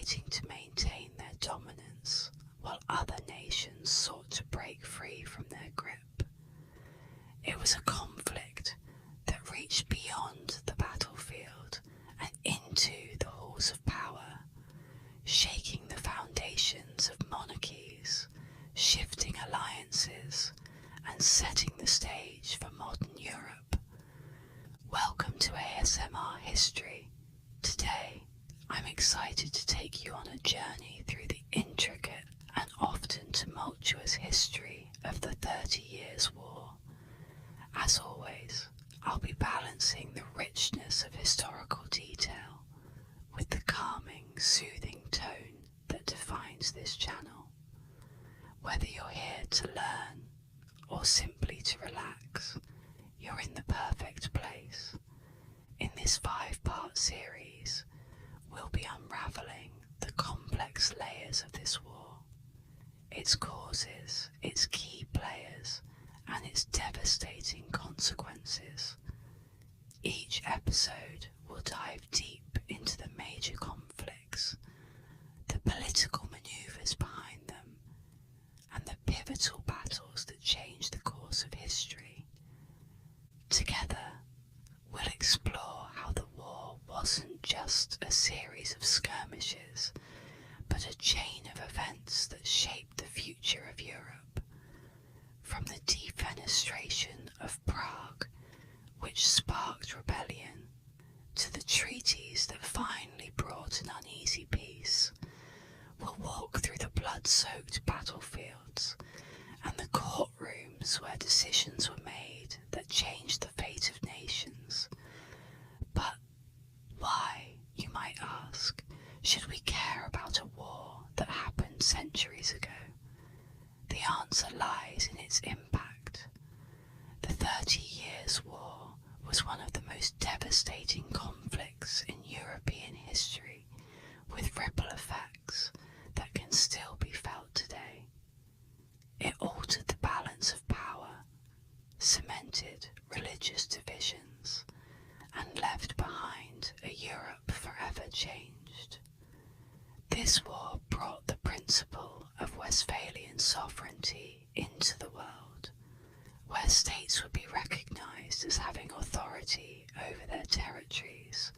fighting to maintain their dominance while other nations sought to break free from their grip. It was a conflict that reached beyond the battlefield and into the halls of power, shaking the foundations of monarchies, shifting alliances, and setting the stage for modern Europe. Welcome to ASMR History. Today, I'm excited to take you on a journey through the intricate and often tumultuous history of the 30 Years' War. As always, I'll be balancing the richness of historical detail with the calming, soothing tone that defines this channel. Whether you're here to learn or simply to relax, you're in the perfect place. In this 5-part series, we'll be unraveling the complex layers of this war, its causes, its key players, and its devastating consequences. Each episode will dive deep into the major conflicts, the political maneuvers behind them, and the pivotal battles that changed the course of history. Together, we'll explore how the war wasn't just a series of skirmishes, but a chain of events that shaped the future of Europe. From the Defenestration of Prague, which sparked rebellion, to the treaties that finally brought an uneasy peace, we'll walk through the blood-soaked battlefields and the courtrooms where decisions were made that changed the fate of nations. But why, you might ask, should we care about a war that happened centuries ago? The answer lies in its impact. The 30 Years' War was one of the most devastating conflicts in European history, with ripple effects that can still be felt today. It altered the balance of power, cemented religious divisions, and left behind a Europe forever changed. This war brought the principle of Westphalian sovereignty into the world, where states would be recognised as having authority over their territories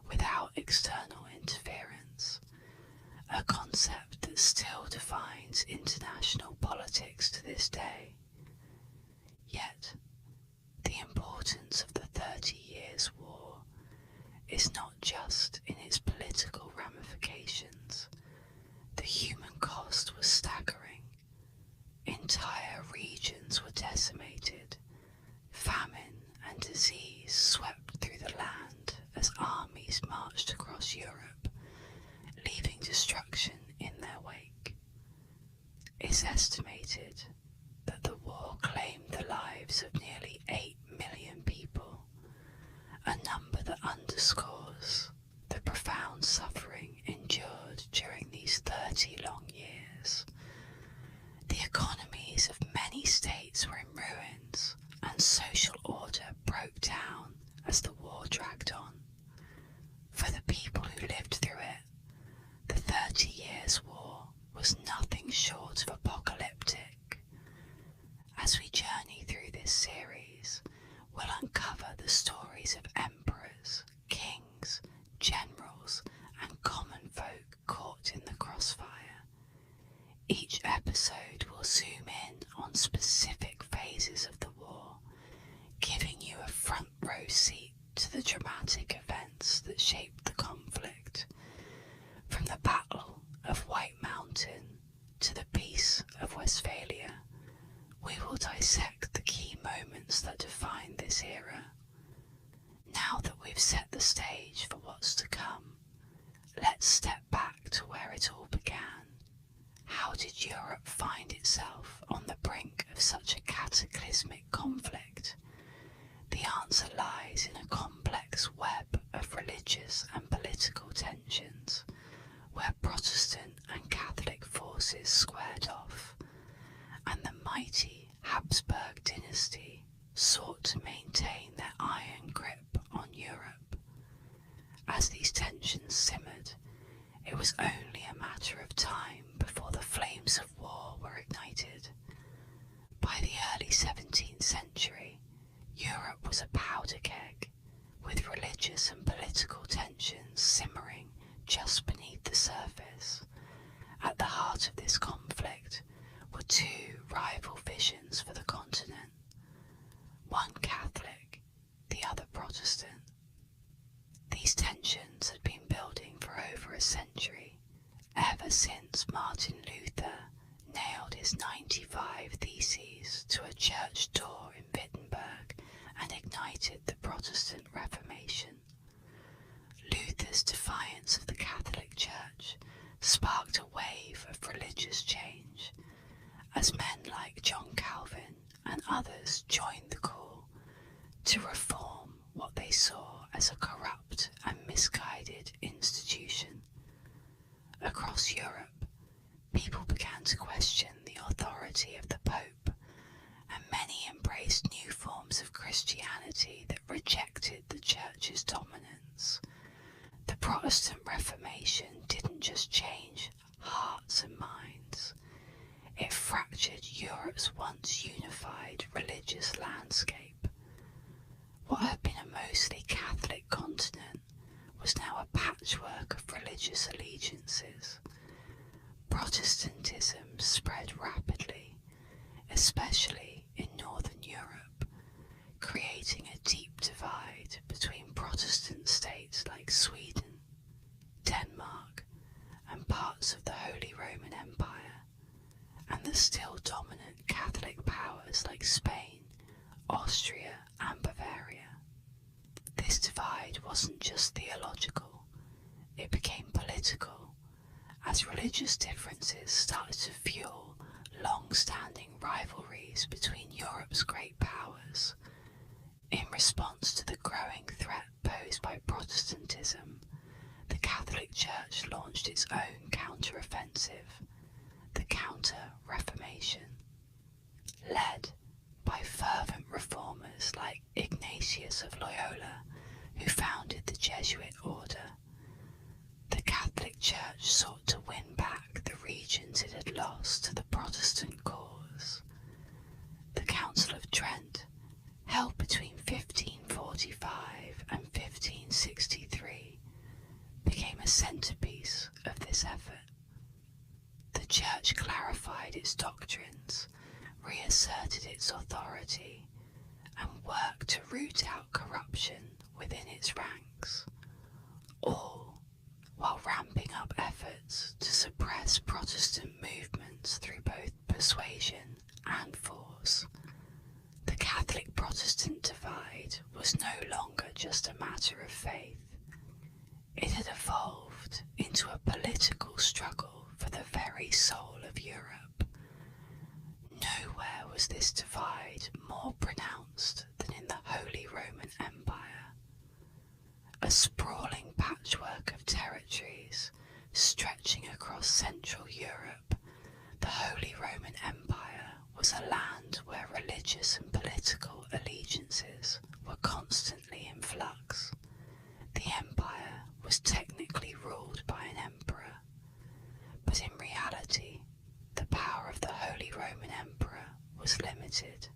without external interference, a concept that still defines international politics to this day. Yet, the importance of the 30 Years' War is not just in its political ramifications. The human cost was staggering. Entire regions were decimated. Famine and disease swept through the land as armies marched across Europe, leaving destruction in their wake. It's estimated that the war claimed the lives of nearly 8 million people, a number that underscores the profound suffering endured during these 30 long years. The economies of many states were in ruins, and social order broke down as the war dragged on. For the people who lived through it, the 30 Years' War was nothing short of apocalyptic. As we journey through this series, we'll uncover the stories of emperors, kings, generals, and common folk caught in the crossfire. Each episode will zoom in on specific phases of the war, giving you a front row seat to the dramatic events that shaped the conflict. From the Battle of White Mountain to the Peace of Westphalia, we will dissect the key moments that define this era. Now that we've set the stage for what's to come, let's step back to where it all began. How did Europe find itself on the brink of such a cataclysmic conflict? The answer lies in a complex web of religious and political tensions, where Protestant and Catholic forces squared off, and the mighty Habsburg dynasty sought to maintain their iron grip on Europe. As these tensions simmered, it was only a of time before the flames of war were ignited. By the early 17th century, Europe was a powder keg, with religious and political tensions simmering just beneath the surface. At the heart of this conflict were two rival visions for the continent, one Catholic, the other Protestant. These tensions had been building for over a century, ever since Martin Luther nailed his 95 Theses to a church door in Wittenberg and ignited the Protestant Reformation. Luther's defiance of the Catholic Church sparked a wave of religious change, as men like John Calvin and others joined the call to reform what they saw as a corrupt and misguided institution. Across Europe, people began to question the authority of the Pope, and many embraced new forms of Christianity that rejected the Church's dominance. The Protestant Reformation didn't just change hearts and minds, it fractured Europe's once unified religious landscape. What had been a mostly Catholic continent was now a patchwork of religious allegiances. Protestantism spread rapidly, especially in Northern Europe, creating a deep divide between Protestant states like Sweden, Denmark, and parts of the Holy Roman Empire, and the still dominant Catholic powers like Spain, Austria, and Bavaria. This divide wasn't just theological, it became political, as religious differences started to fuel long-standing rivalries between Europe's great powers. In response to the growing threat posed by Protestantism, the Catholic Church launched its own counter-offensive, the Counter-Reformation. Led by fervent reformers like Ignatius of Loyola, who founded the Jesuit order, the Catholic Church sought to win back the regions it had lost to the Protestant cause. The Council of Trent, held between 1545 and 1563, became a centerpiece of this effort. The Church clarified its doctrines, reasserted its authority, and worked to root out corruption within its ranks, all while ramping up efforts to suppress Protestant movements through both persuasion and force. The Catholic-Protestant divide was no longer just a matter of faith. It had evolved into a political struggle for the very soul of Europe. Nowhere was this divide more pronounced than in the Holy Roman Empire. A sprawling patchwork of territories stretching across Central Europe, the Holy Roman Empire was a land where religious and political allegiances were constantly in flux. The empire was technically ruled by an emperor, but in reality, the power of the Holy Roman Emperor was limited.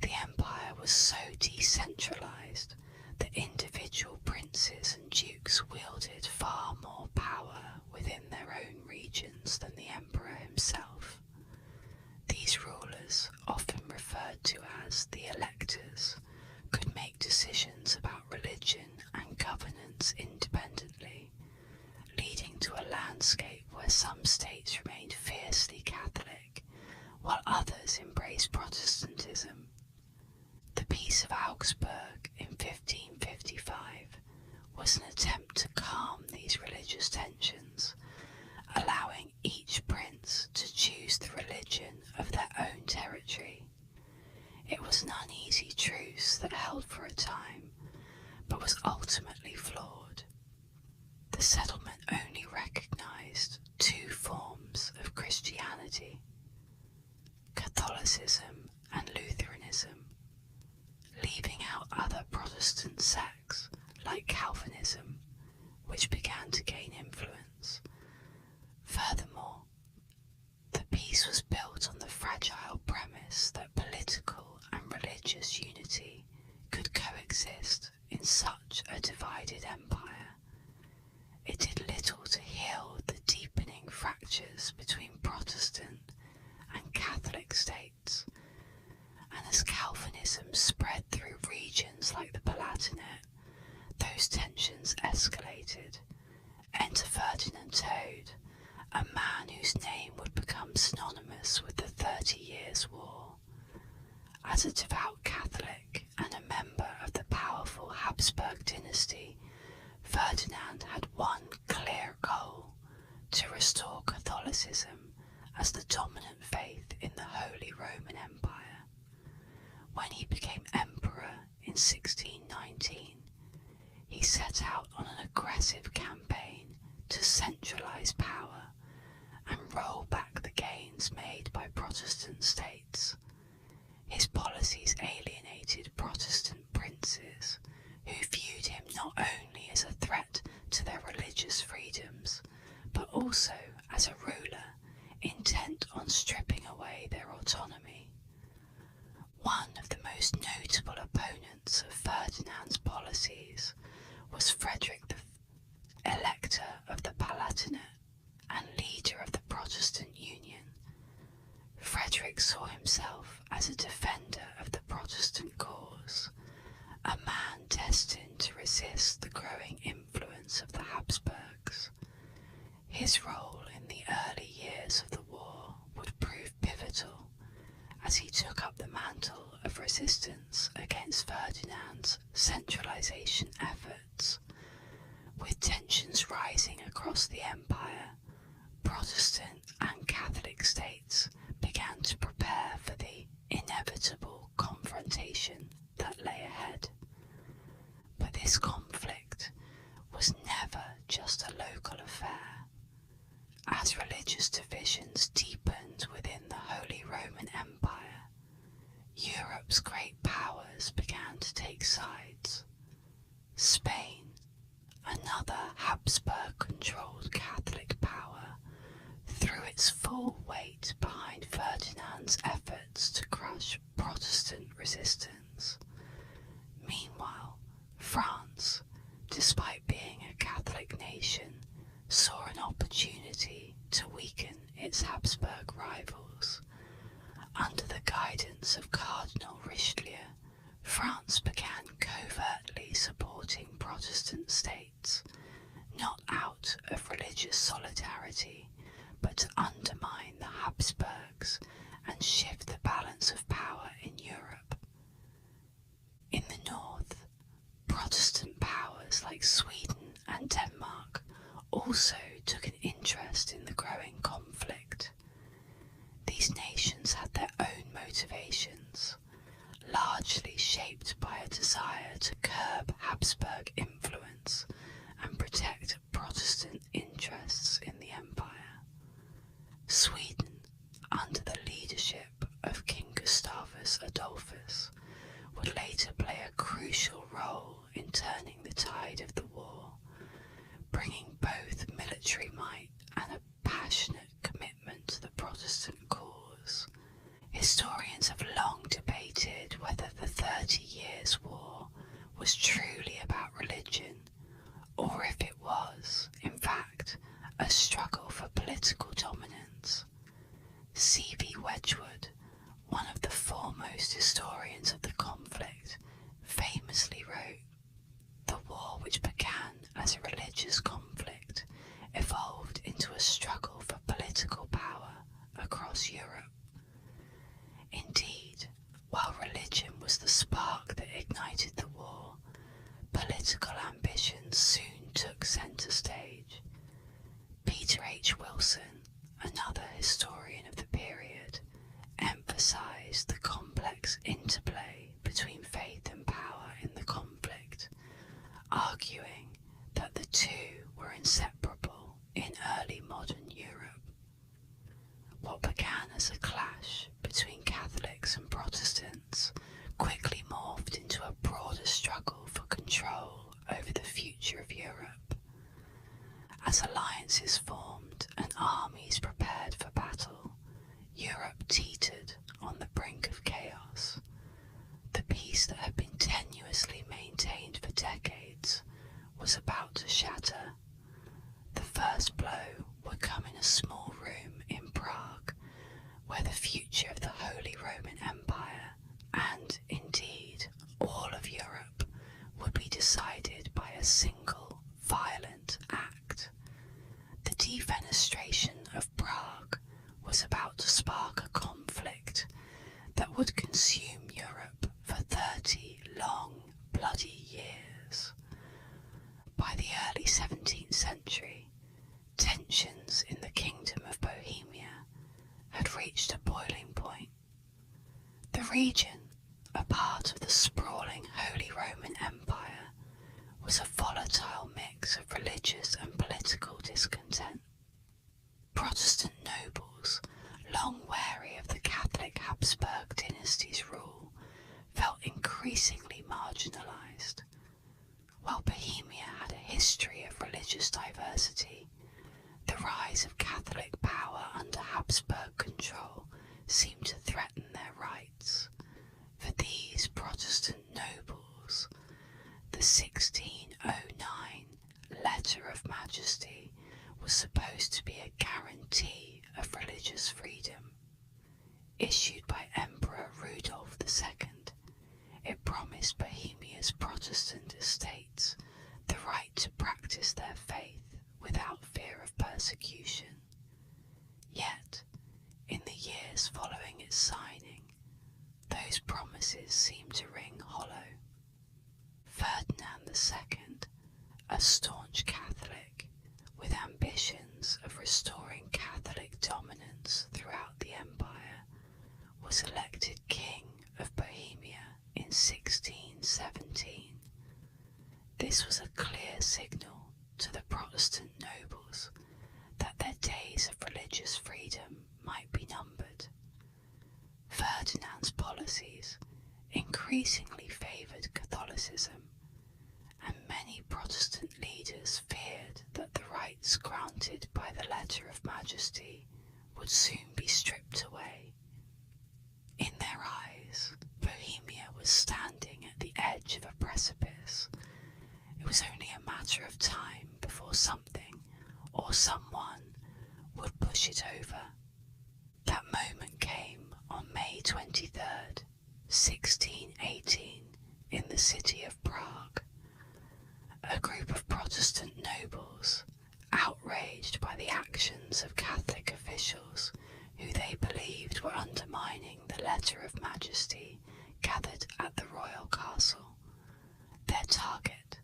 The empire was so decentralized that individual princes and dukes wielded far more power within their own regions than the emperor himself. These rulers, often referred to as the electors, could make decisions about religion and governance independently, leading to a landscape where some states remained fiercely Catholic, while others embraced Protestantism. The Peace of Augsburg in 1555 was an attempt to calm these religious tensions, allowing each prince to choose the religion of their own territory. It was an uneasy truce that held for a time, but was ultimately flawed. The settlement only recognized two forms of Christianity: Catholicism and Lutheranism, leaving out other Protestant sects like Calvinism, which began to gain influence. Further religious unity could coexist in such a divided empire. It did little to heal the deepening fractures between Protestant and Catholic states, and as Calvinism spread through regions like the Palatinate, those tensions escalated. Enter Ferdinand Toad, a man whose name would become synonymous with the 30 Years' War. As a devout Catholic and a member of the powerful Habsburg dynasty, Ferdinand had one clear goal: to restore Catholicism as the dominant faith in the Holy Roman Empire. When he became emperor in 1619, he set out on an aggressive campaign to centralise power and roll back the gains made by Protestant states. His policies alienated Protestant princes, who viewed him not only as a threat to their religious freedoms, but also as a ruler intent on stripping away their autonomy. One of the most notable opponents of Ferdinand's policies was Frederick the Elector of the Palatinate and leader of the Protestant Union. Frederick saw himself as a defender of the Protestant cause, a man destined to resist the growing influence of the Habsburgs. His role in the early years of the war would prove pivotal, as he took up the mantle of resistance against Ferdinand's centralisation efforts. With tensions rising across the empire, Protestant and Catholic states began to prepare for the inevitable confrontation that lay ahead. But this conflict was never just a local affair. As religious divisions deepened within the Holy Roman Empire, Europe's great powers began to take sides. Spain, another Habsburg-controlled Catholic power, threw its full weight behind Ferdinand's efforts to crush Protestant resistance. Meanwhile, France, despite being a Catholic nation, saw an opportunity to weaken its Habsburg rivals. Under the guidance of Cardinal Richelieu, France began covertly supporting Protestant states, not out of religious solidarity, but to undermine the Habsburgs and shift the balance of power in Europe. In the north, Protestant powers like Sweden and Denmark also took an interest in the growing conflict. These nations had their own motivations, largely shaped by a desire to curb Habsburg influence and protect Protestant interests in the empire. Sweden, under the leadership of King Gustavus Adolphus, would later play a crucial role in turning the tide of the war, bringing both military might and a passionate commitment to the Protestant cause. Historians have long debated whether the 30 Years' War was truly about religion, or if it was, in fact, a struggle for political dominance. C.V. Wedgwood, one of the foremost historians of the conflict, famously wrote, "The war, which began as a religious conflict, evolved into a struggle for political power across Europe." Indeed, while religion was the spark that ignited the war, political ambitions soon took centre stage. Peter H. Wilson, another historian of the period, emphasised the complex interplay between faith and power in the conflict, arguing that the two were inseparable in early modern Europe. What began as a clash between Catholics and Protestants quickly morphed into a broader struggle for control over the future of Europe. As alliances formed and armies prepared for battle, Europe teetered on the brink of chaos. The peace that had been tenuously maintained for decades was about to shatter. The first blow would come in a small room in Prague, where the future of the Holy Roman Empire, and indeed all of Europe, would be decided by a single violent act. The Defenestration of Prague was about to spark a conflict that would consume Europe for 30 long, bloody years. By the early 17th century, tensions in the Kingdom of Bohemia had reached a boiling point. The region, a part of the sprawling Holy Roman Empire, was a volatile mix of religious and political discontent. Protestant nobles, long wary of the Catholic Habsburg dynasty's rule, felt increasingly marginalised. While Bohemia had a history of religious diversity, the rise of Catholic power under Habsburg control seemed to threaten their rights. For these Protestant nobles, the 1609 Letter of Majesty was supposed to be a guarantee of religious freedom. Issued by Emperor Rudolf II, it promised Bohemia's Protestant estates the right to practice their faith without fear of persecution. Yet, in the years following its signing, those promises seemed to ring hollow. Ferdinand II, a staunch Catholic with ambitions of restoring Catholic dominance throughout the empire, was elected King of Bohemia in 1617. This was a clear signal to the Protestant nobles that their days of religious freedom might be numbered. Ferdinand's policies increasingly favoured Catholicism, and many Protestant leaders feared that the rights granted by the Letter of Majesty would soon be stripped away. In their eyes, Bohemia was standing at the edge of a precipice. It was only a matter of time before something or someone would push it over. That moment came on May 23rd, 1618, in the city of Prague. A group of Protestant nobles, outraged by the actions of Catholic officials who they believed were undermining the Letter of Majesty, gathered at the royal castle. Their target,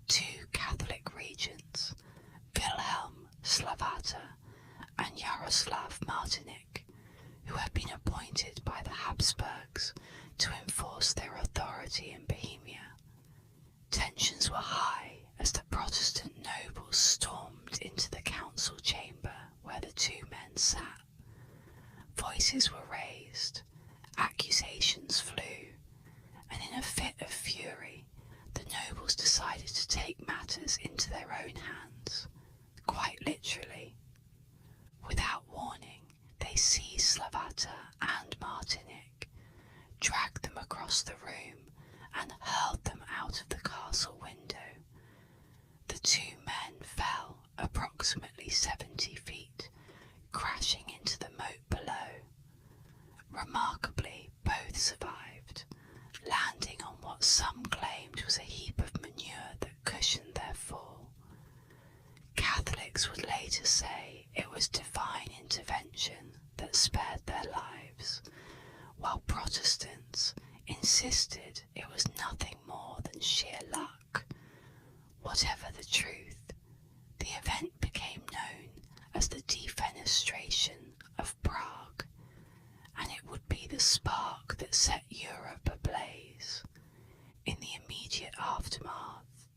two Catholic regents, Wilhelm Slavata and Yaroslav Martinic, who had been appointed by the Habsburgs to enforce their authority in Bohemia. Tensions were high as the Protestant nobles stormed into the council chamber where the two men sat. Voices were raised, accusations flew, and in a fit of fury, the nobles decided to take matters into their own hands, quite literally. Without warning, they seized Slavata and Martinic, dragged them across the room, and hurled them out of the castle window. The two men fell approximately 70 feet, crashing into the moat below. Remarkably, both survived, landing on what some claimed was a heap of manure that cushioned their fall. Catholics would later say it was divine intervention that spared their lives, while Protestants insisted it was nothing more than sheer luck. Whatever the truth, the event became known as the Defenestration of Prague, and it would be the spark that set Europe ablaze. In the immediate aftermath,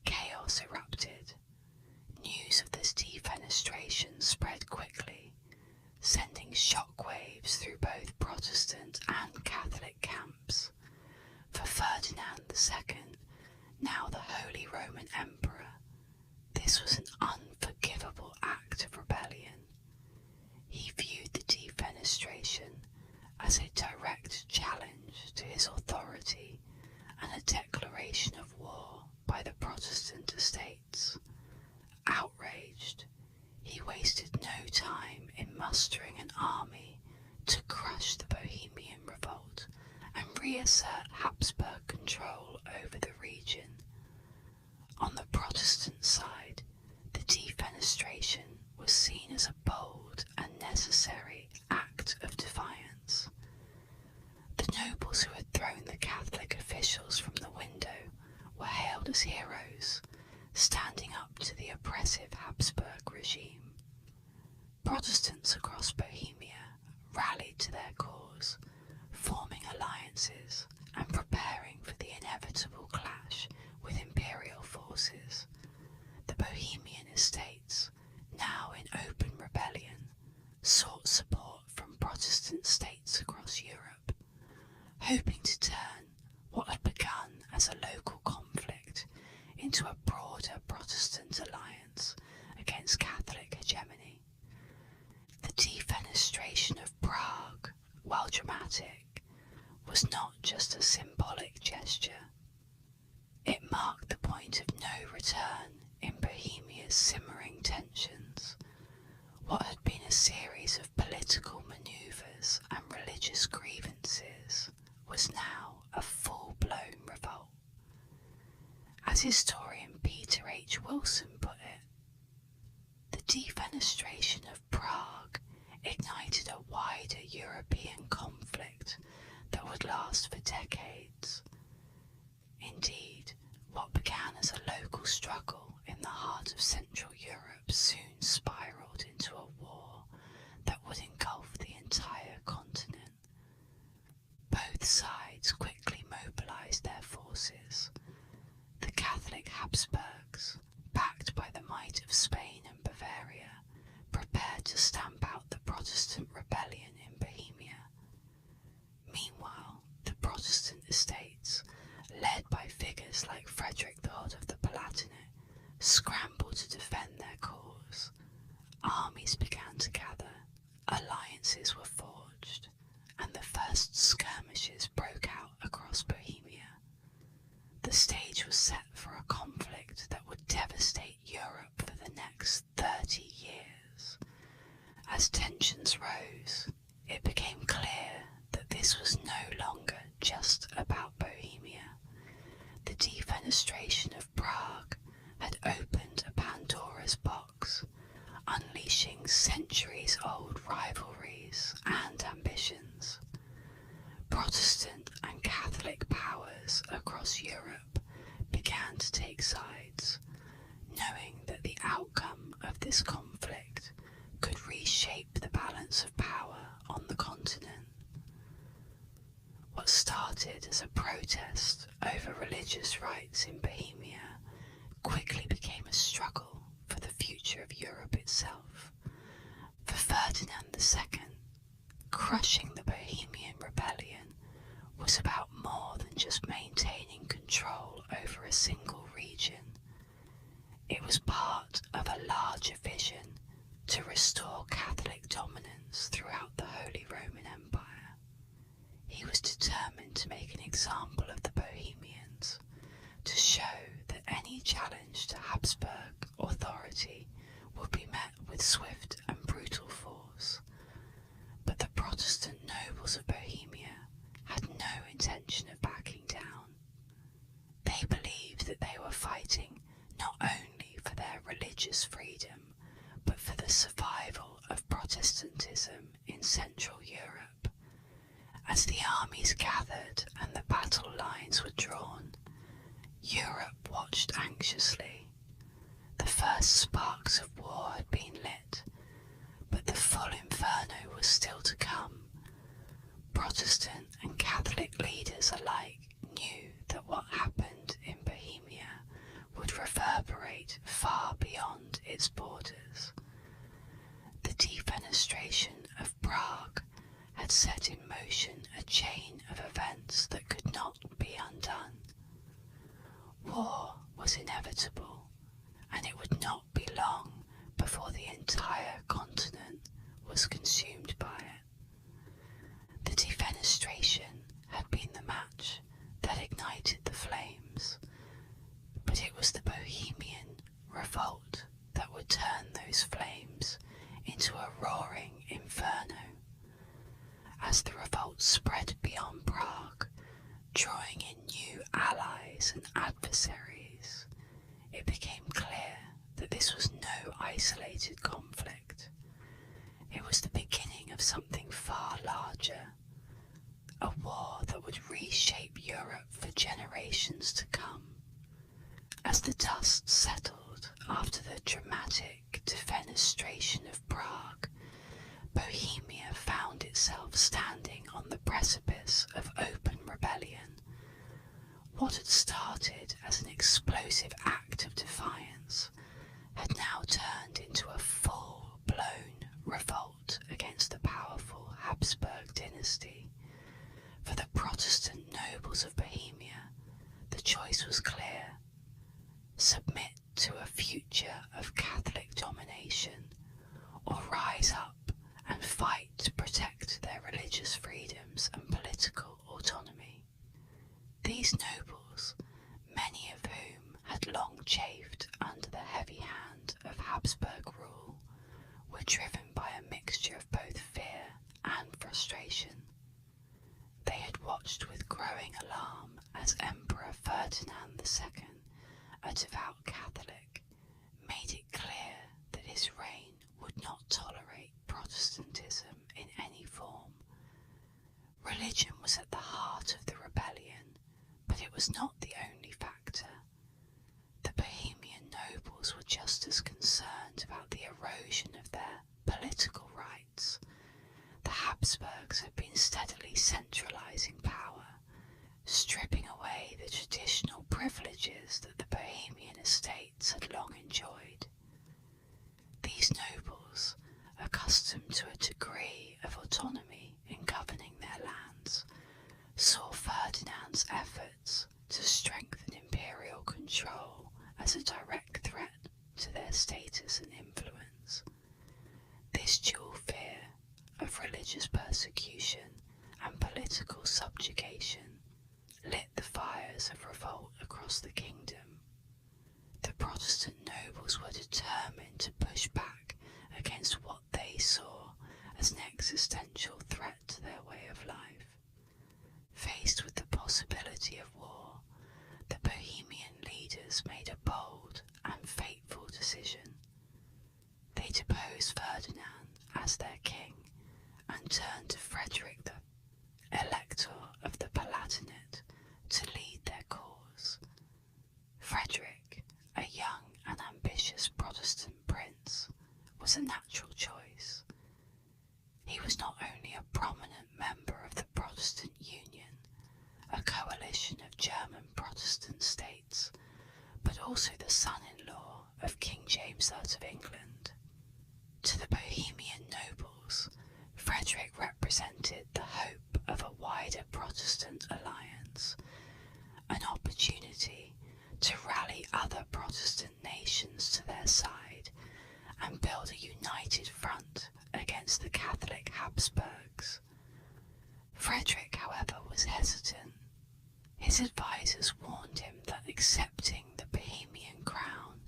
chaos erupted. News of this defenestration spread quickly, sending shockwaves through both Protestant and Catholic camps. For Ferdinand II, now the Holy Roman Emperor, this was an unforgivable act of rebellion. He viewed the defenestration as a direct challenge to his authority Protestant estates. Outraged, he wasted no time in mustering an army to crush the Bohemian revolt and reassert Habsburg control over the region. On the Protestant side, the defenestration was seen as a bold and necessary act of defiance. The nobles who had thrown the Catholic officials from the window were hailed as heroes, standing up to the oppressive Habsburg regime. Protestants across Bohemia rallied to their cause, forming alliances and preparing for the inevitable clash with imperial forces. The Bohemian estates, now in open rebellion, sought support from Protestant states across Europe, hoping to turn what had begun as a local conflict into a broader Protestant alliance against Catholic hegemony. The defenestration of Prague, while dramatic, was not just a symbolic gesture. It marked the point of no return in Bohemia's simmering tensions. What had been a series of political manoeuvres and religious grievances was now a full-blown revolt. As historian Peter H. Wilson put it, the defenestration of Prague ignited a wider European conflict that would last for decades. Indeed, what began as a local struggle in the heart of Central Europe soon spiraled into a war that would engulf the entire continent. Both sides quickly mobilized their forces. The Catholic Habsburgs, backed by the might of Spain and Bavaria, prepared to stamp out the Protestant rebellion in Bohemia. Meanwhile, the Protestant estates, led by figures like Frederick the Hood of the Palatinate, scrambled to defend their cause. Armies began to gather, alliances were forged, and the first skirmishes broke out across Bohemia. The stage was set for a conflict that would devastate Europe for the next 30 years. As tensions rose, it became clear that this was no longer just about Bohemia. The defenestration of Prague had opened a Pandora's box, unleashing centuries-old rivalries and ambitions. Protestant and Catholic powers across Europe began to take sides, knowing that the outcome of this conflict could reshape the balance of power on the continent. What started as a protest over religious rights in Bohemia quickly became a struggle for the future of Europe itself. For Ferdinand II, crushing the Bohemian rebellion was about more than just maintaining control over a single region. It was part of a larger vision to restore Catholic dominance throughout the Holy Roman Empire. He was determined to make an example of the Bohemians, to show that any challenge to Habsburg authority would be met with swift and brutal force. But the Protestant nobles of Bohemia had no intention of backing down. They believed that they were fighting not only for their religious freedom, but for the survival of Protestantism in Central Europe. As the armies gathered and the battle lines were drawn, Europe watched anxiously. The first sparks of war had been lit, but the full inferno was still to come. Protestant and Catholic leaders alike knew that what happened in Bohemia would reverberate far beyond its borders. The defenestration of Prague had set in motion a chain of events that could not be undone. War was inevitable, and it would not be long before the entire continent was consumed by it. The defenestration had been the match that ignited the flames, but it was the Bohemian revolt spread beyond Prague, drawing in new allies and adversaries, it became clear that this was no isolated conflict. It was the beginning of something far larger, a war that would reshape Europe for generations to come. As the dust settled after the dramatic Defenestration of Prague, Bohemia found itself standing on the precipice of open rebellion. What had started as an explosive act of defiance had now turned into a full-blown revolt against the powerful Habsburg dynasty. For the Protestant nobles of Bohemia, the choice was clear: submit to a future of Catholic domination, or rise up and fight to protect their religious freedoms and political autonomy. These nobles, many of whom had long chafed under the heavy hand of Habsburg rule, were driven by a mixture of both fear and frustration. They had watched with growing alarm as Emperor Ferdinand II, a devout Catholic, made it clear that his reign would not tolerate Protestantism in any form. Religion was at the heart of the rebellion, but it was not the only factor. The Bohemian nobles were just as concerned about the erosion of their political rights. The Habsburgs had been steadily centralising power, stripping away the traditional privileges that the Bohemian estates had long enjoyed. These nobles, accustomed to a degree of autonomy in governing their lands, saw Ferdinand's efforts to strengthen imperial control as a direct threat to their status and influence. This dual fear of religious persecution and political subjugation lit the fires of revolt across the kingdom. The Protestant nobles were determined to push back against what they saw as an existential threat to their way of life. Faced with the possibility of war, the Bohemian leaders made a bold and fateful decision. They deposed Ferdinand as their king and turned to Frederick, the Elector of the Palatinate, to lead their cause. Frederick, a young and ambitious Protestant prince, was a natural choice. He was not only a prominent member of the Protestant Union, a coalition of German Protestant states, but also the son-in-law of King James III of England. To the Bohemian nobles, Frederick represented the hope of a wider Protestant alliance, an opportunity to rally other Protestant nations to their side and build a united front against the Catholic Habsburgs. Frederick, however, was hesitant. His advisors warned him that accepting the Bohemian crown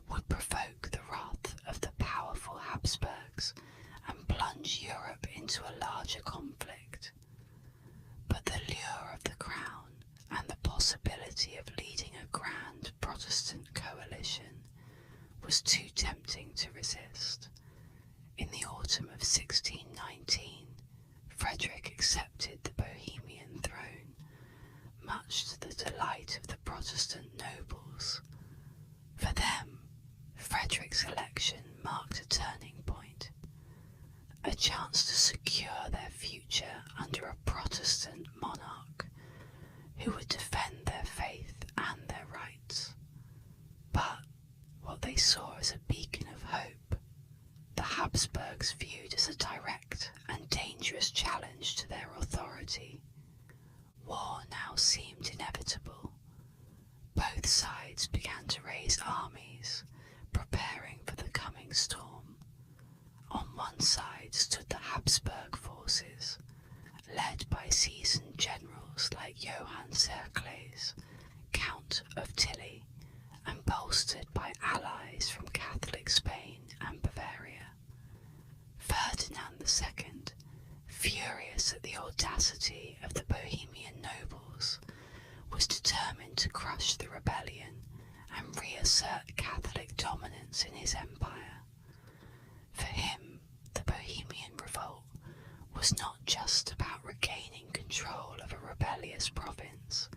would provoke the wrath of the powerful Habsburgs and plunge Europe into a larger conflict. But the lure of the crown and the possibility of leading a grand Protestant coalition was too tempting to resist. In the autumn of 1619, Frederick accepted the Bohemian throne, much to the delight of the Protestant nobles. For them, Frederick's election marked a turning point, a chance to secure their future under a Protestant monarch who would defend their faith and their rights. But what they saw as a beacon of hope, the Habsburgs viewed as a direct and dangerous challenge to their authority. War now seemed inevitable. Both sides began to raise armies, preparing for the coming storm. On one side stood the Habsburg forces, led by seasoned generals like Johann Cercles, Count of Tilly, and bolstered by allies from Catholic Spain and Bavaria. Ferdinand II, furious at the audacity tenacity of the Bohemian nobles, was determined to crush the rebellion and reassert Catholic dominance in his empire. For him, the Bohemian revolt was not just about regaining control of a rebellious province.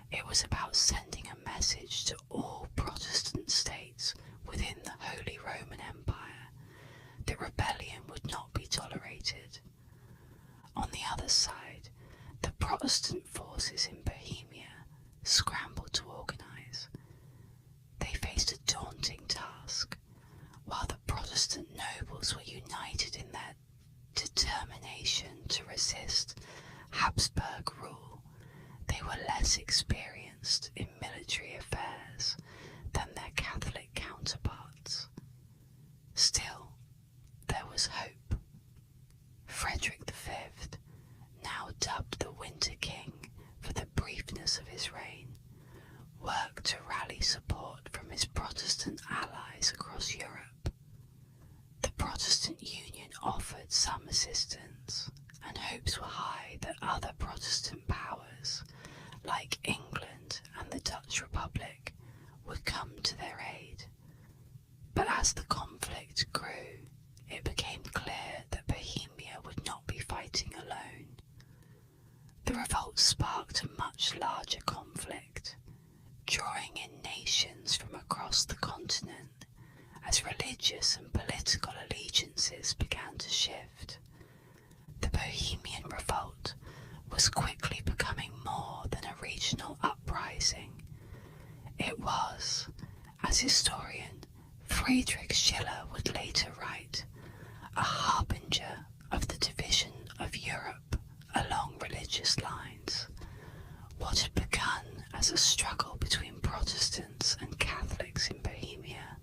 It was about sending a message to all Protestant states within the Holy Roman Empire that rebellion would not be tolerated. On the other side, the Protestant forces in Bohemia scrambled to organise. They faced a daunting task. While the Protestant nobles were united in their determination to resist Habsburg rule, they were less experienced in military affairs than their Catholic counterparts. Still, there was hope. Frederick V, now dubbed the Winter King for the briefness of his reign, worked to rally support from his Protestant allies across Europe. The Protestant Union offered some assistance, and hopes were high that other Protestant powers, like England and the Dutch Republic, would come to their aid. But as the conflict grew, it became clear that Bohemia would not be fighting alone. The revolt sparked a much larger conflict, drawing in nations from across the continent as religious and political allegiances began to shift. The Bohemian revolt was quickly becoming more than a regional uprising. It was, as historian Friedrich Schiller would later write, a harbinger of the division of Europe along religious lines. What had begun as a struggle between Protestants and Catholics in Bohemia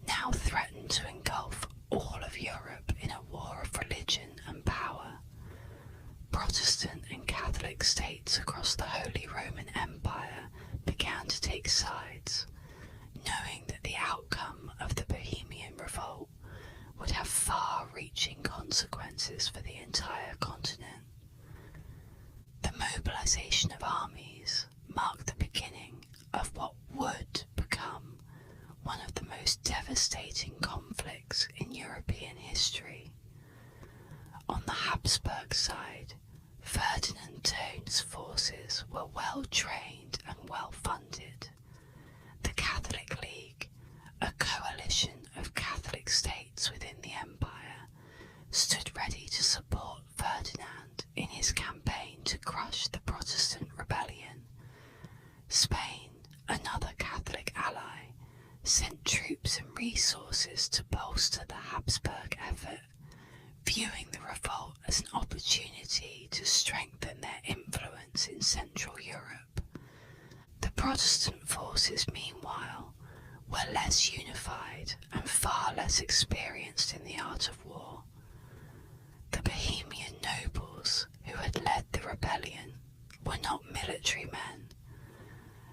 now threatened to engulf all of Europe in a war of religion and power. Protestant and Catholic states across the Holy Roman Empire began to take sides, knowing that the outcome of the Bohemian revolt would have far-reaching consequences for the entire continent. The mobilization of armies marked the beginning of what would become one of the most devastating conflicts in European history. On the Habsburg side, Ferdinand Tone's forces were well trained and well funded. The Catholic League, a coalition of Catholic states within the empire, stood ready to support Ferdinand in his campaign to crush the Protestant rebellion. Spain, another Catholic ally, sent troops and resources to bolster the Habsburg effort, viewing the revolt as an opportunity to strengthen their influence in Central Europe. The Protestant forces, meanwhile, were less unified and far less experienced in the art of war. The Bohemian nobles who had led the rebellion were not military men,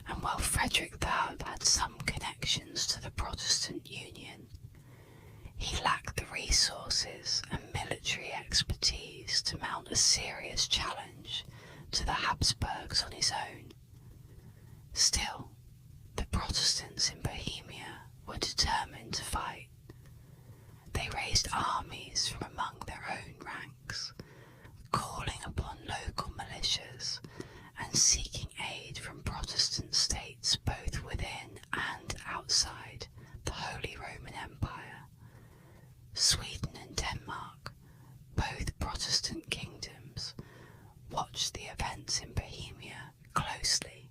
and while Frederick III had some connections to the Protestant Union, he lacked the resources and military expertise to mount a serious challenge to the Habsburgs on his own. Still, the Protestants in Bohemia were determined to fight. They raised armies from among their own ranks, calling upon local militias and seeking aid from Protestant states both within and outside the Holy Roman Empire. Sweden and Denmark, both Protestant kingdoms, watched the events in Bohemia closely,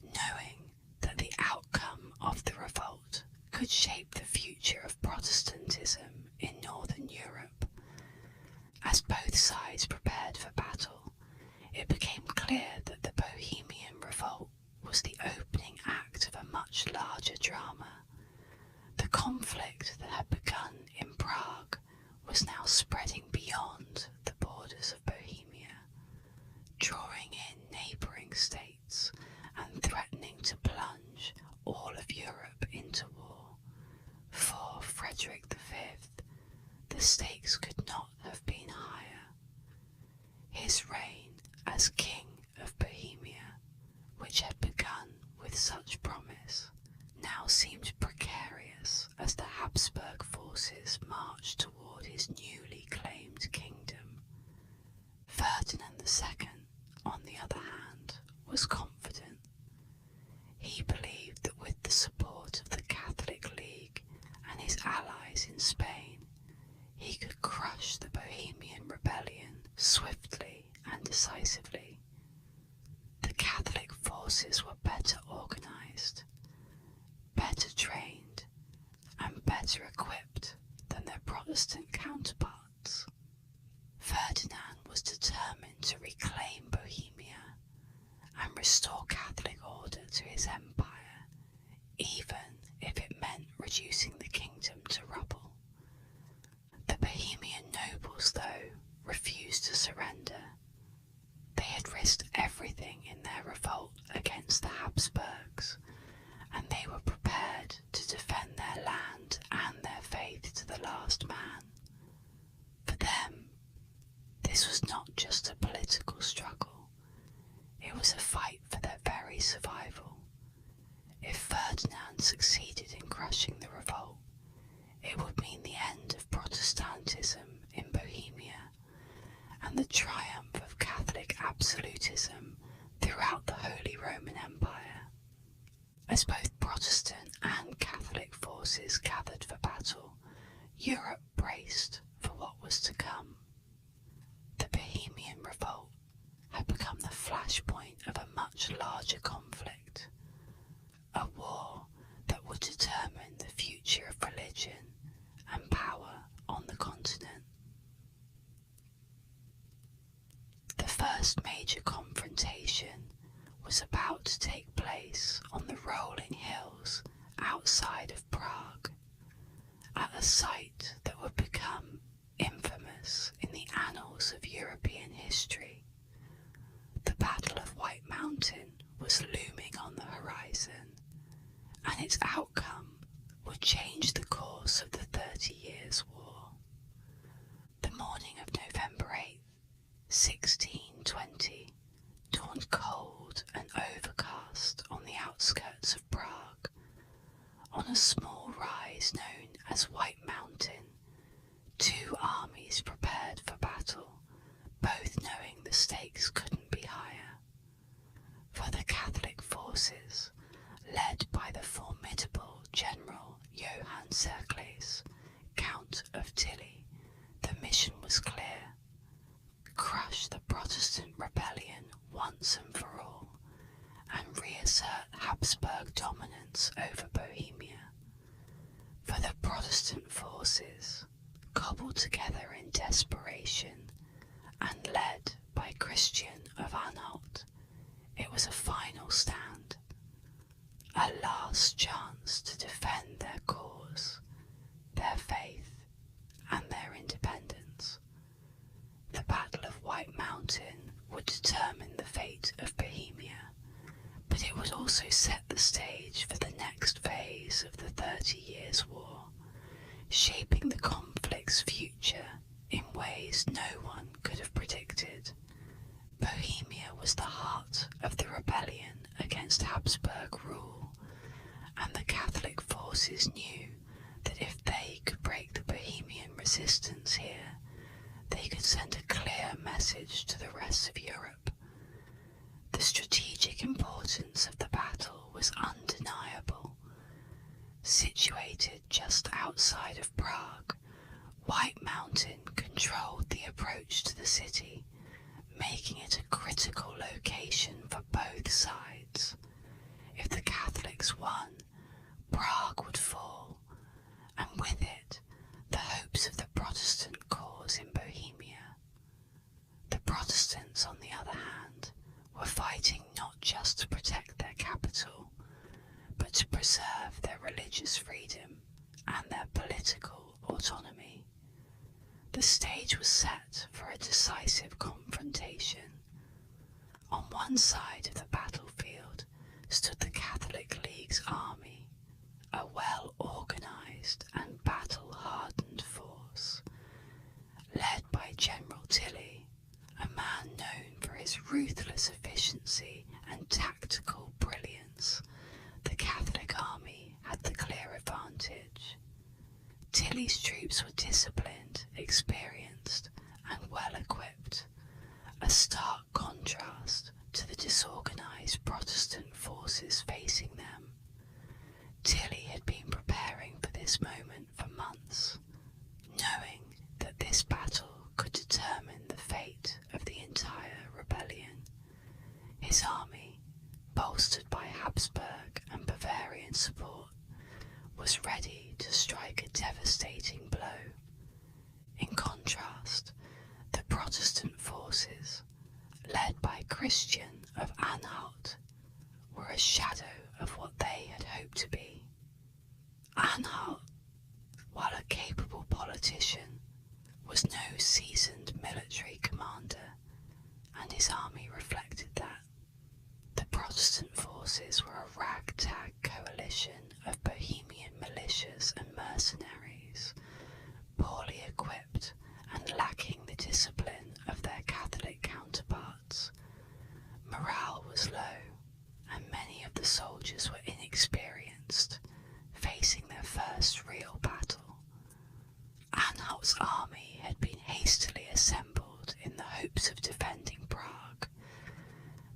knowing that the outcome of the revolt could shape the future of Protestantism in Northern Europe. As both sides prepared for battle, it became clear that the Bohemian revolt was the opening act of a much larger drama. The conflict that had begun in Prague was now spreading beyond the borders of Bohemia, drawing in neighbouring states and threatening to plunge all of Europe into war. For Frederick V, the stakes could not have been higher. His reign better equipped than their Protestant counterparts. Ferdinand was determined to reclaim Bohemia and restore Catholic order to his empire, even if it meant reducing the kingdom to rubble. The Bohemian nobles, though, refused to surrender. They had risked everything in their revolt against the Habsburgs, and they were prepared to defend their land and their faith to the last man. For them, this was not just a political struggle, it was a fight for their very survival. If Ferdinand succeeded in crushing the revolt, it would mean the end of Protestantism in Bohemia and the triumph of Catholic absolutism throughout the Holy Roman Empire. As both Protestant and Catholic forces gathered for battle, Europe braced for what was to come. The Bohemian revolt had become the flashpoint of a much larger conflict, a war that would determine the future of religion and power on the continent. The first major confrontation was about to take place on the rolling hills outside of Prague, at a site that would become infamous in the annals of European history. The Battle of White Mountain was looming on the horizon, and its outcome would change the course of the 30 Years' War. The morning of November 8th, 1620, dawned cold and overcast on the outskirts of Prague. On a small rise known as White Mountain, two armies prepared for battle, both knowing the stakes couldn't be higher. For the Catholic forces, led by the formidable General Johann Cercles, Count of Tilly, the mission was clear: crush the Protestant rebellion once and for all, and reassert Habsburg dominance over Bohemia. For the Protestant forces, cobbled together in desperation and led by Christian of Anhalt, it was a final stand, a last chance to defend their cause, their faith, and their independence. The Battle of White Mountain would determine the fate of Bohemia, but it would also set the stage for the next phase of the 30 Years' War, shaping the conflict's future in ways no one could have predicted. Bohemia was the heart of the rebellion against Habsburg rule, and the Catholic forces knew that if they could break the Bohemian resistance here, they could send a clear message to the rest of Europe. The strategic importance of the battle was undeniable. Situated just outside of Prague, White Mountain controlled the approach to the city, making it a critical location for both sides. If the Catholics won, Prague would fall, and with it, the hopes of the Protestant cause in Bohemia. The Protestants, on the other hand, were fighting not just to protect their capital, but to preserve their religious freedom and their political autonomy. The stage was set for a decisive confrontation. On one side of the battlefield stood the Catholic League's army, a well-organised and battle-hardened force, led by General Tilly, a man known for his ruthless efficiency and tactical brilliance. The Catholic army had the clear advantage. Tilly's troops were disciplined, experienced, and well-equipped, a stark contrast to the disorganised Protestant forces facing them. Tilly had been preparing for this moment for months, knowing that this battle could determine the fate of the entire rebellion. His army, bolstered by Habsburg and Bavarian support, was was ready to strike a devastating blow. In contrast, the Protestant forces, led by Christian of Anhalt, were a shadow of what they had hoped to be. Anhalt, while a capable politician, was no seasoned military commander, and his army reflected that. The Protestant forces were a ragtag coalition of Bohemian militias and mercenaries, poorly equipped and lacking the discipline of their Catholic counterparts. Morale was low, and many of the soldiers were inexperienced, facing their first real battle. Anhalt's army had been hastily assembled in the hopes of defending Prague,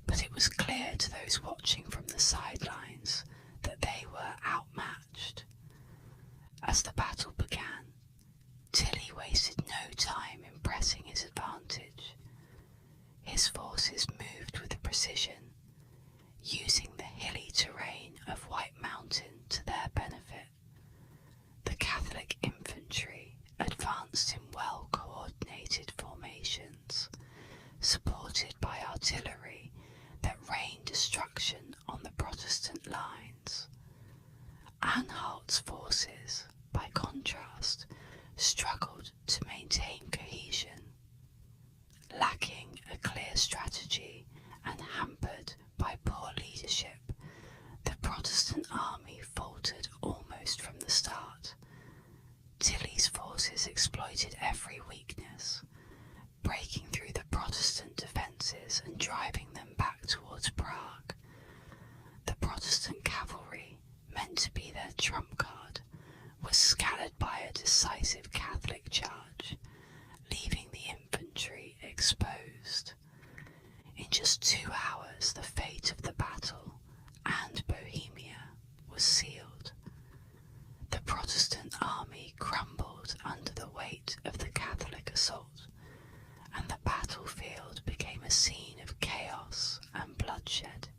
but it was clear to those watching from the sidelines that they were outmatched. As the battle began, Tilly wasted no time in pressing his advantage. His forces moved with precision, using the hilly terrain of White Mountain to their benefit. The Catholic infantry advanced in well-coordinated formations, supported by artillery that rained destruction on the Protestant lines. Anhalt's forces, by contrast, struggled to maintain cohesion. Lacking a clear strategy and hampered by poor leadership, the Protestant army faltered almost from the start. Tilly's forces exploited every weakness, breaking through the Protestant defences and driving them back towards Prague. The Protestant cavalry, meant to be their trump card, was scattered by a decisive Catholic charge, leaving the infantry exposed. In just 2 hours, the fate of the battle and Bohemia was sealed. The Protestant army crumbled under the weight of the Catholic assault, and the battlefield became a scene of chaos and bloodshed.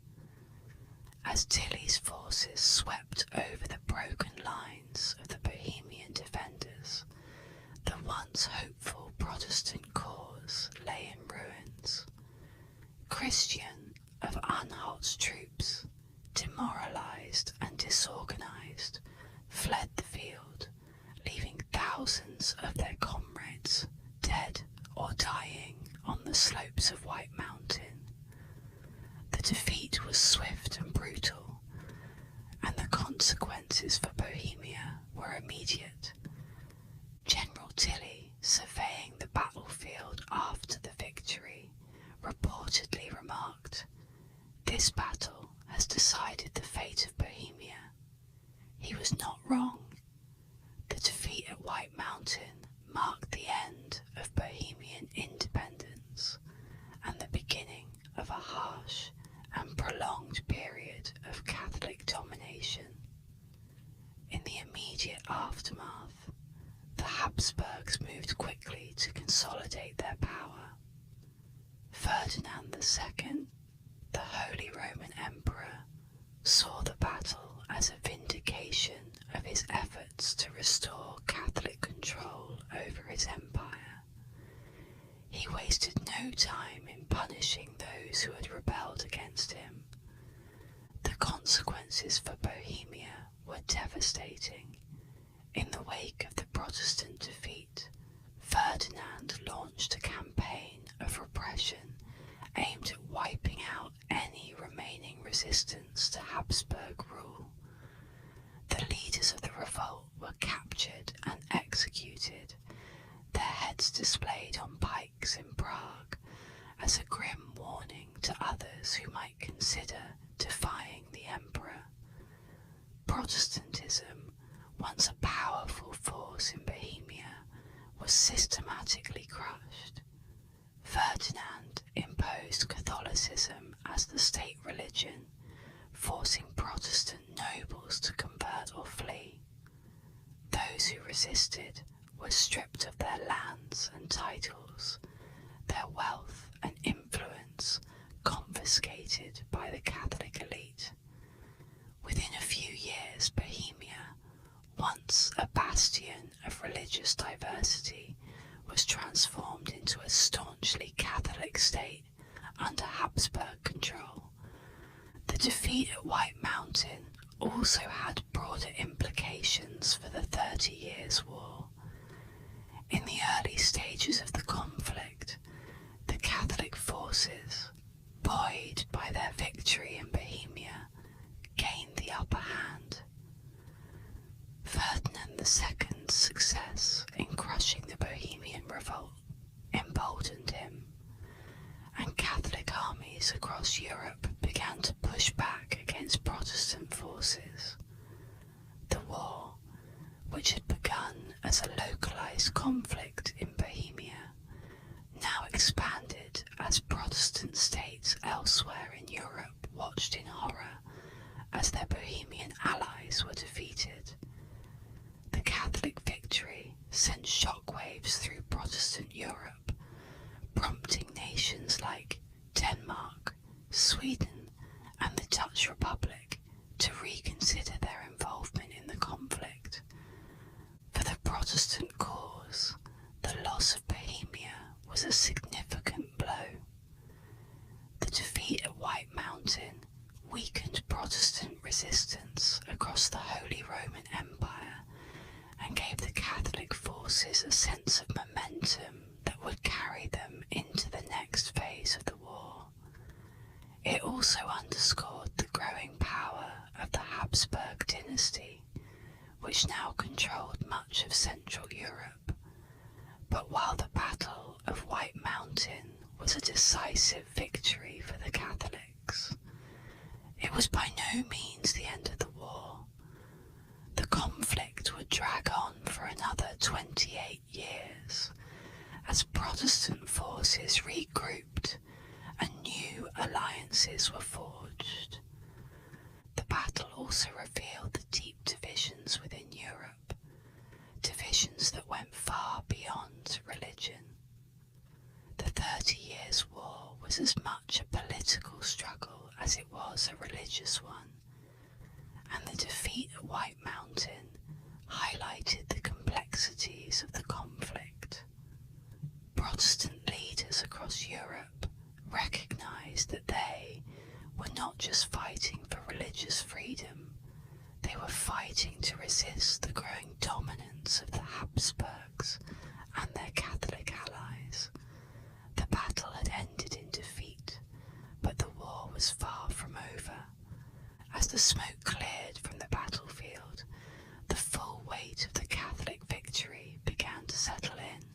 As Tilly's forces swept over the broken lines of the Bohemian defenders, the once hopeful Protestant cause lay in ruins. Christian of Anhalt's troops, demoralised and disorganised, fled the field, leaving thousands of their comrades dead or dying on the slopes of White Mountain. The defeat was swift and brutal, and the consequences for Bohemia were immediate. General Tilly, surveying the battlefield after the victory, reportedly remarked, "This battle has decided the fate of Bohemia." He was not wrong. The defeat at White Mountain marked the end of Bohemian independence and the beginning of a harsh and prolonged period of Catholic domination. In the immediate aftermath, the Habsburgs moved quickly to consolidate their power. Ferdinand II, the Holy Roman Emperor, saw the battle as a vindication of his efforts to restore Catholic control over his empire. He wasted no time in punishing those who had rebelled against him. The consequences for Bohemia were devastating. In the wake of the Protestant defeat, Ferdinand launched a campaign of repression aimed at wiping out any remaining resistance to Habsburg rule. The leaders of the revolt were captured and executed, their heads displayed on pikes in Prague as a grim warning to others who might consider defying the emperor. Protestantism, once a powerful force in Bohemia, was systematically crushed. Ferdinand imposed Catholicism as the state religion, forcing Protestant nobles to convert or flee. Those who resisted were stripped of their lands and titles, their wealth and influence confiscated by the Catholic elite. Within a few years, Bohemia, once a bastion of religious diversity, was transformed into a staunchly Catholic state under Habsburg control. The defeat at White Mountain also had broader implications for the 30 Years' War. In the early stages of the conflict, the Catholic forces, buoyed by their victory in Bohemia, gained the upper hand. Ferdinand II's success in crushing the Bohemian revolt emboldened him, and Catholic armies across Europe began to push back against Protestant forces. The war, which had begun as a localized conflict in Bohemia, now expanded as Protestant states elsewhere in Europe watched in horror as their Bohemian allies were defeated. The Catholic victory sent shockwaves through Protestant Europe, prompting nations like Denmark, Sweden, and the Dutch Republic to reconsider their involvement in the conflict. For the Protestant cause, the loss of Bohemia was a significant blow. The defeat at White Mountain weakened Protestant resistance across the Holy Roman Empire and gave the Catholic forces a sense of momentum that would carry them into the next phase of the war. It also underscored the growing power of the Habsburg dynasty, which now controlled much of Central Europe. But while the Battle of White Mountain was a decisive victory for the Catholics, it was by no means the end of the war. The conflict would drag on for another 28 years as Protestant forces regrouped and new alliances were forged. The battle also revealed the deep divisions within Europe, divisions that went far beyond religion. The 30 Years' War was as much a political struggle as it was a religious one, and the defeat at White Mountain highlighted the complexities of the conflict. Protestant leaders across Europe recognized that they were not just fighting for religious freedom, they were fighting to resist the growing dominance of the Habsburgs and their Catholic allies. The battle had ended in defeat, but the war was far from over. As the smoke cleared from the battlefield, the full weight of the Catholic victory began to settle in.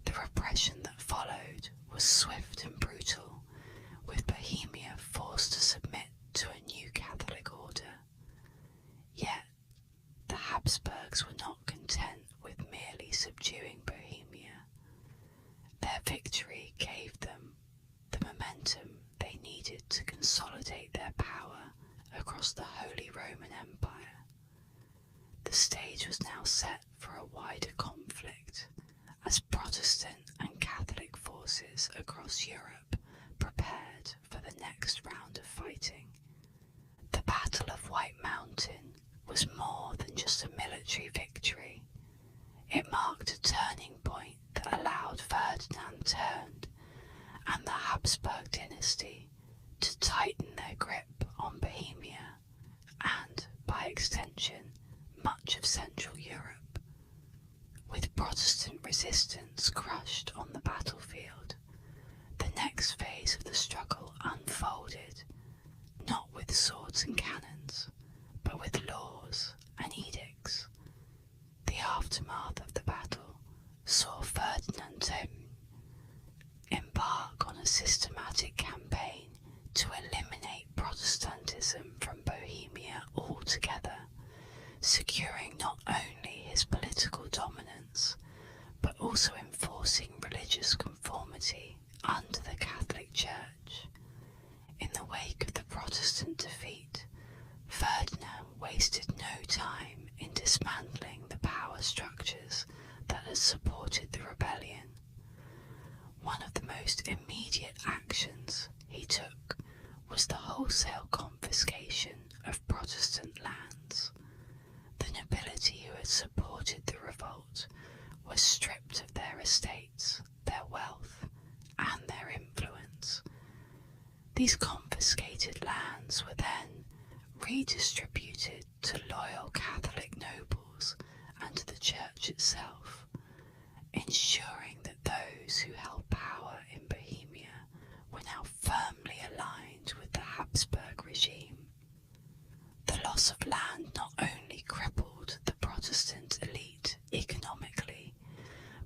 The repression that followed was swift and brutal, with Bohemia forced to submit to a new Catholic order. Yet, the Habsburgs were not content with merely subduing Bohemia. Their victory gave them the momentum they needed to consolidate their power across the Holy Roman Empire. The stage was now set for a wider conflict as Protestant and Catholic forces across Europe prepared for the next round of fighting. The Battle of White Mountain was more than just a military victory. It marked a turning point that allowed Ferdinand turned and the Habsburg dynasty to tighten their grip on Bohemia and, by extension, much of Central Europe. With Protestant resistance crushed on the battlefield, the next phase of the struggle unfolded, not with swords and cannons, but with laws and edicts. The aftermath of the battle saw Ferdinand embark on a systematic campaign to eliminate Protestantism from Bohemia altogether, securing not only his political dominance, but also enforcing religious conformity under the Catholic Church. In the wake of the Protestant defeat, Ferdinand wasted no time in dismantling the power structures that had supported the rebellion. One of the most immediate actions he took was the wholesale confiscation of Protestant lands. The nobility had supported the revolt were stripped of their estates, their wealth, and their influence. These confiscated lands were then redistributed to loyal Catholic nobles and to the Church itself, ensuring that those who held power in Bohemia were now firmly aligned with the Habsburg regime. The loss of land not only crippled the Protestant elite economically,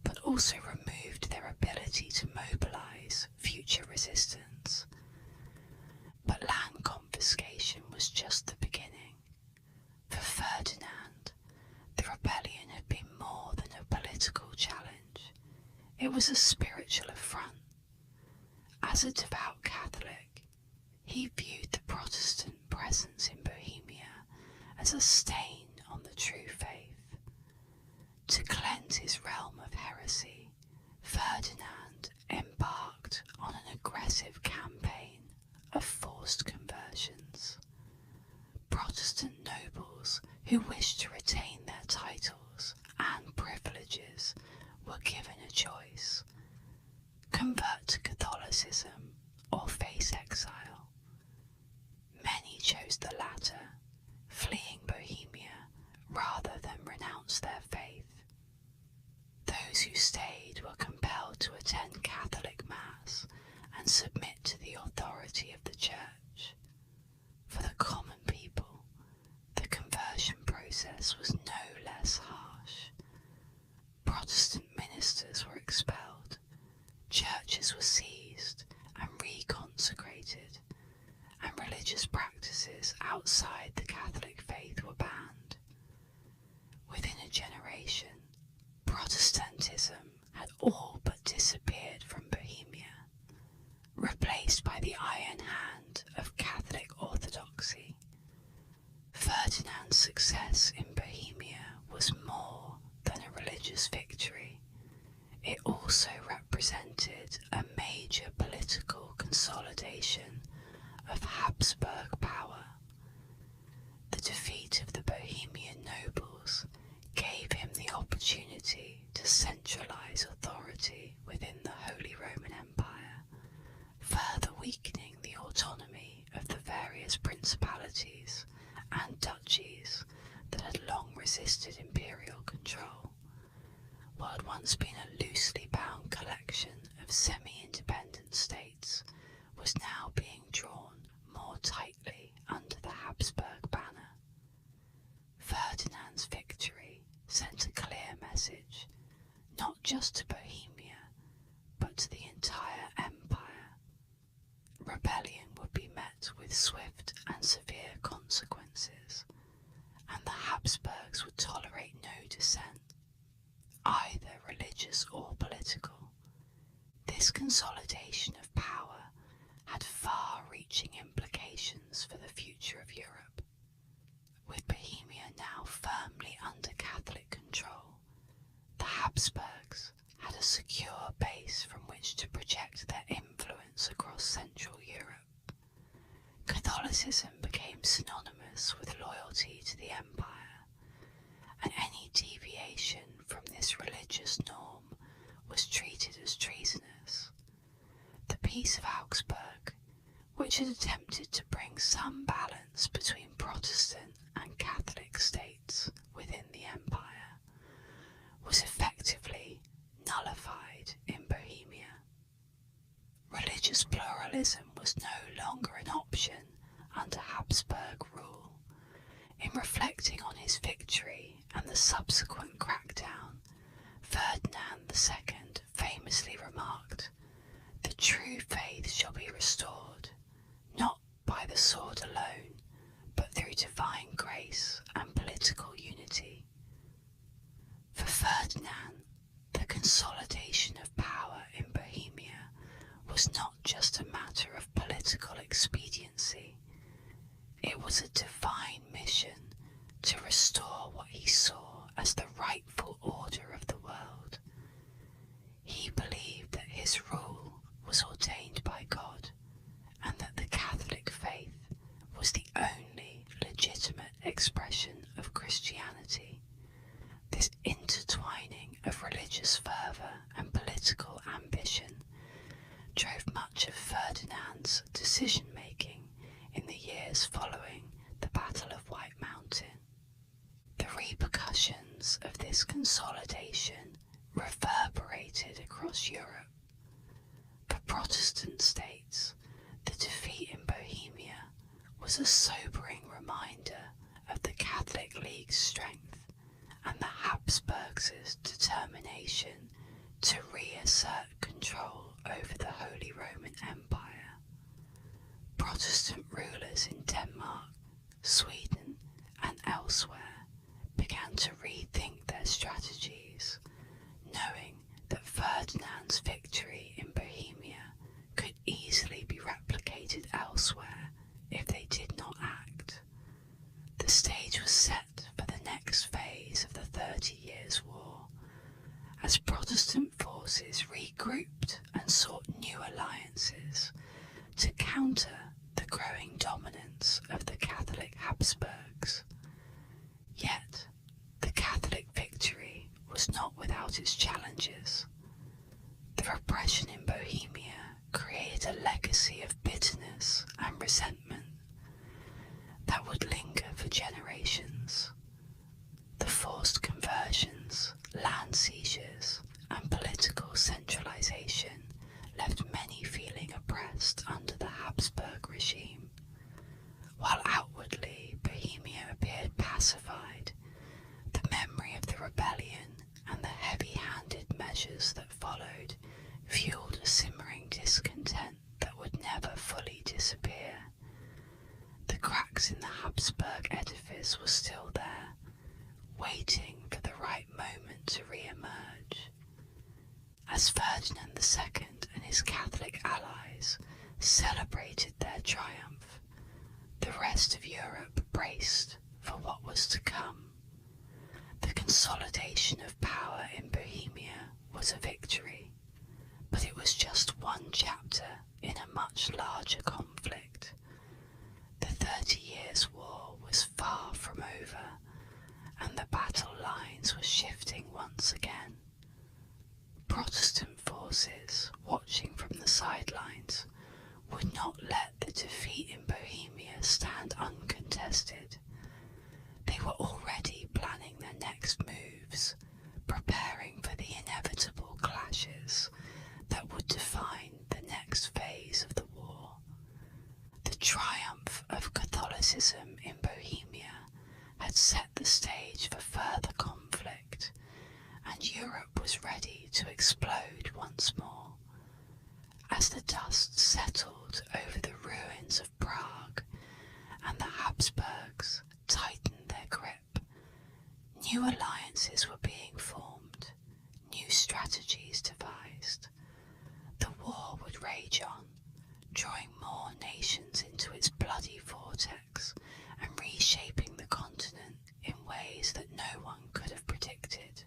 but also removed their ability to mobilise future resistance. But land confiscation was just the beginning. For Ferdinand, the rebellion had been more than a political challenge. It was a spiritual affront. As a devout Catholic, he viewed the Protestant presence in Bohemia as a stain on the true faith. To cleanse his realm of heresy, Ferdinand embarked on an aggressive campaign of forced conversions. Protestant nobles who wished to retain their titles and privileges were given a choice: convert to Catholicism or face exile. Many chose the latter, fleeing Bohemia rather than renounce their faith. Those who stayed were compelled to attend Catholic Mass and submit to the authority of the Church. For the common people, the conversion process was no less harsh. Protestant ministers were expelled, churches were seized and reconsecrated, and religious practices outside the Catholic faith were banned. Within a generation, Protestantism had all but disappeared from Bohemia, replaced by the iron hand of Catholic orthodoxy. Ferdinand's success in Bohemia was more than a religious victory. It also represented a major political consolidation of Habsburg power. The defeat of the Bohemian nobles gave him the opportunity to centralise authority within the Holy Roman Empire, further weakening the autonomy of the various principalities and duchies that had long resisted imperial control. What had once been a loosely bound collection of semi-independent states was now being drawn more tightly under the Habsburg banner. Ferdinand's victory sent a clear message, not just to Bohemia, but to the entire empire. Rebellion would be met with swift and severe consequences, and the Habsburgs would tolerate no dissent, either religious or political. This consolidation of power had far-reaching implications for the future of Europe. With Bohemia now firmly under Catholic control, the Habsburgs had a secure base from which to project their influence across Central Europe. Catholicism became synonymous with loyalty to the empire, and any deviation from this religious norm was treated as treasonous. The Peace of Augsburg, which had attempted to bring some balance between Protestant and Catholic states within the empire, was effectively nullified in Bohemia. Religious pluralism was no longer an option under Habsburg rule. In reflecting on his victory and the subsequent crackdown, Ferdinand II famously remarked, "The true faith shall be restored, not by the sword alone, but through divine grace and political unity." For Ferdinand, the consolidation of power in Bohemia was not just a matter of political expediency. It was a divine mission to restore what he saw as the rightful order of the world. He believed that his rule was ordained by God, and that the Catholic faith was the only legitimate expression of Christianity, This intertwining of religious fervour and political ambition drove much of Ferdinand's decision-making in the years following the Battle of White Mountain. The repercussions of this consolidation reverberated across Europe. For Protestant states, the defeat in Bohemia was a sobering reminder of the Catholic League's strength and the Habsburgs' determination to reassert control over the Holy Roman Empire. Protestant rulers in Denmark, Sweden, and elsewhere began to rethink their strategies, knowing that Ferdinand's victory in Bohemia could easily be replicated elsewhere if they did not act. The stage was set for the next phase of the 30 Years' War, as Protestant forces regrouped and sought new alliances to counter the growing dominance of the Catholic Habsburgs. Yet, the Catholic victory was not without its challenges. The repression in Bohemia created a legacy of bitterness and resentment that would linger for generations. The forced conversions, land seizures, and political centralization left many feeling oppressed under the Habsburg regime. While outwardly Bohemia appeared pacified, the memory of the rebellion and the heavy-handed measures that followed fueled a simmering discontent that would never fully disappear. The cracks in the Habsburg edifice were still there, waiting for the right moment to re-emerge. As Ferdinand II and his Catholic allies celebrated their triumph, the rest of Europe braced for what was to come. The consolidation of power in Bohemia was a victory, but it was just one chapter in a much larger conflict. The 30 Years' War was far from over, and the battle lines were shifting once again. Protestant forces, watching from the sidelines, would not let the defeat in Bohemia stand uncontested. They were already planning their next moves, preparing for the inevitable clashes that would define the next phase of the war. The triumph of Catholicism in Bohemia had set the stage for further conflict, and Europe was ready to explode once more. As the dust settled over the ruins of Prague and the Habsburgs tightened their grip, new alliances were being formed, new strategies devised. The war would rage on, drawing more nations into its bloody vortex and reshaping the continent in ways that no one could have predicted.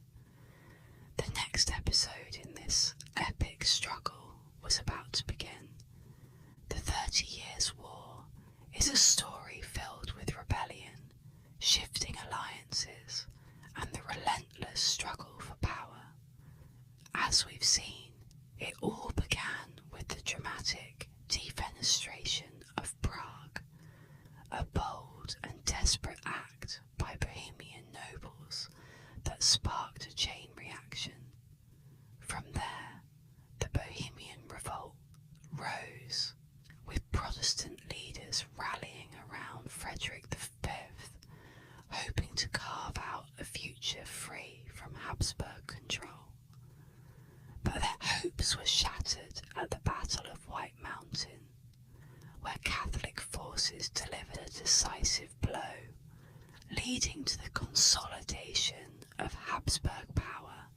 The next episode in this epic struggle was about to begin. The 30 Years' War is a story filled with rebellion, shifting alliances, and the relentless struggle for power. As we've seen, it all began with the dramatic Defenestration of Prague, a bold and desperate act by Bohemian nobles that sparked a chain reaction. From there, the Bohemian revolt rose, with Protestant leaders rallying around Frederick V, hoping to carve out a future free from Habsburg control. But their hopes were shattered at the Battle of White Mountain, where Catholic forces delivered a decisive blow, leading to the consolidation of Habsburg power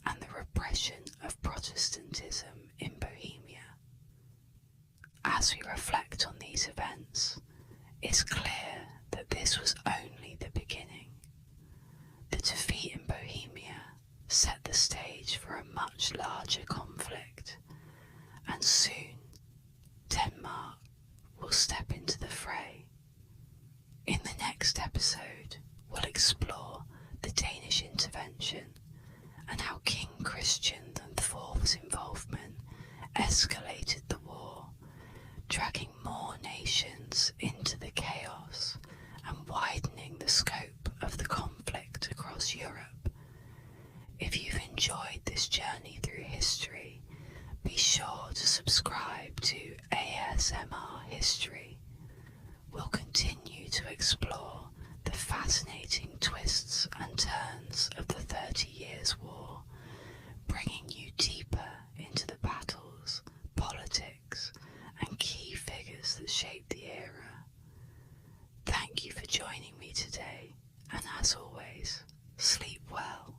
and the repression of Protestantism in Bohemia. As we reflect on these events, it's clear that this was only the beginning. The defeat in Bohemia set the stage for a much larger conflict, and soon Denmark will step into the fray. In the next episode, we'll explore the Danish intervention across Europe. If you've enjoyed this journey through history, be sure to subscribe to ASMR History. We'll continue to explore the fascinating twists and turns of the 30 Years' War, bringing you deeper into the battles, politics, and key figures that shaped the era. Thank you for joining me today, and as always, sleep well.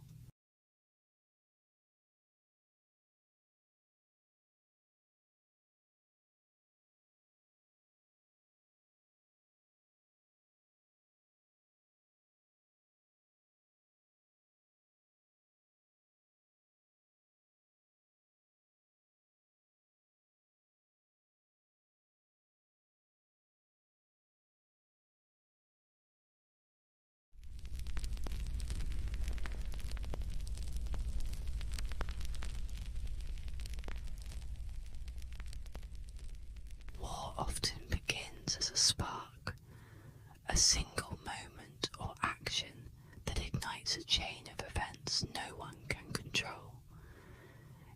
Often begins as a spark, a single moment or action that ignites a chain of events no one can control.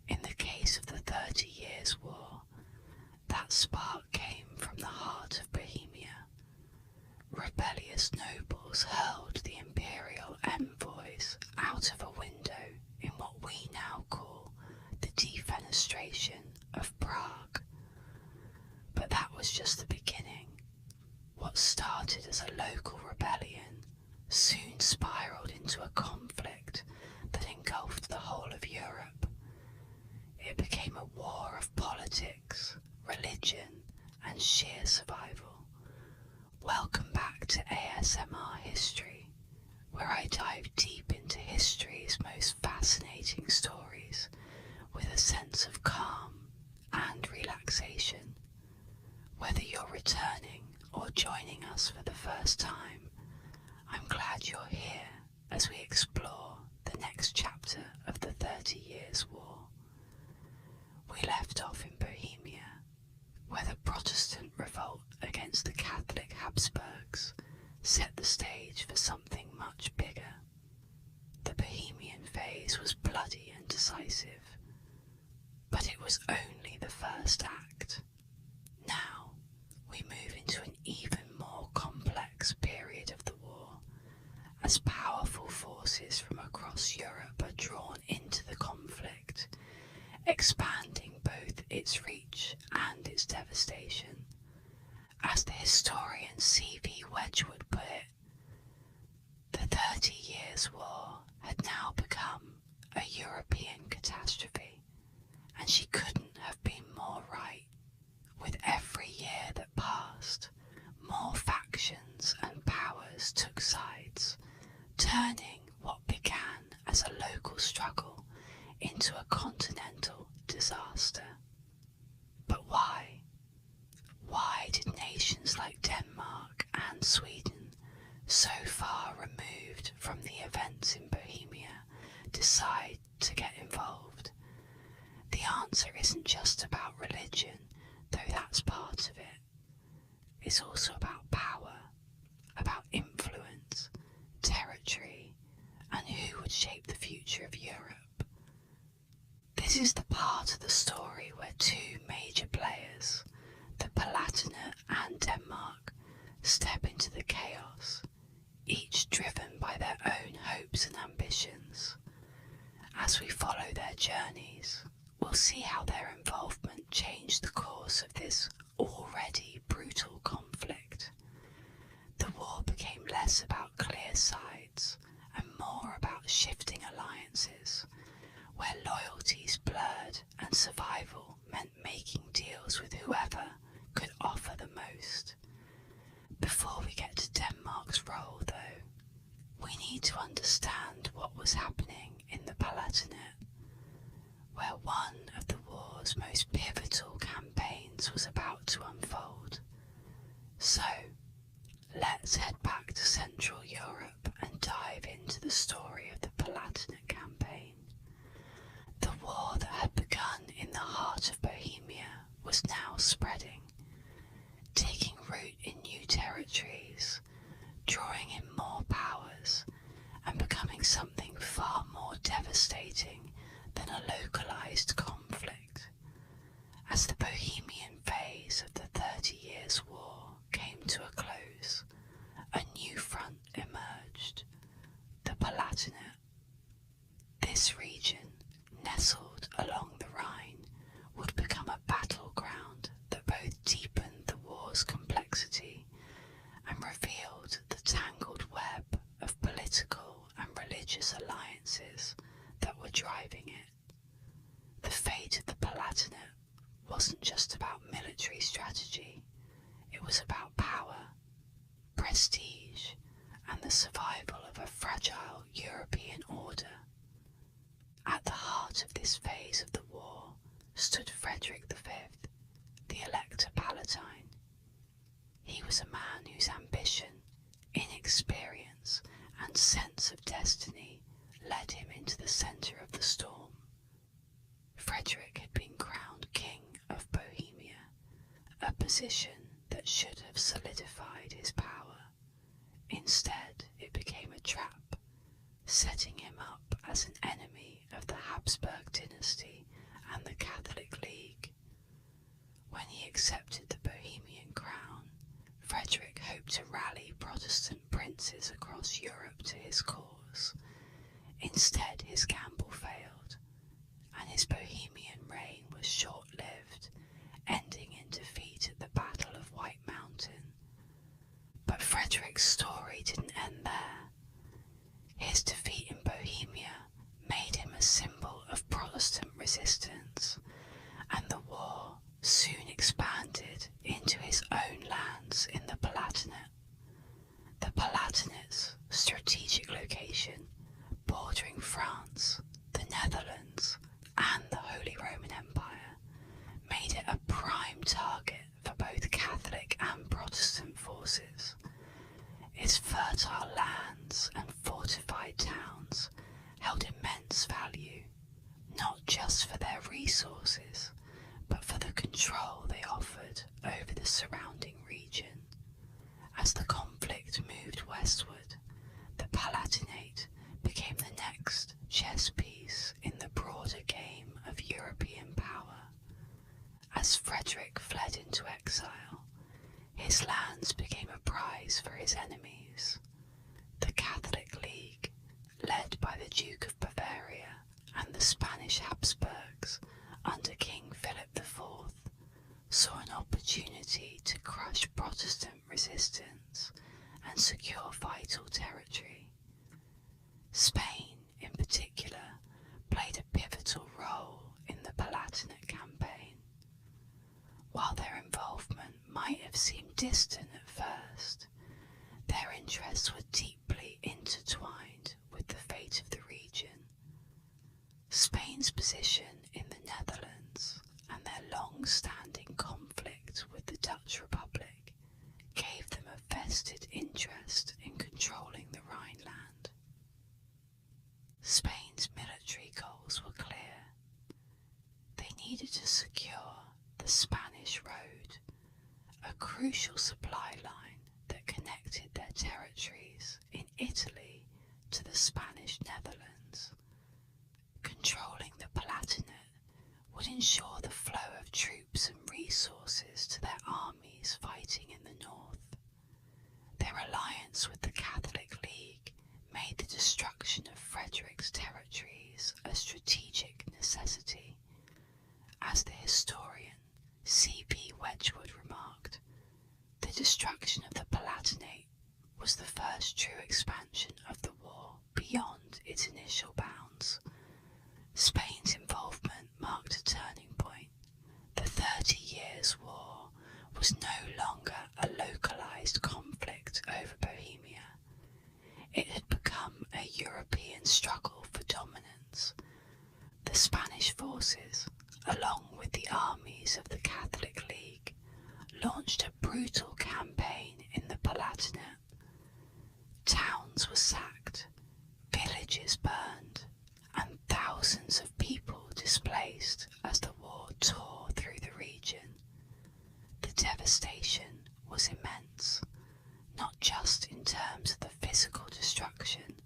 In the case of the 30 Years' War, that spark came from the heart of Bohemia. Rebellious nobles hurled the imperial envoys out of a window in what we now call the Defenestration of Prague. But that was just the beginning. What started as a local rebellion soon spiraled into a conflict that engulfed the whole of Europe. It became a war of politics, religion, and sheer survival. Welcome back to ASMR History, where I dive deep into history's most fascinating stories with a sense of calm and relaxation. Whether you're returning or joining us for the first time, I'm glad you're here as we explore the next chapter of the 30 Years' War. We left off in Bohemia, where the Protestant revolt against the Catholic Habsburgs set the stage for something much bigger. The Bohemian phase was bloody and decisive, but it was only the first act. Now, we move into an even more complex period of the war, as powerful forces from across Europe are drawn into the conflict, expanding both its reach and its devastation. As the historian C.V. Wedgwood put it, the 30 Years' War had now become a European catastrophe, and she couldn't have been more right. With every year that passed, more factions and powers took sides, turning what began as a local struggle into a continental disaster. But why? Why did nations like Denmark and Sweden, so far removed from the events in Bohemia, decide to get involved? The answer isn't just about religion, though that's part of it. It's also about power, about influence, territory, and who would shape the future of Europe. This is the part of the story where two major players, the Palatinate and Denmark, step into the chaos, each driven by their own hopes and ambitions. As we follow their journeys, we'll see how their involvement changed the course of this already brutal conflict. The war became less about clear sides and more about shifting alliances, where loyalties blurred and survival meant making deals with whoever could offer the most. Before we get to Denmark's role, though, we need to understand what was happening in the Palatinate, where one of the war's most pivotal campaigns was about to unfold. So, let's head back to Central Europe and dive into the story of the Palatinate campaign. The war that had begun in the heart of Bohemia was now spreading, taking root in new territories, drawing in more powers, and becoming something far more devastating than a localized conflict. As the Bohemian phase of the 30 Years' War came to a close, a new front emerged, the Palatinate. This region, nestled along the Rhine, would become a battleground that both deepened the war's complexity and revealed the tangled web of political and religious alliances that were driving it. The fate of the Palatinate wasn't just about military strategy, it was about power, prestige, and the survival of a fragile European order. At the heart of this phase of the war stood Frederick V, the Elector Palatine. He was a man whose ambition, inexperience, and sense of destiny led him into the centre of the storm. Frederick had been crowned King of Bohemia, a position that should have solidified his power. Instead, it became a trap, setting him up as an enemy of the Habsburg dynasty and the Catholic League. When he accepted the Bohemian crown, Frederick hoped to rally Protestant princes across Europe to his cause. Instead, his gamble failed, and his Bohemian reign was short-lived, ending in defeat at the Battle of White Mountain. But Frederick's story didn't end there. His defeat in Bohemia made him a symbol of Protestant resistance, and the war soon expanded into his own lands in the Palatinate. The Palatinate's strategic location, bordering France, the Netherlands, and the Holy Roman Empire, made it a prime target for both Catholic and Protestant forces. Its fertile lands and fortified towns held immense value, not just for their resources, but for the control they offered over the surrounding region. As the conflict moved westward, the Palatinate became the next chess piece in the broader game of European power. As Frederick fled into exile, his lands became a prize for his enemies. The Catholic League, led by the Duke of Bavaria and the Spanish Habsburgs under King Philip IV, saw an opportunity to crush Protestant resistance and secure vital territory. Spain, in particular, played a pivotal role in the Palatinate campaign. While their involvement might have seemed distant at first, their interests were deeply intertwined with the fate of the region. Spain's position in the Netherlands and their long-standing conflict with the Dutch Republic gave them a vested interest in controlling the Rhineland. Spain's military goals were clear. They needed to secure the Spanish Road, a crucial supply line that connected their territories in Italy to the Spanish Netherlands. Controlling the Palatinate would ensure the flow of troops and resources to their armies fighting in the north. Their alliance with the Catholic League made the destruction of Frederick's territories a strategic necessity. As the historian C.P. Wedgwood remarked, the destruction of the Palatinate was the first true expansion of the war beyond its initial bounds. Spain's involvement marked a turning point. The 30 Years' War was no longer a localized conflict over Bohemia. It had become a European struggle for dominance. The Spanish forces, along with the armies of the Catholic League, launched a brutal campaign in the Palatinate. Towns were sacked, villages burned, and thousands of people displaced as the war tore through the region. The devastation was immense, not just in terms of the physical destruction,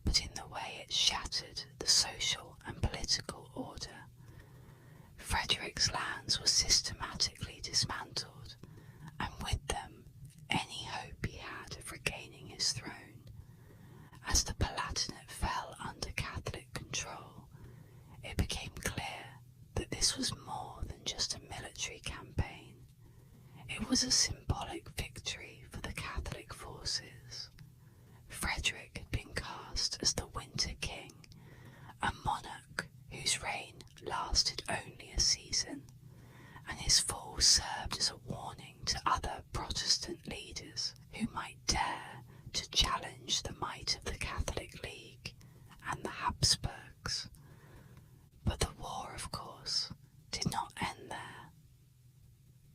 but in the way it shattered the social and political order. Frederick's lands were systematically dismantled, and with them any hope he had of regaining his throne. As the Palatinate fell under Catholic control, it became clear that this was more than just a military campaign. It was a symbolic victory for the Catholic forces. Frederick had been cast as the Winter King, a monarch whose reign lasted only a season, and his fall served as a warning to other Protestant leaders who might dare to challenge the might of the Catholic League and the Habsburgs. But the war, of course, did not end there.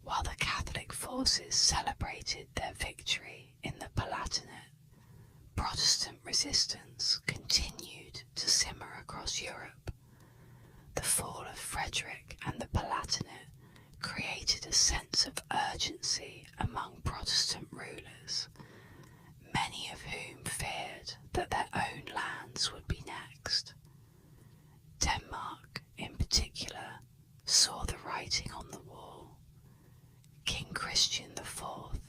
While the Catholic forces celebrated their victory in the Palatinate, Protestant resistance continued to simmer across Europe. The fall of Frederick and the Palatinate created a sense of urgency among Protestant rulers, many of whom feared that their own lands would be next. Denmark, in particular, saw the writing on the wall. King Christian IV,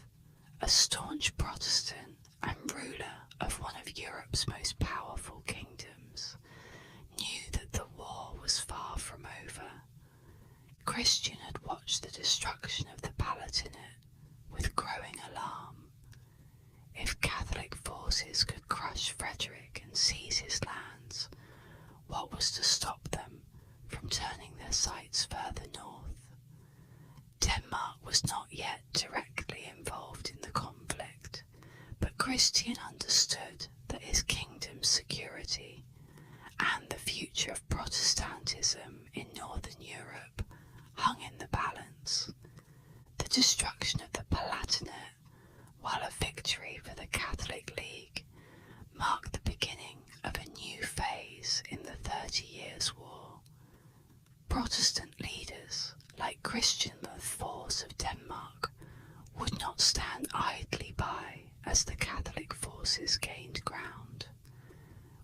a staunch Protestant and ruler of one of Europe's most powerful kingdoms, knew that the war was far from over. Christian had watched the destruction of the Palatinate with growing alarm. If Catholic forces could crush Frederick and seize his lands, what was to stop them from turning their sights further north? Denmark was not yet directly involved in the conflict, but Christian understood that his kingdom's security and the future of Protestantism in northern Europe hung in the balance. The destruction of the Palatinate, while a victory for the Catholic League, marked the beginning of a new phase in the 30 Years' War. Protestant leaders, like Christian IV of Denmark, would not stand idly by as the Catholic forces gained ground.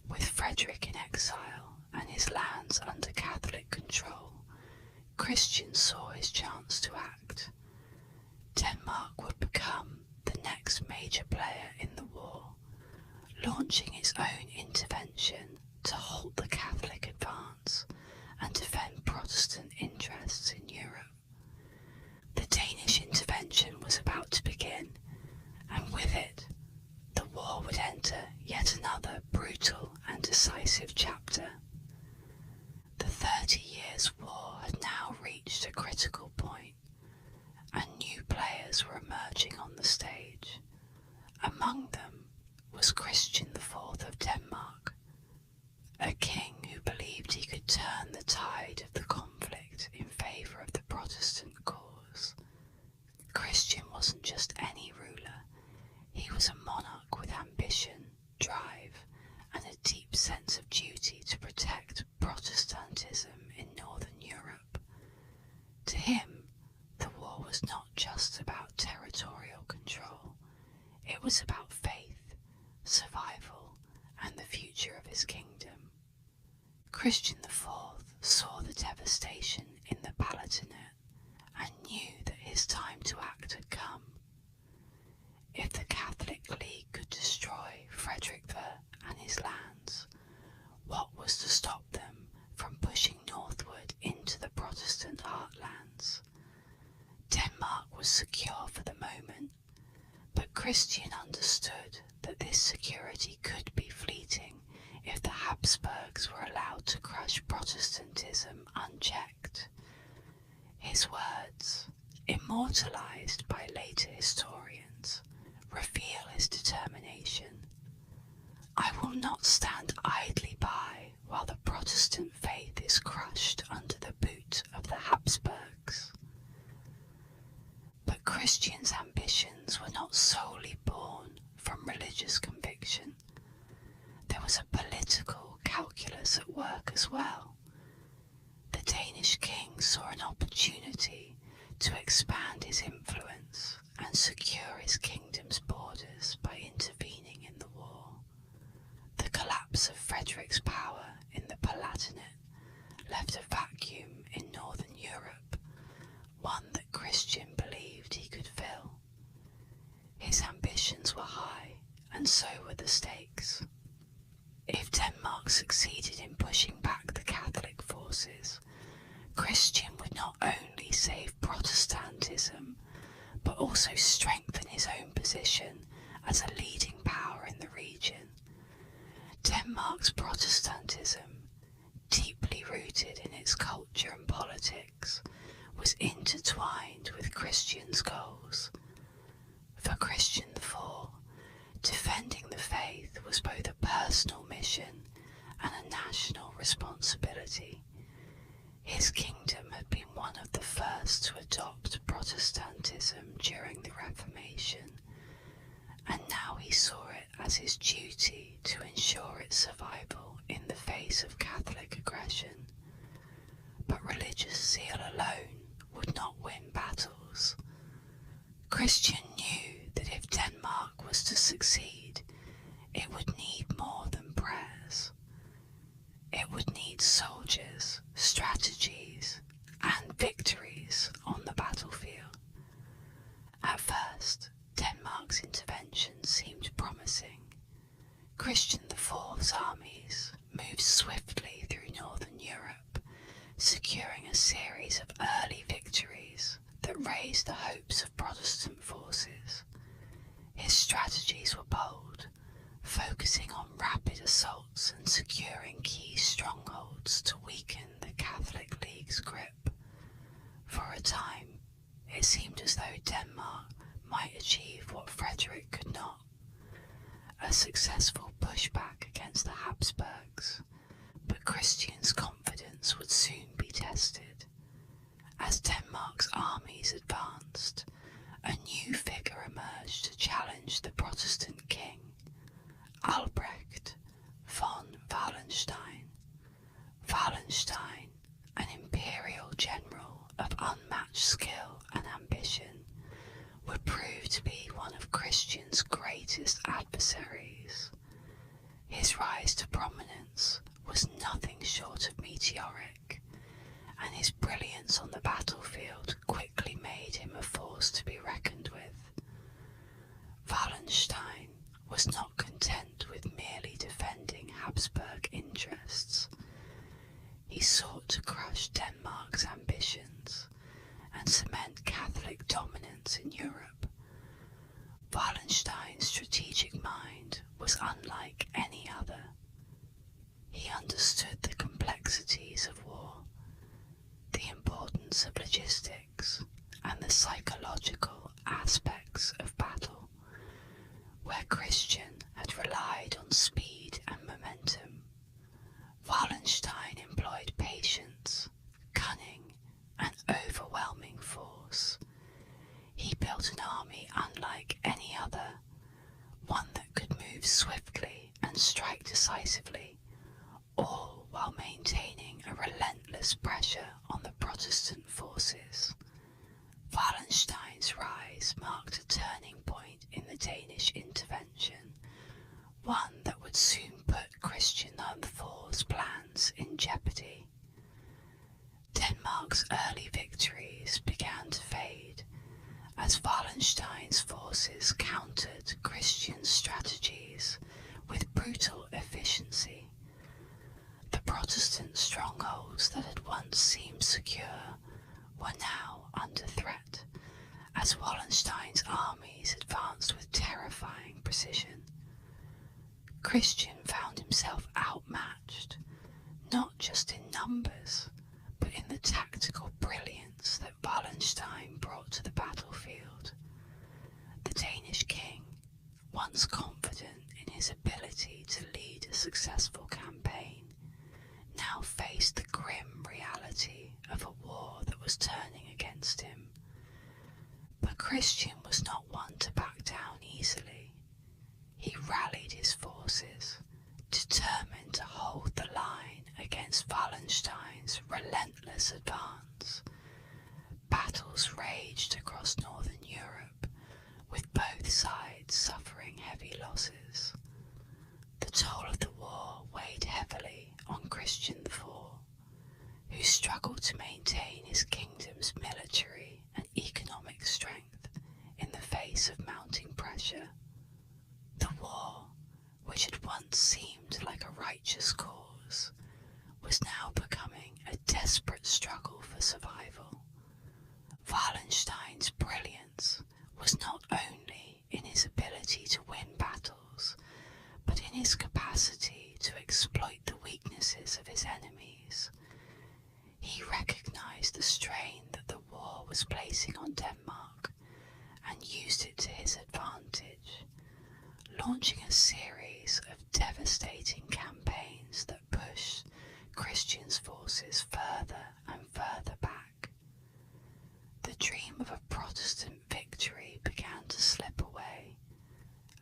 With Frederick in exile and his lands under Catholic control, Christian saw his chance to act. Denmark would become the next major player in the war, launching its own intervention to halt the Catholic advance and defend Protestant interests in Europe. The Danish intervention was about to begin, and with it, the war would enter yet another brutal and decisive chapter. The 30 Years' War had now reached a critical point, and new players were emerging on the stage. Among them was Christian IV of Denmark, a king who believed he could turn the tide of the conflict in favour of the Protestant cause. Christian wasn't just any ruler, he was a monarch with ambition, drive, and a deep sense of duty to protect Protestantism in northern Europe. To him, the war was not just about territorial control, it was about faith, survival, and the future of his kingdom. Christian IV saw the devastation in the Palatinate and knew that his time to act had come. If the Catholic League could destroy Frederick and his lands, what was to stop them from pushing northward into the Protestant heartlands? Denmark was secure for the moment, but Christian understood that this security could be fleeting if the Habsburgs were allowed to crush Protestantism unchecked. His words, immortalized by later historians, reveal his determination. I will not stand idly by while the Protestant faith is crushed under the boot of the Habsburgs. But Christian's ambitions were not solely born from religious conviction. There was a political calculus at work as well. The Danish king saw an opportunity to expand his influence and secure his kingdom's borders by intervening in the war. The collapse of Frederick's power in pushing back the Catholic forces, Christian would not only save Protestantism, but also strengthen his own position as a leading power in the region. Denmark's Protestantism, deeply rooted in its culture and politics, was intertwined with Christian's goals. For Christian IV, defending the faith was both a personal mission and a national responsibility. His kingdom had been one of the first to adopt Protestantism during the Reformation, and now he saw it as his duty to ensure its survival in the face of Catholic aggression. But religious zeal alone would not win battles. Christian knew that if Denmark was to succeed, it would need more than prayers. It would need soldiers, strategies, and victories on the battlefield. At first, Denmark's intervention seemed promising. Christian IV's armies moved swiftly through northern Europe, securing a series of early victories that raised the hopes of Protestant forces. His strategies were bold, focusing on rapid assaults and securing key strongholds to weaken the Catholic League's grip. For a time, it seemed as though Denmark might achieve what Frederick could not: a successful pushback against the Habsburgs. But Christian's confidence would soon be tested. As Denmark's armies advanced, a new figure emerged to challenge the Protestant king, Albrecht von Wallenstein. Wallenstein, an imperial general of unmatched skill and ambition, would prove to be one of Christian's greatest adversaries. His rise to prominence was nothing short of meteoric, and his brilliance on the battlefield quickly made him a force to be reckoned with. Wallenstein was not content with merely defending Habsburg interests. He sought to crush Denmark's ambitions and cement Catholic dominance in Europe. Wallenstein's strategic mind was unlike any other. He understood the complexities of war, the importance of logistics, and the psychological aspects of battle. Where Christian had relied on speed and momentum, Wallenstein employed patience, cunning, and overwhelming force. He built an army unlike any other, one that could move swiftly and strike decisively, all while maintaining a relentless pressure on the Protestant forces. Wallenstein's rise marked a turning point in the Danish intervention, one that would soon put Christian IV's plans in jeopardy. Denmark's early victories began to fade as Wallenstein's forces countered Christian's strategies with brutal efficiency. The Protestant strongholds that had once seemed secure were now under threat, as Wallenstein's armies advanced with terrifying precision. Christian found himself outmatched, not just in numbers, but in the tactical brilliance that Wallenstein brought to the battlefield. The Danish king, once confident in his ability to lead a successful campaign, now faced the grim reality of a war that was turning against him. But Christian was not one to back down easily. He rallied his forces, determined to hold the line against Wallenstein's relentless advance. Battles raged across northern Europe, with both sides suffering heavy losses. The toll of the war weighed heavily on Christian IV, who struggled to maintain his kingdom's military and economic strength in the face of mounting pressure. The war, which had once seemed like a righteous cause, weaknesses of his enemies. He recognised the strain that the war was placing on Denmark and used it to his advantage, launching a series of devastating campaigns that pushed Christians' forces further and further back. The dream of a Protestant victory began to slip away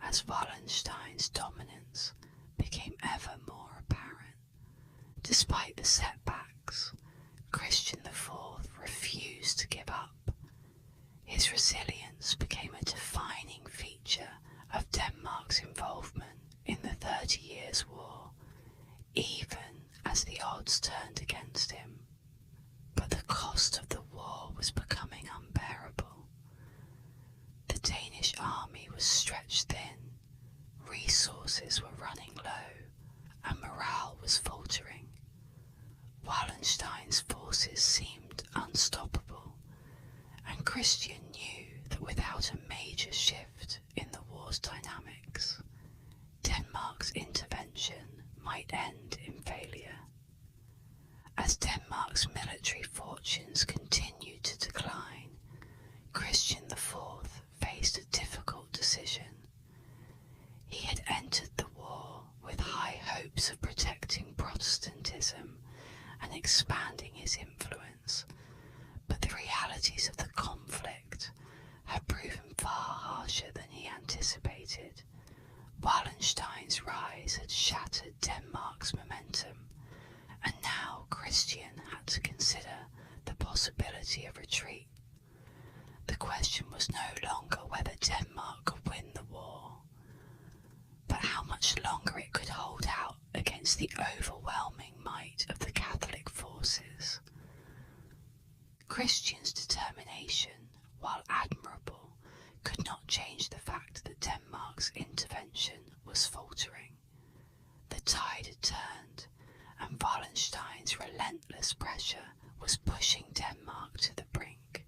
as Wallenstein's dominance became ever more apparent. Despite the setbacks, Christian IV refused to give up. His resilience became a defining feature of Denmark's involvement in the 30 Years' War, even as the odds turned against him. But the cost of the war was becoming unbearable. The Danish army was stretched thin, resources were running low, and morale was faltering. Wallenstein's forces seemed unstoppable, and Christian knew that without a major shift in the war's dynamics, Denmark's intervention might end in failure. As Denmark's military fortunes continued to decline, Christian IV faced a difficult decision. He had entered the war with high hopes of protecting Protestantism and expanding his influence, but the realities of the conflict had proven far harsher than he anticipated. Wallenstein's rise had shattered Denmark's momentum, and now Christian had to consider the possibility of retreat. The question was no longer whether Denmark could win the war, but how much longer it could hold out against the overwhelming might of the Catholic forces. Christian's determination, while admirable, could not change the fact that Denmark's intervention was faltering. The tide had turned, and Wallenstein's relentless pressure was pushing Denmark to the brink.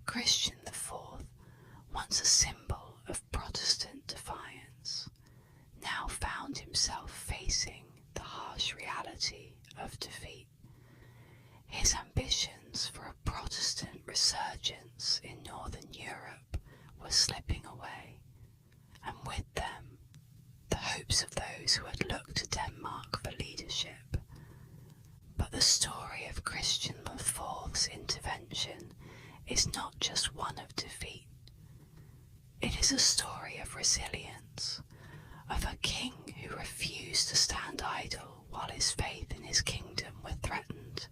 Christian IV, once a symbol of Protestant defiance, now found himself facing the harsh reality of defeat. His ambitions for a Protestant resurgence in Northern Europe were slipping away, and with them, the hopes of those who had looked to Denmark for leadership. But the story of Christian IV's intervention is not just one of defeat. It is a story of resilience, of a king who refused to stand idle while his faith in his kingdom were threatened.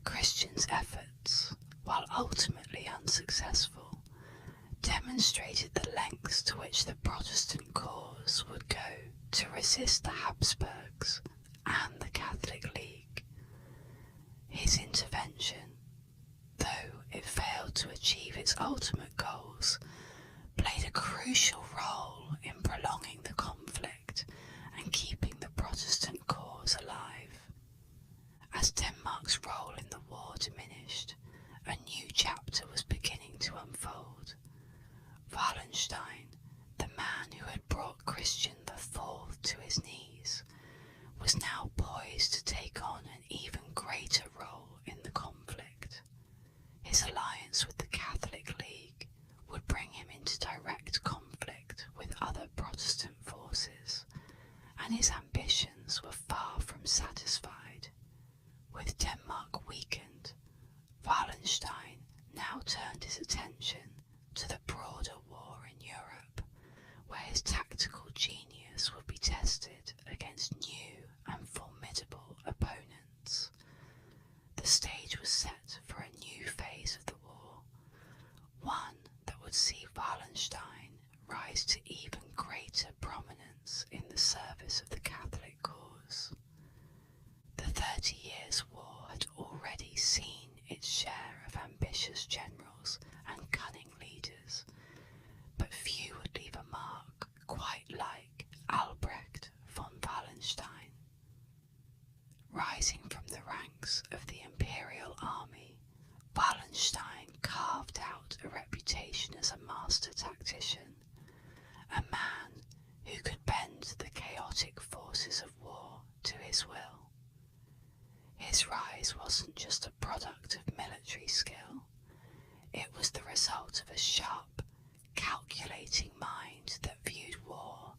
Christian's efforts, while ultimately unsuccessful, demonstrated the lengths to which the Protestant cause would go to resist the Habsburgs and the Catholic League. His intervention, though it failed to achieve its ultimate goals, played a crucial role in prolonging the conflict and keeping the Protestant cause alive. As Denmark's role in the war diminished, a new chapter was beginning to unfold. Wallenstein, the man who had brought Christian IV to his knees, was now poised to take on an even greater role in the conflict. His alliance with the Catholic League would bring him into direct conflict with other Protestant forces, and his ambitions were far from satisfied. With Denmark weakened, Wallenstein now turned his attention to the broader war in Europe, where his tactical genius would be tested against new and formidable opponents. The stage was set for a new phase of the war, one that would see Wallenstein rise to even greater prominence in the service of the Catholic cause. The 30 Years' War had already seen its share of ambitious generals and cunning leaders, but few would leave a mark quite like Albrecht von Wallenstein. Rising from the ranks of the imperial army, Wallenstein carved out a reputation as a master tactician, a man who could bend the chaotic forces of war to his rise wasn't just a product of military skill. It was the result of a sharp, calculating mind that viewed war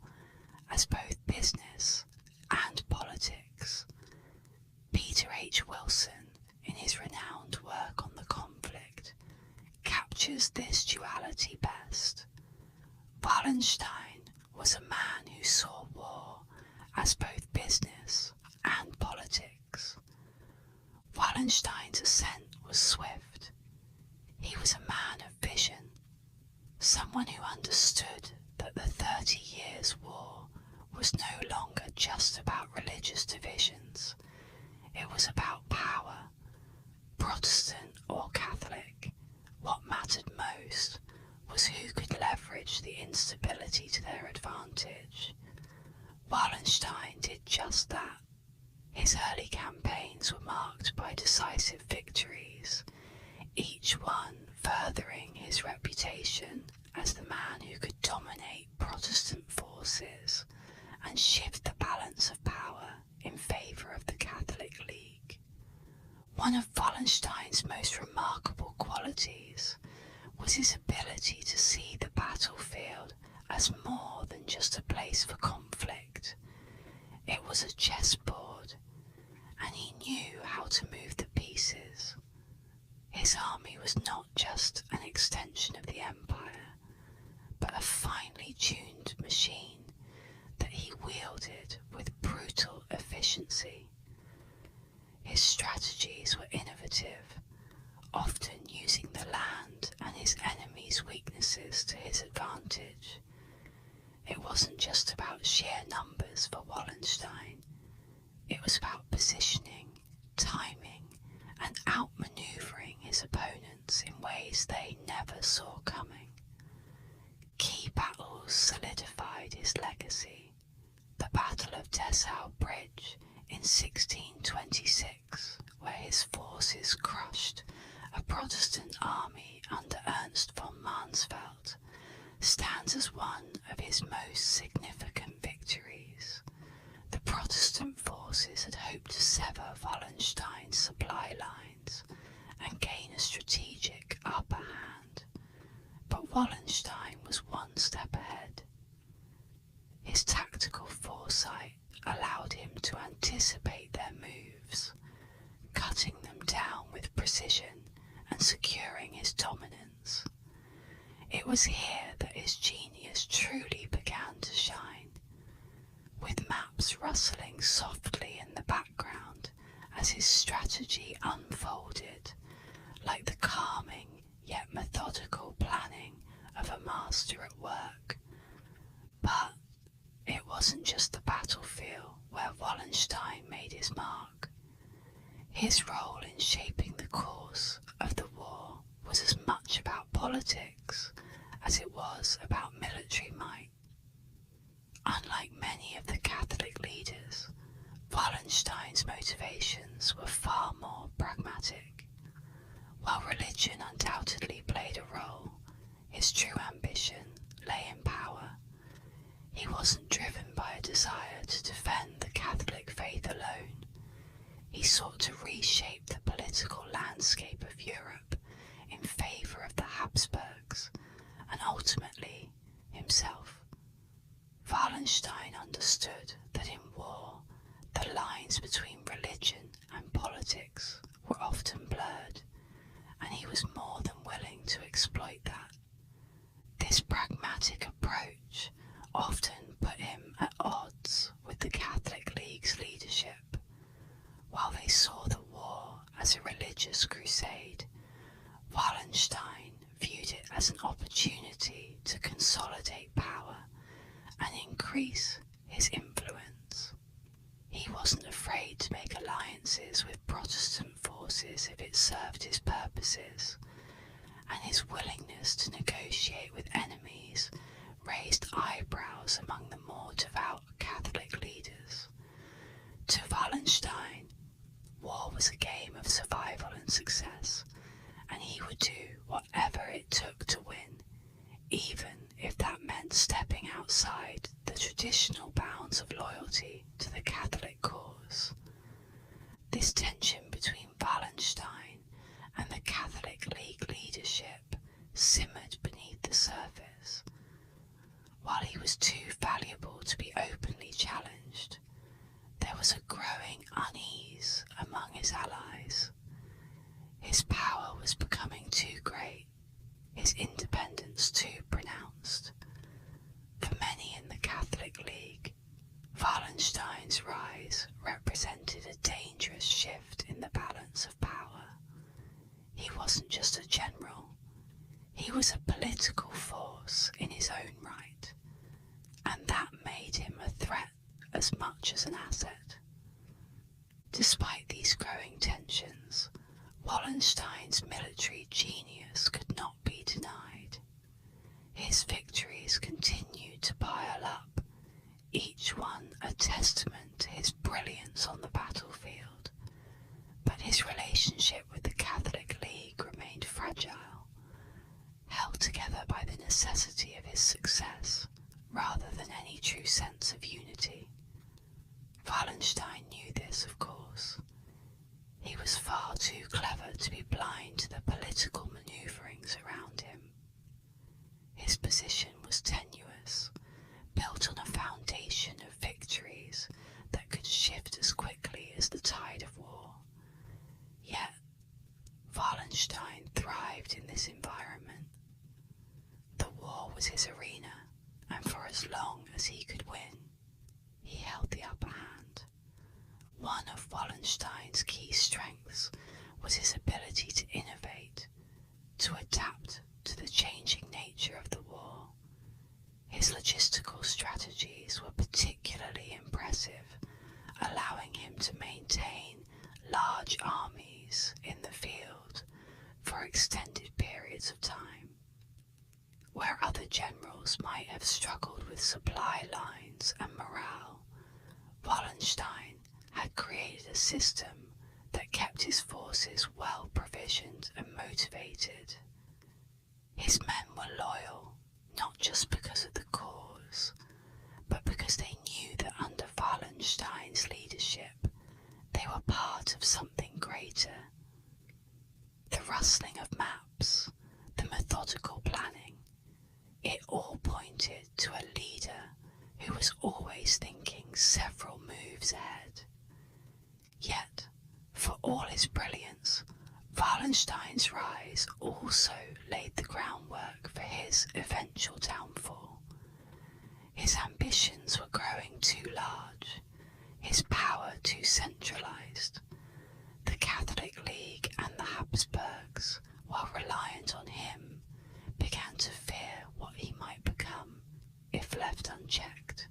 as both business and politics. Peter H. Wilson, in his renowned work on the conflict, captures this duality best. Wallenstein was a man who saw war as both business and politics. Wallenstein's ascent was swift. He was a man of vision, someone who understood that the 30 Years' War was no longer just about religious divisions. It was about power, Protestant or Catholic. What mattered most was who could leverage the instability to their advantage. Wallenstein did just that. His early campaigns were marked by decisive victories, each one furthering his reputation as the man who could dominate Protestant forces and shift the balance of power in favour of the Catholic League. One of Wallenstein's most remarkable qualities was his ability to see the battlefield as more than just a place for conflict. It was a chessboard, and he knew how to move the pieces. His army was not just an extension of the empire, but a finely tuned machine that he wielded with brutal efficiency. His strategies were innovative, often using the land and his enemies' weaknesses to his advantage. It wasn't just about sheer numbers for Wallenstein. It was about positioning, timing, and outmaneuvering his opponents in ways they never saw coming. Key battles solidified his legacy. The Battle of Dessau Bridge in 1626, where his forces crushed a Protestant army under Ernst von Mansfeld, stands as one of his most significant victories. The Protestant forces had hoped to sever Wallenstein's supply lines and gain a strategic upper hand, but Wallenstein was one step ahead. His tactical foresight allowed him to anticipate their moves, cutting them down with precision and securing his dominance. It was here that his genius truly began to shine, with maps rustling softly in the background as his strategy unfolded, like the calming yet methodical planning of a master at work. But it wasn't just the battlefield where Wallenstein made his mark. His role in shaping the course of the war was as much about politics as it was about military might. Unlike many of the Catholic leaders, Wallenstein's motivations were far more pragmatic. While religion undoubtedly played a role, his true ambition lay in power. He wasn't driven by a desire to defend the Catholic faith alone. He sought to reshape the political landscape of Europe in favour of the Habsburgs and ultimately himself. Wallenstein understood that in war, the lines between religion and politics were often blurred, and he was more than willing to exploit that. This pragmatic approach often put him at odds with the Catholic League's leadership. While they saw the war as a religious crusade, Wallenstein viewed it as an opportunity to consolidate power and increase his influence. He wasn't afraid to make alliances with Protestant forces if it served his purposes, and his willingness to negotiate with enemies raised eyebrows among the more devout Catholic leaders. To Wallenstein, war was a game of survival and success, and he would do whatever it took to win, even if that meant stepping outside the traditional bounds of loyalty to the Catholic cause. This tension between was too pronounced. For many in the Catholic League, Wallenstein's rise represented a dangerous shift in the balance of power. He wasn't just a general, he was a political force in his own right, and that made him a threat as much as an asset. Despite these growing tensions, Wallenstein's military genius could not be denied. His victories continued to pile up, each one a testament to his brilliance on the battlefield, but his relationship with the Catholic League remained fragile, held together by the necessity of his success rather than any true sense of unity. Wallenstein knew this, of course. He was far too clever to be blind to the political manoeuvrings around him. His position was tenuous, built on a foundation of victories that could shift as quickly as the tide of war. Yet, Wallenstein thrived in this environment. The war was his arena, and for as long as he could win, he held the upper hand. One of Wallenstein's key strengths was his ability to innovate, to adapt to the changing nature of the war. His logistical strategies were particularly impressive, allowing him to maintain large armies in the field for extended periods of time. Where other generals might have struggled with supply lines and morale, Wallenstein had created a system that kept his forces well provisioned and motivated. His men were loyal, not just because of the cause, but because they knew that under Wallenstein's leadership, they were part of something greater. The rustling of maps, the methodical planning, it all pointed to a leader who was always thinking several moves ahead. Yet, for all his brilliance, Wallenstein's rise also laid the groundwork for his eventual downfall. His ambitions were growing too large, his power too centralized. The Catholic League and the Habsburgs, while reliant on him, began to fear what he might become if left unchecked.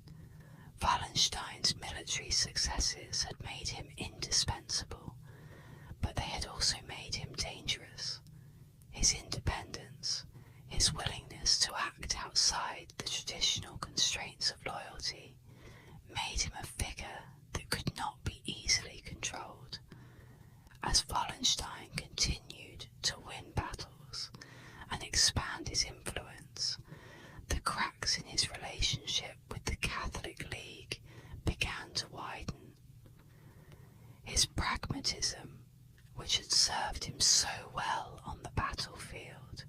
Wallenstein's military successes had made him indispensable, but they had also made him dangerous. His independence, his willingness to act outside the traditional constraints of loyalty, made him a figure that could not be easily controlled. As Wallenstein continued to win battles and expand his influence, the cracks in his relationship with the Catholic League began to widen. His pragmatism, which had served him so well on the battlefield,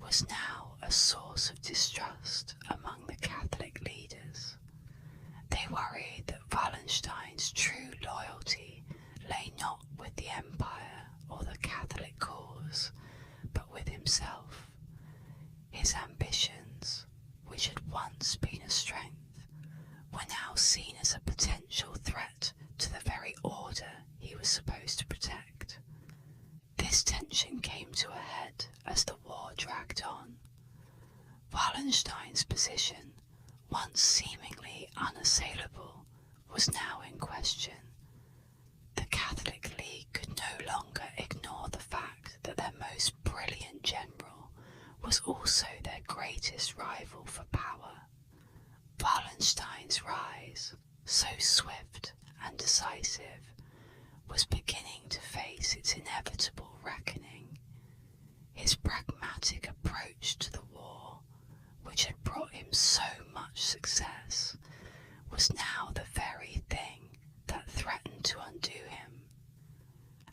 was now a source of distrust among the Catholic leaders. They worried that Wallenstein's true loyalty lay not with the empire or the Catholic cause, but with himself. His ambitions, which had once been a strength, were now seen as a potential threat to the very order he was supposed to protect. This tension came to a head as the war dragged on. Wallenstein's position, once seemingly unassailable, was now in question. The Catholic League could no longer ignore the fact that their most brilliant general was also their greatest rival for power. Wallenstein's rise, so swift and decisive, was beginning to face its inevitable reckoning. His pragmatic approach to the war, which had brought him so much success, was now the very thing that threatened to undo him.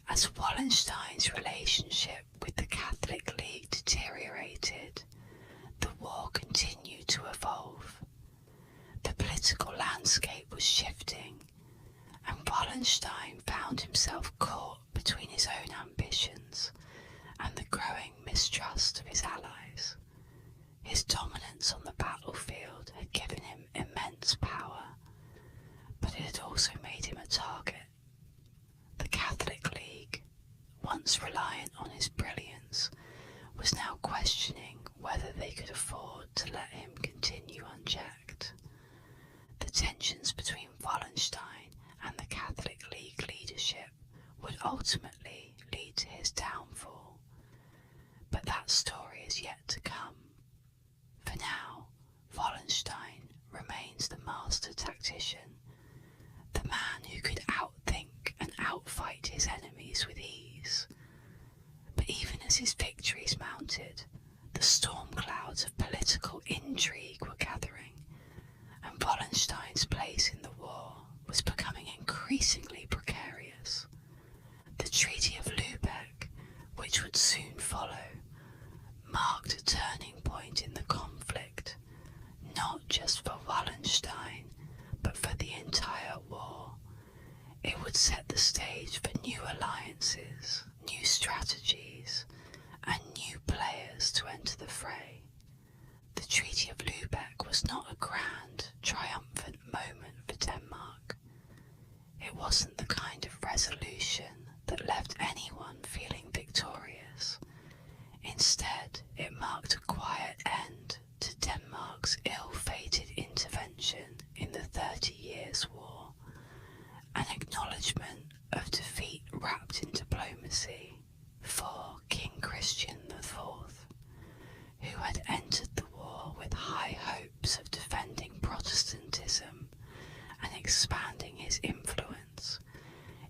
As Wallenstein's relationship with the Catholic League deteriorated, the war continued to evolve. The political landscape was shifting, and Wallenstein found himself caught between his own ambitions and the growing mistrust of his allies. His dominance on the battlefield had given him immense power, but it had also made him a target. The Catholic League, once reliant on his brilliance, was now questioning whether they could afford to let him continue unchecked. The tensions between Wallenstein and the Catholic League leadership would ultimately lead to his downfall, but that story is yet to come. For now, Wallenstein remains the master tactician, the man who could outthink and outfight his enemies with ease. But even as his victories mounted, the storm clouds of political intrigue were gathering, and Wallenstein's place in the war was becoming increasingly precarious. The Treaty of Lubeck, which would soon follow, marked a turning point in the conflict, not just for Wallenstein, but for the entire war. It would set the stage for new alliances, new strategies, and new players to enter the fray. The Treaty of Lubeck was not a grand, triumphant moment for Denmark. It wasn't the kind of resolution that left anyone feeling victorious. Instead, it marked a quiet end to Denmark's ill-fated intervention in the 30 Years' War, an acknowledgement of defeat wrapped in diplomacy for King Christian IV, who had entered the war with high hopes of defending Protestantism and expanding his influence.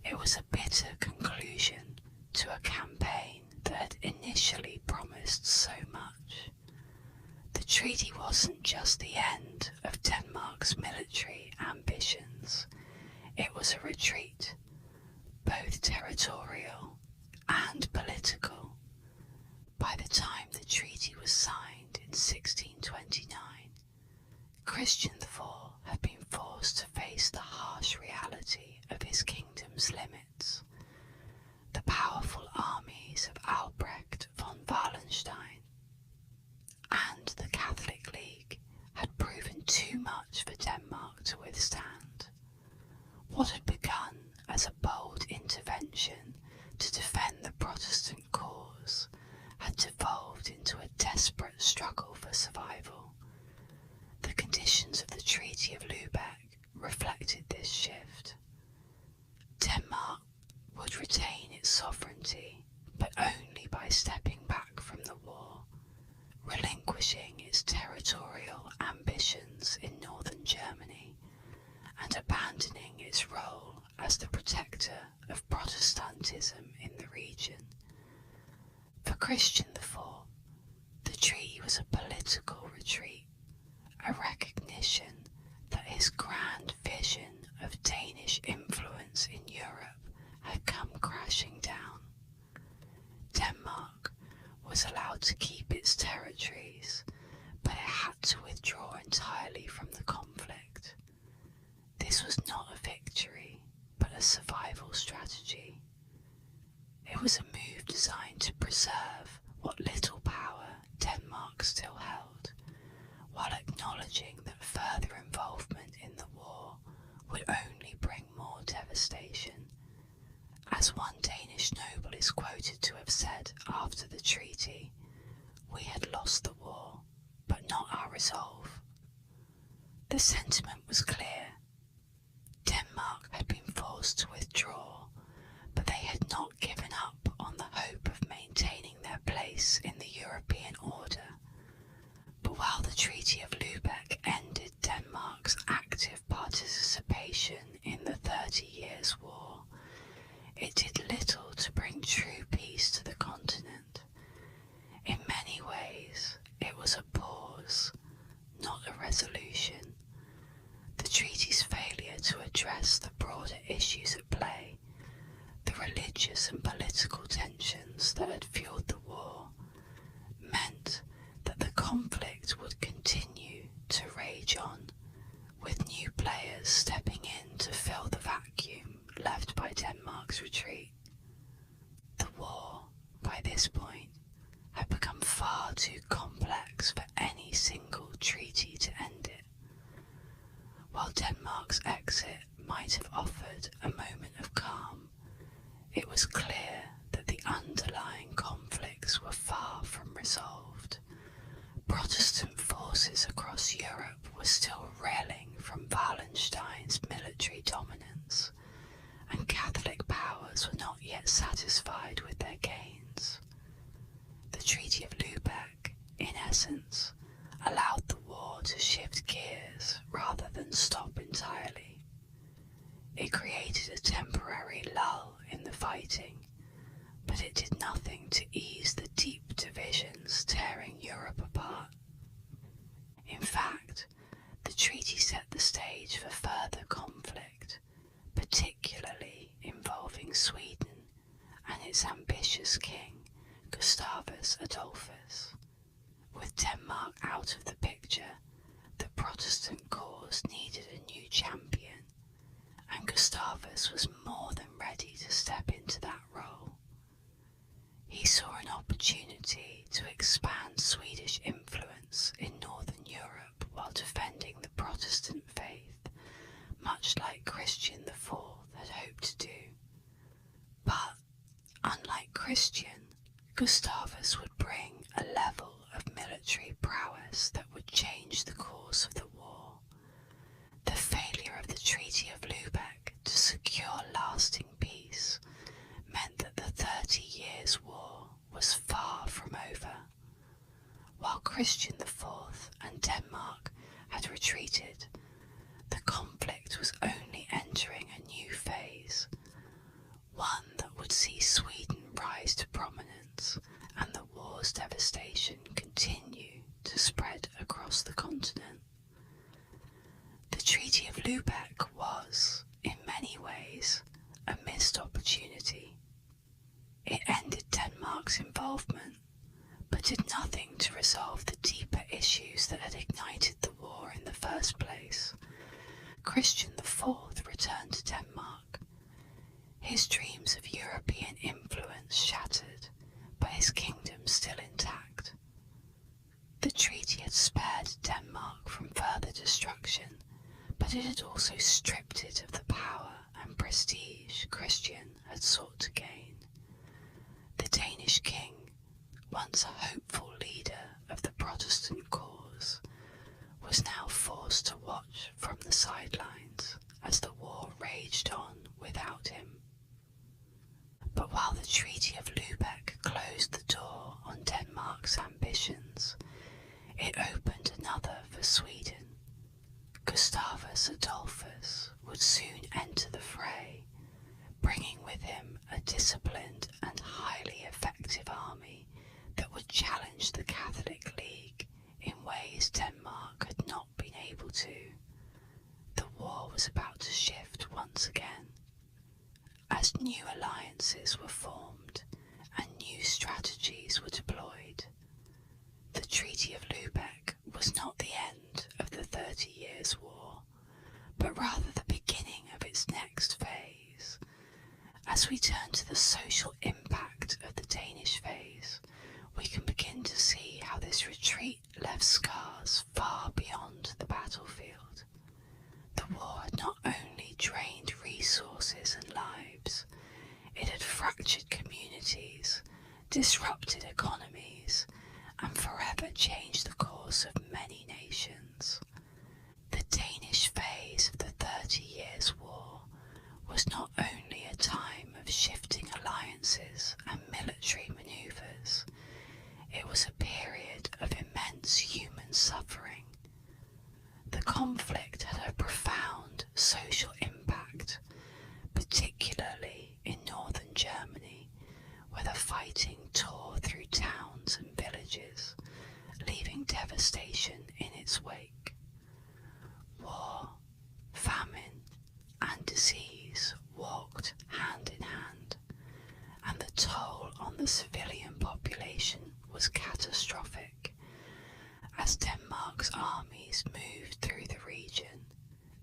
It was a bitter conclusion to a campaign that had initially promised so much. The treaty wasn't just the end of Denmark's military ambitions. It was a retreat, both territorial and political. By the time the treaty was signed in 1629, Christian IV had been forced to face the harsh reality of his kingdom's limits. The powerful armies of Albrecht von Wallenstein and the Catholic League had proven too much for Denmark to withstand. What had begun as a bold intervention to defend the Protestant cause had devolved into a desperate struggle for survival. The conditions of the Treaty of Lubeck reflected this shift. Denmark would retain its sovereignty, but only by stepping back from the war, relinquishing its territorial ambitions in northern Germany, and abandoning its role as the protector of Protestantism in the region. For Christian IV, the treaty was a political retreat, a recognition that his grand vision of Danish influence in Europe had come crashing down. Denmark was allowed to keep its territories, but it had to withdraw entirely from the conflict. This was not a victory, but a survival strategy. It was a move designed to preserve what little power Denmark still held, while acknowledging that further involvement in the war would only bring more devastation. As one Danish noble is quoted to have said after the treaty, "We had lost the war, but not our resolve." The sentiment was clear. Denmark had been forced to withdraw, but they had not given up on the hope of maintaining their place in the European order. But while the Treaty of Lubeck ended Denmark's active participation in the 30 Years' War, it did little to bring true peace to the continent. In many ways, it was a pause, not a resolution. The treaty's failure to address the broader issues at play, the religious and political tensions that had fueled the war, meant that the conflict would continue to rage on, with new players stepping in to fill the vacuum left by Denmark's retreat. The war, by this point, had become far too complex for any single treaty to end it. While Denmark's exit might have offered a moment of calm, it was clear that the underlying conflicts were far from resolved. Protestant forces across Europe were still reeling from Wallenstein's military dominance, and Catholic powers were not yet satisfied with their gains. The Treaty of Lubeck, in essence, allowed the war to shift gears rather than stop entirely. It created a temporary lull in the fighting, but it did nothing to ease the deep divisions tearing Europe apart. In fact, the treaty set the stage for further conflict, particularly involving Sweden and its ambitious king, Gustavus Adolphus. With Denmark out of the picture, the Protestant cause needed a new champion, and Gustavus was more than ready to step into that role. He saw an opportunity to expand Swedish influence in Northern Europe while defending the Protestant faith, much like Christian IV had hoped to do. But, unlike Christian, Gustavus would bring a level of military prowess that would change the course of the war. The failure of the Treaty of Lubeck to secure lasting peace meant that the 30 Years' War was far from over. While Christian IV and Denmark had retreated, the conflict was only entering a new phase, one that would see Sweden rise to prominence and the war's devastation continue to spread across the continent. The Treaty of Lubeck was, in many ways, a missed opportunity. It ended Denmark's involvement, but did nothing to resolve the deeper issues that had ignited the war in the first place. Christian IV returned to Denmark. His dreams of European influence shattered, but his kingdom still intact. The treaty had spared Denmark from further destruction, but it had also stripped it of the power and prestige Christian had sought to gain. The Danish king, once a hopeful leader of the Protestant cause, was now forced to watch from the sidelines as the war raged on without him. But while the Treaty of Lubeck closed the door on Denmark's ambitions, it opened another for Sweden. Gustavus Adolphus would soon enter the fray, bringing with him a disciplined and highly effective army that would challenge the Catholic League in ways Denmark had not been able to. The war was about to shift once again, as new alliances were formed and new strategies were deployed. The Treaty of Lubeck was not the end of the 30 Years' War, but rather the beginning of its next phase. As we turn to the social impact of the Danish phase, we can begin to see how this retreat left scars far beyond the battlefield. The war had not only drained resources and lives, it had fractured communities, disrupted economies, and forever changed the course of many nations. The Danish phase of the 30 Years' War was not only a time of shifting alliances and military manoeuvres, it was a period of immense human suffering. The conflict had a profound social impact, particularly in northern Germany, where the fighting tore through towns and villages, leaving devastation in its wake. War, famine, and disease walked hand in hand, and the toll on the civilian population was catastrophic. As Denmark's armies moved through the region,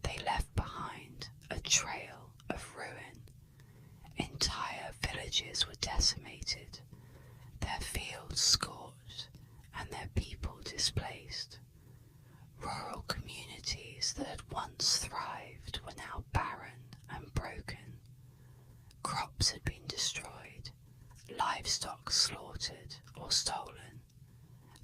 they left behind a trail of ruin. Entire villages were decimated, their fields scorched, and their people displaced. Rural communities that had once thrived were now barren and broken. Crops had been destroyed, livestock slaughtered or stolen,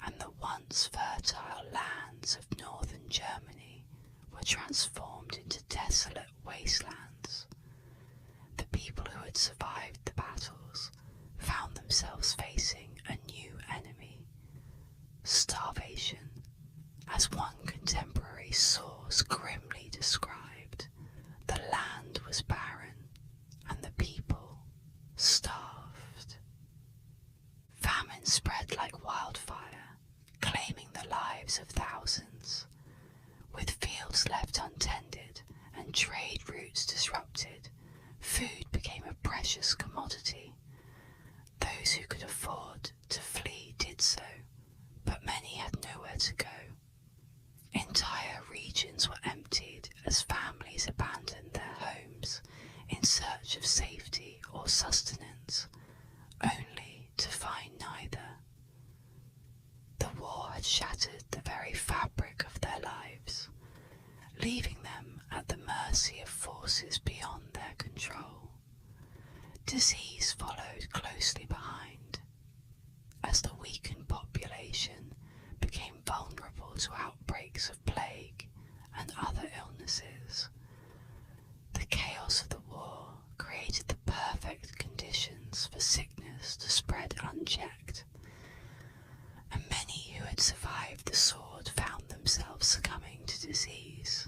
and the once fertile lands of northern Germany were transformed into desolate wastelands. The people who had survived the battles found themselves facing a new enemy: starvation, as one contemporary source grimly described. The land was barren and the people starved. Famine spread like wildfire, claiming the lives of thousands. With fields left untended and trade routes disrupted, food became a precious commodity. Those who could afford to flee did so, but many had nowhere to go. Entire regions were emptied as families abandoned their homes in search of safety or sustenance, only to find neither. The war had shattered the very fabric of their lives, leaving them at the mercy of forces beyond their control. Disease followed closely behind. As the weakened population became vulnerable to outbreaks of plague and other illnesses, the chaos of the war created the perfect conditions for sickness to spread unchecked, and many who had survived the sword found themselves succumbing to disease.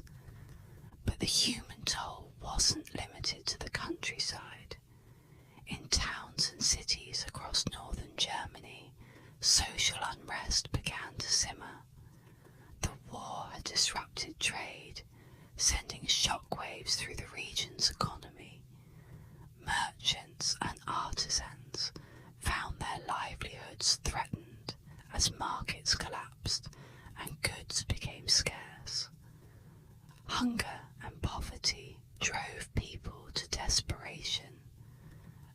But the human toll wasn't limited to the countryside. In towns and cities across northern Germany, social unrest began to simmer. The war had disrupted trade, sending shockwaves through the region's economy. Merchants and artisans found their livelihoods threatened as markets collapsed and goods became scarce. Hunger and poverty drove people to desperation,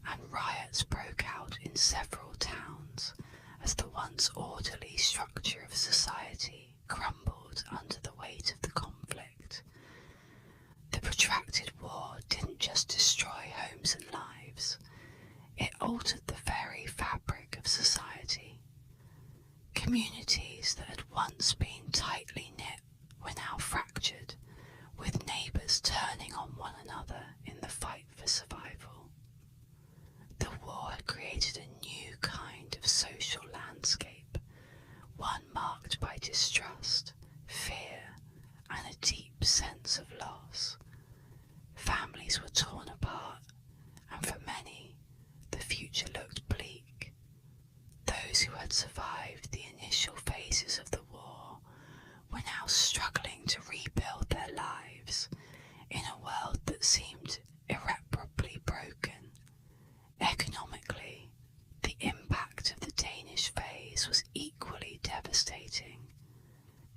and riots broke out in several towns as the once orderly structure of society crumbled under the weight of the conflict. The protracted war didn't just destroy homes and lives, it altered the very fabric of society. Communities that had once been tightly knit were now fractured, with neighbours turning on one another in the fight for survival. The war had created a new kind of social landscape, one marked by distrust, fear, and a deep sense of loss. Families were torn apart, and for many, the future looked bleak. Those who had survived the initial phases of the war were now struggling to rebuild their lives in a world that seemed irreparably broken. Economically, the impact of the Danish phase was equally devastating.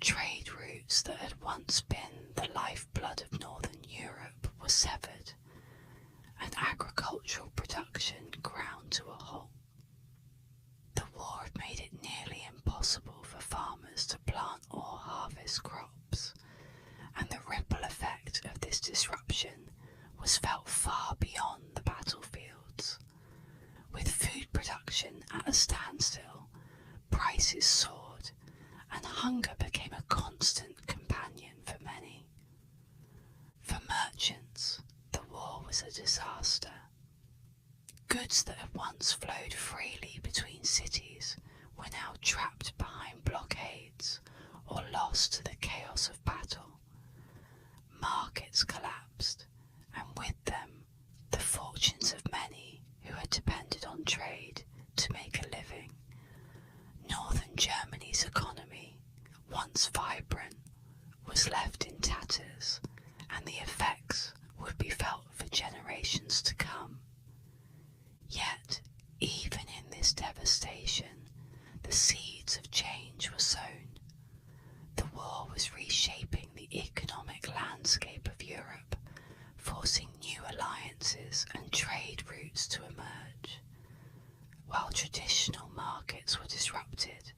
Trade routes that had once been the lifeblood of northern Europe were severed, and agricultural production ground to a halt. The war had made it nearly impossible for farmers to plant or harvest crops, and the ripple effect of this disruption was felt far beyond the battlefields. With food production at a standstill, prices soared, and hunger became a constant companion for many. For merchants, the war was a disaster. Goods that had once flowed freely between cities were now trapped behind blockades or lost to the chaos of battle. Markets collapsed, and with them, the fortunes of many who had depended on trade to make a living. Northern Germany's economy, once vibrant, was left in tatters, and the effects would be felt for generations to come. Yet, even in this devastation, the seeds of change were sown. The war was reshaping the economic landscape of Europe, forcing new alliances and trade routes to emerge. While traditional markets were disrupted,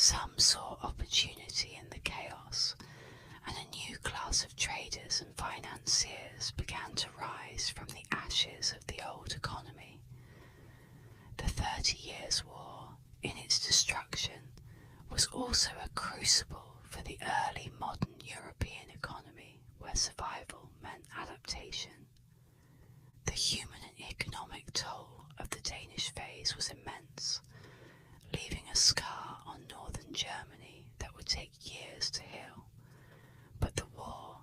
Some saw opportunity in the chaos, and a new class of traders and financiers began to rise from the ashes of the old economy. The 30 Years' War, in its destruction, was also a crucible for the early modern European economy, where survival meant adaptation. The human and economic toll of the Danish phase was immense, leaving a scar on northern Germany that would take years to heal. But the war,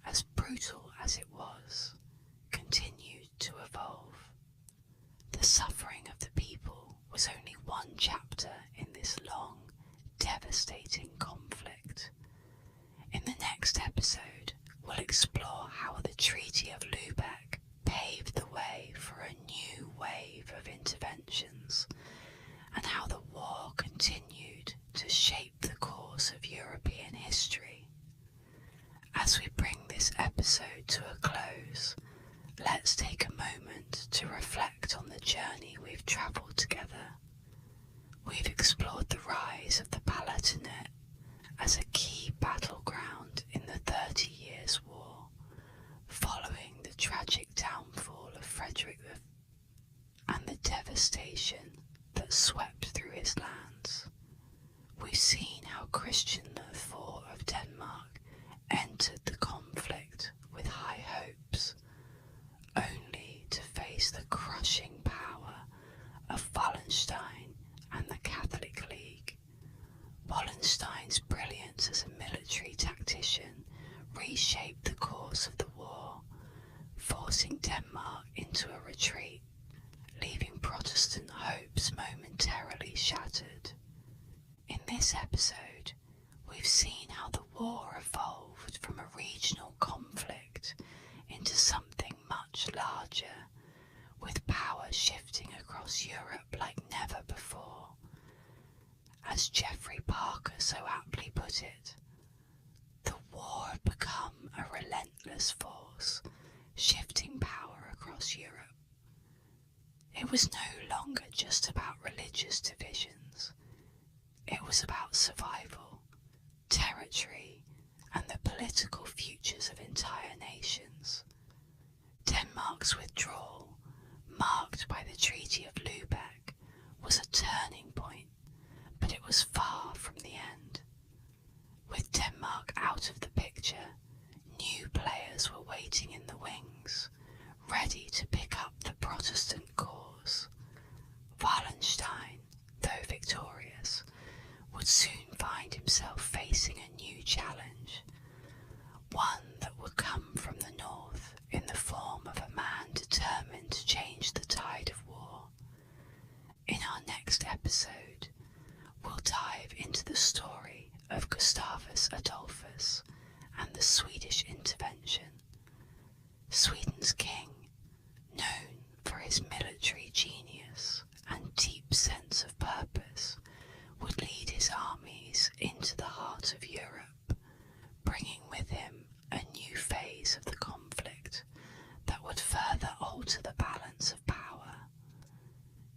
as brutal as it was, continued to evolve. The suffering of the people was only one chapter in this long, devastating conflict. In the next episode, we'll explore how the Treaty of Lubeck paved the way for a new wave of interventions, and how the war continued to shape the course of European history. As we bring this episode to a close, let's take a moment to reflect on the journey we've travelled together. We've explored the rise of the Palatinate as a key battleground in the 30 Years' War, following the tragic downfall of Frederick and the devastation that swept through his lands. We've seen how Christian IV of Denmark entered the conflict with high hopes, only to face the crushing power of Wallenstein and the Catholic League. Wallenstein's brilliance as a military tactician reshaped the course of the war, forcing Denmark into a retreat, leaving Protestant hopes momentarily shattered. In this episode, we've seen how the war evolved from a regional conflict into something much larger, with power shifting across Europe like never before. As Geoffrey Parker so aptly put it, the war had become a relentless force, shifting power across Europe. It was no longer just about religious divisions. It was about survival, territory, and the political futures of entire nations. Denmark's withdrawal, marked by the Treaty of Lubeck, was a turning point, but it was far from the end. With Denmark out of the picture, new players were waiting in the wings, ready to pick up the Protestant cause. Wallenstein, though victorious, would soon find himself facing a new challenge, one that would come from the north in the form of a man determined to change the tide of war. In our next episode, we'll dive into the story of Gustavus Adolphus and the Swedish intervention. Sweden's king, known for his military genius and deep sense of purpose, would lead his armies into the heart of Europe, bringing with him a new phase of the conflict that would further alter the balance of power.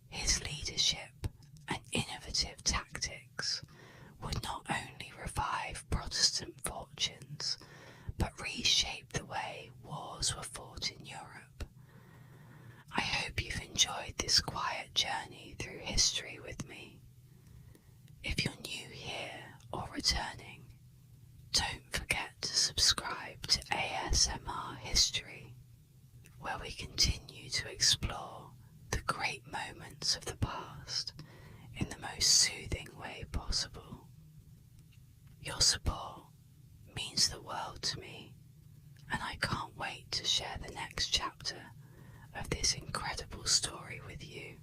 His leadership and innovative tactics would not only revive Protestant fortunes, but reshape the way wars were fought in Europe. I hope you've enjoyed this quiet journey through history with me. If you're new here or returning, don't forget to subscribe to ASMR History, where we continue to explore the great moments of the past in the most soothing way possible. Your support means the world to me, and I can't wait to share the next chapter of this incredible story with you.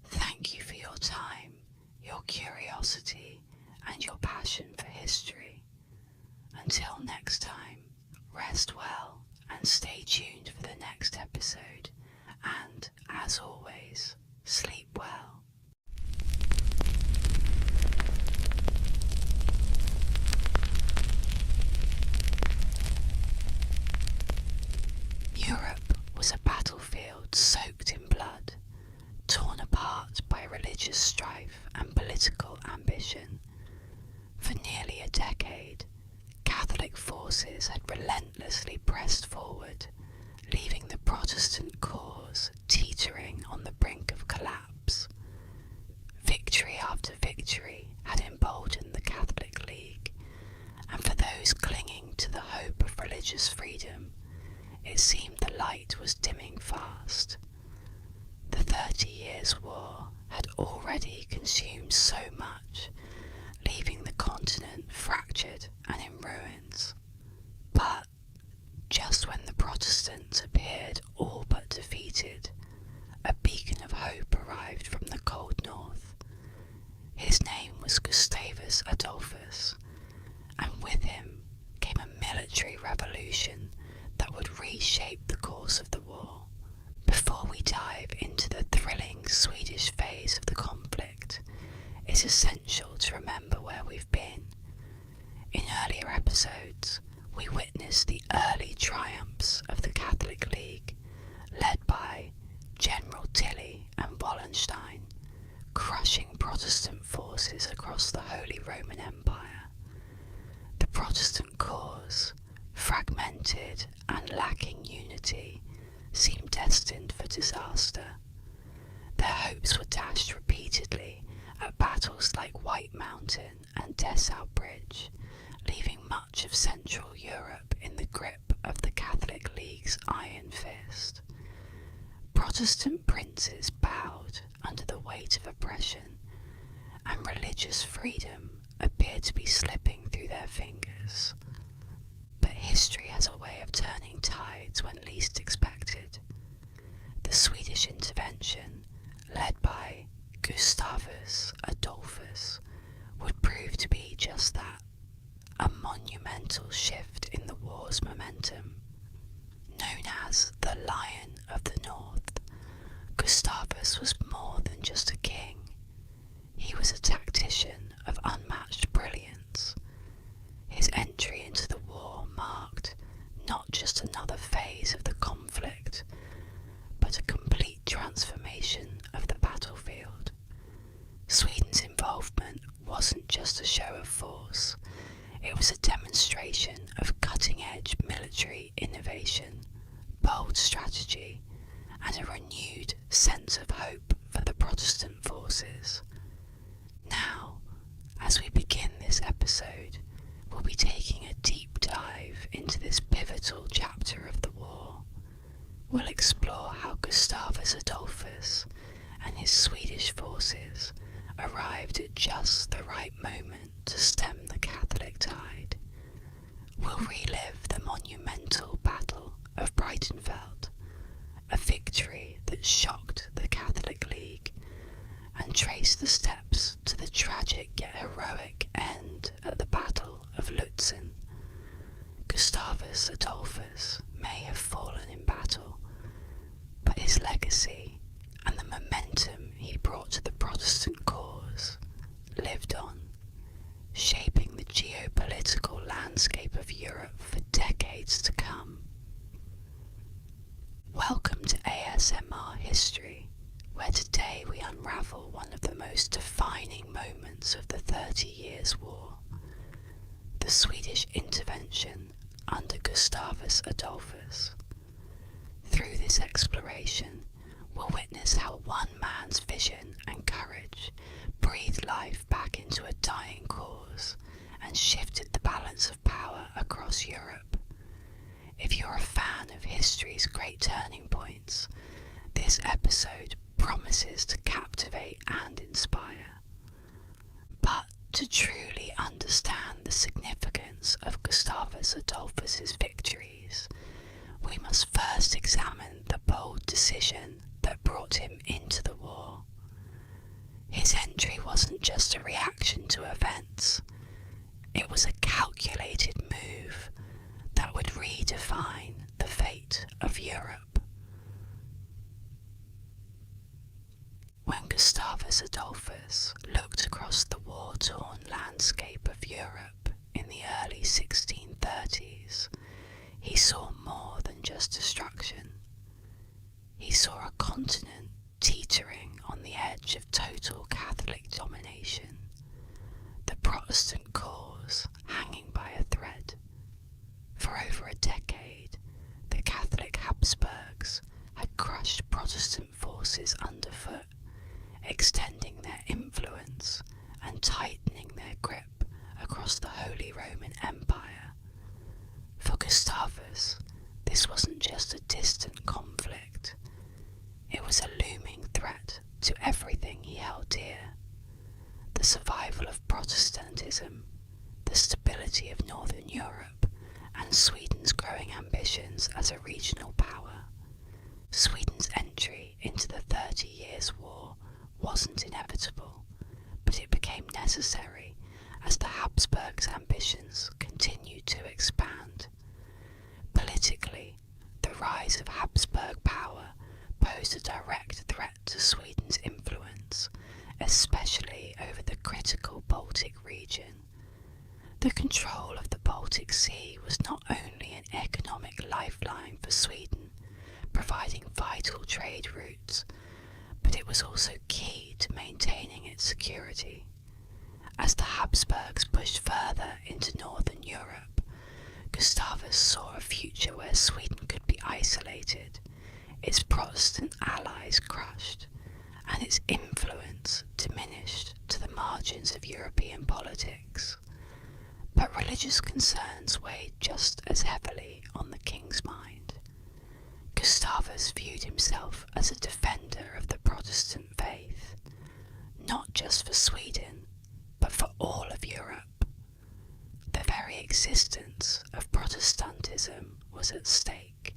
Thank you for your time, your curiosity, and your passion for history. Until next time, rest well and stay tuned for the next episode, and as always, sleep well. Europe was a battlefield soaked Catholic forces had relentlessly pressed forward, leaving the Protestant cause teetering on the brink of collapse. Victory after victory had emboldened the Catholic League, and for those clinging to the hope of religious freedom, it seemed the light was dimming fast. The 30 Years' War had already consumed so much, leaving the continent fractured and in ruins. But just when the Protestants appeared all but defeated, a beacon of hope arrived from the cold north. His name was Gustavus Adolphus, and with him came a military revolution that would reshape the course of the war. Before we dive into the thrilling Swedish phase of the conflict, it's essential to remember where we've been. In earlier episodes, we witnessed the early triumphs of the Catholic League, led by General Tilly and Wallenstein, crushing Protestant forces across the Holy Roman Empire. The Protestant cause, fragmented and lacking unity, seemed destined for disaster. Their hopes were dashed repeatedly at battles like White Mountain and Dessau Bridge, leaving much of Central Europe in the grip of the Catholic League's iron fist. Protestant princes bowed under the weight of oppression, and religious freedom appeared to be slipping through their fingers. But history has a way of turning tides when least expected. The Swedish intervention, led by Gustavus Adolphus, would prove to be just that, a monumental shift in the war's momentum. Known as the Lion of the North, Gustavus was more than just a king. He was a tactician of unmatched brilliance. His entry into the war marked not just another phase of the conflict, but a complete transformation of the battlefield. Sweden's involvement wasn't just a show of force, it was a demonstration of cutting-edge military innovation, bold strategy, and a renewed sense of hope for the Protestant forces. Now, as we begin this episode, we'll be taking a deep dive into this pivotal chapter of the war. We'll explore how Gustavus Adolphus and his Swedish forces arrived at just the right moment to stem the Catholic tide. We'll relive the monumental Battle of Breitenfeld, a victory that shocked the Catholic League, and trace the steps to the tragic yet heroic end at the Battle of Lutzen. Gustavus Adolphus may have fallen in battle, but his legacy and the momentum he brought to the Protestant cause lived on, shaping the geopolitical landscape of Europe for decades to come. Welcome to ASMR History, where today we unravel one of the most defining moments of the 30 Years' War, the Swedish intervention under Gustavus Adolphus. Through this exploration, we'll witness how one man's vision and courage breathed life back into a dying cause and shifted the balance of power across Europe. If you're a fan of history's great turning points, this episode promises to captivate and inspire. But to truly understand the significance of Gustavus Adolphus's victories, we must first examine the bold decision that brought him into the war. His entry wasn't just a reaction to events, it was a calculated move that would redefine the fate of Europe. When Gustavus Adolphus looked across the war-torn landscape of Europe in the early 1630s, he saw more than just destruction. He saw a continent teetering on the edge of total Catholic domination, the Protestant cause hanging by a thread. For over a decade, the Catholic Habsburgs had crushed Protestant forces underfoot, extending their influence and tightening their grip across the Holy Roman Empire. For Gustavus, this wasn't just a distant conflict, it was a looming threat to everything he held dear: the survival of Protestantism, the stability of Northern Europe, and Sweden's growing ambitions as a regional power. Sweden's entry into the 30 Years' War wasn't inevitable, but it became necessary as the Habsburgs' ambitions continued to expand. Politically, the rise of Habsburg power posed a direct threat to Sweden's influence, especially over the critical Baltic region. The control of the Baltic Sea was not only an economic lifeline for Sweden, providing vital trade routes, but it was also key to maintaining its security. As the Habsburgs pushed further into Northern Europe, Gustavus saw a future where Sweden could be isolated, its Protestant allies crushed, and its influence diminished to the margins of European politics. But religious concerns weighed just as heavily on the king's mind. Gustavus viewed himself as a defender of the Protestant faith, not just for Sweden, but for all of Europe. The very existence of Protestantism was at stake,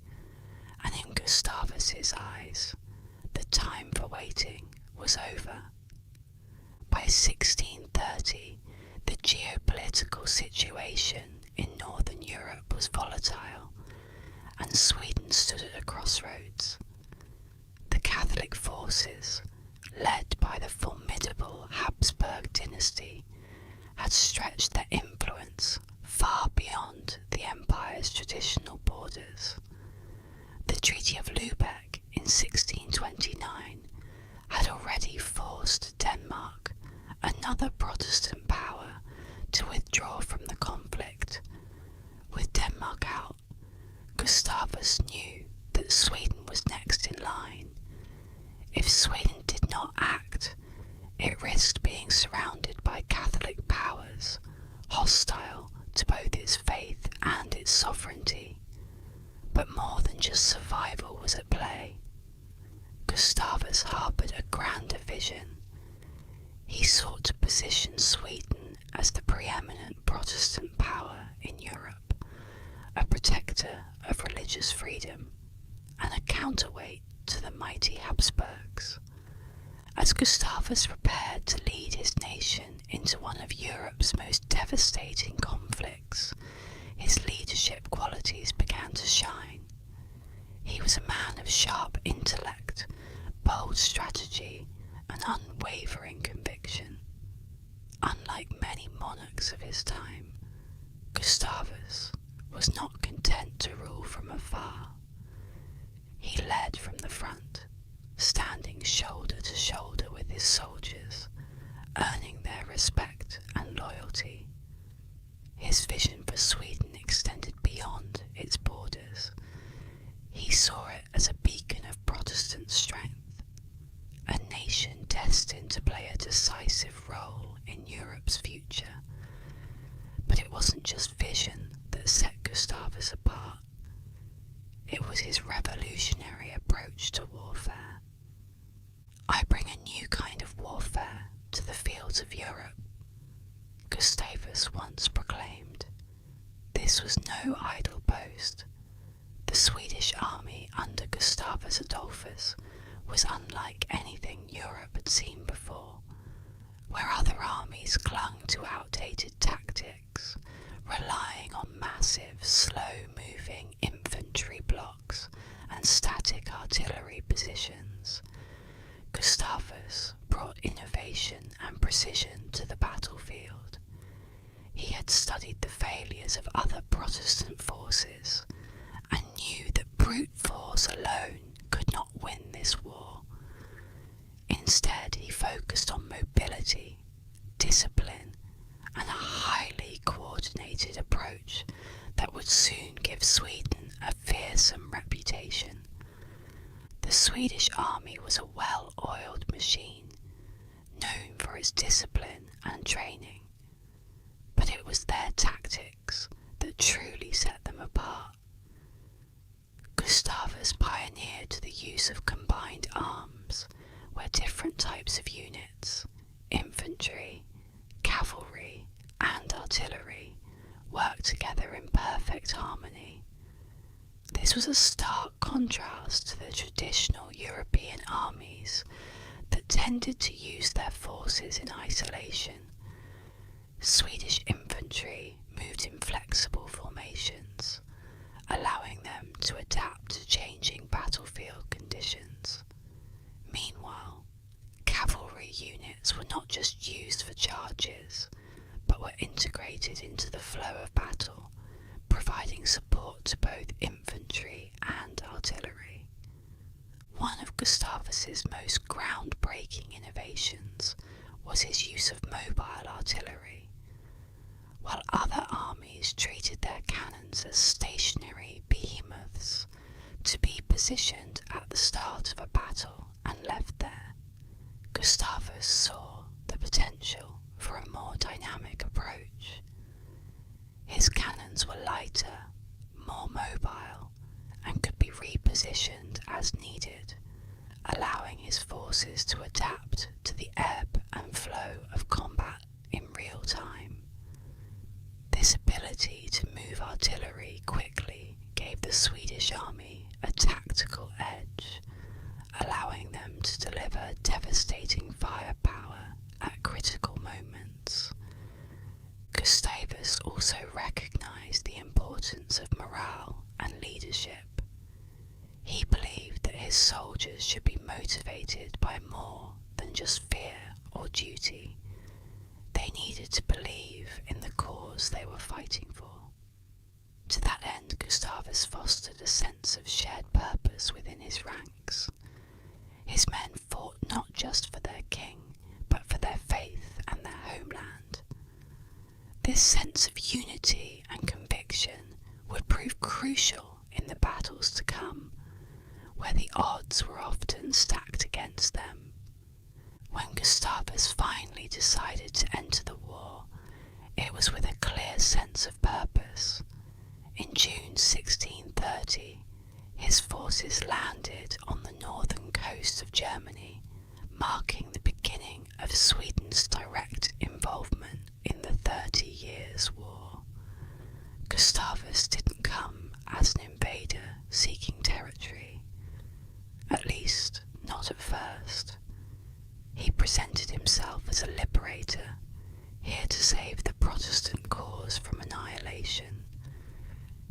and in Gustavus's eyes, the time for waiting was over. By 1630, the geopolitical situation in Northern Europe was volatile, and Sweden stood at a crossroads. The Catholic forces, led by the formidable Habsburg dynasty, had stretched their influence far beyond the empire's traditional borders. The Treaty of Lubeck in 1629 had already forced Denmark, another Protestant power, to withdraw from the conflict. With Denmark out, Gustavus knew that Sweden was next in line. If Sweden did not act, it risked being surrounded by Catholic powers, hostile to both its faith and its sovereignty. But more than just survival was at play. Gustavus harboured a grander vision. He sought to position Sweden as the preeminent Protestant power in Europe, a protector of religious freedom, and a counterweight to the mighty Habsburgs. As Gustavus prepared to lead his nation into one of Europe's most devastating conflicts, his leadership qualities began to shine. He was a man of sharp intellect, bold strategy, and unwavering conviction. Unlike many monarchs of his time, Gustavus was not content to rule from afar. He led from the front, standing shoulder to shoulder with his soldiers, earning their respect and loyalty. His vision for Sweden extended beyond its borders. He saw it as a beacon of Protestant strength, a nation destined to play a decisive role in Europe's future. But it wasn't just vision that set Gustavus apart. It was his revolutionary approach to warfare. "I bring a new kind of warfare to the fields of Europe," Gustavus once proclaimed. This was no idle boast. The Swedish army under Gustavus Adolphus was unlike anything Europe had seen before. Where other armies clung to outdated tactics, relying on massive, slow-moving infantry blocks and static artillery positions, Gustavus brought innovation and precision to the battlefield. He had studied the failures of other Protestant forces and knew that brute force alone could not win this war. Instead, he focused on mobility, discipline, and a highly coordinated approach that would soon give Sweden a fearsome reputation. The Swedish army was a well-oiled machine, known for its discipline and training, but it was their tactics that truly set them apart. Gustavus pioneered the use of combined arms, where different types of units, infantry, cavalry, and artillery, worked together in perfect harmony. This was a stark contrast to the traditional European armies that tended to use their forces in isolation. Swedish infantry moved in flexible formations, allowing them to adapt to changing battlefield conditions. Meanwhile, cavalry units were not just used for charges, but were integrated into the flow of battle, providing support to both infantry and artillery. One of Gustavus's most groundbreaking innovations was his use of mobile artillery. While other armies treated their cannons as stationary behemoths to be positioned at the start of a battle and left there, Gustavus saw the potential for a more dynamic approach. His cannons were lighter, more mobile, and could be repositioned as needed, allowing his forces to adapt to the ebb and flow of combat in real time. This ability to move artillery quickly gave the Swedish army a tactical edge, allowing them to deliver devastating firepower at critical moments. Gustavus also recognized the importance of morale and leadership. He believed that his soldiers should be motivated by more than just fear or duty. They needed to believe in the cause they were fighting for. To that end, Gustavus fostered a sense of shared purpose within his ranks. His men fought not just for their king, but for their faith and their homeland. This sense of unity and conviction would prove crucial in the battles to come, where the odds were often stacked against them. When Gustavus finally decided to enter the war, it was with a clear sense of purpose. In June 1630, his forces landed on the northern coast of Germany, marking the beginning of Sweden's direct involvement in the 30 Years' War. Gustavus didn't come as an invader seeking territory, at least not at first. He presented himself as a liberator, here to save the Protestant cause from annihilation.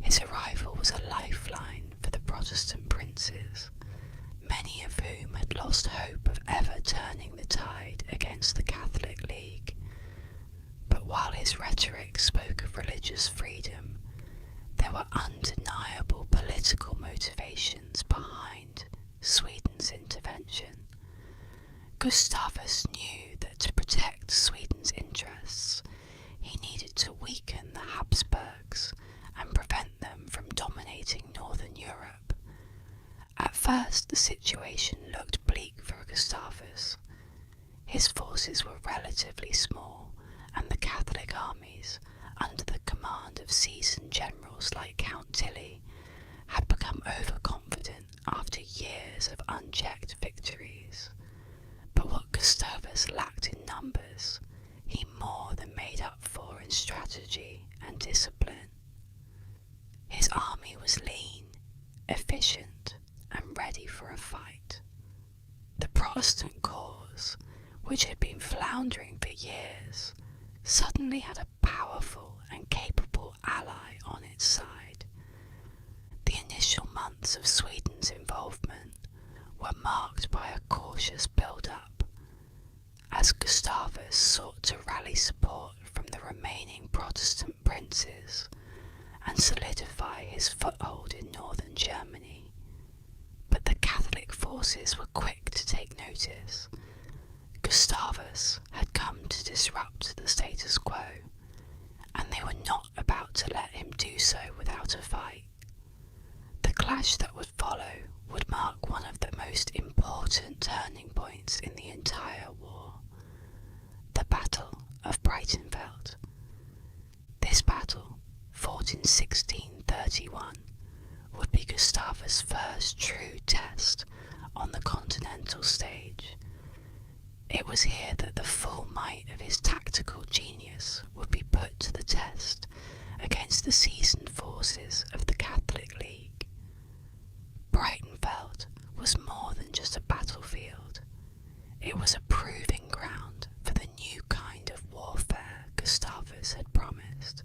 His arrival was a lifeline for the Protestant princes, many of whom had lost hope of ever turning the tide against the Catholic League. But while his rhetoric spoke of religious freedom, there were undeniable political motivations behind Sweden's intervention. Gustavus knew that to protect Sweden's interests, he needed to weaken the Habsburgs and prevent them from dominating northern Europe. At first, the situation looked bleak for Gustavus. His forces were relatively small, and the Catholic armies, under the command of seasoned generals like Count Tilly, had become overconfident after years of unchecked victories. But what Gustavus lacked in numbers, he more than made up for in strategy and discipline. His army was lean, efficient, and ready for a fight. The Protestant cause, which had been floundering for years, suddenly had a powerful and capable ally on its side. The initial months of Sweden's involvement were marked by a cautious build-up, as Gustavus sought to rally support from the remaining Protestant princes and solidify his foothold in northern Germany. But the Catholic forces were quick to take notice. Gustavus had come to disrupt the status quo, and they were not about to let him do so without a fight. The clash that would follow would mark one of the most important turning points in the entire war, the Battle of Breitenfeld. This battle, fought in 1631, would be Gustavus' first true test on the continental stage. It was here that the full might of his tactical genius would be put to the test against the seasoned forces of the Catholic League. Breitenfeld was more than just a battlefield. It was a proving ground for the new kind of warfare Gustavus had promised.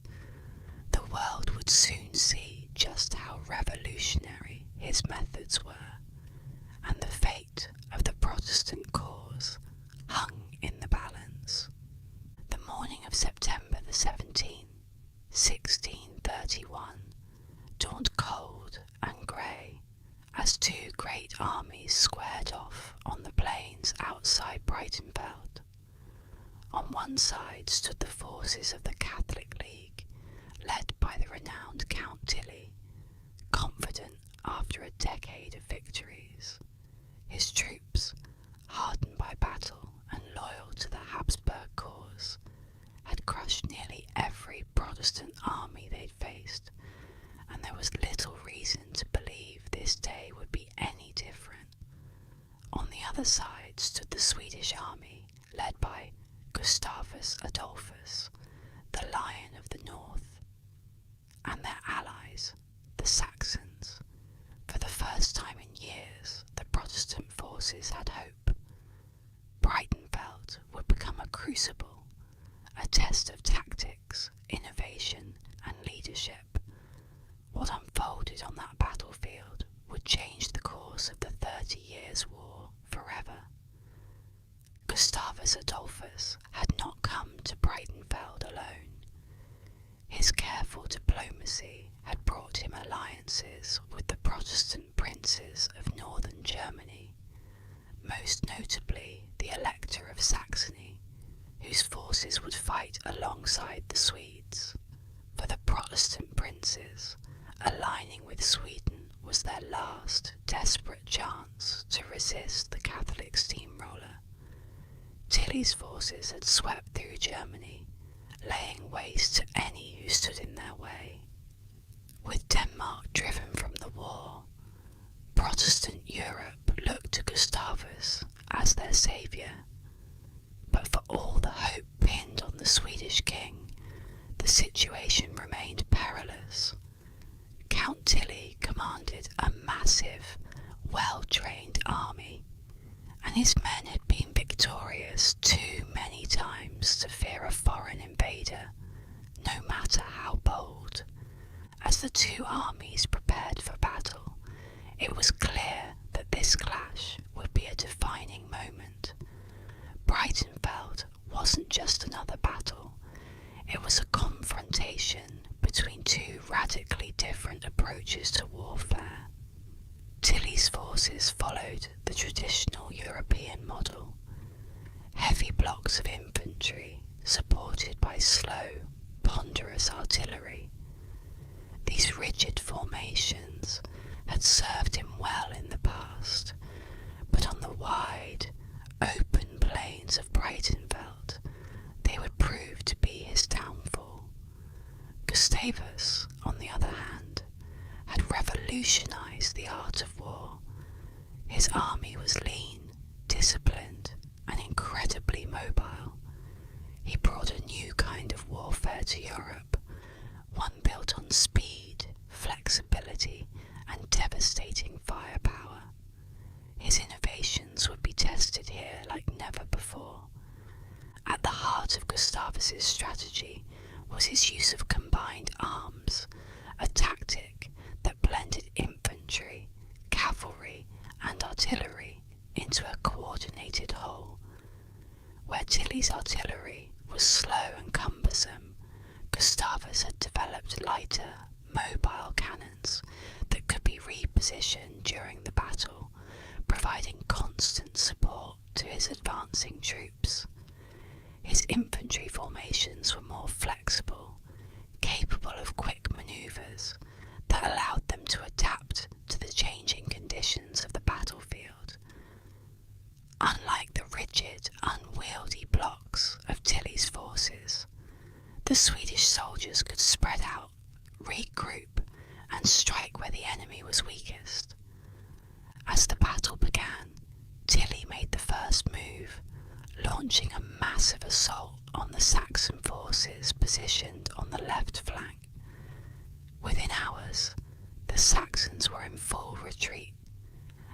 The world would soon see just how revolutionary his methods were, and the fate of the Protestant cause hung in the balance. The morning of September the 17th, 1631, dawned cold and grey as two great armies squared off on the plains outside Breitenfeld. On one side stood the forces of the Catholic League, led by the renowned Count Tilly, confident after a decade of victories. His troops, hardened by battle and loyal to the Habsburg cause, had crushed nearly every Protestant army they'd faced, and there was little reason to believe this day would be any different. On the other side stood the Swedish army, led by Gustavus Adolphus, the Lion of the North, and their allies, the Saxons. For the first time in years, the Protestant forces had hope. Breitenfeld would become a crucible, a test of tactics, innovation, and leadership. What unfolded on that battlefield would change the course of the 30 Years' War forever. Gustavus Adolphus had not come to Breitenfeld alone. His careful diplomacy had brought him alliances with the Protestant princes of northern Germany, most notably the Elector of Saxony, whose forces would fight alongside the Swedes. For the Protestant princes, aligning with Sweden was their last desperate chance to resist the Catholic steamroller. Tilly's forces had swept through Germany, laying waste to any who stood in their way. With Denmark driven from the war, Protestant Europe looked to Gustavus as their saviour. But for all the hope pinned on the Swedish king, the situation remained perilous. Count Tilly commanded a massive, well-trained army, and his men had been victorious too many times to fear a foreign invader, no matter how bold. As the two armies prepared for battle, it was clear that this clash would be a defining moment. Breitenfeld wasn't just another battle, it was a confrontation between two radically different approaches to warfare. Tilly's forces followed the traditional European model, heavy blocks of infantry supported by slow, ponderous artillery. These rigid formations had served him well in the past, but on the wide, open plains of Breitenfeld, they would prove to be his downfall. Gustavus, on the other hand, had revolutionized the art of war. His army was lean, disciplined, and incredibly mobile. He brought a new kind of warfare to Europe, one built on speed, flexibility, and devastating firepower. His innovations would be tested here like never before. At the heart of Gustavus's strategy was his use of combined arms, a tactic that blended infantry, cavalry, and artillery into a coordinated whole. Where Tilly's artillery was slow and cumbersome, Gustavus had developed lighter, mobile cannons that could be repositioned during the battle, providing constant support to his advancing troops. His infantry formations were more flexible, capable of quick manoeuvres that allowed them to adapt to the changing conditions of the battlefield. Unlike the rigid, unwieldy blocks of Tilly's forces, the Swedish soldiers could spread out, regroup, and strike where the enemy was weakest. As the battle began, Tilly made the first move, launching a massive assault on the Saxon forces positioned on the left flank. Within hours, the Saxons were in full retreat,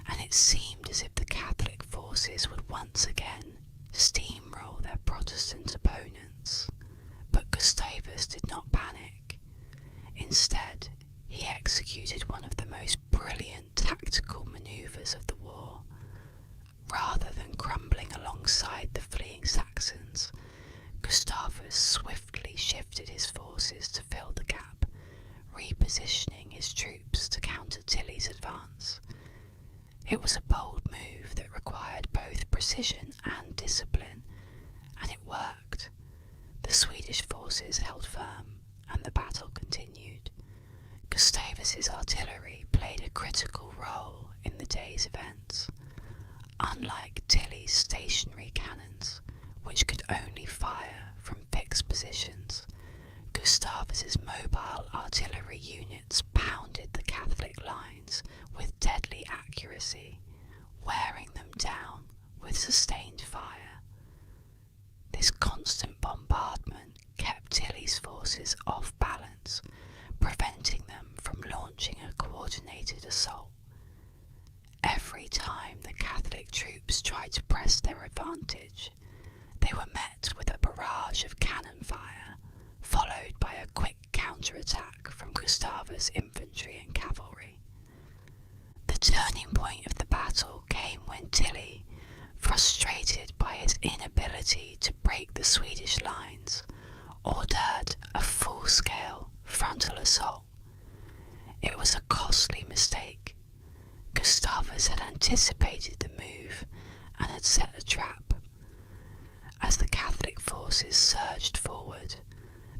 and it seemed as if the Catholic forces would once again steamroll their Protestant opponents. But Gustavus did not panic. Instead, he executed one of the most brilliant tactical manoeuvres of the war. Rather than crumbling alongside the fleeing Saxons, Gustavus swiftly shifted his forces to fill the gap, repositioning his troops to counter Tilly's advance. It was a bold move that required both precision and discipline, and it worked. The Swedish forces held firm, and the battle continued. Gustavus's artillery played a critical role in the day's events. Unlike Tilly's stationary cannons, which could only fire from fixed positions, Gustavus's mobile artillery units pounded the Catholic lines with deadly accuracy, wearing them down with sustained fire. This constant bombardment kept Tilly's forces off balance, preventing them from launching a coordinated assault. Every time the Catholic troops tried to press their advantage, they were met with a barrage of cannon fire, followed by a quick counterattack from Gustavus' infantry and cavalry. The turning point of the battle came when Tilly, frustrated by his inability to break the Swedish lines, ordered a full-scale frontal assault. It was a costly mistake. Gustavus had anticipated the move and had set a trap. As the Catholic forces surged forward,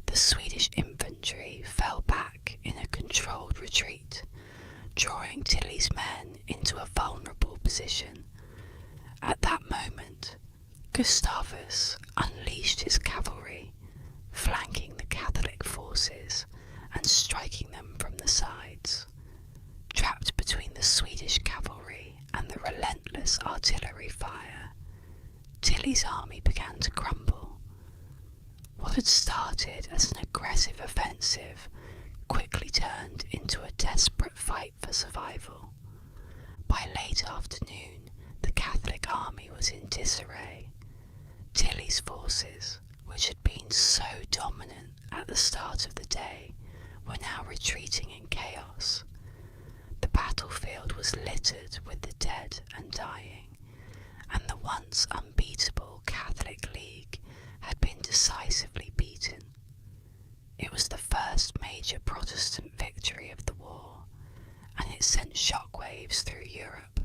the Swedish infantry fell back in a controlled retreat, drawing Tilly's men into a vulnerable position. At that moment, Gustavus unleashed his cavalry, flanking the Catholic forces and striking them from the sides. Trapped between the Swedish cavalry and the relentless artillery fire, Tilly's army began to crumble. What had started as an aggressive offensive quickly turned into a desperate fight for survival. By late afternoon, the Catholic army was in disarray. Tilly's forces, which had been so dominant at the start of the day, were now retreating in chaos. The battlefield was littered with the dead and dying, and the once unbeatable Catholic League had been decisively beaten. It was the first major Protestant victory of the war, and it sent shockwaves through Europe.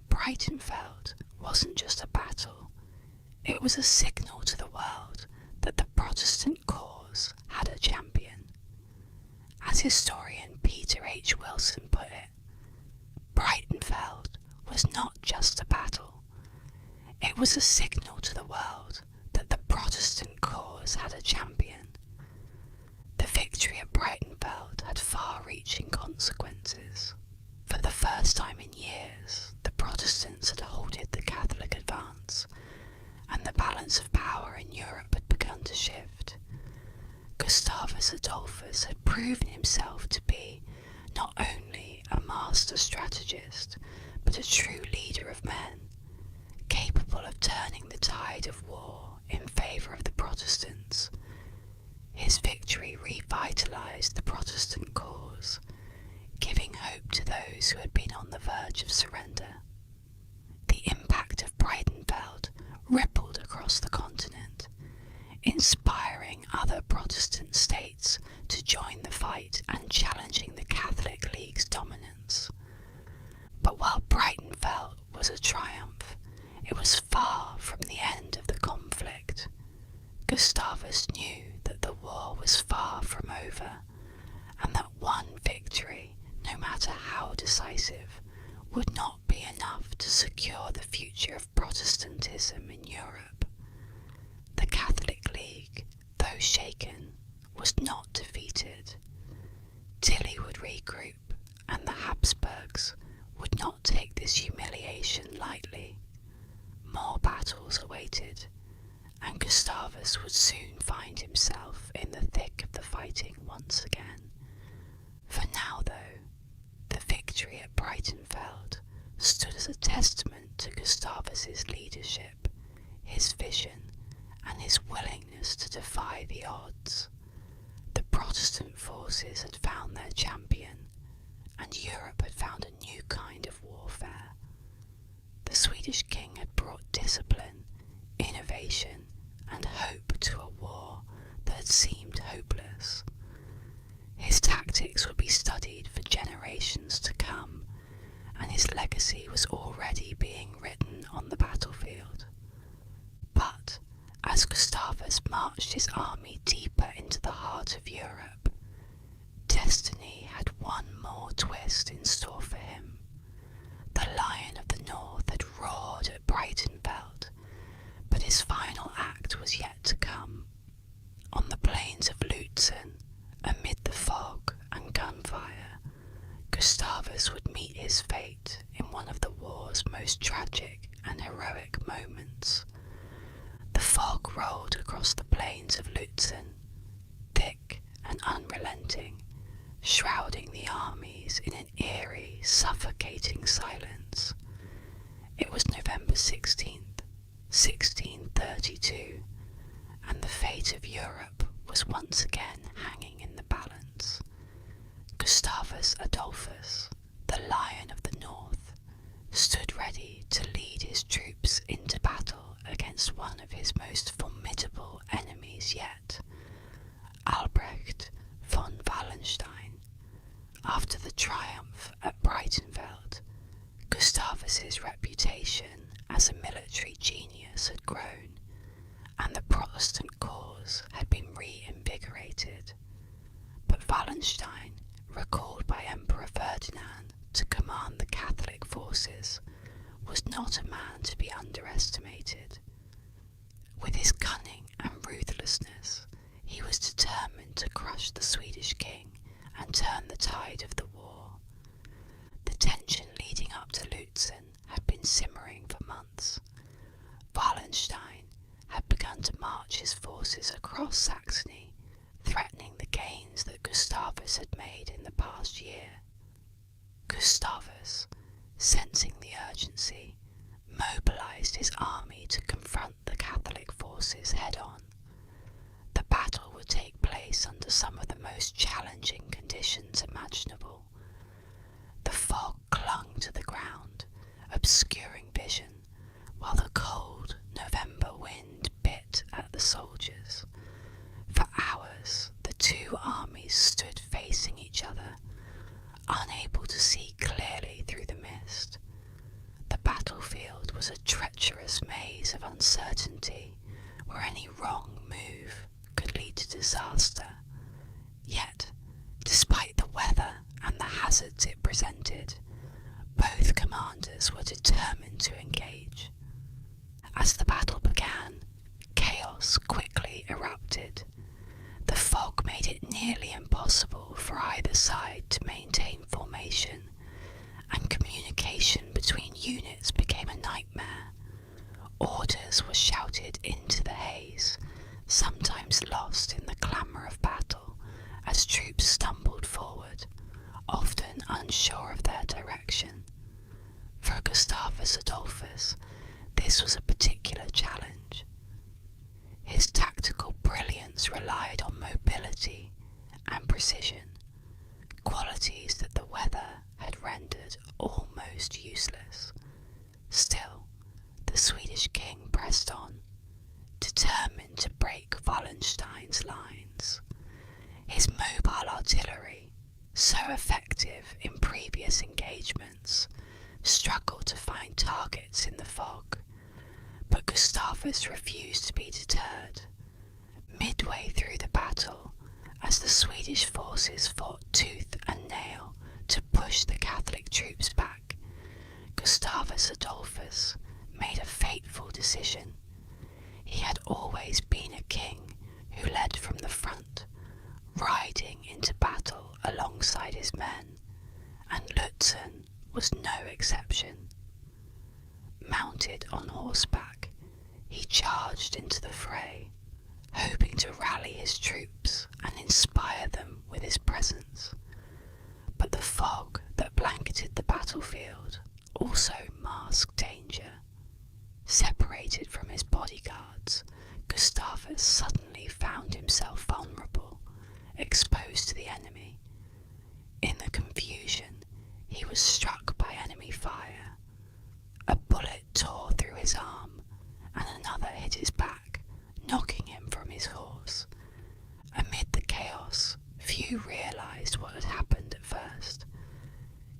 Breitenfeld wasn't just a battle, it was a signal to the world that the Protestant cause had a champion. As historian Peter H. Wilson put it, Breitenfeld was not just a battle, it was a signal to the world that the Protestant cause had a champion. The victory at Breitenfeld had far-reaching consequences. For the first time in years, the Protestants had halted the Catholic advance, and the balance of power in Europe had begun to shift. Gustavus Adolphus had proven himself to be not only a master strategist, but a true leader of men, capable of turning the tide of war in favour of the Protestants. His victory revitalised the Protestant cause, giving hope to those who had been on the verge of surrender. The impact of Breitenfeld rippled across the continent, inspiring other Protestant states to join the fight and challenging the Catholic League's dominance. But while Breitenfeld was a triumph, it was far from the end of the conflict. Gustavus knew that the war was far from matter how decisive, would not be enough to secure the future of Protestantism in Europe. The Catholic League, though shaken, was not defeated. Tilly would regroup, and the Habsburgs would not take this humiliation lightly. More battles awaited, and Gustavus would soon find himself in the thick of the fighting once again. For now, though, the victory at Breitenfeld stood as a testament to Gustavus's leadership, his vision, and his willingness to defy the odds. The Protestant forces had found their champion, and Europe had found a new kind of warfare. The Swedish king had brought discipline, innovation, and hope to a war that had seemed hopeless. His tactics would be studied for generations to come, and his legacy was already being written on the battlefield. But as Gustavus marched his army deeper into the heart of Europe, destiny had one more twist in store for him. The Lion of the North had roared at Breitenfeld, but his final act was yet to come. On the plains of Lutzen, amid the fog and gunfire, Gustavus would meet his fate in one of the war's most tragic and heroic moments. The fog rolled across the plains of Lutzen, thick and unrelenting, shrouding the armies in an eerie, suffocating silence. It was November 16th, 1632, and the fate of Europe was once again hanging in the balance. Gustavus Adolphus, the Lion of the North, stood ready to lead his troops into battle against one of his most formidable enemies yet, Albrecht von Wallenstein. After the triumph at Breitenfeld, Gustavus's reputation as a military genius had grown, and the Protestant cause had been reinvigorated. But Wallenstein, recalled by Emperor Ferdinand to command the Catholic forces, was not a man to be underestimated. With his cunning and ruthlessness, he was determined to crush the Swedish king and turn the tide of the war. The tension leading up to Lutzen had been simmering for months. Wallenstein had begun to march his forces across Saxony, threatening the gains that Gustavus had made in the past year. Gustavus, sensing the urgency, mobilized his army to confront the Catholic forces head-on. The battle would take place under some of the most challenging conditions imaginable. The fog clung to the ground, obscuring vision, while the cold November wind bit at the soldiers. For hours, the two armies stood facing each other, unable to see clearly through the mist. The battlefield was a treacherous maze of uncertainty, where any wrong move could lead to disaster. Yet, despite the weather and the hazards it presented, both commanders were determined to engage. As the battle began, chaos quickly erupted. The fog made it nearly impossible for either side to maintain formation, and communication between units became a nightmare. Orders were shouted into the haze, sometimes lost in the clamour of battle, as troops stumbled forward, often unsure of their direction. For Gustavus Adolphus, this was a particular challenge. His tactical brilliance relied on mobility and precision, qualities that the weather had rendered almost useless. Still, the Swedish king pressed on, determined to break Wallenstein's lines. His mobile artillery, so effective in previous engagements, struggled to find targets in the fog, but Gustavus refused to be deterred. Midway through the battle, as the Swedish forces fought tooth and nail to push push the Catholic troops back, Gustavus Adolphus made a fateful decision. He had always been a king who led from the front, riding into battle alongside his men, and Lutzen was no exception. Mounted on horseback, he charged into the fray, hoping to rally his troops and inspire them with his presence. But the fog that blanketed the battlefield also masked danger. Separated from his bodyguards, Gustavus suddenly found himself vulnerable, exposed to the enemy. In the confusion, he was struck by enemy fire. A bullet tore through his arm, and another hit his back, knocking him from his horse. Amid the chaos, few realized what had happened at first.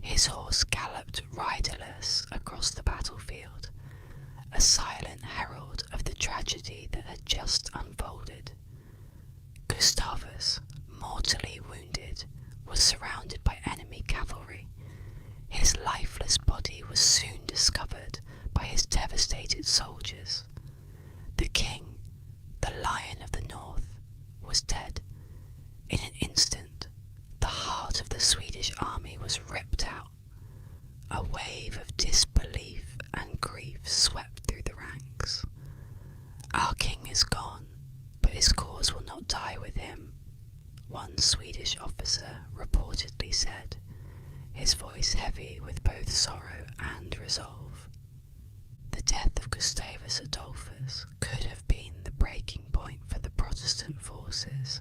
His horse galloped riderless across the battlefield, a silent herald of the tragedy that had just unfolded. Gustavus, mortally wounded, was surrounded by enemy cavalry. His lifeless body was soon discovered by his devastated soldiers. The king, the Lion of the North, was dead. In an instant, the heart of the Swedish army was ripped out. A wave of disbelief and grief swept through the ranks. "Our king is gone, but his cause will not die with him," one Swedish officer reportedly said, his voice heavy with both sorrow and resolve. The death of Gustavus Adolphus could have been the breaking point for the Protestant forces.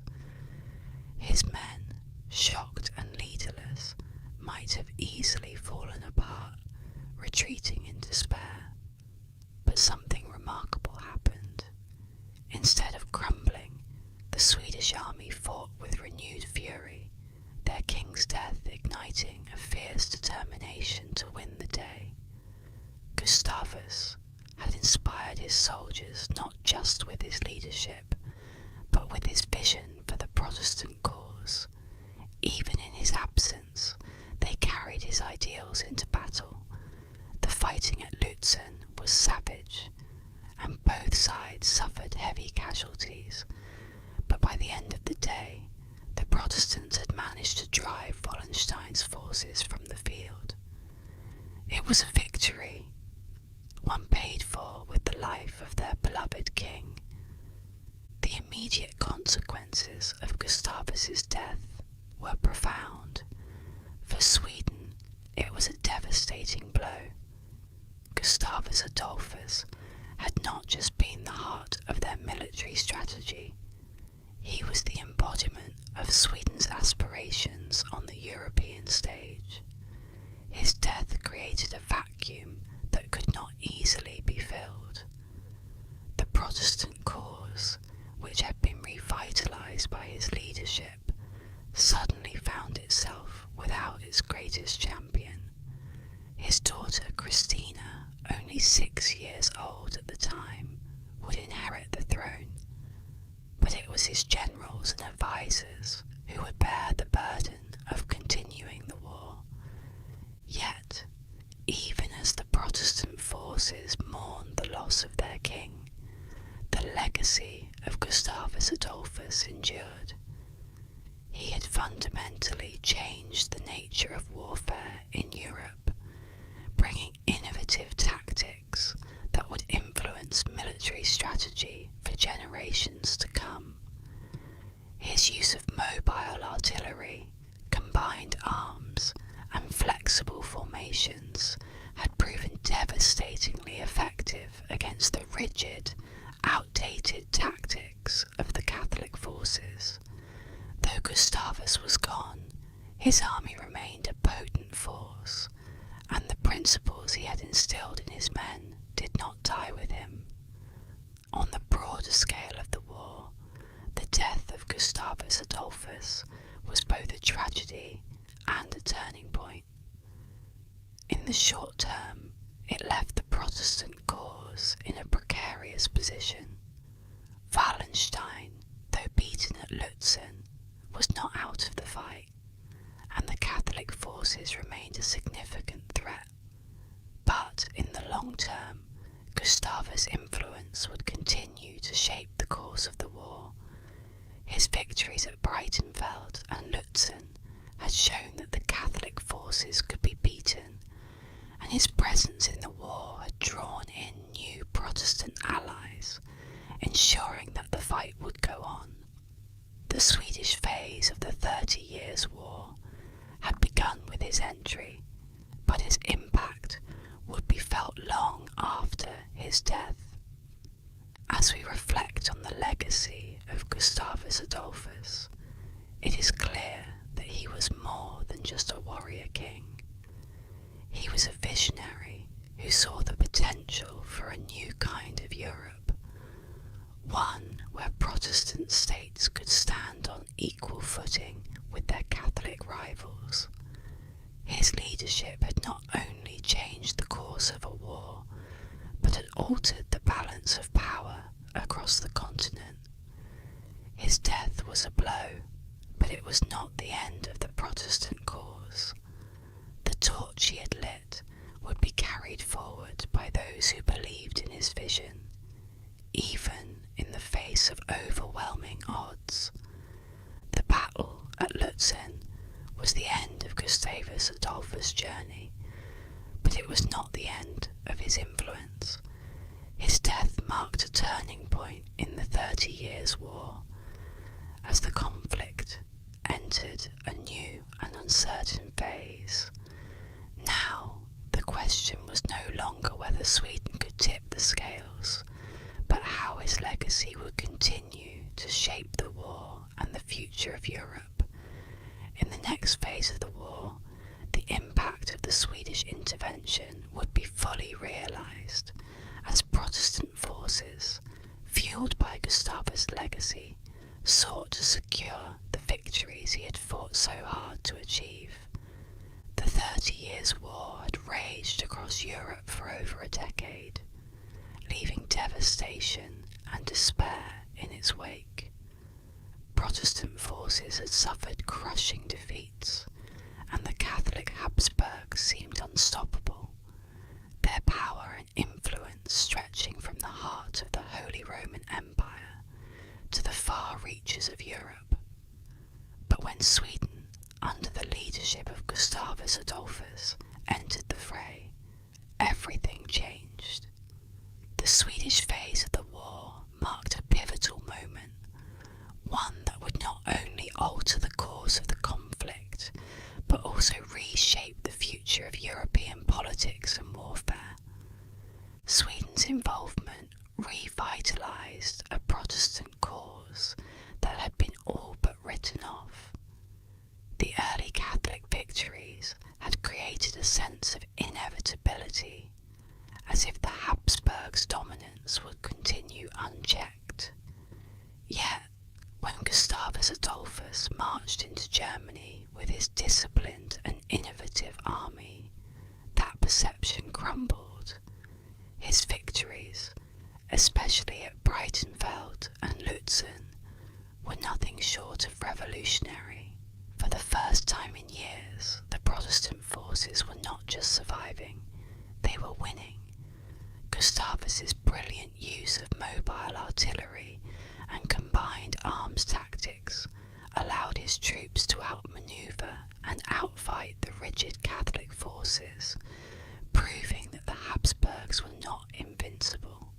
His men, shocked and leaderless, might have easily fallen apart, retreating in despair. But something remarkable happened. Instead of crumbling, the Swedish army fought with renewed fury, their king's death igniting a fierce determination to win the day. Gustavus had inspired his soldiers not just with his leadership, but with his vision for the Protestant cause. Even in his absence, they carried his ideals into battle. The fighting at Lutzen was savage, and both sides suffered heavy casualties, but by the end of the day, the Protestants had managed to drive Wallenstein's forces from the field. It was a victory, one paid for with the life of their beloved king. The immediate consequences of Gustavus's death were profound. For Sweden, it was a devastating blow. Gustavus Adolphus had not just been the heart of their military strategy, he was the embodiment of Sweden's aspirations on the European stage. His death created a vacuum that could not easily be filled. The Protestant cause, which had been revitalized by his leadership, suddenly found itself without its greatest champion. His daughter Christina, only 6 years old at the time, would inherit the throne, but it was his generals and advisors who would bear the burden of continuing the war. Yet, even as the Protestant forces mourned the loss of their king, the legacy of Gustavus Adolphus endured. He had fundamentally changed the nature of warfare in Europe, bringing innovative tactics that would influence military strategy for generations to come. His use of mobile artillery, combined arms, and flexible formations had proven devastatingly effective against the rigid, outdated tactics of the Catholic forces. Though Gustavus was gone, his army remained a potent force, and the principles he had instilled in his men did not die with him. On the broader scale of the war, the death of Gustavus Adolphus was both a tragedy and a turning point. In the short term, it left the Protestant cause in a precarious position. Wallenstein, though beaten at Lutzen, was not out of the fight, and the Catholic forces remained Gustavus' influence would continue to shape the course of the war. His victories at Breitenfeld and Lutzen had shown that the Catholic forces could be beaten, and his presence in the war had drawn in new Protestant allies, ensuring that the fight would go on. The Swedish phase of the 30 Years' War had begun with his entry, but his impact would be felt long after his death. As we reflect on the legacy of Gustavus Adolphus, it is clear that he was more than just a warrior king. He was a visionary who saw the potential for a new kind of Europe, one where Protestant states could stand on equal footing with their Catholic rivals. His leadership had not only changed the course of a war, but had altered the balance of power across the continent. His death was a blow, but it was not the end of the Protestant cause. The torch he had lit would be carried forward by those who believed in his vision, even in the face of overwhelming odds. The battle at Lutzen was the end of Gustavus Adolphus' journey, but it was not the end of his influence. His death marked a turning point in the 30 Years' War, as the conflict entered a new and uncertain phase. Now, the question was no longer whether Sweden could tip the scales, but how his legacy would continue to shape the war and the future of Europe. In the next phase of the war, the impact of the Swedish intervention would be fully realised, as Protestant forces, fuelled by Gustavus' legacy, sought to secure the victories he had fought so hard to achieve. The 30 Years' War had raged across Europe for over a decade, leaving devastation and despair in its wake. Protestant forces had suffered crushing defeats, and the Catholic Habsburgs seemed unstoppable, their power and influence stretching from the heart of the Holy Roman Empire to the far reaches of Europe. But when Sweden, under the leadership of Gustavus Adolphus, entered the fray, everything changed. The Swedish phase of the war marked a pivotal moment, one that would not only alter the course of the conflict, but also reshape the future of European politics and warfare. Sweden's involvement revitalised a Protestant cause that had been all but written off. The early Catholic victories had created a sense of inevitability, as if the Habsburgs' dominance would continue unchecked. Yet, when Gustavus Adolphus marched into Germany with his disciplined and innovative army, that perception crumbled. His victories, especially at Breitenfeld and Lutzen, were nothing short of revolutionary. For the first time in years, the Protestant forces were not just surviving, they were winning. Gustavus's brilliant use of mobile artillery and combined arms tactics allowed his troops to outmaneuver and outfight the rigid Catholic forces, proving that the Habsburgs were not invincible.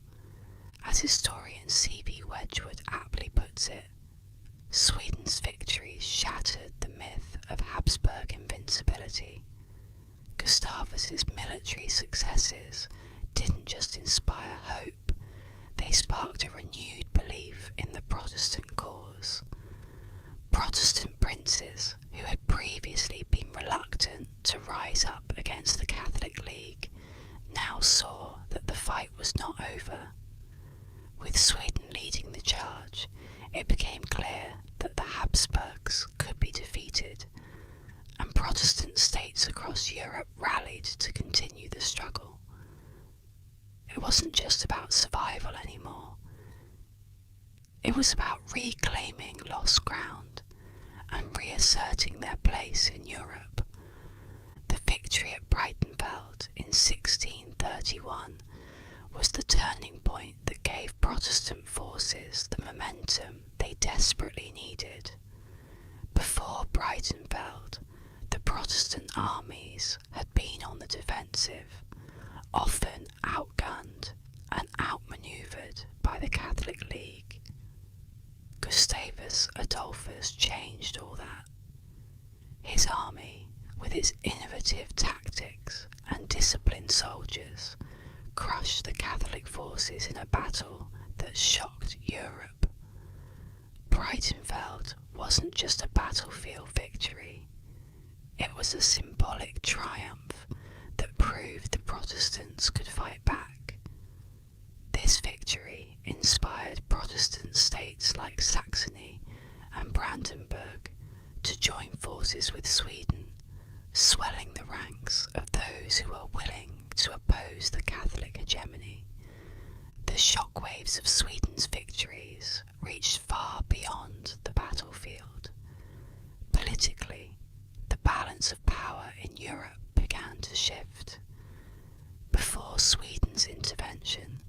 As historian C.V. Wedgwood aptly puts it, Sweden's victories shattered the myth of Habsburg invincibility. Gustavus's military successes didn't just inspire hope, they sparked a renewed belief in the Protestant cause. Protestant princes, who had previously been reluctant to rise up against the Catholic League, now saw that the fight was not over. With Sweden leading the charge, it became clear that the Habsburgs could be defeated, and Protestant states across Europe rallied to continue the struggle. It wasn't just about survival anymore. It was about reclaiming lost ground and reasserting their place in Europe. The victory at Breitenfeld in 1631 was the turning point that gave Protestant forces the momentum they desperately needed. Before Breitenfeld, the Protestant armies had been on the defensive, often outgunned and outmaneuvered by the Catholic League. Gustavus Adolphus changed all that. His army, with its innovative tactics and disciplined soldiers, crushed the Catholic forces in a battle that shocked Europe. Breitenfeld wasn't just a battlefield victory, it was a symbolic triumph that proved the Protestants could fight back. This victory inspired Protestant states like Saxony and Brandenburg to join forces with Sweden, swelling the ranks of those who were willing to oppose the Catholic hegemony. The shockwaves of Sweden's victories reached far beyond the battlefield. Politically, the balance of power in Europe began to shift. Before Sweden's intervention,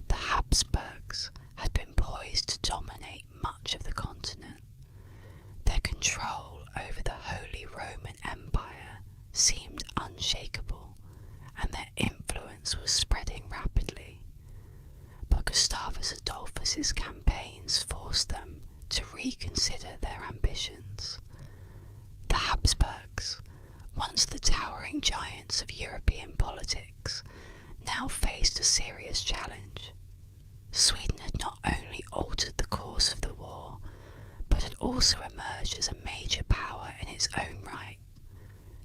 the Habsburgs had been poised to dominate much of the continent. Their control over the Holy Roman Empire seemed unshakable, and their influence was spreading rapidly. But Gustavus Adolphus's campaigns forced them to reconsider their ambitions. The Habsburgs, once the towering giants of European politics, now faced a serious challenge. Sweden had not only altered the course of the war, but had also emerged as a major power in its own right.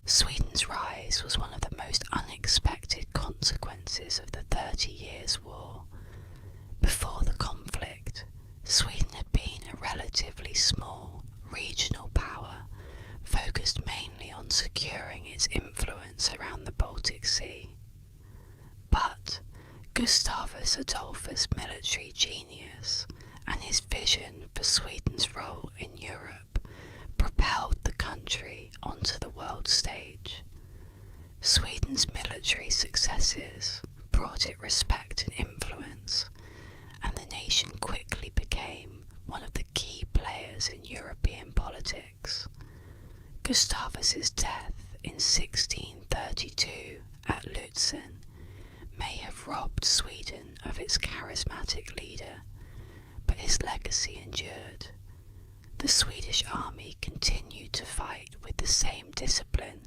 Sweden's rise was one of the most unexpected consequences of the 30 Years' War. Before the conflict, Sweden had been a relatively small regional power, focused mainly on securing its influence around the Baltic Sea. But Gustavus Adolphus' military genius and his vision for Sweden's role in Europe propelled the country onto the world stage. Sweden's military successes brought it respect and influence, and the nation quickly became one of the key players in European politics. Gustavus's death in 1632 at Lutzen may have robbed Sweden of its charismatic leader, but his legacy endured. The Swedish army continued to fight with the same discipline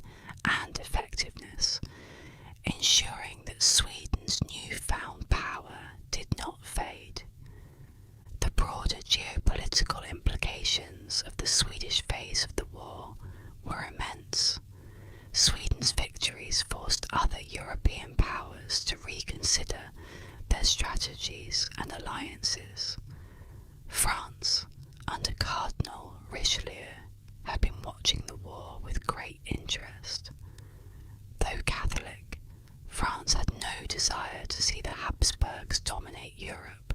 and effectiveness, ensuring that Sweden's newfound power did not fade. The broader geopolitical implications of the Swedish phase of the war were immense. Sweden's victories forced other European powers to reconsider their strategies and alliances. France, under Cardinal Richelieu, had been watching the war with great interest. Though Catholic, France had no desire to see the Habsburgs dominate Europe.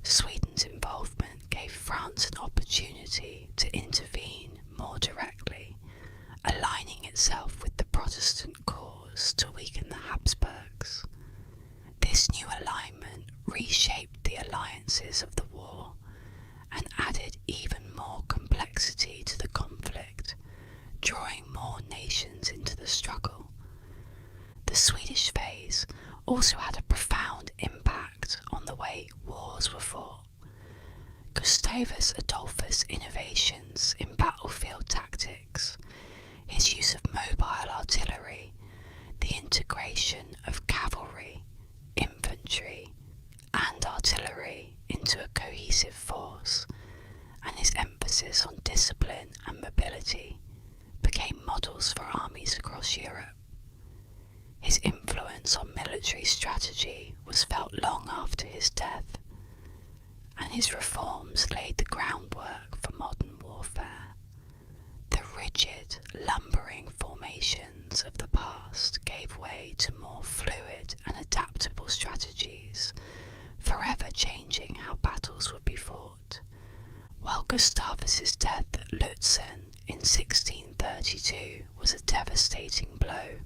Sweden's involvement gave France an opportunity to intervene more directly, aligning itself with the Protestant cause to weaken the Habsburgs. This new alignment reshaped the alliances of the war and added even more complexity to the conflict, drawing more nations into the struggle. The Swedish phase also had a profound impact on the way wars were fought. Gustavus Adolphus' innovations in battlefield tactics, his use of mobile artillery, the integration of cavalry, infantry, and artillery into a cohesive force, and his emphasis on discipline and mobility became models for armies across Europe. His influence on military strategy was felt long after his death, and his reforms laid the groundwork for modern warfare. The rigid, lumbering formations of the past gave way to more fluid and adaptable strategies, forever changing how battles would be fought. While Gustavus's death at Lutzen in 1632 was a devastating blow,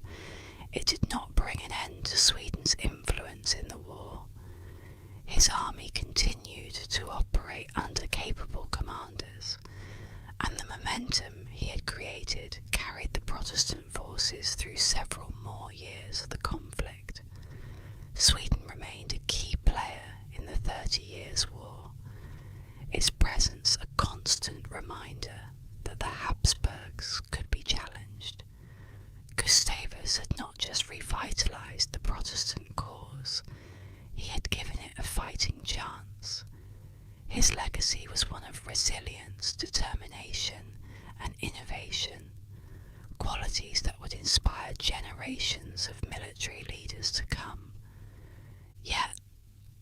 it did not bring an end to Sweden's influence in the war. his army continued to operate under capable commanders, and the momentum he had created carried the Protestant forces through several more years of the conflict. Sweden remained a key player in the 30 Years' War, its presence a constant reminder that the Habsburgs could be challenged. Gustavus had not just revitalised the Protestant cause, he had given it a fighting chance. His legacy was one of resilience, determination, and innovation, qualities that would inspire generations of military leaders to come. Yet,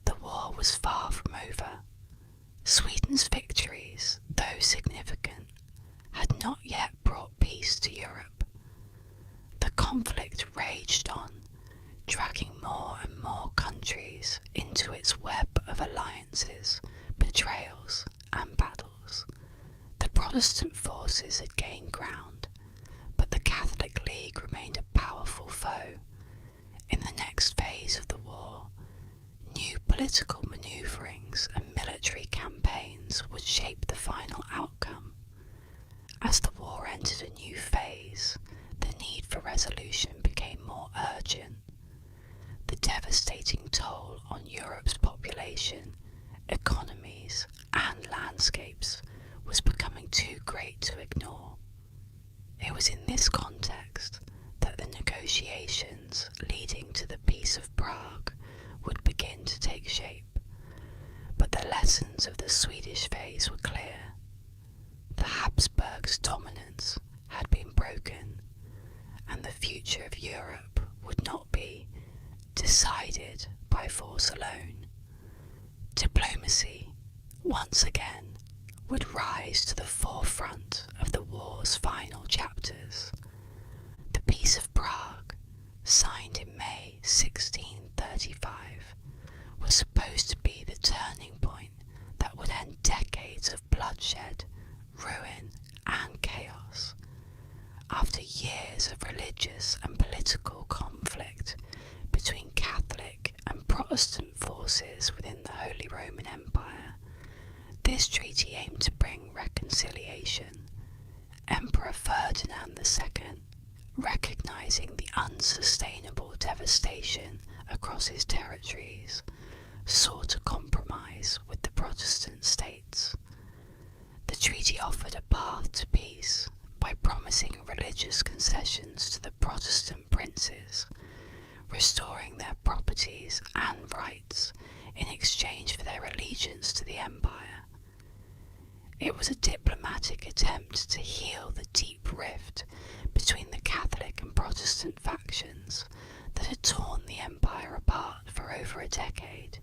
the war was far from over. Sweden's victories, though significant, had not yet brought peace to Europe. The conflict raged on, dragging more and more countries into its web of alliances, betrayals, and battles. The Protestant forces had gained ground, but the Catholic League remained a powerful foe. In the next phase of the war, new political manoeuvrings and military campaigns would shape the final outcome. As the war entered a new phase, the need for resolution became more urgent. The devastating toll on Europe's population, economies, and landscapes was becoming too great to ignore. It was in this context that the negotiations leading to the Peace of Prague would begin to take shape. But the lessons of the Swedish phase were clear. The Habsburgs' dominance had been broken, and the future of Europe would not be decided by force alone. Diplomacy, once again, would rise to the forefront of the war's final chapters. The Peace of Prague, signed in May 1635, was supposed to be the turning point that would end decades of bloodshed, ruin, and chaos. After years of religious and political conflict between Catholic and Protestant forces within the Holy Roman Empire, this treaty aimed to bring reconciliation. Emperor Ferdinand II, recognising the unsustainable devastation across his territories, sought a compromise with the Protestant states. The treaty offered a path to peace by promising religious concessions to the Protestant princes, restoring their properties and rights in exchange for their allegiance to the empire. It was a diplomatic attempt to heal the deep rift between the Catholic and Protestant factions that had torn the empire apart for over a decade.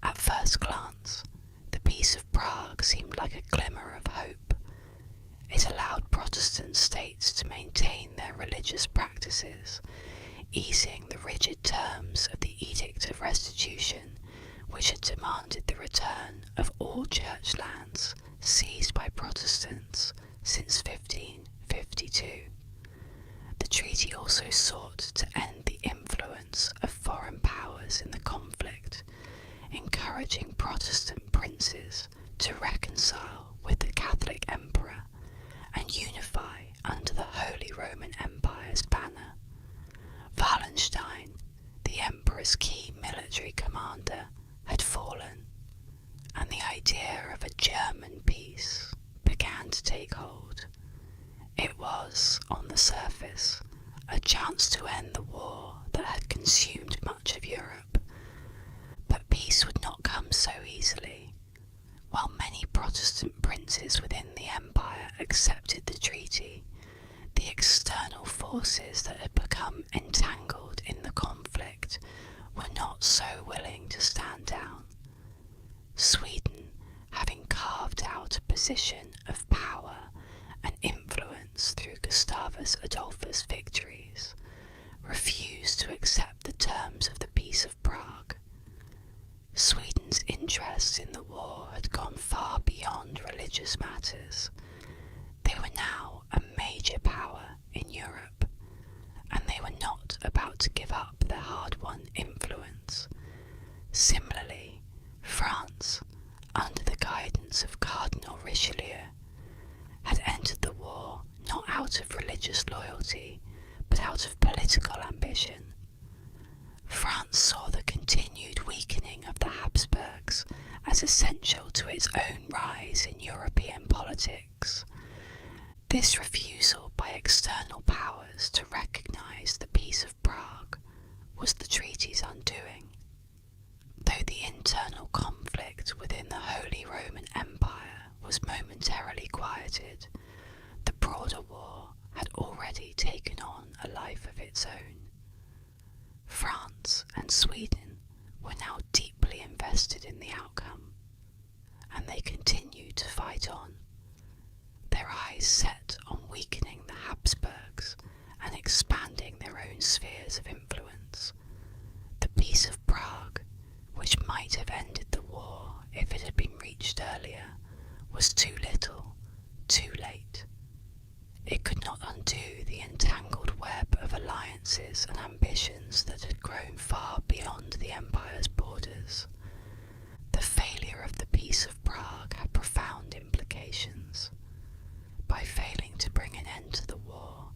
At first glance, the Peace of Prague seemed like a glimmer of hope. It allowed Protestant states to maintain their religious practices, easing the rigid terms of the Edict of Restitution, which had demanded the return of all church lands seized by Protestants since 1552. The treaty also sought to end the influence of foreign powers in the conflict, encouraging Protestant princes to reconcile with the Catholic Emperor and unify under the Holy Roman Empire's banner. Wallenstein, the Emperor's key military commander, had fallen, and the idea of a German peace began to take hold. It was, on the surface, a chance to end the war that had consumed much of Europe. But peace would not come so easily. While many Protestant princes within the empire accepted the treaty, the external forces that had become entangled in the conflict were not so willing to stand down. Sweden, having carved out a position of power and influence through Gustavus Adolphus' victories, refused to accept the terms of the Peace of Prague. Sweden's interest in the war had gone far beyond religious matters. They were now a major power in Europe, and they were not about to give up their hard-won influence. Similarly, as essential to its own rise in European politics. This refusal by external powers to recognise the Peace of Prague was the treaty's undoing. Though the internal conflict within the Holy Roman Empire was momentarily quieted, the broader war had already taken on a life of its own. France and Sweden were now deeply invested in the outcome, and they continued to fight on, their eyes set on weakening the Habsburgs and expanding their own spheres of influence. The Peace of Prague, which might have ended the war if it had been reached earlier, was too little, too late. It could not undo the entangled web of alliances and ambitions that had grown far beyond the empire's borders. The failure of the Peace of Prague had profound implications. By failing to bring an end to the war,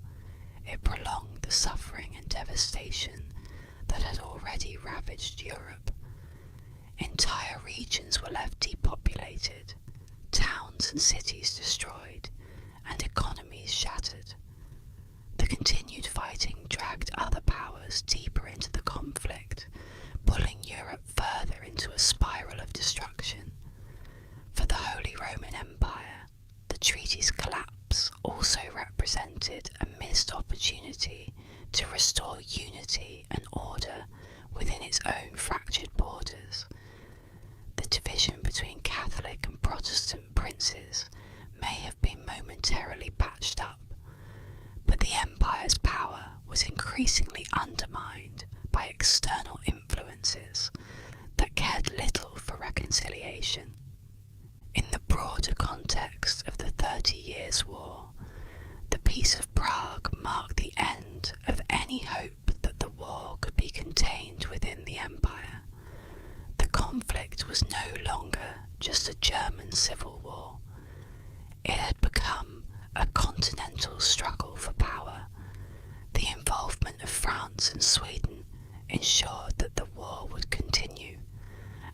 it prolonged the suffering and devastation that had already ravaged Europe. Entire regions were left depopulated, towns and cities destroyed, and economies shattered. The continued fighting dragged other powers deeper into the conflict, pulling Europe further into a spiral of destruction. For the Holy Roman Empire, the treaty's collapse also represented a missed opportunity to restore unity and order within its own fractured borders. The division between Catholic and Protestant princes may have been momentarily patched up, but the empire's power was increasingly undermined by external influences that cared little for reconciliation. In the broader context of the 30 Years' War, the Peace of Prague marked the end of any hope that the war could be contained within the empire. The conflict was no longer just a German civil war. It had become a continental struggle for power. The involvement of France and Sweden ensured that the war would continue,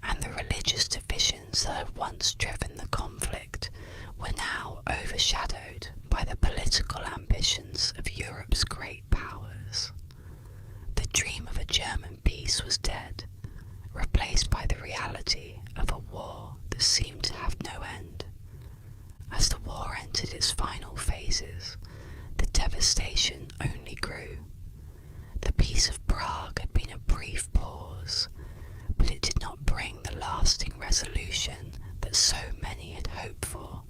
and the religious divisions that had once driven the conflict were now overshadowed by the political ambitions of Europe's great powers. The dream of a German peace was dead, replaced by the reality of a war that seemed to have no end. As the war entered its final phases, the devastation only grew. The Peace of Prague had been a brief pause, but it did not bring the lasting resolution that so many had hoped for.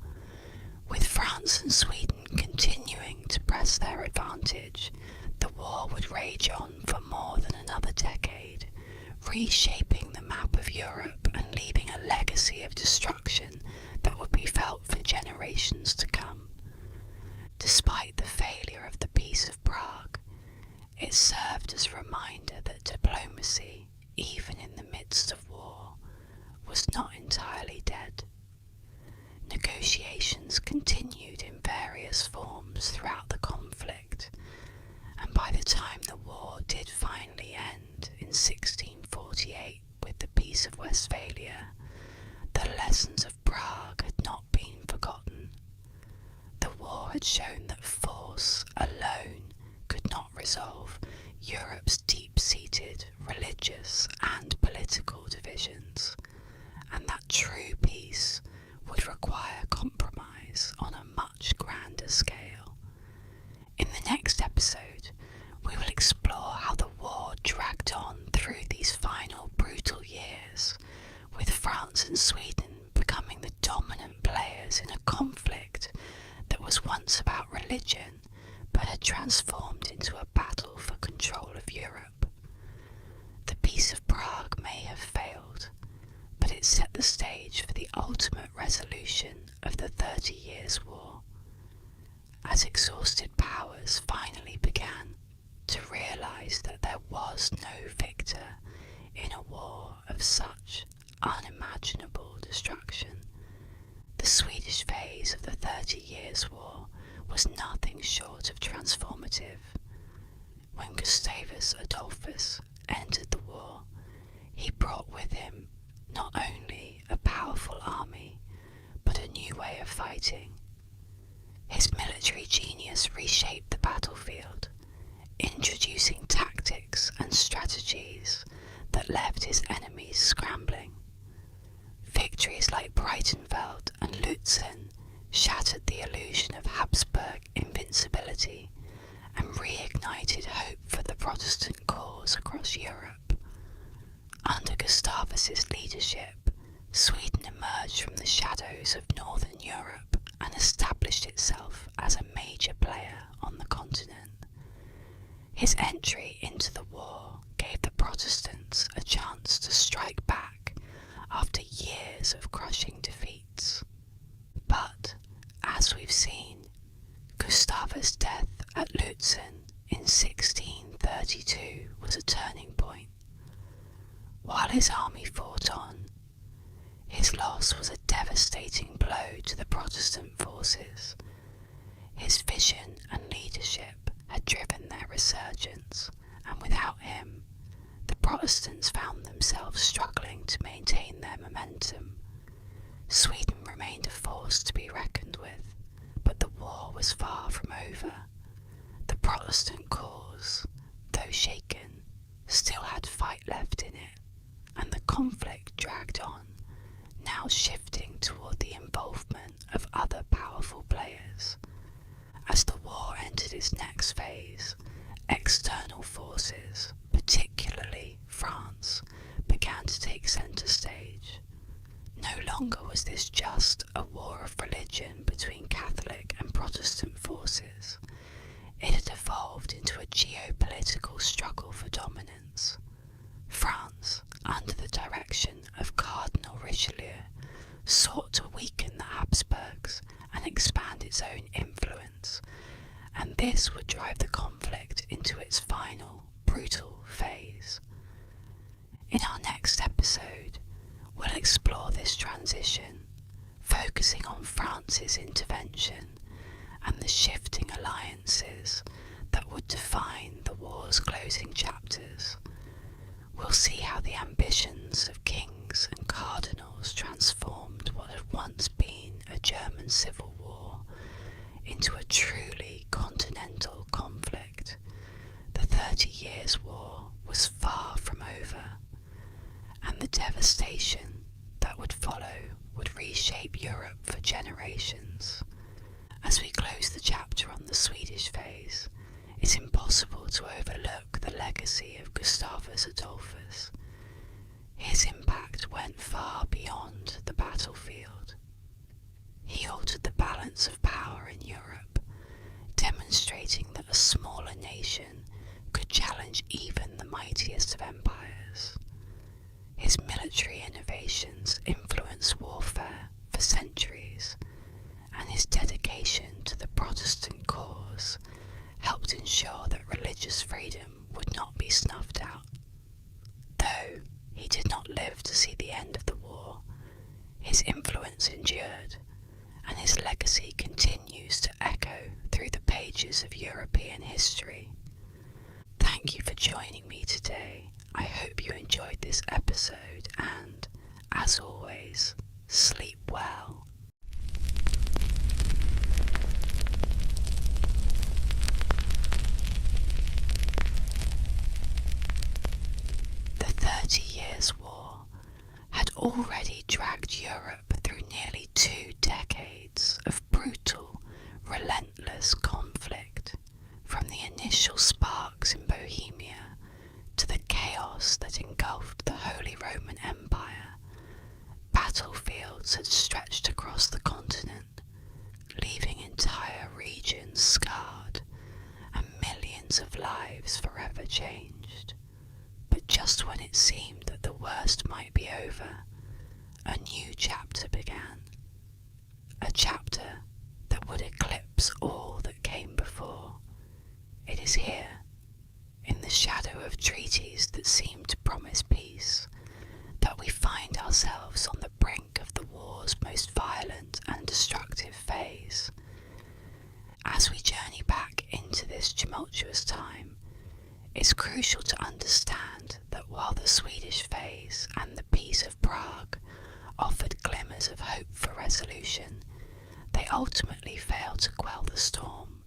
With France and Sweden continuing to press their advantage, the war would rage on for more than another decade, reshaping the map of Europe and leaving a legacy of destruction that would be felt for generations to come. Despite the failure of the Peace of Prague, it served as a reminder that diplomacy, even in the midst of war, was not entirely dead. Negotiations continued in various forms throughout the conflict, and by the time the war did finally end in 1648 with the Peace of Westphalia, the lessons of Prague had not been forgotten. The war had shown that force alone could not resolve Europe's deep-seated religious and political divisions, and that true peace would require compromise on a much grander scale. In the next episode, we will explore how the war dragged on through these final brutal years, with France and Sweden becoming the dominant players in a conflict that was once about religion but had transformed into a battle for control of Europe. The Peace of Prague may have failed, but it set the stage for the ultimate resolution of the 30 Years' War. As exhausted powers finally began to realise that there was no victor in a war of such unimaginable destruction, the Swedish phase of the 30 Years' War was nothing short of transformative. When Gustavus Adolphus entered the war, he brought with him not only a powerful fighting. His military genius reshaped the battlefield, introducing tactics and strategies that left his enemies scrambling. Victories like Breitenfeld and Lutzen shattered the illusion of Habsburg invincibility and reignited hope for the Protestant cause across Europe. Under Gustavus's leadership, Sweden emerged from the shadows of Northern Europe and established itself as a major player on the continent. His entry into the war gave the Protestants a chance to strike back after years of crushing defeats. But, as we've seen, Gustavus' death at Lutzen in 1632 was a turning point. While his army fought on, his loss was a devastating blow to the Protestant forces. His vision and leadership had driven their resurgence, and without him, the Protestants found themselves struggling to maintain their momentum. Sweden remained a force to be reckoned with, but the war was far from over. The Protestant cause, though shaken, still had fight left in it, and the conflict dragged on, now shifting toward the involvement of other powerful players. As the war entered its next phase, external forces, particularly France, began to take centre stage. No longer was this just a war of religion between Catholic and Protestant forces. It had evolved into a geopolitical struggle for dominance. France, under the direction of Cardinal Richelieu, sought to weaken the Habsburgs and expand its own influence, and this would drive the conflict into its final, brutal phase. In our next episode, we'll explore this transition, focusing on France's intervention and the shifting alliances that would define the war's closing chapters. We'll see how the ambitions of kings and cardinals transformed what had once been a German civil war into a truly continental conflict. The 30 Years' War was far from over, and the devastation that would follow would reshape Europe for generations. As we close the chapter on the Swedish phase, it's impossible to overlook the legacy of Gustavus Adolphus. His impact went far beyond the battlefield. He altered the balance of power in Europe, demonstrating that a smaller nation could challenge even the mightiest of empires. His military innovations influenced warfare for centuries, and his dedication to the Protestant cause helped ensure that religious freedom would not be snuffed out. Though he did not live to see the end of the war, his influence endured, and his legacy continues to echo through the pages of European history. Thank you for joining me today. I hope you enjoyed this episode and, as always, sleep well. The 30 Years' War had already dragged Europe through nearly 2 decades of brutal, relentless conflict, from the initial sparks in Bohemia to the chaos that engulfed the Holy Roman Empire. Battlefields had stretched across the continent, leaving entire regions scarred and millions of lives forever changed. But just when it seemed that the worst might be over, a new chapter began. A chapter that would eclipse all that came before. It is here, in the shadow of treaties that seemed to promise peace, that we find ourselves on the brink of the war's most violent and destructive phase. As we journey back into this tumultuous time, it's crucial to understand that while the Swedish phase and the Peace of Prague offered glimmers of hope for resolution, they they ultimately failed to quell the storm.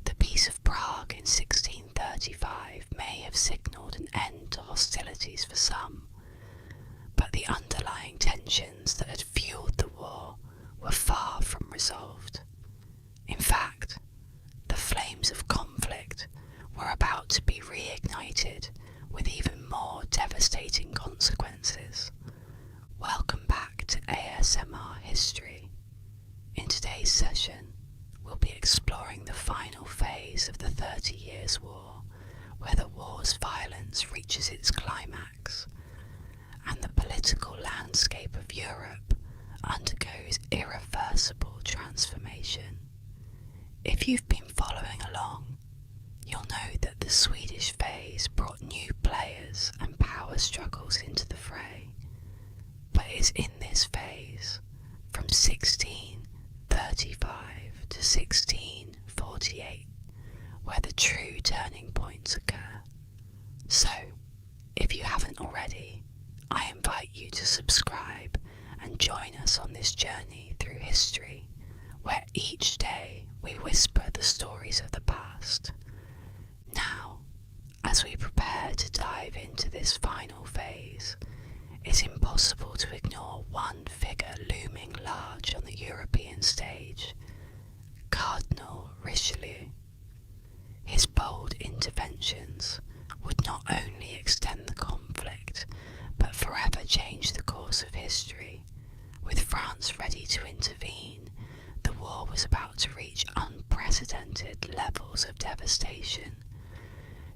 The Peace of Prague in 1635 may have signalled an end to hostilities for some, but the underlying tensions that had fueled the war were far from resolved. In fact, the flames of conflict were about to be reignited with even more devastating consequences. Welcome back to ASMR History. In today's session, we'll be exploring the final phase of the 30 Years' War, where the war's violence reaches its climax, and the political landscape of Europe undergoes irreversible transformation. If you've been following along, you'll know that the Swedish phase brought new players and power struggles into the fray. But it's in this phase, from 1635 to 1648, where the true turning points occur. So, if you haven't already, I invite you to subscribe and join us on this journey through history, where each day we whisper the stories of the past. Now, as we prepare to dive into this final phase, it's impossible to ignore one figure looming large on the European stage: Cardinal Richelieu. His bold interventions would not only extend the conflict, but forever change the course of history. With France ready to intervene, the war was about to reach unprecedented levels of devastation.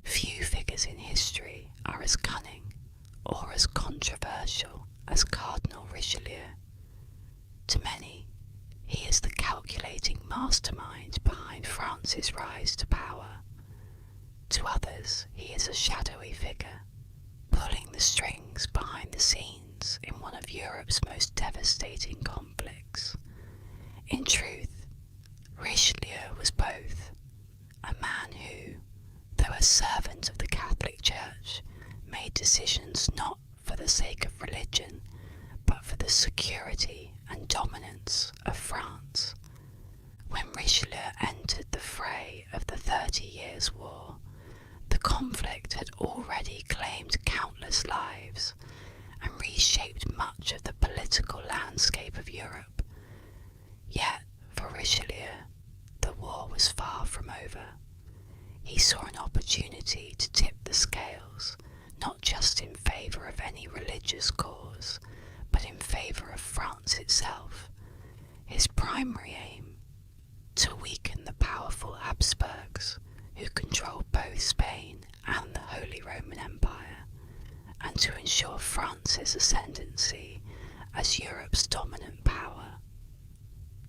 Few figures in history are as cunning or as controversial as Cardinal Richelieu. To many, he is the calculating mastermind behind France's rise to power. To others, he is a shadowy figure, pulling the strings behind the scenes in one of Europe's most devastating conflicts. In truth, Richelieu was both: a man who, though a servant of the Catholic Church, made decisions not for the sake of religion, but for the security and dominance of France. When Richelieu entered the fray of the 30 Years' War, the conflict had already claimed countless lives and reshaped much of the political landscape of Europe. Yet, for Richelieu, the war was far from over. He saw an opportunity to tip the scales, not just in favour of any religious cause, but in favour of France itself. His primary aim: to weaken the powerful Habsburgs, who controlled both Spain and the Holy Roman Empire, and to ensure France's ascendancy as Europe's dominant power.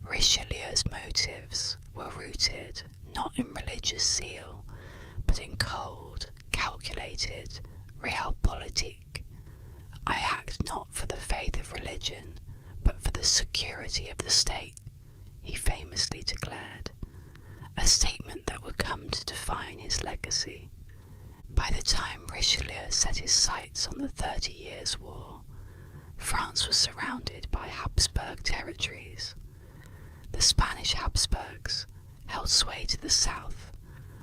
Richelieu's motives were rooted not in religious zeal, but in cold, calculated realpolitik. I act not for the faith of religion, but for the security of the state, he famously declared, a statement that would come to define his legacy. By the time Richelieu set his sights on the 30 Years' War, France was surrounded by Habsburg territories. The Spanish Habsburgs held sway to the south,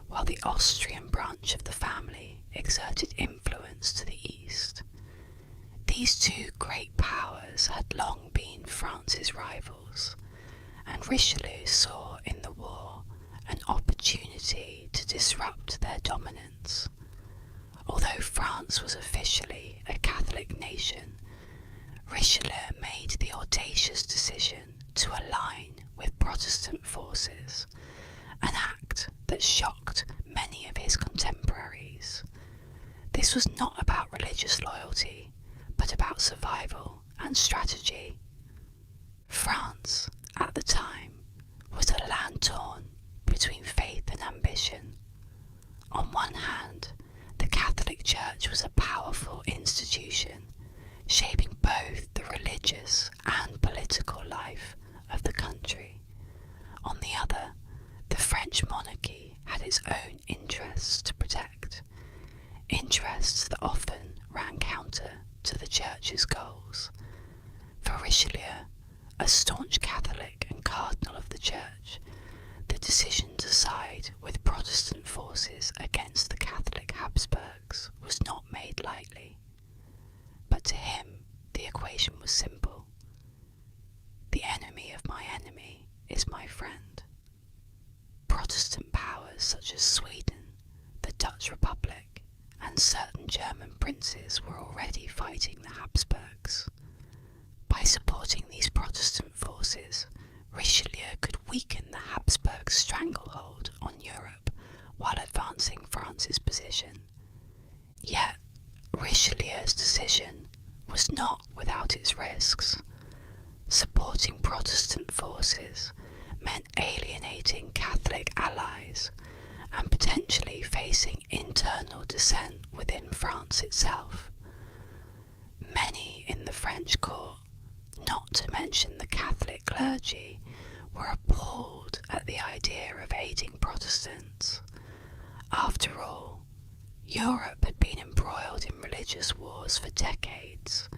while the Austrian branch of the family exerted influence to the east. These two great powers had long been France's rivals, and Richelieu saw in the war an opportunity to disrupt their dominance. Although France was officially a Catholic nation, Richelieu made the audacious decision to align with Protestant forces, an act that shocked many of his contemporaries. This was not about religious loyalty, but about survival and strategy. France, at the time, was a land torn between faith and ambition. On one hand, the Catholic Church was a powerful institution, shaping both the religious and political life of the country. On the other, the French monarchy had its own interests to protect, interests that often ran counter to the Church's goals. For Richelieu, a staunch Catholic and Cardinal of the Church, the decision to side with Protestant forces against the Catholic Habsburgs was not made lightly. But to him, the equation was simple. The enemy of my enemy is my friend. Protestant powers such as Sweden, the Dutch Republic, and certain German princes were already fighting the Habsburgs. By supporting these Protestant forces, Richelieu could weaken the Habsburg stranglehold on Europe while advancing France's position. Yet, Richelieu's decision was not without its risks. Supporting Protestant forces meant alienating Catholic allies and potentially facing internal dissent within France itself. Many in the French court, not to mention the Catholic clergy, were appalled at the idea of aiding Protestants. After all, Europe had been embroiled in religious wars for decades,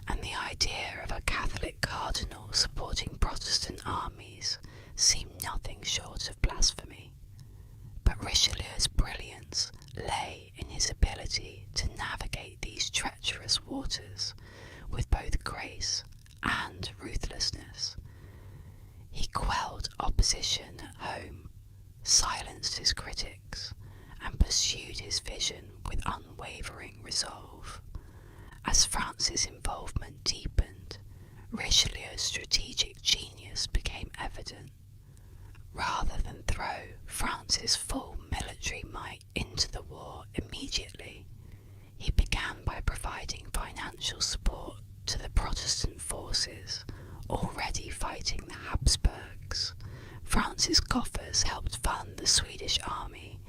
and the idea of a Catholic cardinal supporting Protestant armies seemed nothing short of blasphemy. But Richelieu's brilliance lay in his ability to navigate these treacherous waters with both grace and ruthlessness. He quelled opposition at home, silenced his critics, and pursued his vision with unwavering resolve. As France's involvement deepened, Richelieu's strategic genius became evident. Rather than throw France's full military might into the war immediately, he began by providing financial support to the Protestant forces already fighting the Habsburgs. France's coffers helped fund the Swedish army,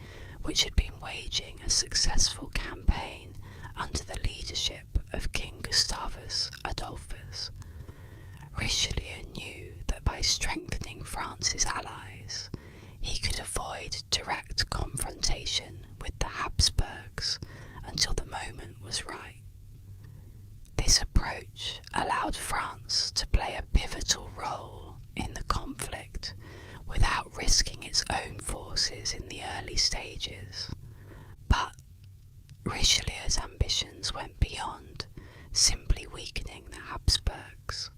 which had been waging a successful campaign under the leadership of King Gustavus Adolphus. Richelieu knew that by strengthening France's allies, he could avoid direct confrontation with the Habsburgs until the moment was right. This approach allowed France to play a pivotal role in the conflict without risking its own forces in the early stages. But Richelieu's ambitions went beyond simply weakening the Habsburgs.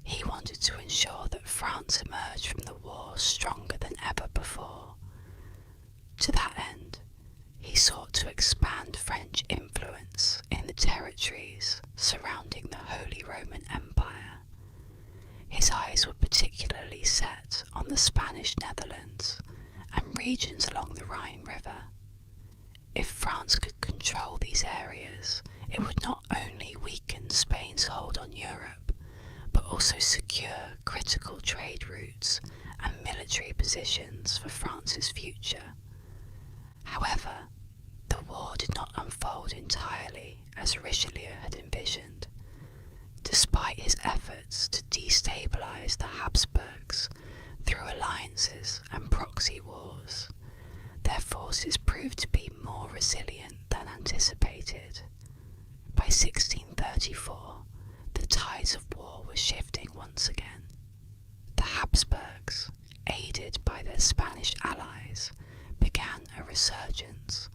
He wanted to ensure that France emerged from the war stronger than ever before. To that end, he sought to expand French influence in the territories surrounding the Holy Roman Empire. His eyes were particularly set on the Spanish Netherlands and regions along the Rhine River. If France could control these areas, it would not only weaken Spain's hold on Europe, but also secure critical trade routes and military positions for France's future. However, the war did not unfold entirely as Richelieu had envisioned. Despite his efforts to destabilize the Habsburgs through alliances and proxy wars, their forces proved to be more resilient than anticipated. By 1634, the tides of war were shifting once again. The Habsburgs, aided by their Spanish allies, began a resurgence,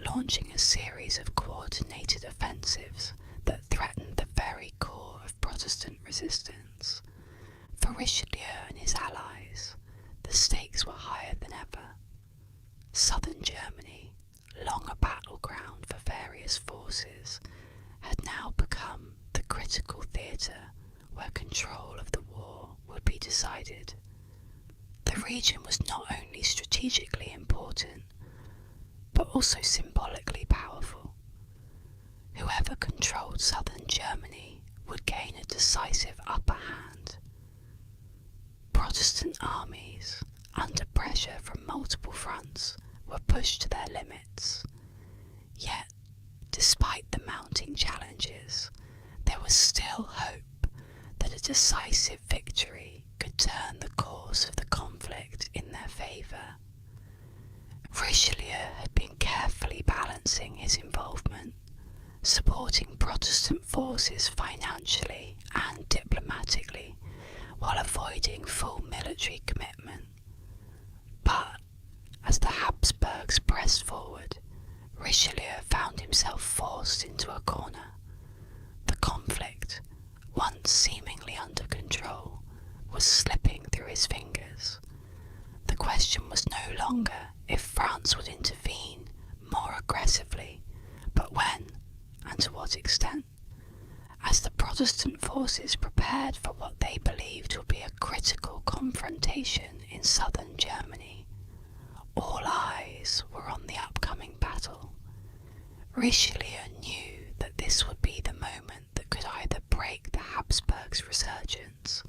launching a series of coordinated offensives that threatened the very core of Protestant resistance. For Richelieu and his allies, the stakes were higher than ever. Southern Germany, long a battleground for various forces, had now become the critical theatre where control of the war would be decided. The region was not only strategically important, but also symbolically powerful. Whoever controlled southern Germany would gain a decisive upper hand. Protestant armies, under pressure from multiple fronts, were pushed to their limits. Yet, despite the mounting challenges, there was still hope that a decisive victory could turn the course of the conflict in their favour. Richelieu had been carefully balancing his involvement, supporting Protestant forces financially and diplomatically, while avoiding avoiding full military commitment. But as the Habsburgs pressed forward, Richelieu found himself forced into a corner. The conflict, once seemingly under control, was slipping through his fingers. The question was no longer if France would intervene more aggressively, but when and to what extent. As the Protestant forces prepared for what they believed would be a critical confrontation in southern Germany, all eyes were on the upcoming battle. Richelieu knew that this would be the moment that could either break the Habsburgs' resurgence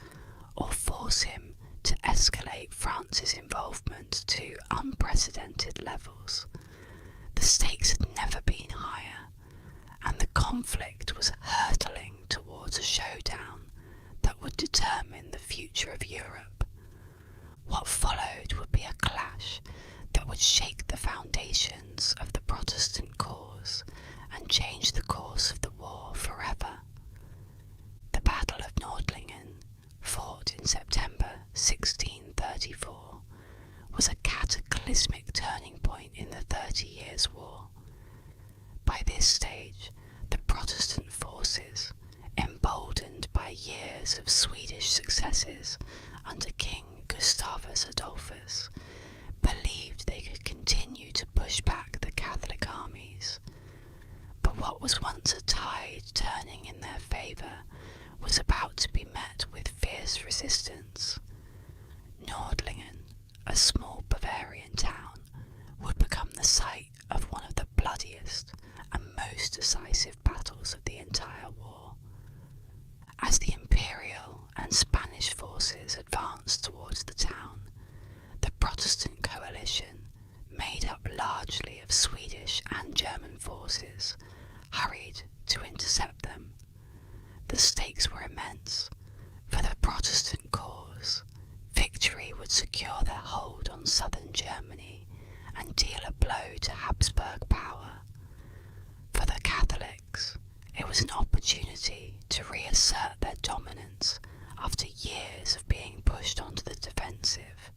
or force him to escalate France's involvement to unprecedented levels. The stakes had never been higher, and the conflict was hurtling towards a showdown that would determine the future of Europe. What followed would be a clash that would shake the foundations of the Protestant cause and change the course of the war forever. The Battle of Nordlingen, fought in September 1634, was a cataclysmic turning point in the 30 Years' War. By this stage, the Protestant forces, emboldened by years of Swedish successes under King Gustavus Adolphus, believed they could continue to push back the Catholic armies. But what was once a tide turning in their favour was about to be met with fierce resistance. Nordlingen, a small Bavarian town, would become the site of one of the bloodiest and most decisive battles of the entire war. As the Imperial and Spanish forces advanced towards the town, the Protestant coalition, made up largely of Swedish and German forces, hurried to intercept them. The stakes were immense. For the Protestant cause, victory would secure their hold on southern Germany and deal a blow to Habsburg power. For the Catholics, it was an opportunity to reassert their dominance after years of being pushed onto the defensive.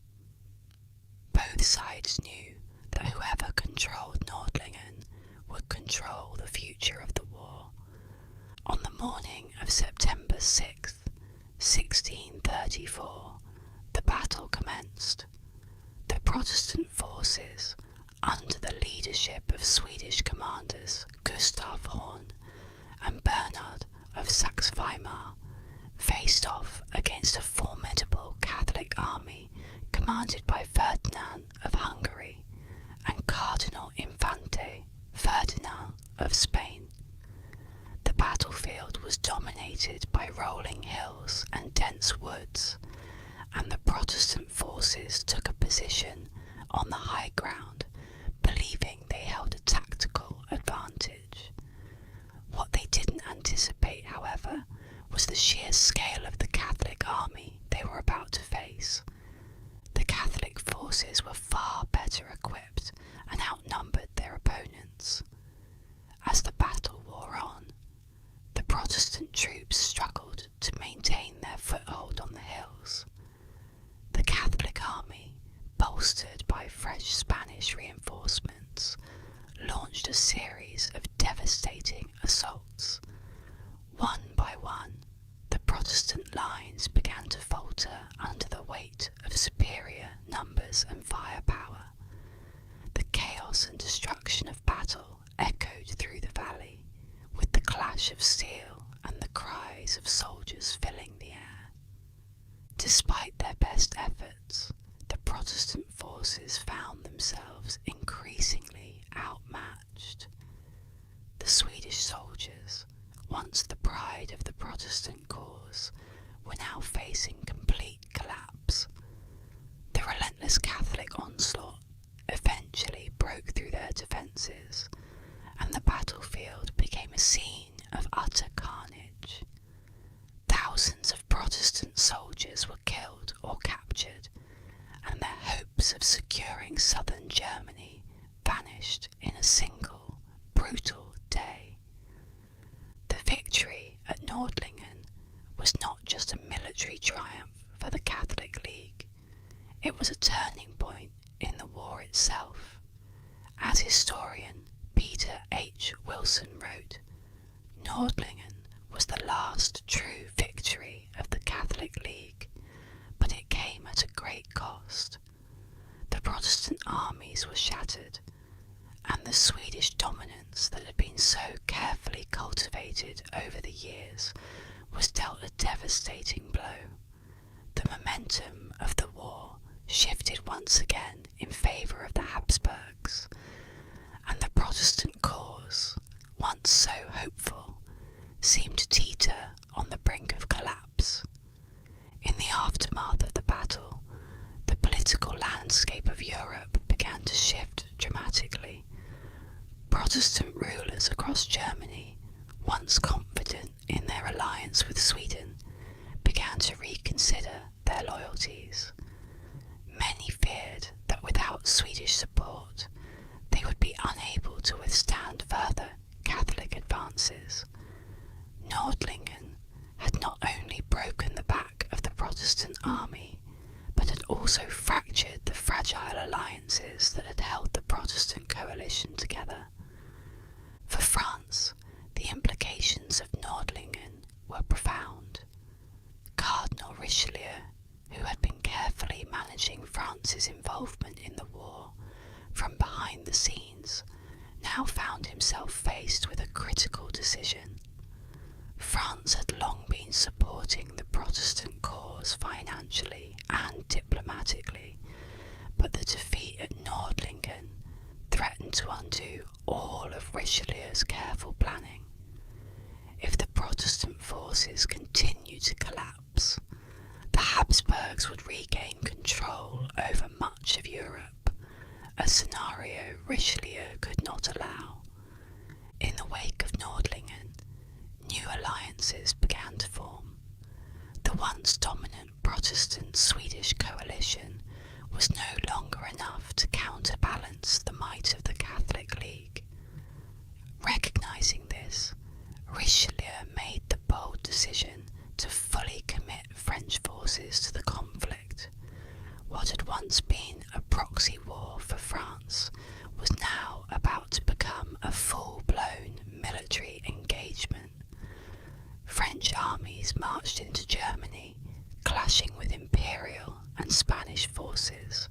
Both sides knew that whoever controlled Nordlingen would control the future of the war. On the morning of September 6th, 1634, the battle commenced. The Protestant forces, under the leadership of Swedish commanders Gustav Horn and Bernard of Saxe-Weimar, faced off against a formidable Catholic army commanded by Ferdinand of Hungary and Cardinal Infante Ferdinand of Spain. The battlefield was dominated by rolling hills and dense woods, and the Protestant forces took a position on the high ground, believing they held a tactical advantage. What they didn't anticipate, however, was the sheer scale of the Catholic army they were about to face. The Catholic forces were far better equipped and outnumbered their opponents. As the battle wore on, the Protestant troops struggled to maintain their foothold on the hills. The Catholic army, bolstered by fresh Spanish reinforcements, launched a series of devastating assaults. One by one, the Protestant lines began to falter under the weight of superior numbers and firepower. The chaos and destruction of battle echoed through the valley, with the clash of steel and the cries of soldiers filling the air. Despite their best efforts, the Protestant forces found themselves increasingly outmatched. The Swedish soldiers, once the pride of the Protestant cause, were now facing complete collapse. The relentless Catholic onslaught eventually broke through their defences, and the battlefield became a scene of utter carnage. Thousands of Protestant soldiers were killed or captured, and their hopes of securing southern Germany vanished in a single brutal day. The victory at Nordlingen was not just a military triumph for the Catholic League. It was a turning point in the war itself. As historian Peter H. Wilson wrote, Nordlingen was the last true victory of the Catholic League, but it came at a great cost. The Protestant armies were shattered, and the Swedish dominance that had been so carefully cultivated over the years was dealt a devastating blow. The momentum of the war shifted once again in favour of the Habsburgs, and the Protestant cause, once so hopeful, seemed to teeter on the brink of collapse. In the aftermath of the battle, the political landscape of Europe began to shift dramatically. Protestant rulers across Germany, once confident in their alliance with Sweden, began to reconsider their loyalties. Many feared that without Swedish support, they would be unable to withstand further Catholic advances. Nordlingen had not only broken the back of the Protestant army, but had also fractured the fragile alliances that had held the Protestant coalition together. For France, the implications of Nordlingen were profound. Cardinal Richelieu, who had been carefully managing France's involvement in the war from behind the scenes, now found himself faced with a critical decision. France had long been supporting the Protestant cause financially and diplomatically, but the defeat at Nordlingen threatened to undo all of Richelieu's careful planning. If the Protestant forces continued to collapse, the Habsburgs would regain control over much of Europe, a scenario Richelieu could not allow. In the wake of Nordlingen, new alliances began to form. The once dominant Protestant Swedish coalition was no longer enough to counterbalance the might of the Catholic League. Recognising this, Richelieu made the bold decision to fully commit French forces to the conflict. What had once been a proxy war for France was now about to become a full-blown military engagement. French armies marched into Germany, clashing with Imperial and Spanish forces,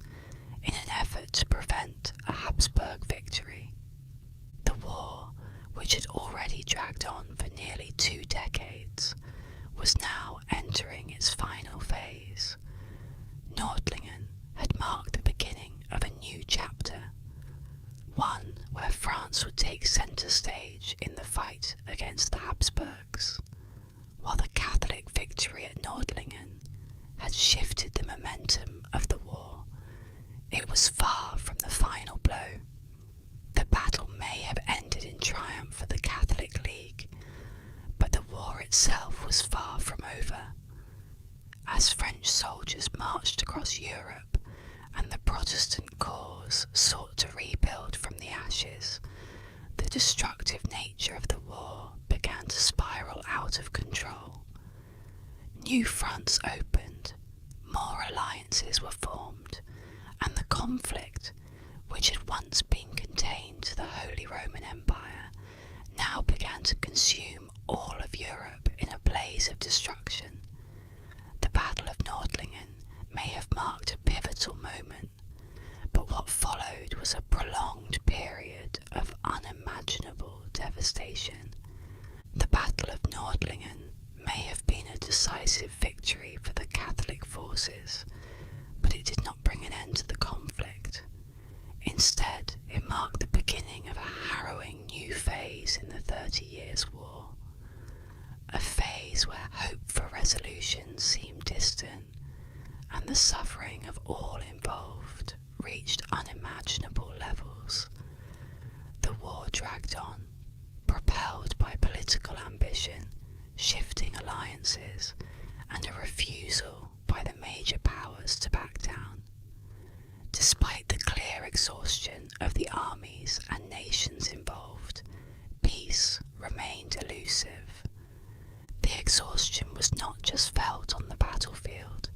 in an effort to prevent a Habsburg victory. The war, which had already dragged on for nearly 2 decades, was now entering its final phase. Nordlingen had marked the beginning of a new chapter, one where France would take centre stage in the fight against the Habsburgs. While the Catholic victory at Nordlingen had shifted the momentum of the war, it was far from the final blow. The battle may have ended in triumph for the Catholic League, but the war itself was far from over. As French soldiers marched across Europe and the Protestant cause sought to rebuild from the ashes, the destructive nature of the war began to spiral out of control. New fronts opened, more alliances were formed, and the conflict, which had once been contained to the Holy Roman Empire, now began to consume all of Europe in a blaze of destruction. The Battle of Nordlingen may have marked a pivotal moment, but what followed was a prolonged period of unimaginable devastation. The Battle of Nordlingen may have been a decisive victory for the Catholic forces, but it did not bring an end to the conflict. Instead, it marked the beginning of a harrowing new phase in the 30 Years' War. A phase where hope for resolution seemed distant, and the suffering of all involved reached unimaginable levels. The war dragged on, propelled by political ambition, shifting alliances, and a refusal by the major powers to back down. Despite the clear exhaustion of the armies and nations involved, peace remained elusive. The exhaustion was not just felt on the battlefield,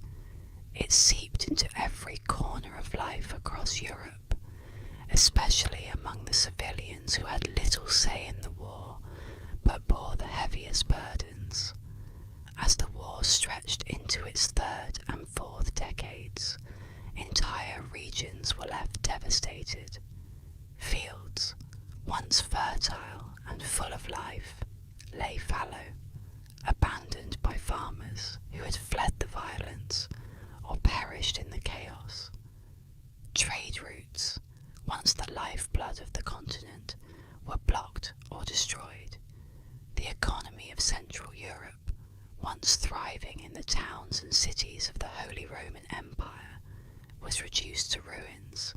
across Europe, especially among the civilians who had little say in the war but bore the heaviest burdens. As the war stretched into its third and fourth decades, entire regions were left devastated. Fields, once fertile and full of life, lay fallow, abandoned by farmers who had fled the violence or perished in the chaos. Trade routes, once the lifeblood of the continent, were blocked or destroyed. The economy of Central Europe, once thriving in the towns and cities of the Holy Roman Empire, was reduced to ruins.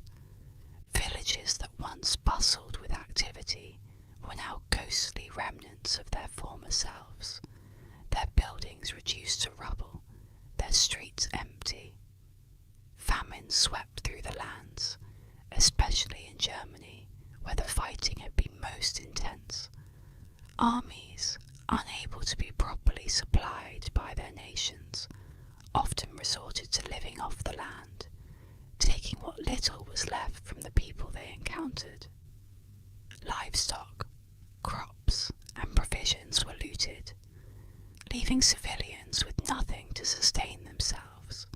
Villages that once bustled with activity were now ghostly remnants of their former selves, their buildings reduced to rubble, their streets empty. Famine swept through the lands, especially in Germany, where the fighting had been most intense. Armies, unable to be properly supplied by their nations, often resorted to living off the land, taking what little was left from the people they encountered. Livestock, crops, and provisions were looted, leaving civilians with nothing to sustain themselves.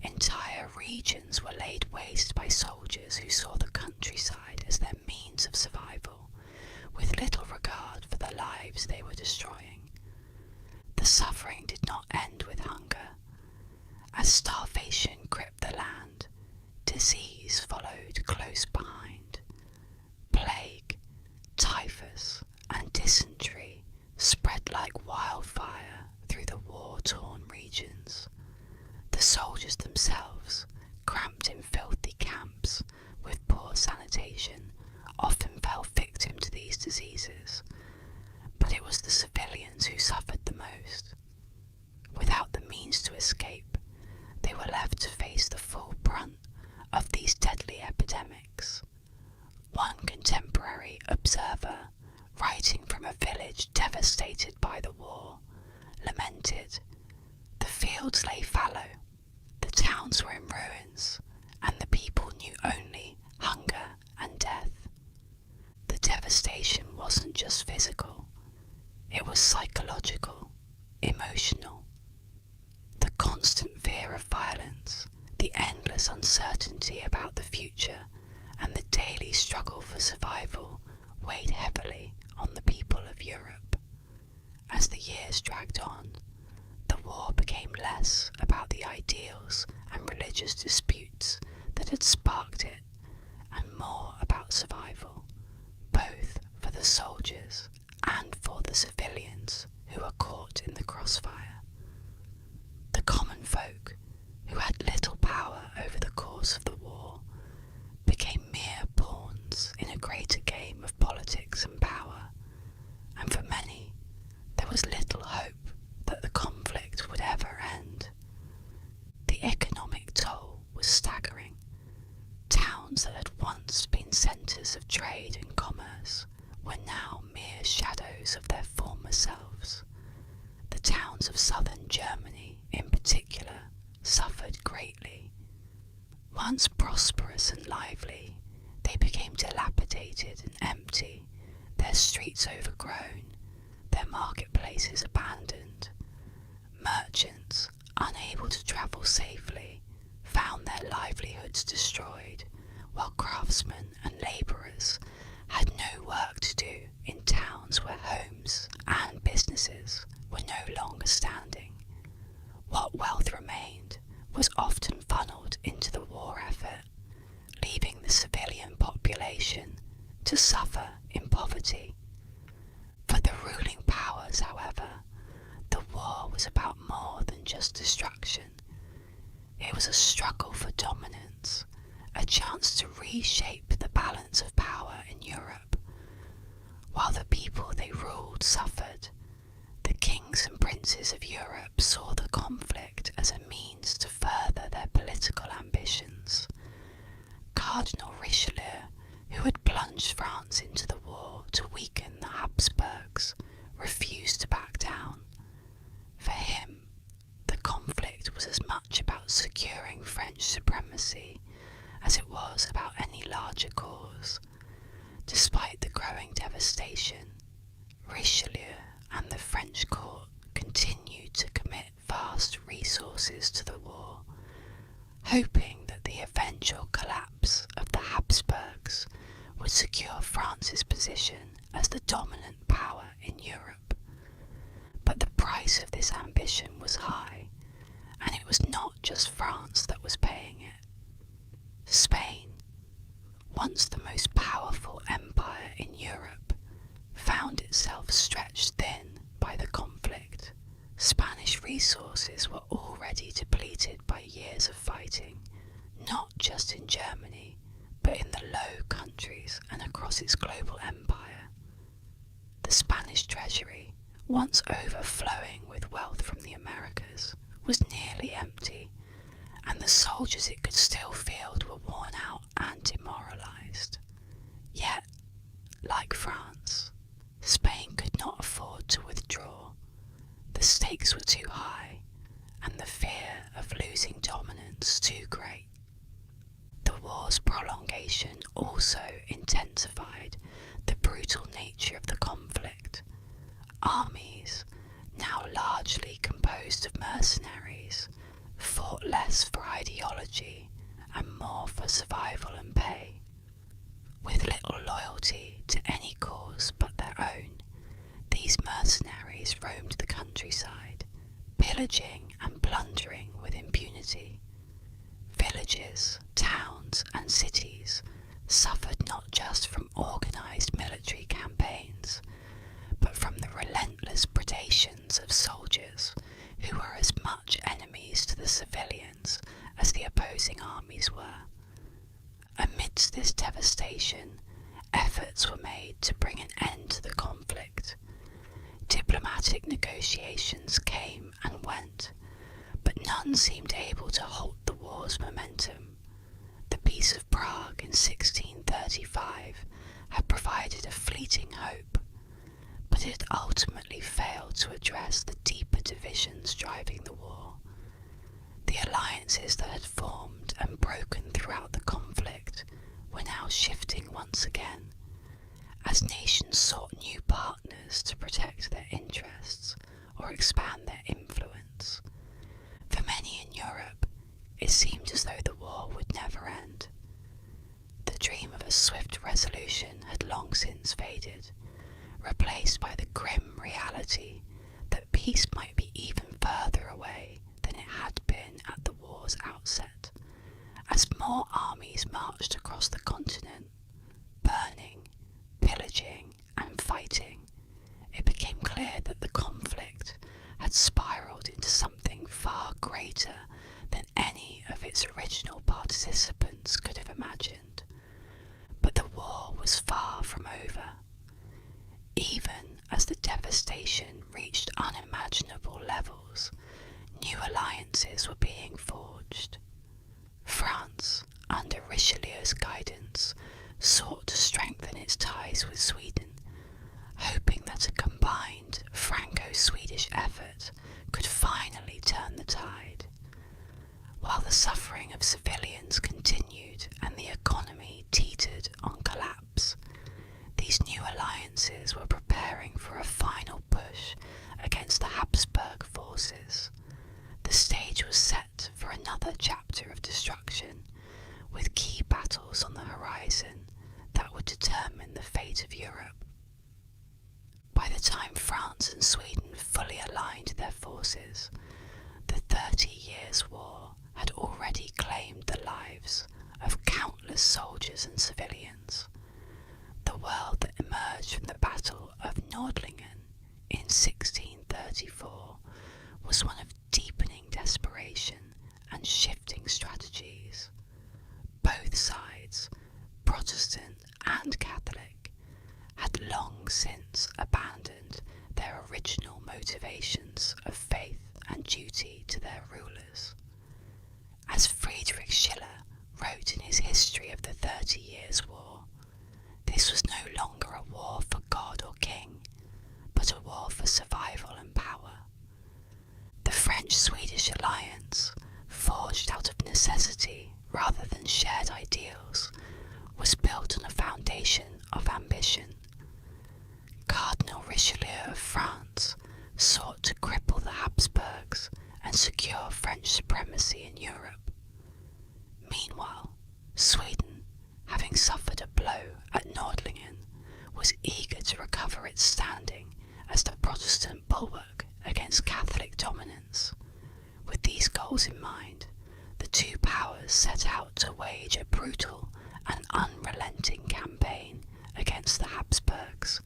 Entire regions were laid waste by soldiers who saw the countryside as their means of survival, with little regard for the lives they were destroying. The suffering did not end with hunger. As starvation gripped the land, disease followed close behind. Plague, typhus, and dysentery spread like wildfire through the war-torn regions. The soldiers themselves, cramped in filthy camps with poor sanitation, often fell victim to these diseases, but it was the civilians who suffered the most. Without the means to escape, they were left to face the full brunt of these deadly epidemics. One contemporary observer, writing from a village devastated by the war, lamented, "The fields lay fallow, the towns were in ruins, and the people knew only hunger and death." The devastation wasn't just physical, it was psychological, emotional. The constant fear of violence, the endless uncertainty about the future, and the daily struggle for survival weighed heavily on the people of Europe. As the years dragged on, the war became less about the ideals and religious disputes that had sparked it, and more about survival, both for the soldiers and for the civilians who were caught in the crossfire. The common folk, who had little power over the course of the war, became mere pawns in a greater game of politics and power, and for many there was little hope that the conflict would ever end. The economic toll was staggering. Towns that had once been centres of trade and commerce were now mere shadows of their former selves. The towns of southern Germany, in particular, suffered greatly. Once prosperous and lively, they became dilapidated and empty, their streets overgrown, their marketplaces abandoned. Merchants, unable to travel safely, found their livelihoods destroyed, while craftsmen and labourers had no work to do in towns where homes and businesses were no longer standing. What wealth remained was often funneled into the war effort, leaving the civilian population to suffer in poverty. For the ruling powers, however, the war was about more than just destruction. It was a struggle for dominance, a chance to reshape the balance of power in Europe. While the people they ruled suffered, the kings and princes of Europe saw the conflict as a means to further their political ambitions. Cardinal Richelieu, who had plunged France into the war to weaken the Habsburgs, refused to back down. For him, the conflict was as much about securing French supremacy as it was about any larger cause. Despite the growing devastation, Richelieu and the French court continued to commit vast resources to the war, hoping that the eventual collapse of the Habsburgs would secure France's position as the dominant power in Europe. But the price of this ambition was high, and it was not just France that was paying it. Spain, once the most powerful empire in Europe, found itself stretched thin by the conflict. Spanish resources were already depleted by years of fighting, not just in Germany, but in the Low Countries and across its global empire. The Spanish treasury, once overflowing with wealth from the Americas, was nearly empty, and the soldiers it could still field were worn out and demoralised. Yet, like France, Spain could not afford to withdraw. The stakes were too high, and the fear of losing dominance too great. The war's prolongation also intensified the brutal nature of the conflict. Armies, now largely composed of mercenaries, fought less for ideology and more for survival and pay. With little loyalty to any cause but their own, these mercenaries roamed the countryside, pillaging and plundering with impunity. Villages, towns and cities suffered not just from organised military campaigns, but from the relentless predations of soldiers who were as much enemies to the civilians as the opposing armies were. Amidst this devastation, efforts were made to bring an end to the conflict. Diplomatic negotiations came and went, but none seemed able to halt the war's momentum. The Peace of Prague in 1635 had provided a fleeting hope, but it ultimately failed to address the deeper divisions driving the war. The alliances that had formed and broken throughout the conflict were now shifting once again, as nations sought new partners to protect their interests or expand their influence. For many in Europe, it seemed as though the war would never end. The dream of a swift resolution had long since faded, replaced by the grim reality that peace might be even further away than it had been at the war's outset. As more armies marched across the continent, burning, pillaging and fighting, it became clear that the conflict had spiralled into something far greater than any of its original participants could have imagined. But the war was far from over. Even as the devastation reached unimaginable levels, new alliances were being forged. France, under Richelieu's guidance, sought to strengthen its ties with Sweden, hoping that a combined Franco-Swedish effort could finally turn the tide. While the suffering of civilians continued and the economy teetered on collapse, these new alliances were preparing for a final push against the Habsburg forces. The stage was set for another chapter of destruction, with key battles on the horizon that would determine the fate of Europe. By the time France and Sweden fully aligned their forces, the 30 Years' War had already claimed the lives of countless soldiers and civilians. The world that emerged from the Battle of Nördlingen in 1634 was one of deepening desperation and shifting strategies. Both sides, Protestant and Catholic, had long since abandoned their original motivations of faith and duty to their rulers. As Friedrich Schiller wrote in his history of the 30 Years' War, this was no longer a war for God or king, but a war for survival and power. The French-Swedish alliance, forged out of necessity, necessity rather than shared ideals, was built on a foundation of ambition. Cardinal Richelieu of France sought to cripple the Habsburgs and secure French supremacy in Europe. Meanwhile, Sweden, having suffered a blow at Nordlingen, was eager to recover its standing as the Protestant bulwark against Catholic dominance. With these goals in mind, the two powers set out to wage a brutal and unrelenting campaign against the Habsburgs,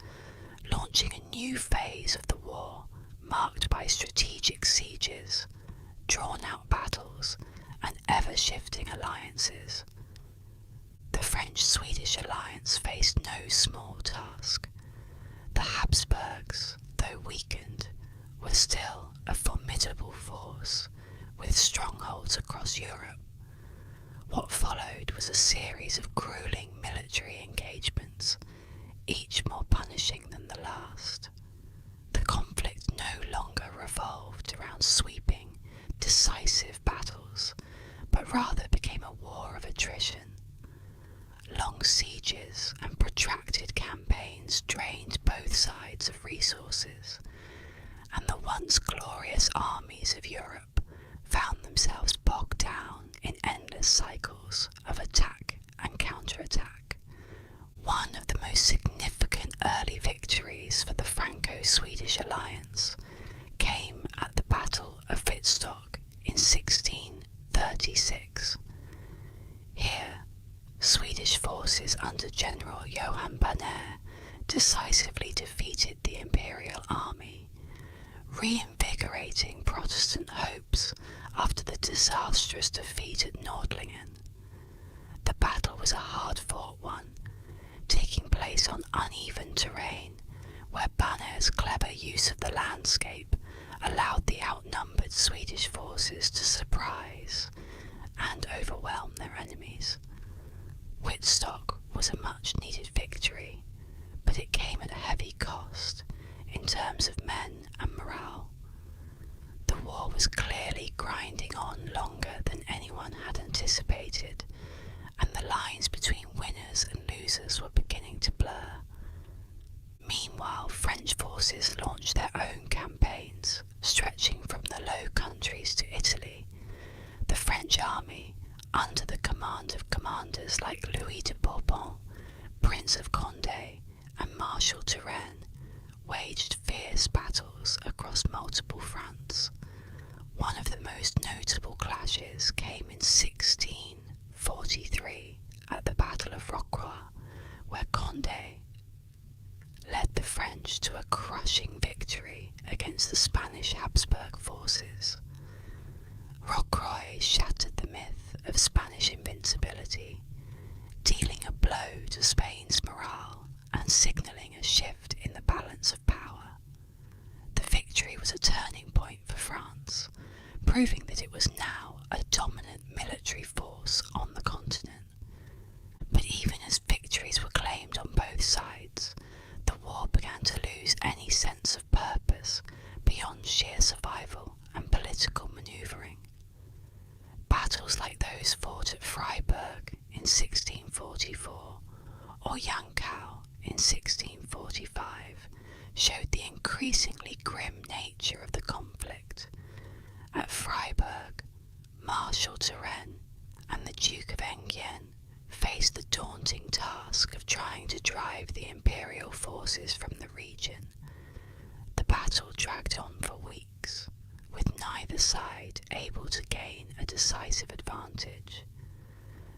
launching a new phase of the war marked by strategic sieges, drawn-out battles, and ever-shifting alliances. The French-Swedish alliance faced no small task. The Habsburgs, though weakened, were still a formidable force, with strongholds across Europe. What followed was a series of grueling military engagements, each more punishing than the last. The conflict no longer revolved around sweeping, decisive battles, but rather became a war of attrition. Long sieges and protracted campaigns drained both sides of resources, and the once glorious armies of Europe found themselves bogged down in endless cycles of attack and counterattack. One of the most significant early victories for the Franco-Swedish alliance came at the Battle of Wittstock in 1636. Here, Swedish forces under General Johan Baner decisively defeated the imperial army, reinvigorating Protestant hopes after the disastrous defeat at Nordlingen. The battle was a hard-fought one, taking place on uneven terrain, where Baner's clever use of the landscape allowed the outnumbered Swedish forces to surprise and overwhelm their enemies. Wittstock was a much-needed victory, but it came at a heavy cost in terms of men and morale. The war was clearly grinding on longer than anyone had anticipated, and the lines between winners and losers were beginning to blur. Meanwhile, French forces launched their own campaigns, stretching from the Low Countries to Italy. The French army, under the command of commanders like Louis de Bourbon, Prince of Condé, and Marshal Turenne, waged fierce battles across multiple fronts. One of the most notable clashes came in 1643 at the Battle of Rocroi, where Condé led the French to a crushing victory against the Spanish Habsburg forces. Rocroi shattered the myth of Spanish invincibility, dealing a blow to Spain's morale and signalling a shift in the balance of power. The victory was a turning point for France, proving that it was now a dominant military force on the continent. But even as victories were claimed on both sides, the war began to lose any sense of purpose beyond sheer survival and political manoeuvring. Battles like those fought at Freiburg in 1644 or Jankau in 1645 showed the increasingly grim nature of the conflict. At Freiburg, Marshal Turenne and the Duke of Enghien faced the daunting task of trying to drive the imperial forces from the region. The battle dragged on for weeks, with neither side able to gain a decisive advantage.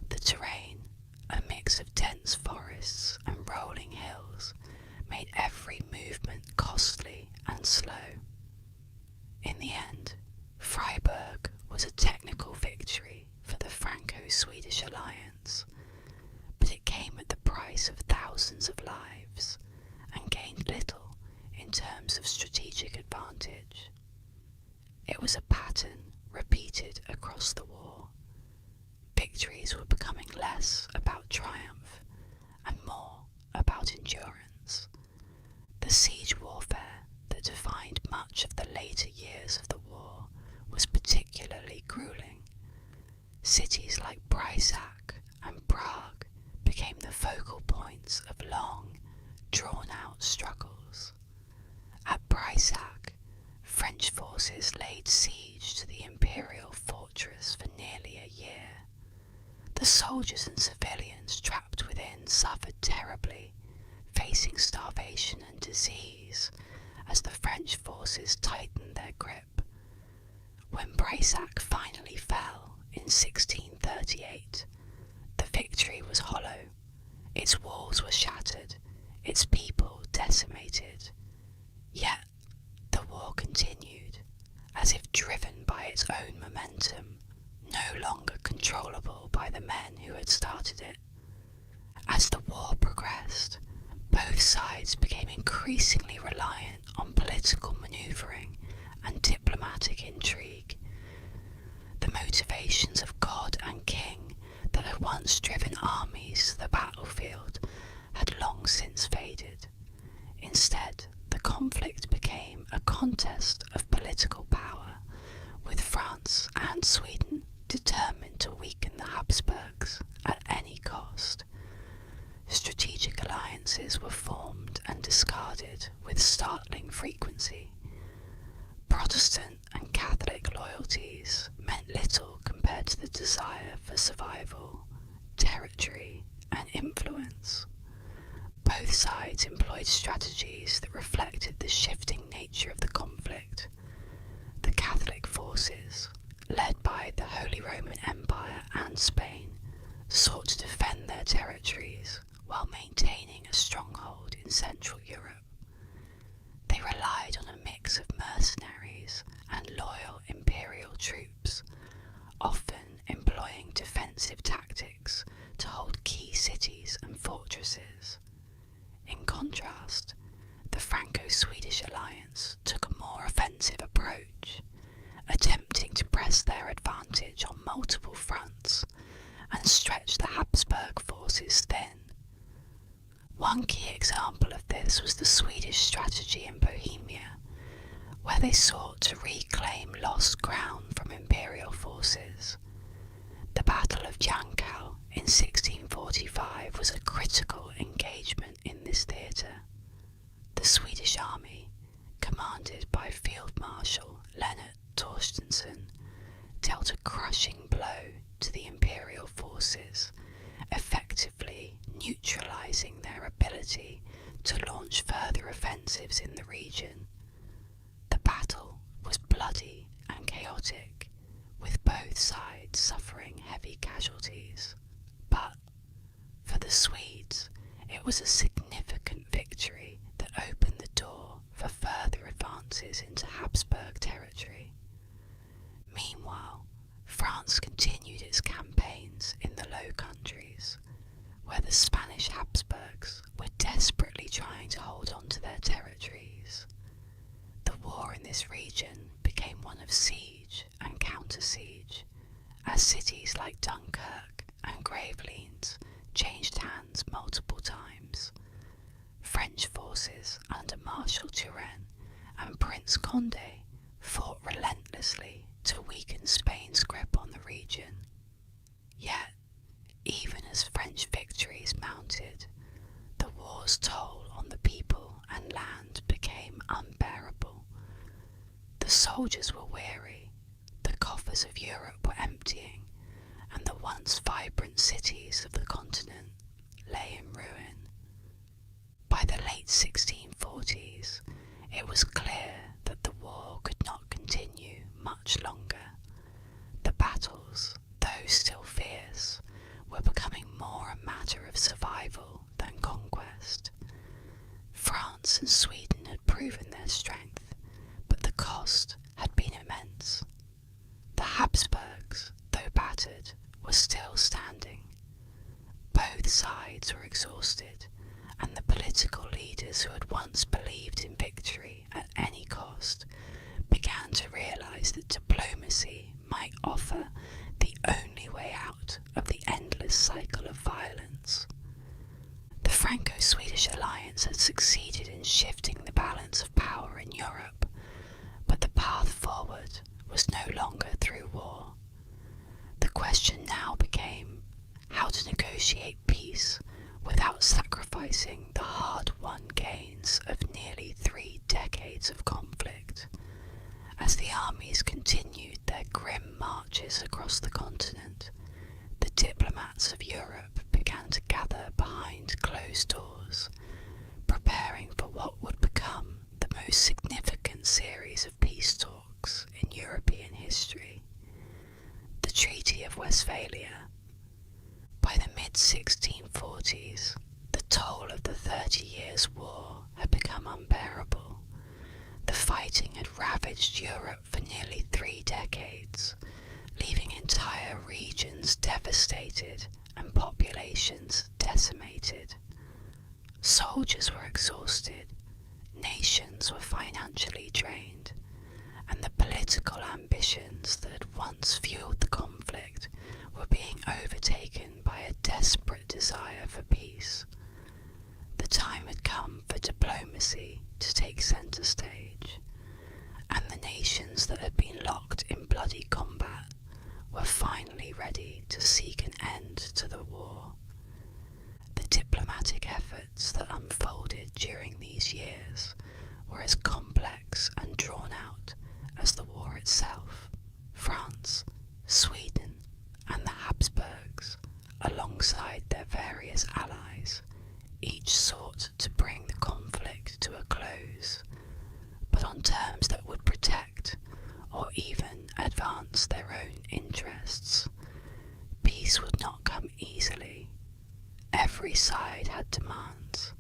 The terrain, a mix of dense forests and rolling hills, made every movement costly and slow. In the end, Freiburg was a technical victory for the Franco-Swedish alliance, but it came at the price of thousands of lives and gained little in terms of strategic advantage. It was a pattern repeated across the war. Victories were becoming less about triumph and more about endurance. The siege warfare that defined much of the later years of the war was particularly grueling. cities like Breisach and Prague became the focal points of long, drawn-out struggles. At Breisach, French forces laid siege to the imperial fortress for nearly a year. The soldiers and civilians trapped within suffered terribly, facing starvation and disease as the French forces tightened their grip. When Breisach finally fell in 1638, the victory was hollow. Its walls were shattered, its people decimated. Yet the war continued, as if driven by its own momentum, no longer controllable by the men who had started it. As the war progressed, both sides became increasingly reliant on political maneuvering and diplomatic intrigue. The motivations of God and king that had once driven armies to the battlefield had long since faded. Instead, the conflict became a contest of political power, with France and Sweden determined to weaken the Habsburgs at any cost. Strategic alliances were formed and discarded with startling frequency. Protestant and Catholic loyalties meant little compared to the desire for survival, territory, and influence. Both sides employed strategies that reflected the shifting nature of the conflict. The Catholic forces, led by the Holy Roman Empire and Spain, sought to defend their territories while maintaining a stronghold in Central Europe. They relied on a mix of mercenaries and loyal imperial troops, often employing defensive tactics to hold key cities and fortresses. In contrast, the Franco-Swedish alliance took a more offensive approach, attempting to press their advantage on multiple fronts and stretch the Habsburg forces thin. One key example of this was the Swedish strategy in Bohemia, where they sought to reclaim lost ground from imperial forces. The Battle of Jankau in 1645 was a critical engagement in this theatre. The Swedish army, commanded by Field Marshal Lennart Torstensson, dealt a crushing blow to the imperial forces, effectively neutralising their ability to launch further offensives in the region. The battle was bloody and chaotic, with both sides suffering heavy casualties. But for the Swedes, it was a significant victory that opened the door for further advances into Habsburg territory. Meanwhile, France continued its campaigns in the Low Countries, where the Spanish Habsburgs were desperately trying to hold on to their territories. The war in this region became one of siege and counter-siege, as cities like Dunkirk and Gravelines changed hands multiple times. French forces under Marshal Turenne and Prince Condé fought relentlessly to weaken Spain's grip on the region. Yet, even as French victories mounted, the war's toll on the people and land became unbearable. The soldiers were weary, the coffers of Europe were emptying, and the once vibrant cities of the continent lay in ruin. By the late 1640s, it was clear that the war could not continue much longer. The battles, though still fierce, were becoming more a matter of survival than conquest. France and Sweden had proven their strength, but the cost had been immense. The Habsburgs, though battered, were still standing. Both sides were exhausted, and the political leaders who had once believed in victory at any cost began to realise that diplomacy might offer the only way out of the endless cycle of violence. The Franco-Swedish alliance had succeeded in shifting the balance of power in Europe, but the path forward was no longer through war. The question now negotiate peace without sacrificing the hard-won gains of nearly 3 decades of conflict. As the armies continued their grim marches across the continent, the diplomats of Europe began to gather behind closed doors, preparing for what would become the most significant series of peace talks in European history, the Treaty of Westphalia. By the mid-1640s, the toll of the 30 Years' War had become unbearable. The fighting had ravaged Europe for nearly 3 decades, leaving entire regions devastated and populations decimated. Soldiers were exhausted, nations were financially drained, and the political ambitions that had once fueled the conflict were being overtaken by a desperate desire for peace. The time had come for diplomacy to take centre stage, and the nations that had been locked in bloody combat were finally ready to seek an end to the war. The diplomatic efforts that unfolded during these years were as complex and drawn out as the war itself. France, Sweden, and the Habsburgs, alongside their various allies, each sought to bring the conflict to a close, but on terms that would protect or even advance their own interests. Peace would not come easily. Every side had demands,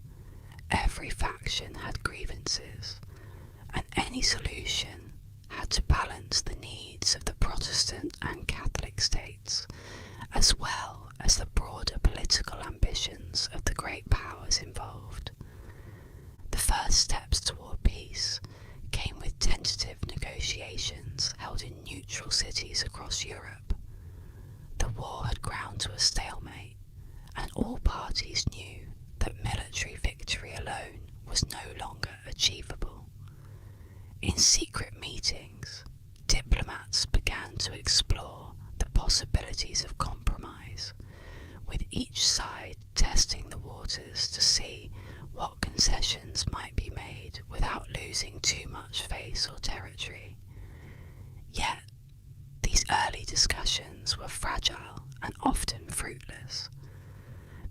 every faction had grievances, and any solution had to balance the needs of the Protestant and Catholic states, as well as the broader political ambitions of the great powers involved. The first steps toward peace came with tentative negotiations held in neutral cities across Europe. The war had ground to a stalemate, and all parties knew that military victory alone was no longer achievable. In secret meetings, diplomats began to explore the possibilities of compromise, with each side testing the waters to see what concessions might be made without losing too much face or territory. Yet, these early discussions were fragile and often fruitless.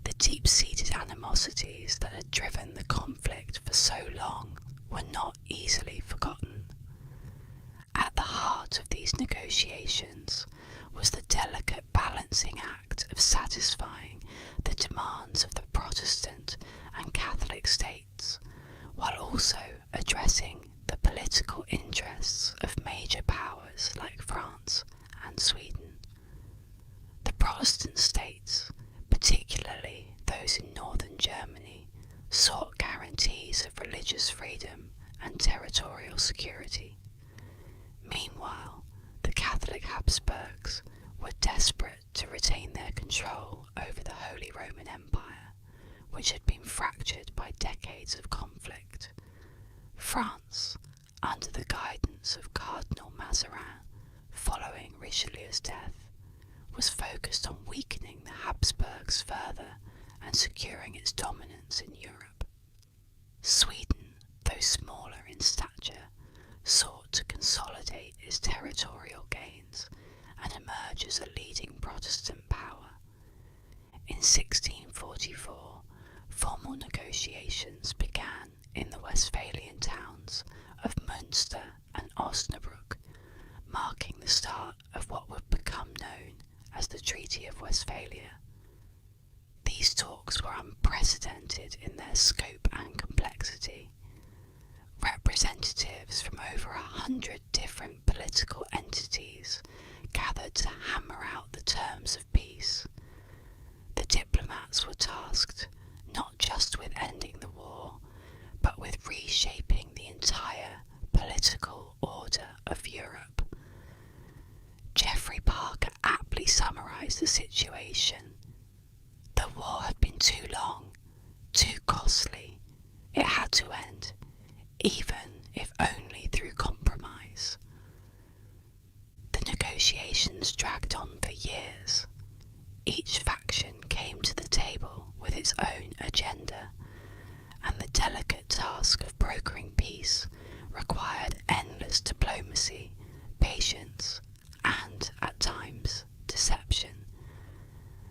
The deep-seated animosities that had driven the conflict for so long were not easily forgotten. At the heart of these negotiations was the delicate balancing act of satisfying the demands of the Protestant and Catholic states, while also addressing the political interests of major powers like France and Sweden. The Protestant states, particularly those in northern Germany, sought guarantees of religious freedom and territorial security. Meanwhile, the Catholic Habsburgs were desperate to retain their control over the Holy Roman Empire, which had been fractured by decades of conflict. France, under the guidance of Cardinal Mazarin, following Richelieu's death, was focused on weakening the Habsburgs further and securing its dominance in Europe. Sweden, though smaller in stature, sought to consolidate its territorial gains and emerge as a leading Protestant power. In 1644, formal negotiations began in the Westphalian towns of Münster and Osnabrück, marking the start of what would become known as the Treaty of Westphalia. These talks were unprecedented in their scope and complexity. Representatives from over 100 different political entities gathered to hammer out the terms of peace. The diplomats were tasked not just with ending the war, but with reshaping the entire political order of Europe. Geoffrey Parker aptly summarised the situation. The war had been too long, too costly. It had to end, even if only through compromise. The negotiations dragged on for years. Each faction came to the its own agenda, and the delicate task of brokering peace required endless diplomacy, patience, and, at times, deception.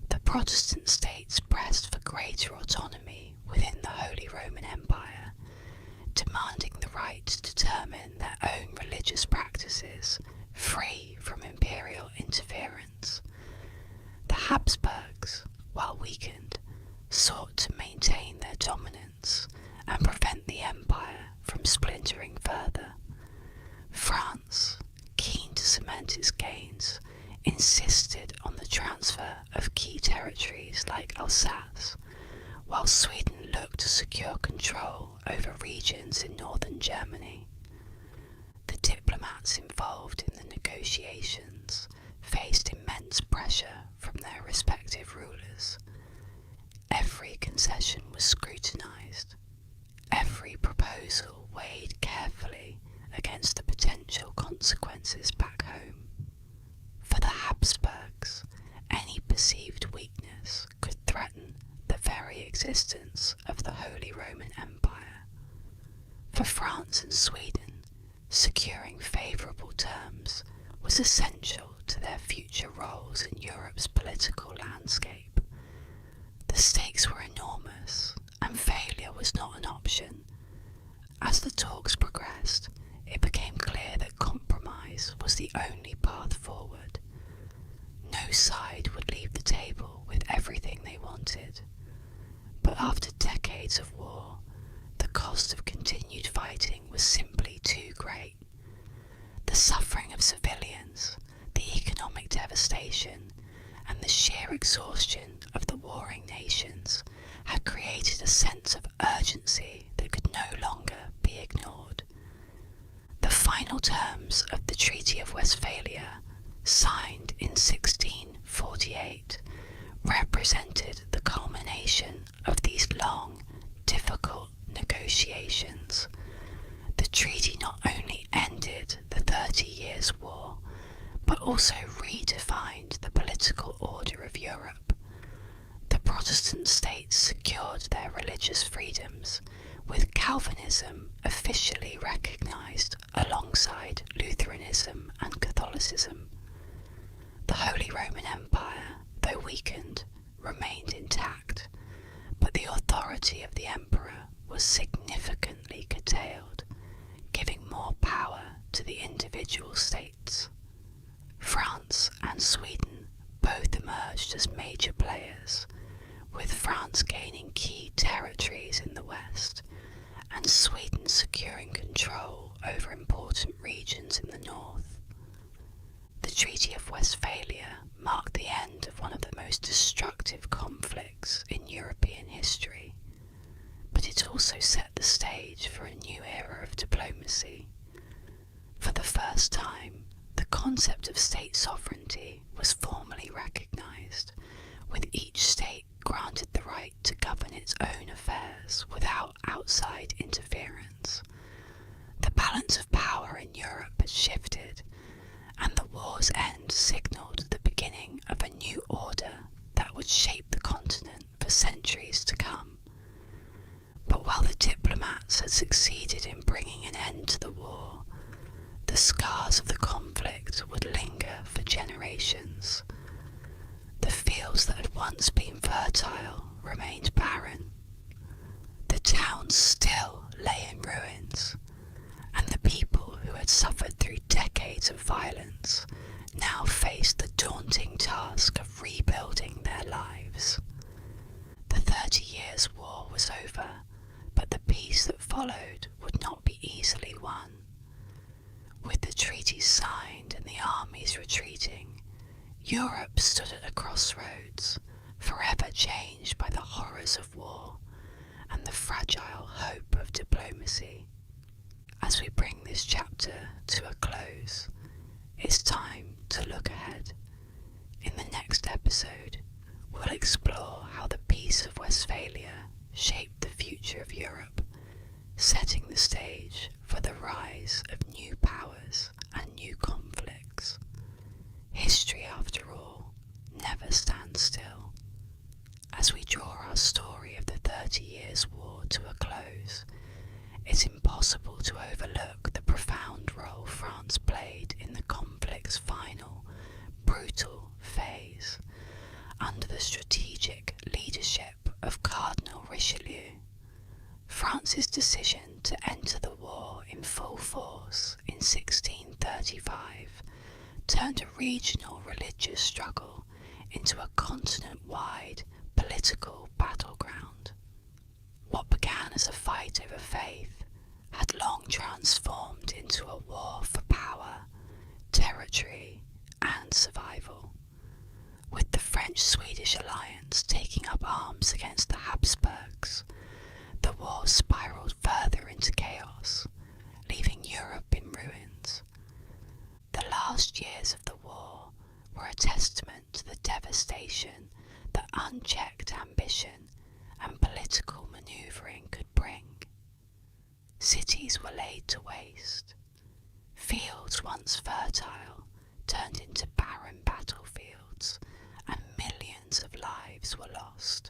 The Protestant states pressed for greater autonomy within the Holy Roman Empire, demanding the right to determine their own religious practices, free from imperial interference. The Habsburgs, while weakened, sought to maintain their dominance and prevent the empire from splintering further. France, keen to cement its gains, insisted on the transfer of key territories like Alsace, while Sweden looked to secure control over regions in northern Germany. The diplomats involved in the negotiations faced immense pressure from their respective rulers. Every concession was scrutinised, every proposal weighed carefully against the potential consequences back home. For the Habsburgs, any perceived weakness could threaten the very existence of the Holy Roman Empire. For France and Sweden, securing favourable terms was essential to their future roles in Europe's political landscape. The stakes were enormous, and failure was not an option. As the talks progressed, it became clear that compromise was the only path forward. No side would leave the table with everything they wanted. But after decades of war, the cost of continued fighting was simply too great. The suffering of civilians, the economic devastation, and the sheer exhaustion of the warring nations had created a sense of urgency that could no longer be ignored. The final terms of the Treaty of Westphalia, signed in 1648, represented the culmination of these long, difficult negotiations. The treaty not only ended the 30 Years' War, but also redefined the political order of Europe. The Protestant states secured their religious freedoms, with Calvinism officially recognised alongside Lutheranism and Catholicism. The Holy Roman Empire, though weakened, remained intact, but the authority of the emperor was significantly curtailed, giving more power to the individual states. France and Sweden both emerged as major players, with France gaining key territories in the west, and Sweden securing control over important regions in the north. The Treaty of Westphalia marked the end of one of the most destructive conflicts in European history, but it also set the stage for a new era of diplomacy. For the first time, the concept of state sovereignty was formally recognised, with each state granted the right to govern its own affairs without outside interference. The balance of power in Europe had shifted, and the war's end signalled the beginning of a new order that would shape the continent for centuries to come. But while the diplomats had succeeded in bringing an end to the war, the scars of the conflict would linger for generations. The fields that had once been fertile remained barren. The towns still lay in ruins, and the people who had suffered through decades of violence now faced the daunting task of rebuilding their lives. The 30 Years' War was over, but the peace that followed would not be easily won. With the treaties signed and the armies retreating, Europe stood at a crossroads, forever changed by the horrors of war and the fragile hope of diplomacy. As we bring this chapter to a close, it's time to look ahead. In the next episode, we'll explore how the Peace of Westphalia shaped the future of Europe, setting the stage for the rise of new powers and new conflicts. History, after all, never stands still. As we draw our story impossible to overlook the profound role France played in the conflict's final, brutal phase, under the strategic leadership of Cardinal Richelieu. France's decision to enter the war in full force in 1635 turned a regional religious struggle into a continent-wide political battleground. What began as a fight over faith had long transformed into a war for power, territory, and survival. With the French-Swedish alliance taking up arms against the Habsburgs, the war spiraled further into chaos, leaving Europe in ruins. The last years of the war were a testament to the devastation that unchecked ambition and political manoeuvring could bring. Cities were laid to waste. Fields once fertile turned into barren battlefields, and millions of lives were lost.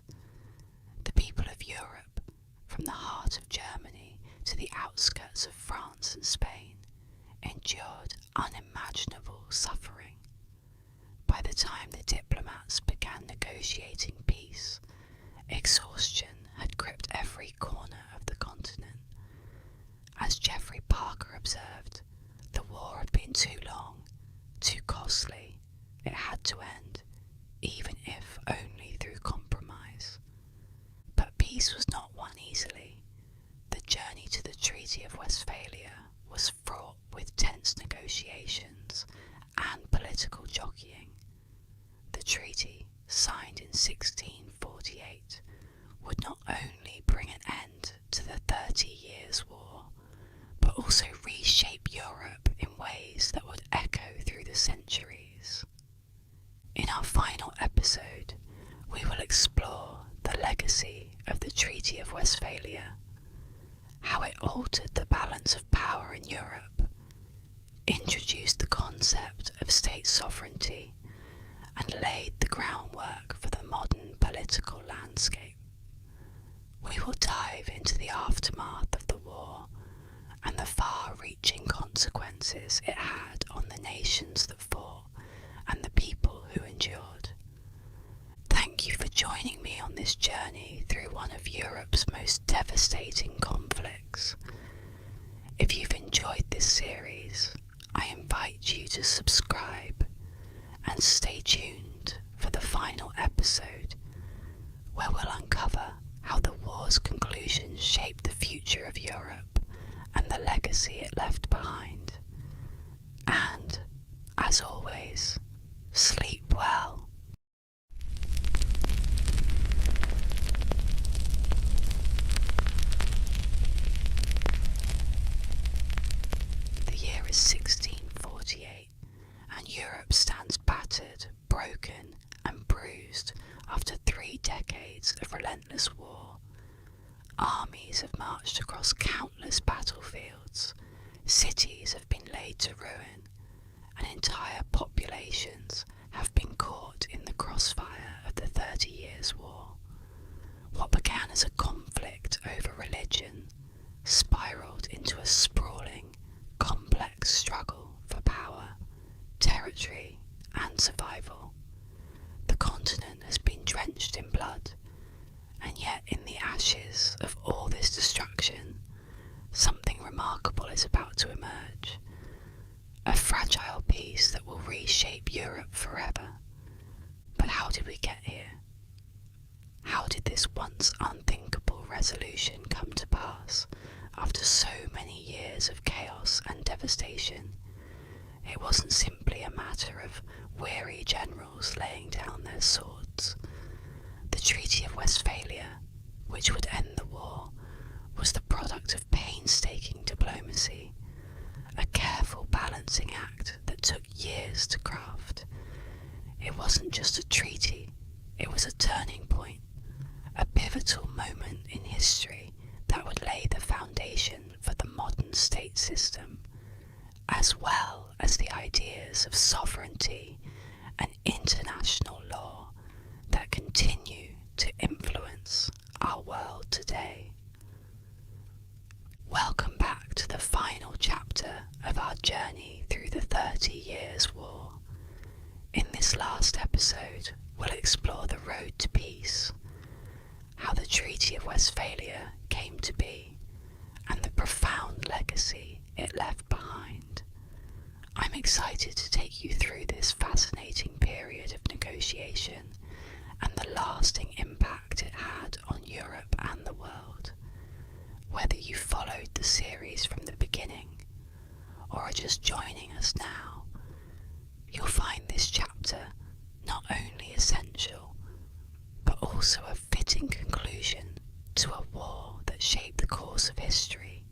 The people of Europe, from the heart of Germany to the outskirts of France and Spain, endured unimaginable suffering. By the time the diplomats began negotiating peace, exhaustion had gripped every corner of the continent. As Geoffrey Parker observed, the war had been too long, too costly. It had to end, even if only through compromise. But peace was not won easily. The journey to the Treaty of Westphalia was fraught with tense negotiations and political jockeying. The treaty, signed in 1648, would not only bring an end to the 30 Years' War, but also reshape Europe in ways that would echo through the centuries. In our final episode, we will explore the legacy of the Treaty of Westphalia, how it altered the balance of power in Europe, introduced the concept of state sovereignty, and laid the groundwork for the modern political landscape. We will dive into the aftermath of the war and the far-reaching consequences it had on the nations that fought and the people who endured. Thank you for joining me on this journey through one of Europe's most devastating conflicts. If you've enjoyed this series, I invite you to subscribe and stay tuned for the final episode, where we'll uncover how the war's conclusion shaped the future of Europe and the legacy it left behind. And, as always, sleep well. The year is 1648, and Europe stands battered, broken, and bruised after 3 decades of relentless war. Armies have marched across countless battlefields, cities have been laid to ruin, and entire populations have been caught in the crossfire of the 30 Years' War. What began as a conflict over religion spiraled into a sprawling, complex struggle for power, territory, and survival. The continent has been drenched in blood, and yet in the ashes of all this destruction, something remarkable is about to emerge. A fragile peace that will reshape Europe forever. But how did we get here? How did this once unthinkable resolution come to pass after so many years of chaos and devastation? It wasn't simply a matter of weary generals laying down their swords. The Treaty of Westphalia, which would end the war, was the product of painstaking diplomacy, a careful balancing act that took years to craft. It wasn't just a treaty, it was a turning point, a pivotal moment in history that would lay the foundation for the modern state system, as well as the ideas of sovereignty and international law that continue to influence our world today. Welcome back this last episode, we'll explore the road to peace, how the Treaty of Westphalia came to be, and the profound legacy it left behind. I'm excited to take you through this fascinating period of negotiation and the lasting impact it had on Europe and the world. Whether you followed the series from the beginning or are just joining us now, you'll find this chapter not only essential, but also a fitting conclusion to a war that shaped the course of history.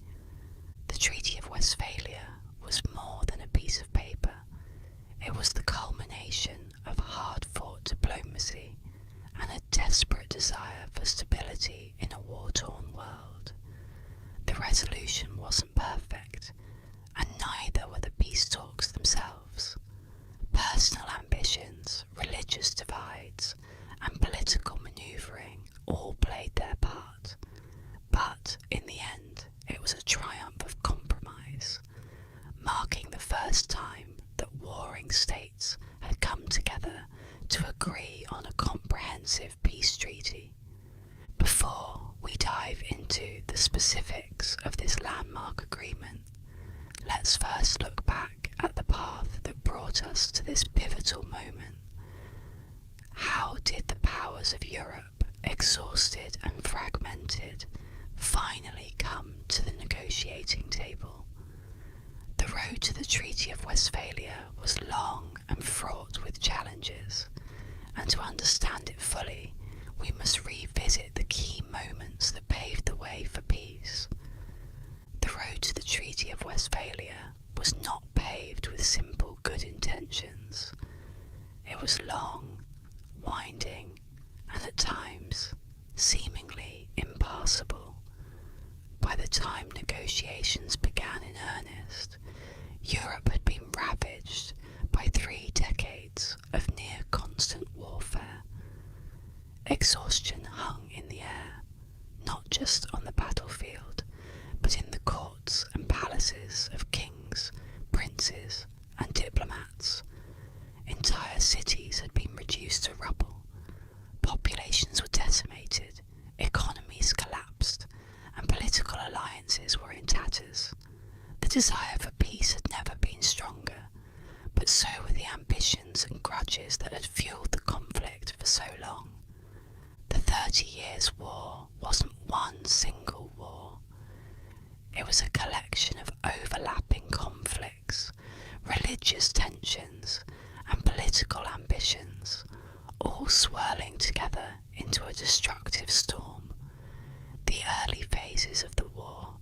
The Treaty of Westphalia was more than a piece of paper. It was the culmination of hard-fought diplomacy and a desperate desire for stability in a war-torn world. The resolution wasn't perfect, and neither were the peace talks themselves. Personal ambitions, religious divides, and political manoeuvring all played their part, but in the end it was a triumph of compromise, marking the first time that warring states had come together to agree on a comprehensive peace treaty. Before we dive into the specifics of this landmark agreement, let's first look back at the path that brought us to this pivotal moment. How did the powers of Europe, exhausted and fragmented, finally come to the negotiating table? The road to the Treaty of Westphalia was long and fraught with challenges, and to understand it fully, we must revisit the key moments that paved the way for peace. The road to the Treaty of Westphalia was not paved with simple good intentions. It was long, winding, and at times seemingly impassable. By the time negotiations began in earnest, Europe had been ravaged by 3 decades of near constant warfare. Exhaustion hung in the air, not just on the battlefield, but in the courts and palaces of kings, princes, and diplomats. Entire cities had been reduced to rubble, populations were decimated, economies collapsed, and political alliances were in tatters. The desire for peace had never been stronger, but so were the ambitions and grudges that had fueled the conflict for so long. The 30 Years' War wasn't one single war. It was a collection of overlapping conflicts, religious tensions, and political ambitions, all swirling together into a destructive storm. The early phases of the war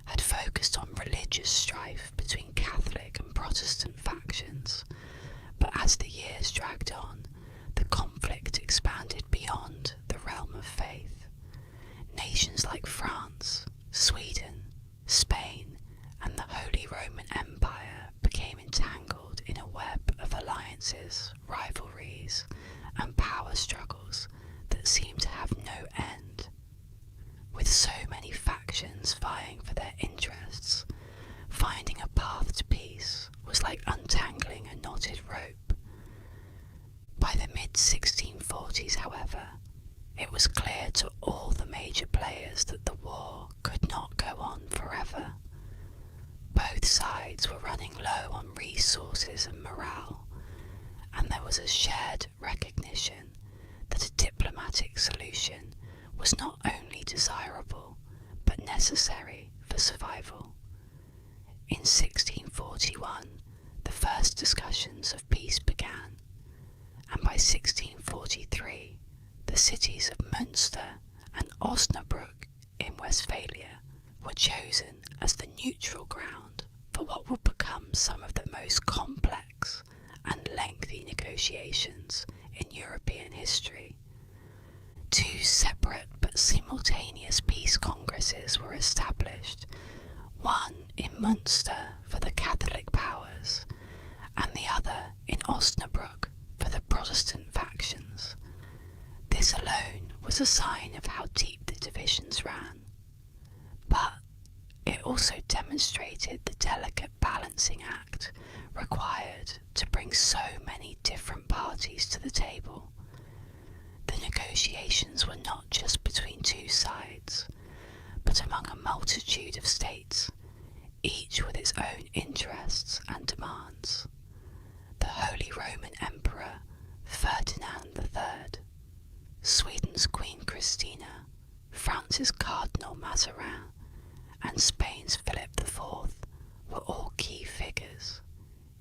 had focused on religious strife between Catholic and Protestant factions, but as the years dragged on, the conflict expanded beyond the realm of faith. Nations like France, Sweden, Spain, and the Holy Roman Empire became entangled in a web of alliances, rivalries, and power struggles that seemed to have no end. With so many factions vying for their interests, finding a path to peace was like untangling a knotted rope. By the mid-1640s, however, it was clear to all the major players that the war could not go on forever. Both sides were running low on resources and morale, and there was a shared recognition that a diplomatic solution was not only desirable, but necessary for survival. In 1641, the first discussions of peace began, and by 1643, the cities of Münster and Osnabrück in Westphalia were chosen as the neutral ground for what would become some of the most complex and lengthy negotiations in European history. 2 separate but simultaneous peace congresses were established, one in Münster for the Catholic powers, and the other in Osnabrück for the Protestant factions. This alone was a sign of how deep the divisions ran. But it also demonstrated the delicate balancing act required to bring so many different parties to the table. The negotiations were not just between two sides, but among a multitude of states, each with its own interests and demands. The Holy Roman Emperor Ferdinand III, Sweden's Queen Christina, France's Cardinal Mazarin, and Spain's Philip IV were all key figures,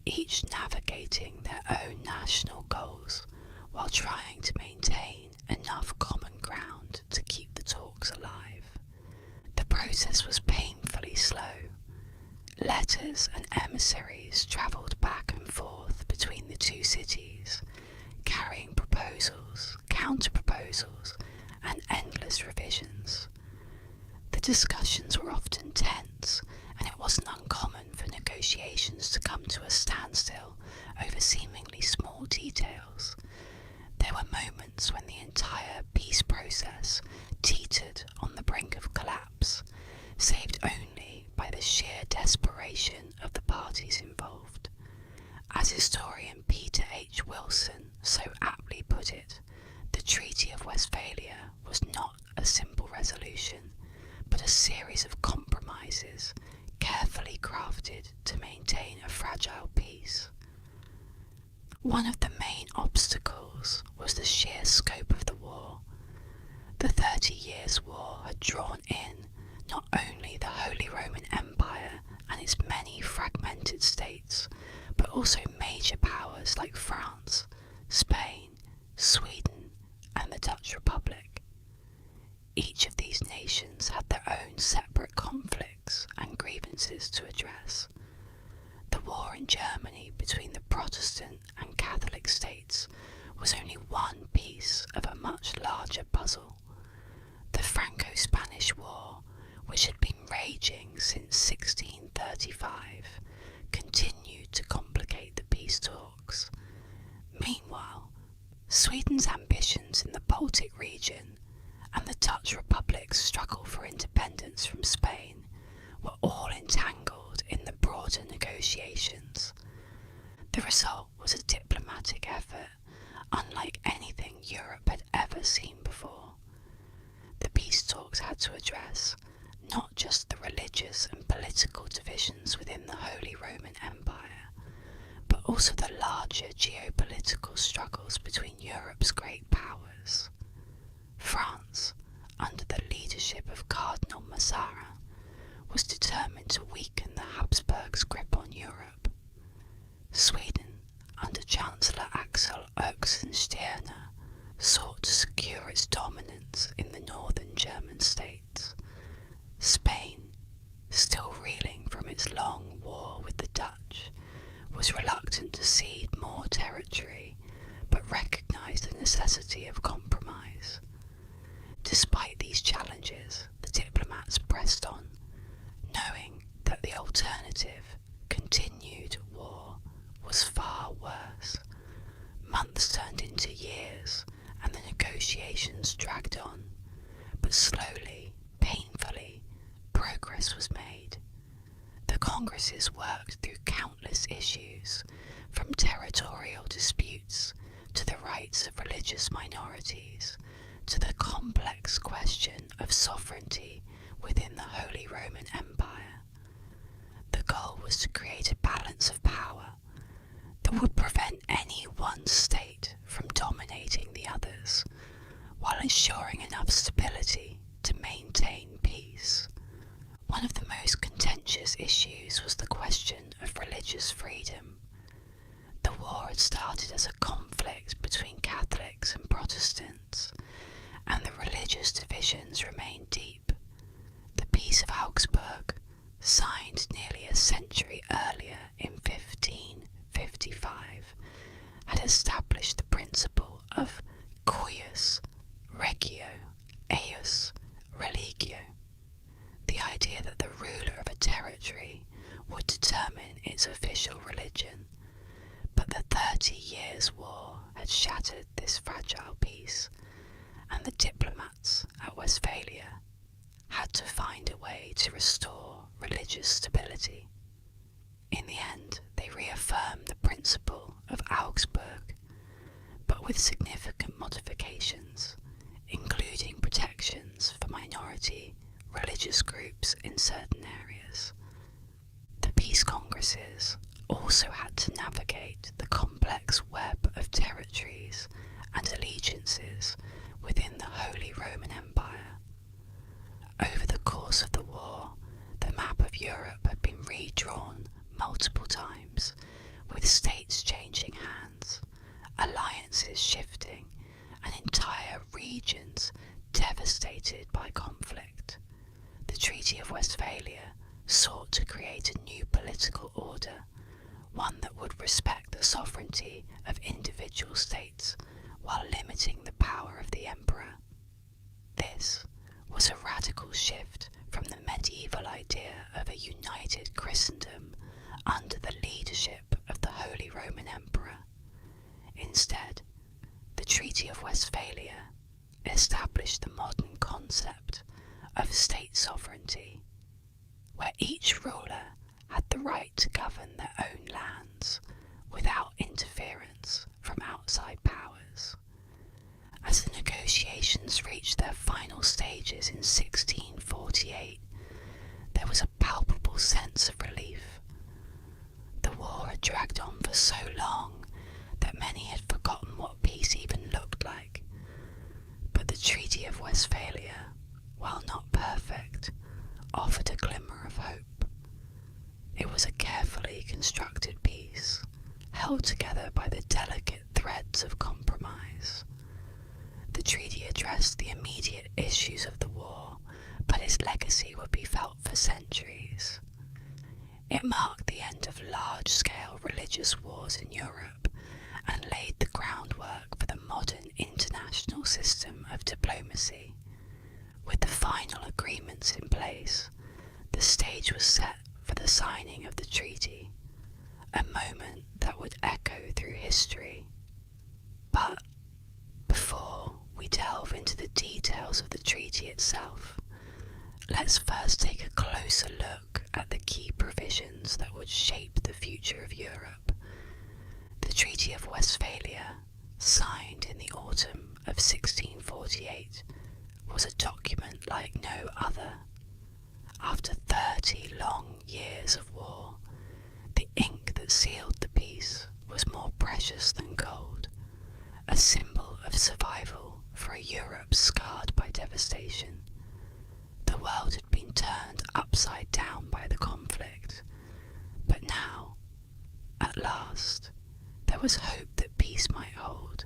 each navigating their own national goals while trying to maintain enough common ground to keep the talks alive. The process was painfully slow. Letters and emissaries travelled back and forth between the two cities, carrying proposals, counter-proposals, and endless revisions. The discussions were often tense, and it wasn't uncommon for negotiations to come to a standstill over seemingly small details. There were moments when the entire peace process teetered on the brink of collapse, saved only by the sheer desperation of the parties involved. As historian Peter H. Wilson so aptly put it, the Treaty of Westphalia was not a simple resolution, but a series of compromises carefully crafted to maintain a fragile peace. One of the main obstacles was the sheer scope of the war. The 30 Years' War had drawn in not only the Holy Roman Empire and its many fragmented states, but also major powers like France, Spain, Sweden, and the Dutch Republic. Each of these nations had their own separate conflicts and grievances to address. The war in Germany between the Protestant and Catholic states was only one piece of a much larger puzzle. The Franco-Spanish War, which had been raging since 1635, continued to complicate the peace talks. Meanwhile, Sweden's ambitions in the Baltic region and the Dutch Republic's struggle for independence from Spain were all entangled in the broader negotiations. The result was a diplomatic effort unlike anything Europe had ever seen before. The peace talks had to address not just the religious and political divisions within the Holy Roman Empire, but also the larger geopolitical struggles between Europe's great powers. France, under the leadership of Cardinal Mazarin, was determined to weaken the Habsburgs' grip on Europe. Sweden, under Chancellor Axel Oxenstierna, sought to secure its dominance in the northern German states. Spain, still reeling from its long war with the Dutch, was reluctant to cede more territory, but recognised the necessity of compromise. Despite these challenges, the diplomats pressed on, knowing that the alternative, continued war, was far worse. Months turned into years, and the negotiations dragged on, but slowly, painfully, progress was made. The congresses worked through countless issues, from territorial disputes to the rights of religious minorities, to the complex question of sovereignty within the Holy Roman Empire. The goal was to create a balance of power that would prevent any one state from dominating the others, while ensuring enough stability to maintain peace. One of the most contentious issues was the question of religious freedom. The war had started as a conflict between Catholics and Protestants, and the religious divisions remained deep. The Peace of Augsburg, signed nearly a century earlier in 1555, had established the principle of cuius regio eius religio, the idea that the ruler of a territory would determine its official religion. But the 30 Years' War had shattered this fragile peace, and the diplomats at Westphalia had to find a way to restore religious stability. In the end, they reaffirmed the principle of Augsburg, but with significant modifications, including protections for minority religious groups in certain areas. The peace congresses also had to navigate the complex web of territories and allegiances within the Holy Roman Empire. Over the course of the war, the map of Europe had been redrawn multiple times, with states changing hands, alliances shifting, and entire regions devastated by conflict. The Treaty of Westphalia sought to create a new political order, one that would respect the sovereignty of individual states while limiting the power of the emperor. This was a radical shift from the medieval idea of a united Christendom under the leadership of the Holy Roman Emperor. Instead, the Treaty of Westphalia established the modern concept of state sovereignty, where each ruler had the right to govern their own lands without interference from outside powers. As the negotiations reached their final stages in 1648, there was a palpable sense of relief. The war had dragged on for so long that many had forgotten what peace even looked like. But the Treaty of Westphalia, while not perfect, offered a glimmer of hope. It was a carefully constructed peace, held together by the delicate threads of compromise. The treaty addressed the immediate issues of the war, but its legacy would be felt for centuries. It marked the end of large-scale religious wars in Europe and laid the groundwork for the modern international system of diplomacy. With the final agreements in place, the stage was set for the signing of the treaty, a moment that would echo through history. But before we delve into the details of the treaty itself, let's first take a closer look at the key provisions that would shape the future of Europe. The Treaty of Westphalia, signed in the autumn of 1648, was a document like no other. After 30 long years of war, the ink that sealed the peace was more precious than gold, a symbol of survival for a Europe scarred by devastation. The world had been turned upside down by the conflict, but now, at last, there was hope that peace might hold.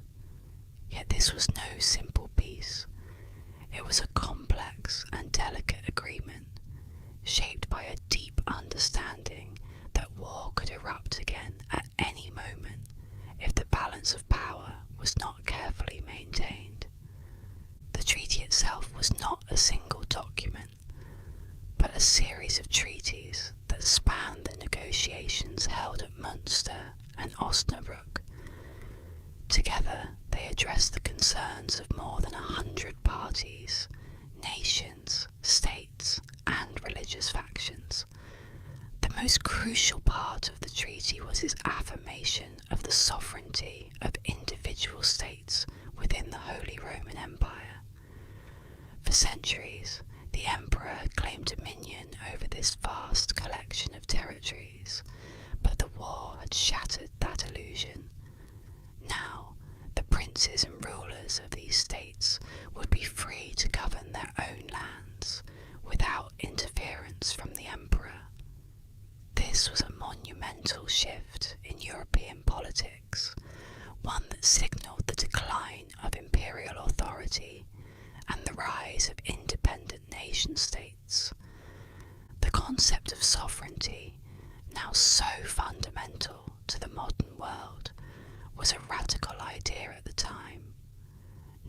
Yet this was no simple peace. It was a complex and delicate agreement, shaped by a deep understanding that war could erupt again at any moment if the balance of power was not carefully maintained. The treaty itself was not a single document, but a series of treaties that spanned the negotiations held at Münster and Osnabrück. Together, they addressed the concerns of more than 100 parties, nations, states, and religious factions. The most crucial part of the treaty was its affirmation of the sovereignty of individual states within the Holy Roman Empire. For centuries, the emperor had claimed dominion over this vast collection of territories, but the war had shattered that illusion. Now, the princes and rulers of these states would be free to govern their own lands without interference from the emperor. This was a monumental shift in European politics, one that signalled the decline of imperial authority and the rise of independent nation-states. The concept of sovereignty, now so fundamental to the modern world, was a radical idea at the time.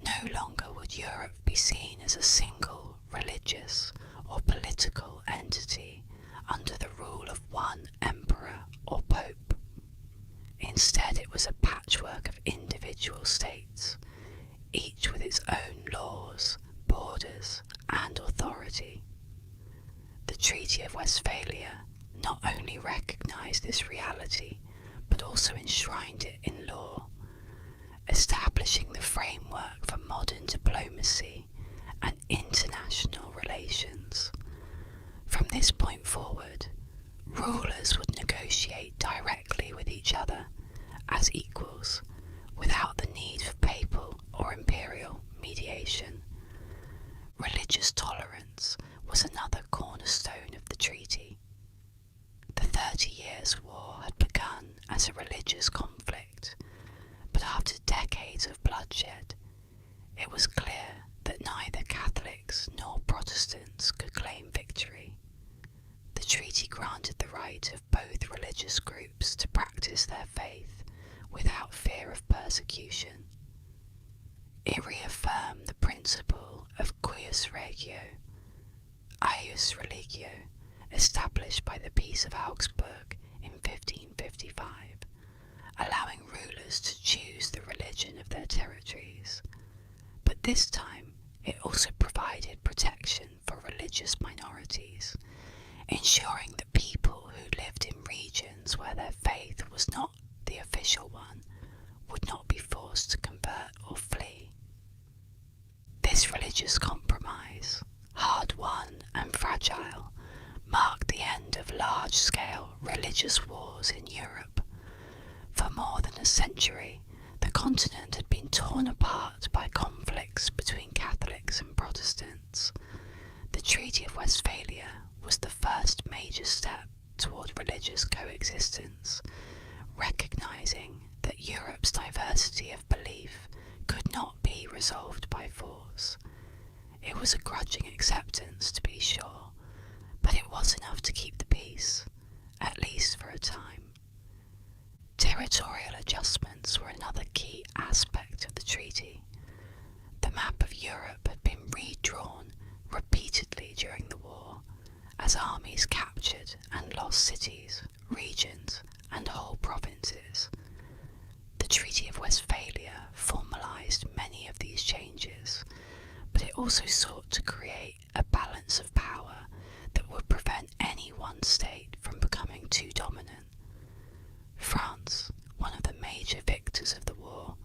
No longer would Europe be seen as a single religious or political entity under the rule of one emperor or pope. Instead, it was a patchwork of individual states, each with its own laws, borders, and authority. Westphalia not only recognised this reality, but also enshrined it in law, establishing the framework for modern diplomacy and international relations. From this point forward, rulers would negotiate directly with each other as equals, without the need for papal or imperial mediation. Religious tolerance was another cornerstone of the treaty. The 30 Years' War had begun as a religious conflict, but after decades of bloodshed, it was clear that neither Catholics nor Protestants could claim victory. The treaty granted the right of both religious groups to practice their faith without fear of persecution. It reaffirmed the principle of cuius regio, ius religio, established by the Peace of Augsburg in 1555, allowing rulers to choose the religion of their territories. But this time, it also provided protection for religious minorities, ensuring that people who lived in regions where their faith was not the official one would not be forced to convert or flee. This religious compromise, hard-won and fragile, marked the end of large-scale religious wars in Europe. For more than a century, the continent had been torn apart by conflicts between Catholics and Protestants. The Treaty of Westphalia was the first major step toward religious coexistence, recognizing that Europe's diversity of belief could not be resolved by force. It was a grudging acceptance, to be sure, but it was enough to keep the peace, at least for a time. Territorial adjustments were another key aspect of the treaty. The map of Europe had been redrawn repeatedly during the war, as armies captured and lost cities, regions, and whole provinces. The Treaty of Westphalia formalised many of these changes, but it also sought to create a balance of power that would prevent any one state from becoming too dominant. France, one of the major victors of the war,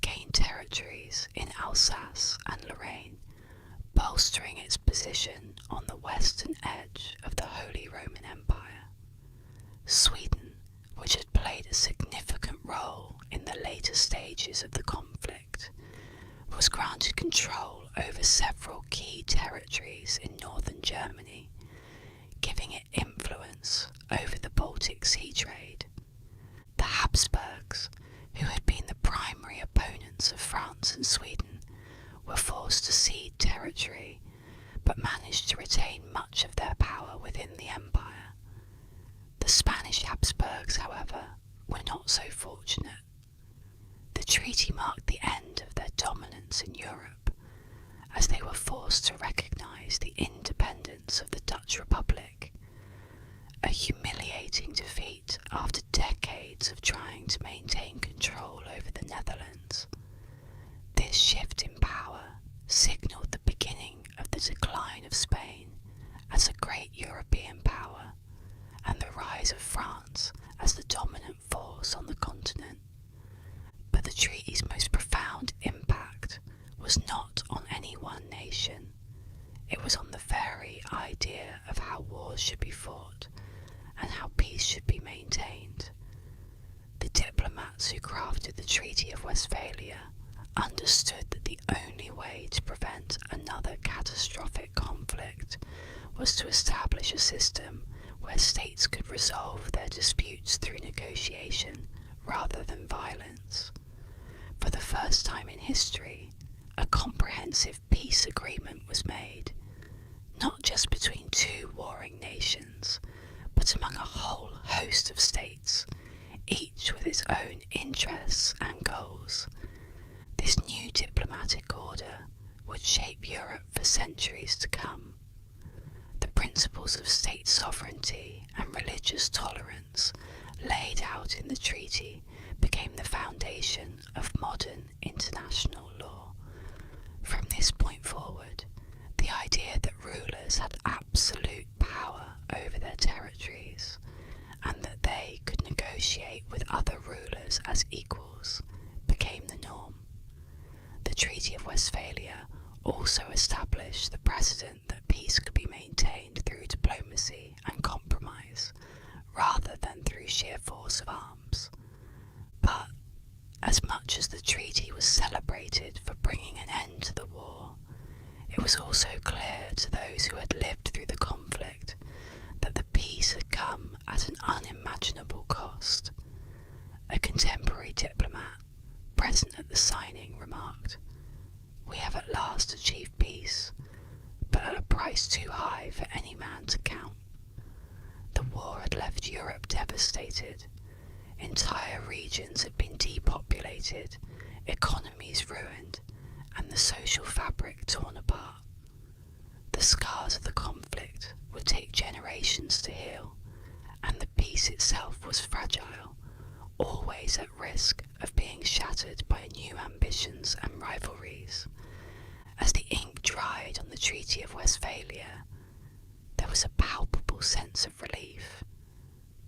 gained territories in Alsace and Lorraine, bolstering its position on the western edge of the Holy Roman Empire. Sweden, which had played a significant role in the later stages of the conflict, was granted control over several key territories in northern Germany, giving it influence over the Baltic Sea trade. The Habsburgs, who had been the primary opponents of France and Sweden, were forced to cede territory, but managed to retain much of their power within the empire. The Spanish Habsburgs, however, were not so fortunate. The treaty marked the end of their dominance in Europe, as they were forced to recognise the independence of the Dutch Republic, a humiliating defeat after decades of trying to maintain control over the Netherlands. This shift in power signalled the beginning of the decline of Spain as a great European power, and the rise of France as the dominant force on the continent. But the treaty's most profound impact was not on any one nation. It was on the very idea of how wars should be fought and how peace should be maintained. The diplomats who crafted the Treaty of Westphalia understood that the only way to prevent another catastrophic conflict was to establish a system where states could resolve their disputes through negotiation rather than violence. For the first time in history, a comprehensive peace agreement was made, not just between two warring nations, but among a whole host of states, each with its own interests and goals. This new diplomatic order would shape Europe for centuries to come. The principles of state sovereignty and religious tolerance laid out in the treaty became the foundation of modern international law. From this point forward, the idea that rulers had absolute power over Treaty of Westphalia also established the precedent that peace could be maintained through diplomacy and compromise, rather than through sheer force of arms. But as much as the treaty was celebrated for bringing an end to the war, it was also clear to those who had lived through the conflict that the peace had come at an unimaginable cost. A contemporary diplomat present at the signing remarked, "We have at last achieved peace, but at a price too high for any man to count." The war had left Europe devastated. Entire regions had been depopulated, economies ruined, and the social fabric torn apart. The scars of the conflict would take generations to heal, and the peace itself was fragile, always at risk of being shattered by new ambitions and rivalries. As the ink dried on the Treaty of Westphalia, there was a palpable sense of relief,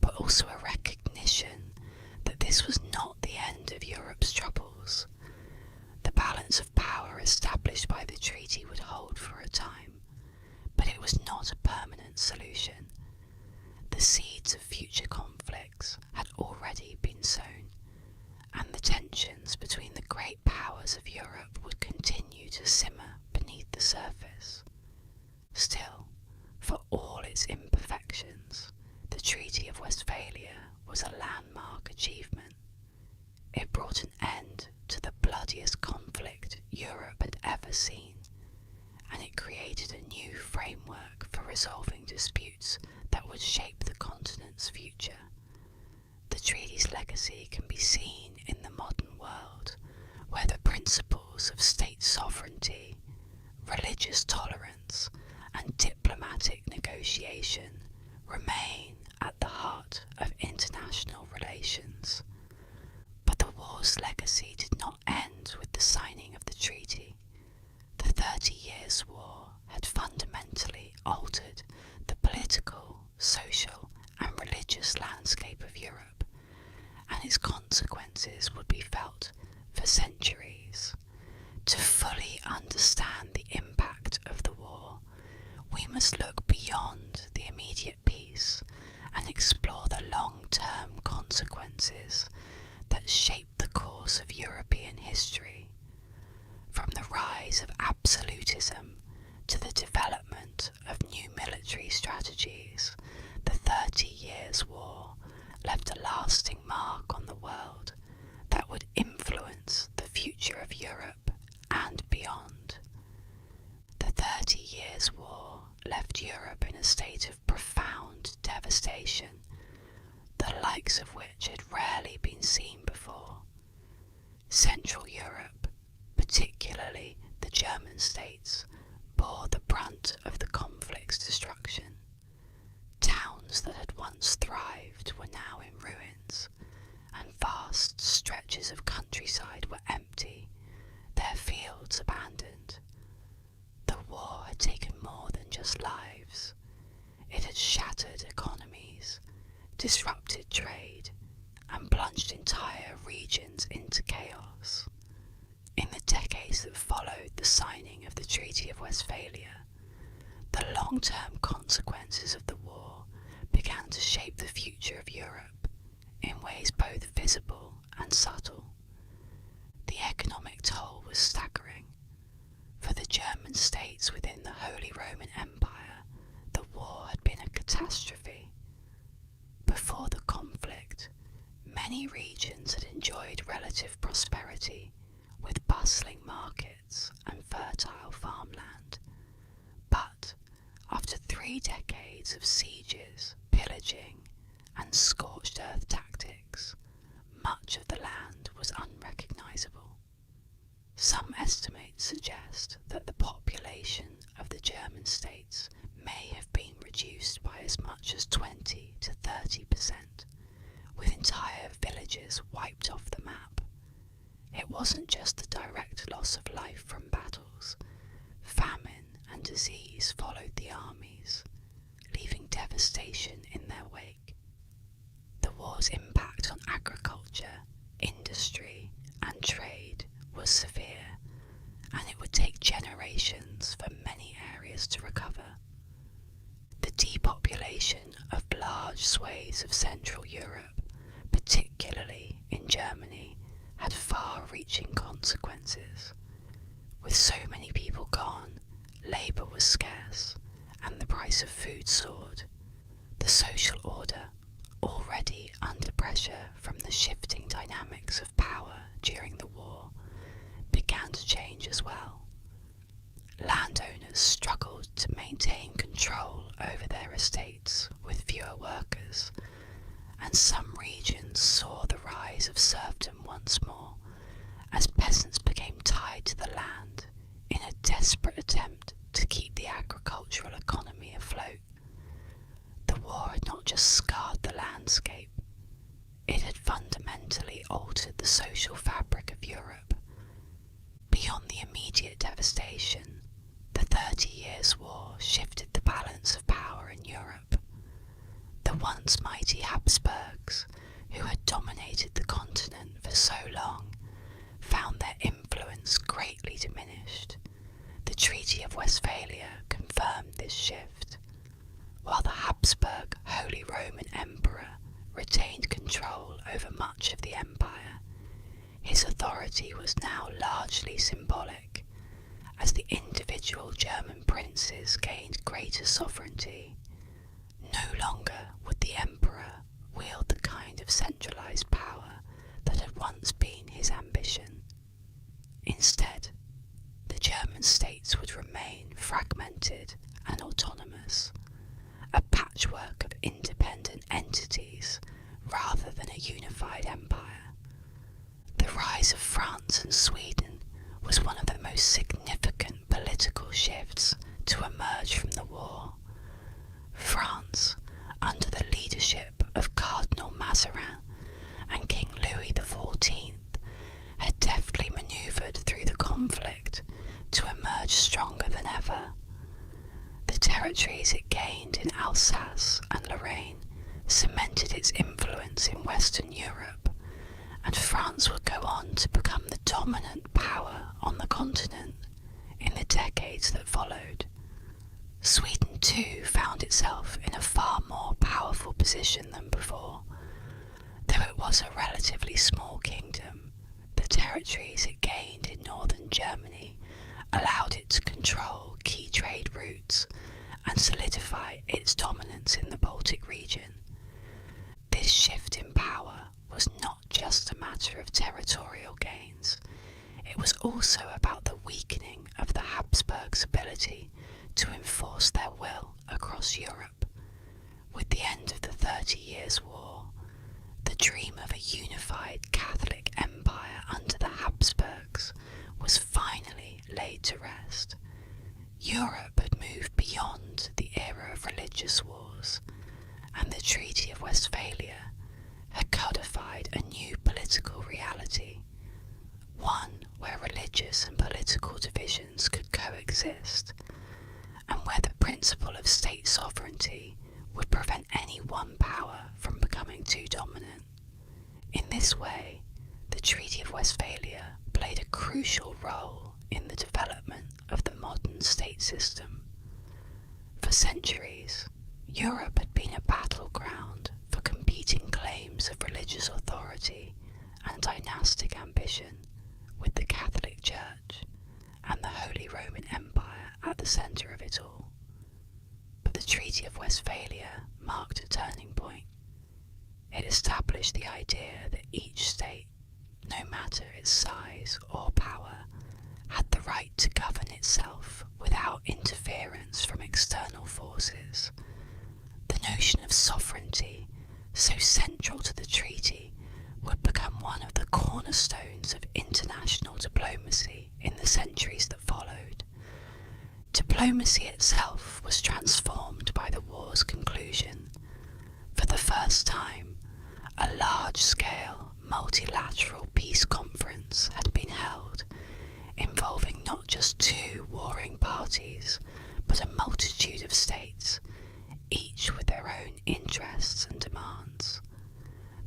but also a recognition that this was not the end of Europe's troubles. The balance of power established by the treaty would hold for a time, but it was not a permanent solution. The seeds of future conflicts had already been sown, and the tensions between the great powers of Europe would continue to simmer beneath the surface. Still, for all its imperfections, the Treaty of Westphalia was a landmark achievement. It brought an end to the bloodiest conflict Europe had ever seen, and it created a new framework for resolving disputes that would shape the continent's future. The treaty's legacy can be seen in the modern world, where the principles of state sovereignty, religious tolerance, and diplomatic negotiation remain at the heart of international relations. But the war's legacy did not end with the signing of the treaty. The 30 Years' War had fundamentally altered the political, social, and religious landscape of Europe, and its consequences would be felt for centuries. To fully understand the impact of the war, we must look beyond the immediate peace and explore the long-term consequences that shaped the course of European history. From the rise of absolutism to the development of new military strategies, the 30 Years' War left a lasting mark on the world that would influence the future of Europe and beyond. The 30 Years' War left Europe in a state of profound devastation, the likes of which had rarely been seen before. Central Europe, particularly the German states, bore the brunt of the conflict's destruction. Towns that had once thrived were now in ruins, and vast stretches of countryside were empty, their fields abandoned. The war had taken more than just lives. It had shattered economies, disrupted trade, and plunged entire regions into chaos. In the decades that followed the signing of the Treaty of Westphalia, the long-term consequences of the war began to shape the future of Europe in ways both visible and subtle. The economic toll was staggering. For the German states within the Holy Roman Empire, the war had been a catastrophe. Before the conflict, many regions had enjoyed relative prosperity, with bustling markets and fertile farmland. But after 3 decades of sieges, pillaging, and scorched earth tactics, much of the land was unrecognisable. Some estimates suggest that the population of the German states may have been reduced by as much as 20 to 30%, with entire villages wiped off the map. It wasn't just the direct loss of life from battles. Famine and disease followed the armies, leaving devastation in their wake. The war's impact on agriculture, industry, and trade was severe, preparations for many areas to recover. The depopulation of large swathes of Central Europe, particularly in Germany, had far-reaching consequences. With so many people gone, labour was scarce, and the price of food soared. The social order, already under pressure from the shifting dynamics of power during the war, began to change as well. Landowners struggled to maintain control over their estates with fewer workers, and some regions saw the rise of serfdom once more as peasants became tied to the land in a desperate attempt to keep the agricultural economy afloat. The war had not just scarred the landscape, it had fundamentally altered the social fabric of Europe. Beyond the immediate devastation, the 30 Years' War shifted the balance of power in Europe. The once mighty Habsburgs, who had dominated the continent for so long, found their influence greatly diminished. The Treaty of Westphalia confirmed this shift. While the Habsburg Holy Roman Emperor retained control over much of the empire, his authority was now largely symbolic, as the individual German princes gained greater sovereignty. No longer would the emperor wield the kind of centralized power that had once been his ambition. Instead, the German states would remain fragmented and autonomous, a patchwork of independent entities rather than a unified empire. The rise of France and Sweden was one of the most significant political shifts to emerge from the war. France, under the leadership of Cardinal Mazarin and King Louis XIV, had deftly manoeuvred through the conflict to emerge stronger than ever. The territories it gained in Alsace and Lorraine cemented its influence in Western Europe, and France would go on to become the dominant power on the continent in the decades that followed. Sweden too found itself in a far more powerful position than before. Though it was a relatively small kingdom, the territories it gained in northern Germany allowed it to control key trade routes and solidify its dominance in the Baltic region. This shift in power was not just a matter of territorial gains, it was also about the weakening of the Habsburgs' ability to enforce their will across Europe. With the end of the 30 Years' War, the dream of a unified Catholic empire under the Habsburgs was finally laid to rest. Europe had moved beyond the era of religious wars, and the Treaty of Westphalia had codified a new political reality, one where religious and political divisions could coexist, and where the principle of state sovereignty would prevent any one power from becoming too dominant. In this way, the Treaty of Westphalia played a crucial role in the development of the modern state system. For centuries, Europe had been a battleground for competing claims of religious authority and dynastic ambition, with the Catholic Church and the Holy Roman Empire at the centre of it all. But the Treaty of Westphalia marked a turning point. It established the idea that each state, no matter its size or power, had the right to govern itself without interference from external forces. The notion of sovereignty, so central to the treaty, would become one of the cornerstones of international diplomacy in the centuries that followed. Diplomacy itself was transformed by the war's conclusion. For the first time, a large-scale multilateral peace conference had been held, involving not just two warring parties, but a multitude of states, each with their own interests and demands.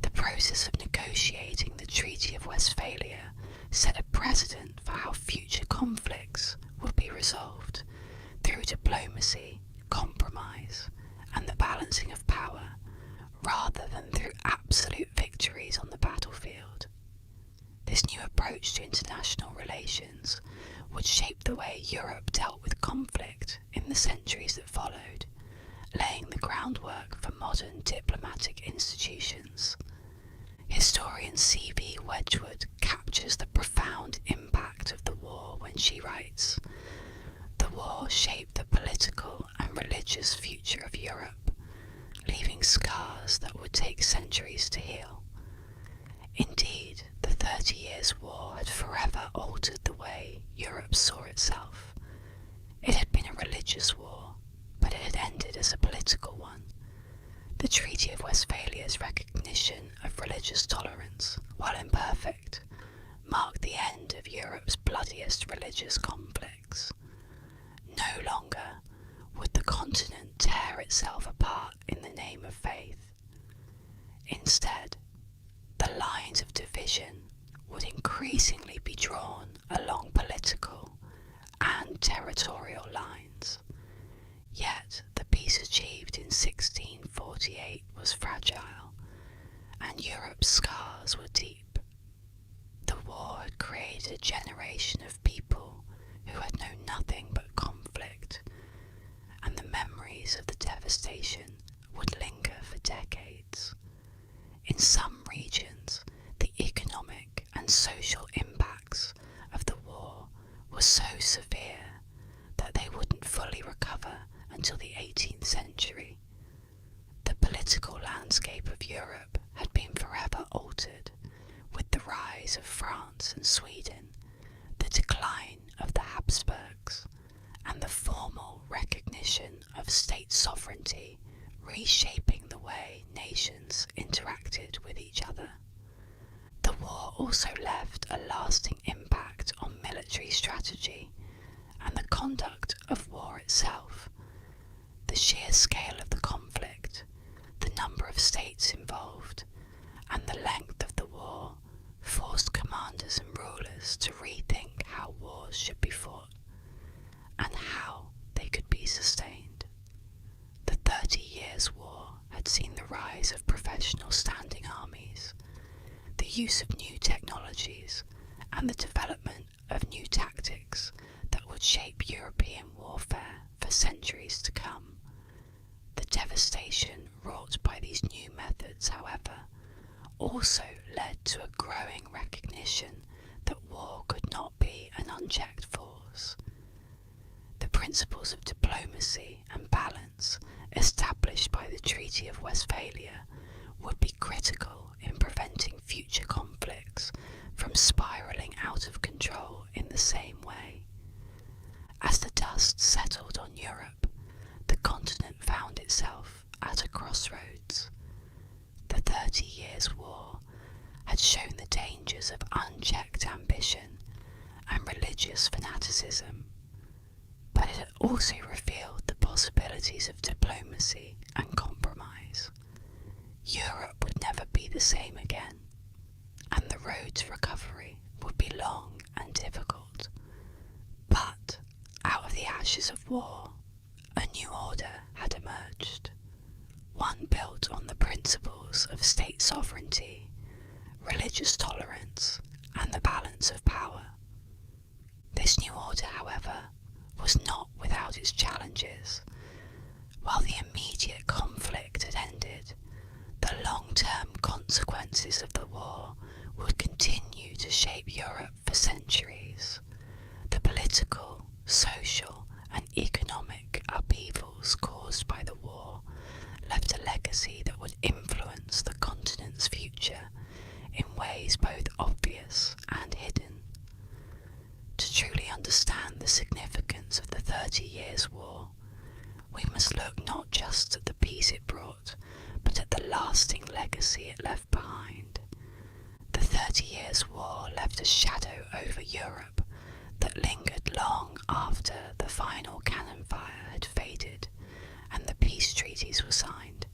The process of negotiating the Treaty of Westphalia set a precedent for how future conflicts would be resolved. diplomacy, compromise, and the balancing of power, rather than through absolute victories on the battlefield. This new approach to international relations would shape the way Europe dealt with conflict in the centuries that followed, laying the groundwork for modern diplomatic institutions. Historian C.B. Wedgwood captures the profound impact of the war when she writes, "The war shaped the political and religious future of Europe, leaving scars that would take centuries to heal. Indeed, the 30 Years' War had forever altered the way Europe saw itself. It had been a religious war, but it had ended as a political one. The Treaty of Westphalia's recognition of religious tolerance, while imperfect, marked the end of Europe's bloodiest religious conflicts. No longer would the continent tear itself apart in the name of faith. Instead, the lines of division would increasingly be drawn along political and territorial lines. Yet the peace achieved in 1648 was fragile, and Europe's scars were deep. The war had created a generation of people who had known nothing but conflict, and the memories of the devastation would linger for decades. In some regions, the economic and social impacts of the war were so severe that they wouldn't fully recover until the 18th century. The political landscape of Europe had been forever altered with the rise of France and Sweden, the decline of the Habsburgs, and the formal recognition of state sovereignty reshaping the way nations interacted with each other. The war also left a lasting impact on military strategy and the conduct of war itself. The sheer scale of the conflict, the number of states involved, and the length of the war forced commanders and rulers to rethink how wars should be fought and how they could be sustained. The 30 Years' War had seen the rise of professional standing armies, the use of new technologies, and the development of new tactics that would shape European warfare for centuries to come. The devastation wrought by these new methods, however, also led to a growing recognition that war could not be an unchecked force. The principles of diplomacy and balance established by the Treaty of Westphalia would be critical in preventing future conflicts from spiralling out of control in the same way. As the dust settled on Europe, the continent found itself at a crossroads. The 30 Years' War had shown the dangers of unchecked ambition and religious fanaticism, but it had also revealed the possibilities of diplomacy and compromise. Europe would never be the same again, and the road to recovery would be long and difficult. But out of the ashes of war, a new order had emerged, one built on the principles of state sovereignty, religious tolerance, and the balance of power. This new order, however, was not without its challenges. While the immediate conflict had ended, the long-term consequences of the war would continue to shape Europe for centuries. The political, social, and economic upheavals caused by the war left a legacy that would influence the continent's future in ways both obvious and hidden. To truly understand the significance of the 30 Years' War, we must look not just at the peace it brought, but at the lasting legacy it left behind. The 30 Years' War left a shadow over Europe that lingered long after the final cannon fire had faded and the peace treaties were signed.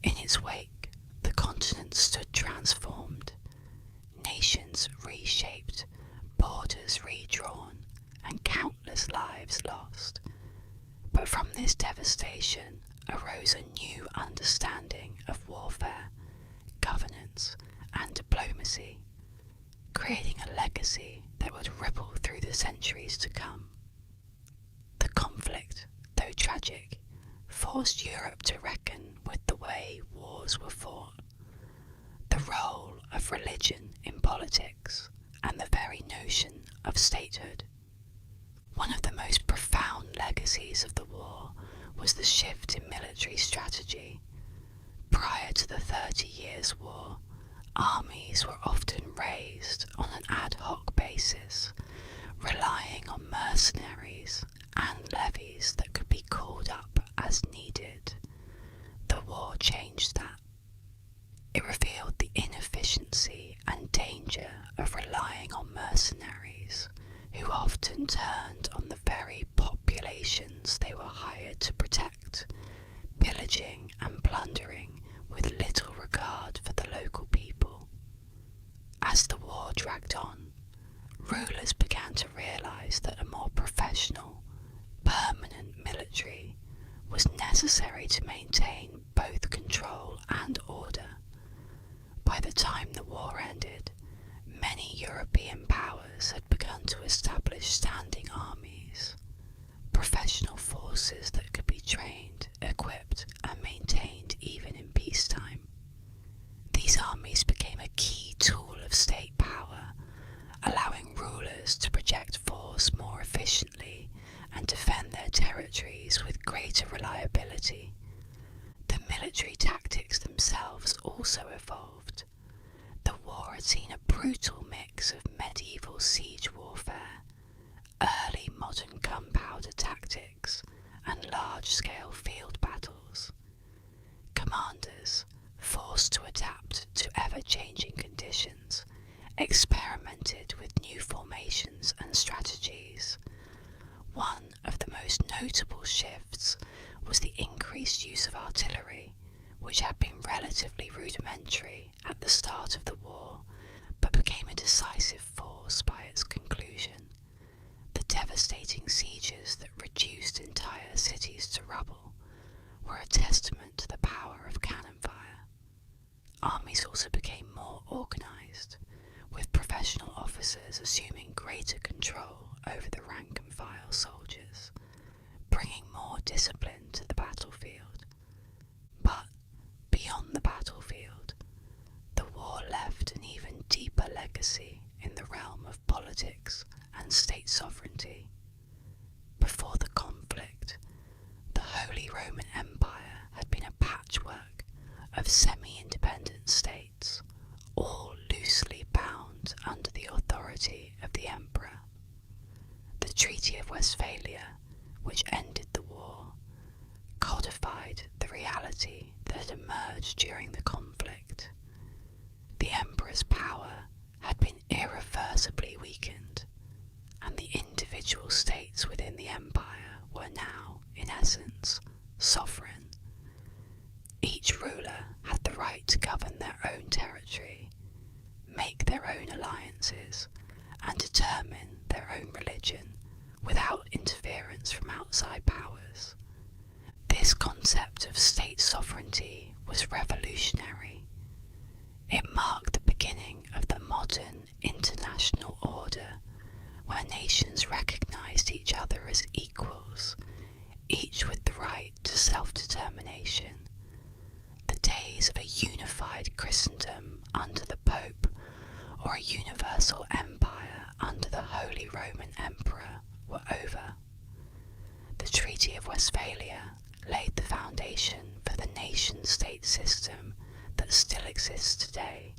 In its wake, the continent stood transformed, nations reshaped, borders redrawn, and countless lives lost. But from this devastation arose a new understanding of warfare, governance, and diplomacy, creating a legacy that would ripple through the centuries to come. The conflict, though tragic, forced Europe to reckon with the way wars were fought, the role of religion in politics, and the very notion of statehood. One of the most profound legacies of the war was the shift in military strategy. Prior to the 30 Years' War, armies were often raised on an ad hoc basis, relying on mercenaries and levies that could be called up as needed. The war changed that. It revealed the inefficiency and danger of relying on mercenaries, who often turned on the very populations they were hired to protect, pillaging and plundering with little regard for the local people. As the war dragged on, rulers began to realise that a more professional, permanent military was necessary to maintain both control and order. By the time the war ended, many European powers had begun to establish standing armies, professional forces that could be trained, equipped, and maintained even in peacetime. These armies became a key tool of state power, allowing rulers to project force more efficiently and defend their territories with greater reliability. The military tactics themselves also evolved. The war had seen a brutal mix of medieval siege warfare, early modern gunpowder tactics, and large-scale field battles. Commanders, forced to adapt to ever-changing conditions, experimented with new formations and strategies. One of the most notable shifts was the increased use of artillery, which had been relatively rudimentary at the start of the war, but became a decisive force by its conclusion. The devastating sieges that reduced entire cities to rubble were a testament to the power of cannon fire. Armies also became more organised, with professional officers assuming greater control over the rank and file soldiers, bringing more discipline to the battlefield. But beyond the battlefield, the war left an even deeper legacy in the realm of politics and state sovereignty. Before the conflict, the Holy Roman Empire had been a patchwork of semi-independent states, all loosely bound under the authority of the emperor. The Treaty of Westphalia, which ended the war, codified the reality that had emerged during the conflict. The emperor's power had been irreversibly weakened, and the individual states within the empire were now, in essence, sovereign. Each ruler had the right to govern their own territory, make their own alliances, and determine their own religion without interference from outside powers. This concept of state sovereignty was revolutionary. It marked the beginning of the modern international order, where nations recognized each other as equals, each with the right to self-determination. The days of a unified Christendom under the Pope, or a universal empire under the Holy Roman Emperor, were over. The Treaty of Westphalia laid the foundation for the nation-state system that still exists today,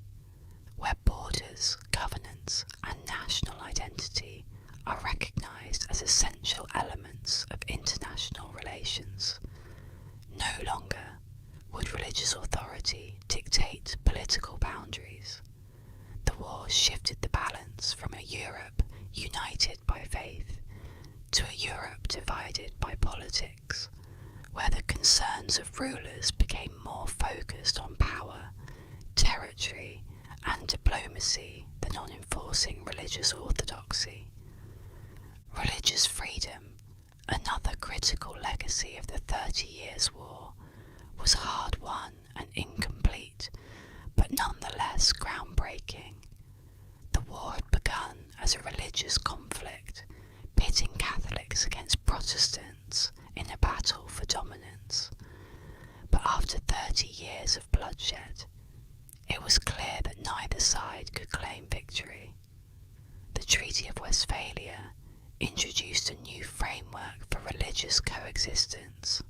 where borders, governance, and national identity are recognized as essential elements of international relations. No longer would religious authority dictate political boundaries. The war shifted the balance from a Europe united by faith to a Europe divided by politics, where the concerns of rulers became more focused on power, territory, and diplomacy than on enforcing religious orthodoxy. Religious freedom Another critical legacy of the 30 Years' War was hard-won and incomplete, but nonetheless groundbreaking. The war had begun as a religious conflict, pitting Catholics against Protestants in a battle for dominance. But after 30 years of bloodshed, it was clear that neither side could claim victory. The Treaty of Westphalia introduced a new framework for religious coexistence,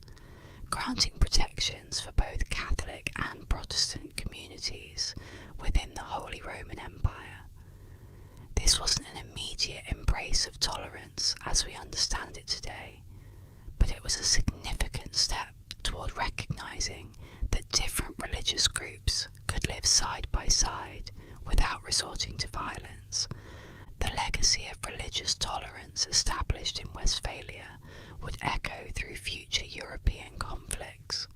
granting protections for both Catholic and Protestant communities within the Holy Roman Empire. This wasn't an immediate embrace of tolerance as we understand it today, but it was a significant step toward recognizing that different religious groups could live side by side without resorting to violence. The legacy of religious tolerance established in Westphalia would echo through future European conflicts.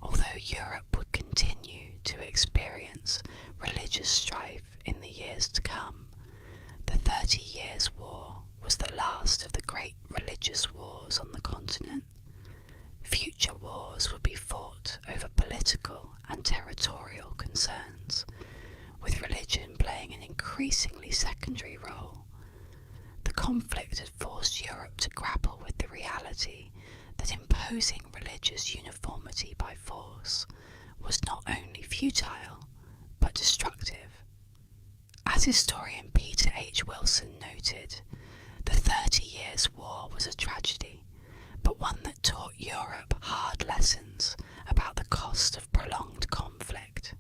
Although Europe would continue to experience religious strife in the years to come, the 30 Years' War was the last of the great religious wars on the continent. Future wars would be fought over political and territorial concerns, with religion playing an increasingly secondary role. The conflict had forced Europe to grapple with the reality that imposing religious uniformity by force was not only futile, but destructive. As historian Peter H. Wilson noted, the 30 Years' War was a tragedy, but one that taught Europe hard lessons about the cost of prolonged conflict.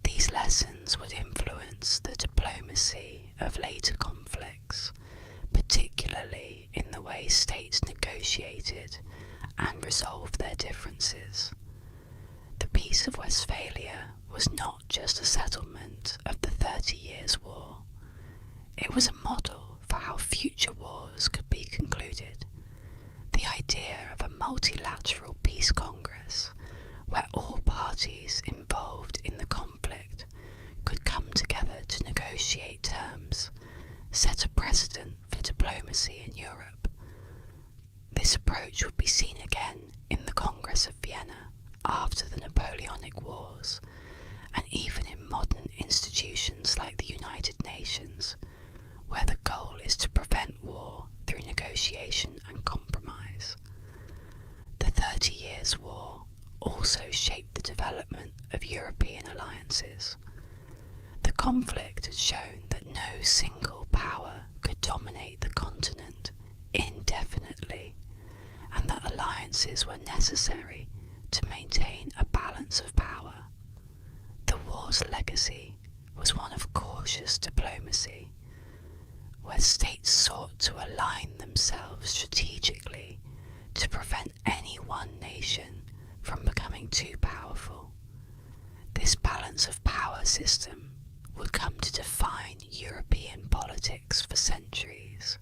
These lessons would influence the diplomacy of later conflicts, particularly in the way states negotiated and resolved their differences. The Peace of Westphalia was not just a settlement of the 30 Years' War. It was a model for how future wars could be concluded. The idea of a multilateral peace congress, where all parties involved in the conflict could come together to negotiate terms, set a precedent for diplomacy in Europe. This approach would be seen again in the Congress of Vienna after the Napoleonic Wars, and even in modern institutions like the United Nations, where the goal is to prevent war through negotiation and compromise. The 30 Years' War also shaped the development of European alliances. The conflict had shown that no single power could dominate the continent indefinitely, and that alliances were necessary to maintain a balance of power. The war's legacy was one of cautious diplomacy, where states sought to align themselves strategically to prevent any one nation from becoming too powerful. This balance of power system would come to define European politics for centuries,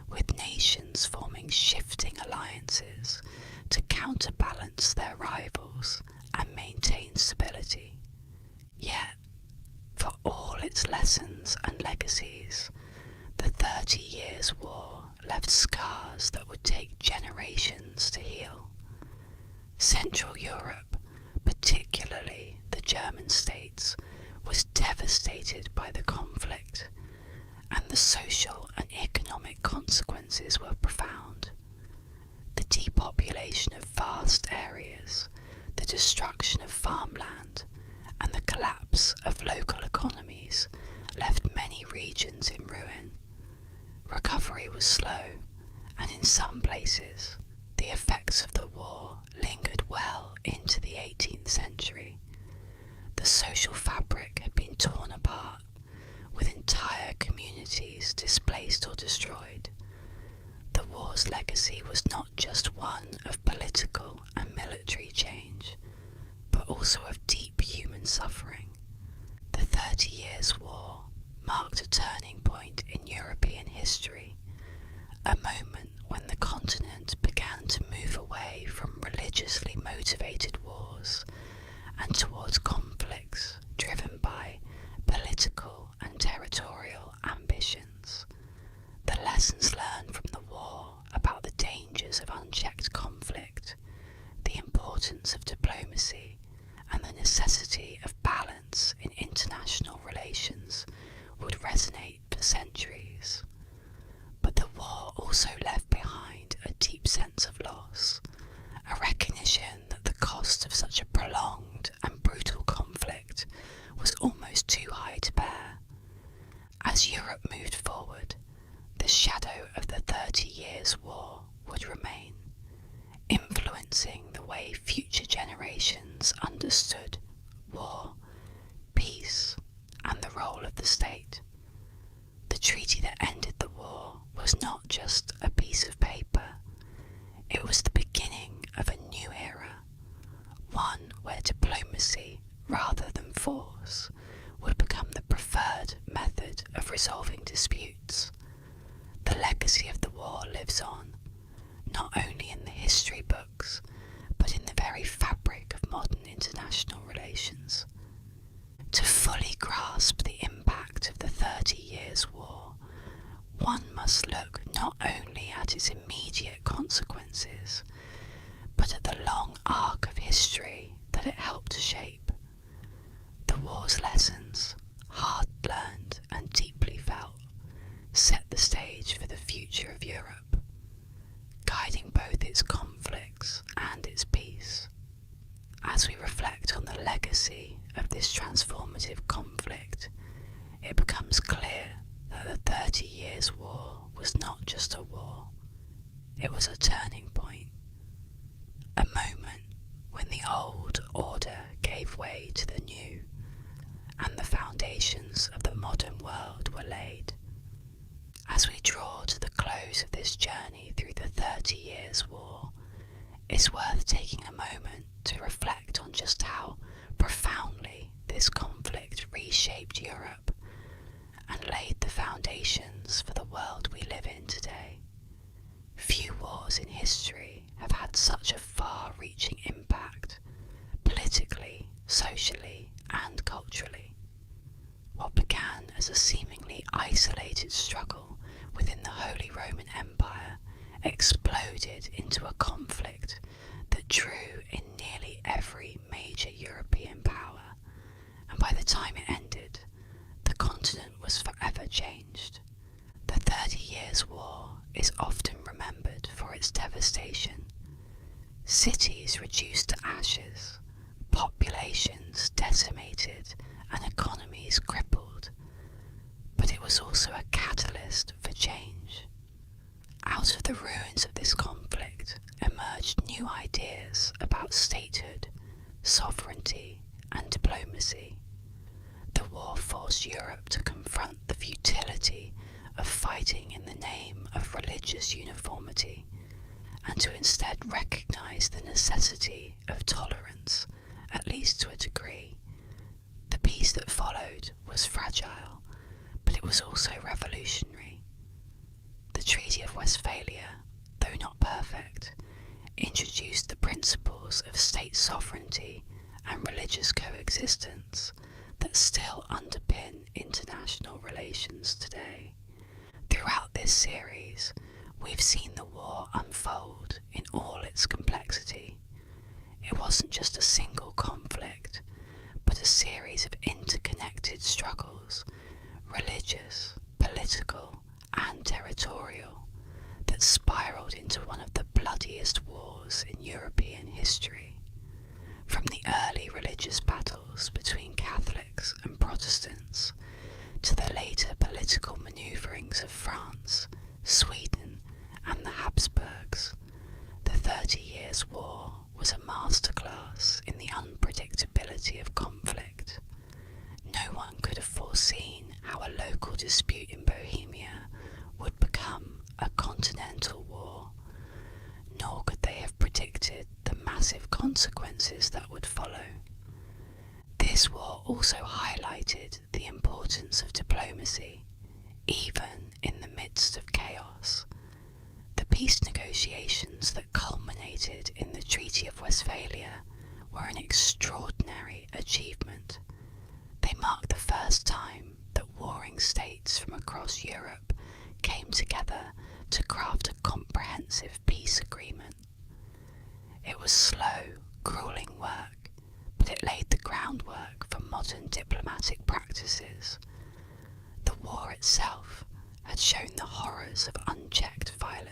with nations forming shifting alliances to counterbalance their rivals and maintain stability. Yet, for all its lessons and legacies, the 30 Years' War left scars that would take generations to heal. Central Europe, particularly the German states, was devastated by the conflict, and the social and economic consequences were profound. The depopulation of vast areas, the destruction of farmland, and the collapse of local economies left many regions in ruin. Recovery was slow, and in some places, the effects of the war lingered well into the 18th century. The social fabric had been torn apart, with entire communities displaced or destroyed. The war's legacy was not just one of political and military change, but also of deep human suffering. The 30 Years' War marked a turning point in European history, a moment when the continent began to move away from religiously motivated wars and towards conflicts driven by political and territorial ambitions. The lessons learned from the war about the also left behind a deep sense of loss, a recognition that the cost of such a prolonged and brutal conflict was almost too high to bear. As Europe moved forward, the shadow of the 30 Years' War would remain, influencing the way future generations understood war, peace, and the role of the state. The treaty that ended the war was not just a piece of paper, it was the beginning of a new era, one where diplomacy, rather than force, would become the preferred method of resolving disputes. The legacy of the war lives on, not only in the history books, but in the very fabric of modern international relations. To fully grasp the impact of the 30 Years' War, one must look not only at its immediate consequences, but at the long arc of history that it helped to shape. The war's lessons, hard learned and deeply felt, set the stage for the future of Europe, guiding both its conflicts and its peace. As we reflect on the legacy of this transformative conflict, it becomes clear that the 30 Years' War was not just a war, it was a turning point, a moment when the old order gave way to the new, and the foundations of the modern world were laid. As we draw to the close of this journey through the 30 Years' War, it's worth taking a moment to reflect on just how profoundly this conflict reshaped Europe and laid the foundations for the world we live in today. Few wars in history have had such a far-reaching impact, politically, socially, and culturally. What began as a seemingly isolated struggle within the Holy Roman Empire exploded into a conflict that drew in nearly every major European power, and by the time it ended, the continent was forever changed. The 30 Years' War is often remembered for its devastation. Cities reduced to ashes, populations decimated, and economies crippled. But it was also a catalyst for change. Out of the ruins of this conflict emerged new ideas about statehood, sovereignty, and diplomacy. The war forced Europe to confront the futility of fighting in the name of religious uniformity, and to instead recognize the necessity of tolerance, at least to a degree. The peace that followed was fragile, but it was also revolutionary. The Treaty of Westphalia, though not perfect, introduced the principles of state sovereignty and religious coexistence that still underpin international relations today. Throughout this series, we've seen the war unfold in all its complexity. It wasn't just a single conflict, but a series of interconnected struggles, religious, political, and territorial, that spiraled into one of the bloodiest wars in European history. From the early religious battles between Catholics and Protestants, to the later political manoeuvrings of France, Sweden, and the Habsburgs, the 30 Years' War was a masterclass in the unpredictability of conflict. No one could have foreseen how a local dispute in Bohemia would become a continental war, nor could they have predicted the massive consequences that would follow. This war also highlighted the importance of diplomacy, even in the midst of chaos. The peace negotiations that culminated in the Treaty of Westphalia were an extraordinary achievement. They marked the first time that warring states from across Europe came together to craft a comprehensive peace agreement. It was slow, grueling work, but it laid the groundwork for modern diplomatic practices. The war itself had shown the horrors of unchecked violence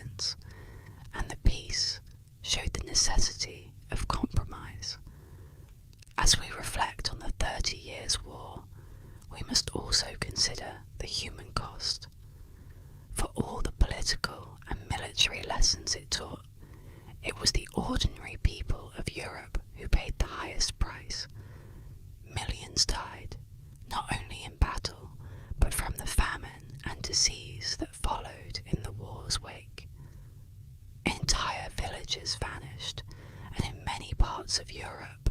military lessons it taught, it was the ordinary people of Europe who paid the highest price. Millions died, not only in battle, but from the famine and disease that followed in the war's wake. Entire villages vanished, and in many parts of Europe,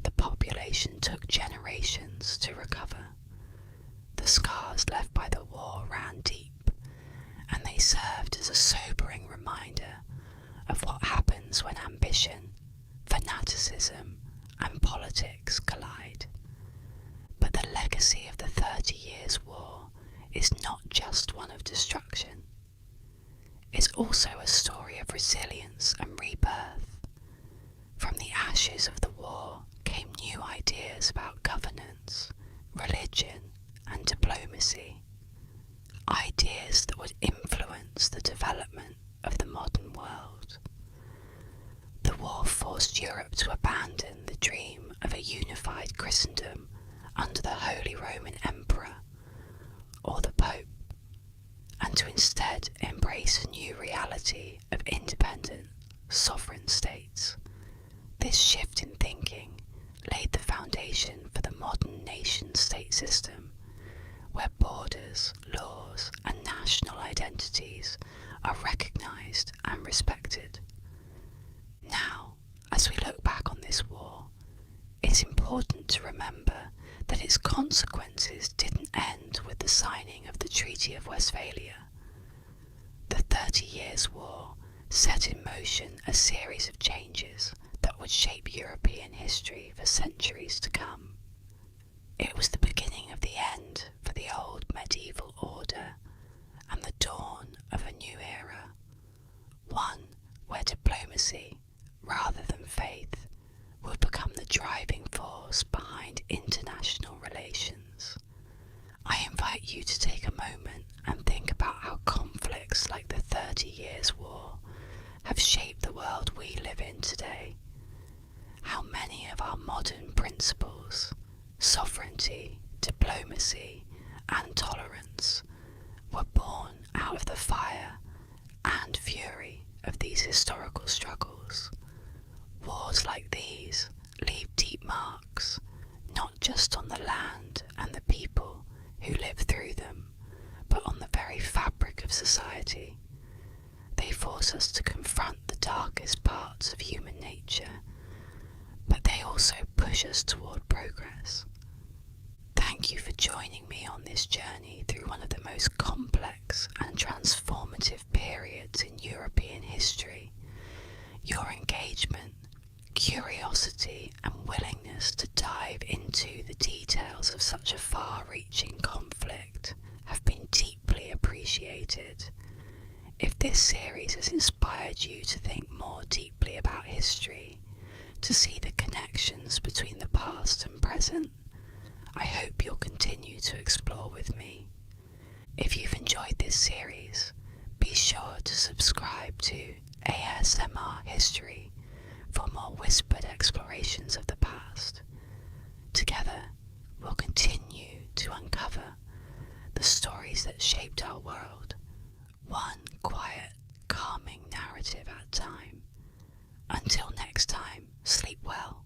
the population took generations to recover. The scars left by the war ran deep, and they served as a sobering reminder of what happens when ambition, fanaticism, and politics collide. But the legacy of the 30 Years' War is not just one of destruction. It's also a story of resilience and rebirth. From the ashes of the war came new ideas about governance, religion, and diplomacy. Ideas that would influence the development of the modern world. The war forced Europe to abandon the dream of a unified Christendom under the Holy Roman Emperor or the Pope, and to instead embrace a new reality of independent, sovereign states. This shift in thinking laid the foundation for the modern nation-state system, where borders, laws, and national identities are recognised and respected. Now, as we look back on this war, it's important to remember that its consequences didn't end with the signing of the Treaty of Westphalia. The 30 Years' War set in motion a series of changes that would shape European history for centuries to come. It was the beginning of the end for the old medieval order and the dawn of a new era, one where diplomacy, rather than faith, would become the driving force behind international relations. I invite you to take a moment and think about how conflicts like the 30 Years' War have shaped the world we live in today. How many of our modern principles, sovereignty, diplomacy, and tolerance were born out of the fire and fury of these historical struggles. Wars like these leave deep marks, not just on the land and the people who live through them, but on the very fabric of society. They force us to confront the darkest parts of human nature, but they also push us toward progress. Thank you for joining me on this journey through one of the most complex and transformative periods in European history. Your engagement, curiosity, and willingness to dive into the details of such a far-reaching conflict have been deeply appreciated. If this series has inspired you to think more deeply about history, to see the connections between the past and present, I hope you'll continue to explore with me. If you've enjoyed this series, be sure to subscribe to ASMR History for more whispered explorations of the past. Together, we'll continue to uncover the stories that shaped our world, one quiet, calming narrative at a time. Until next time, sleep well.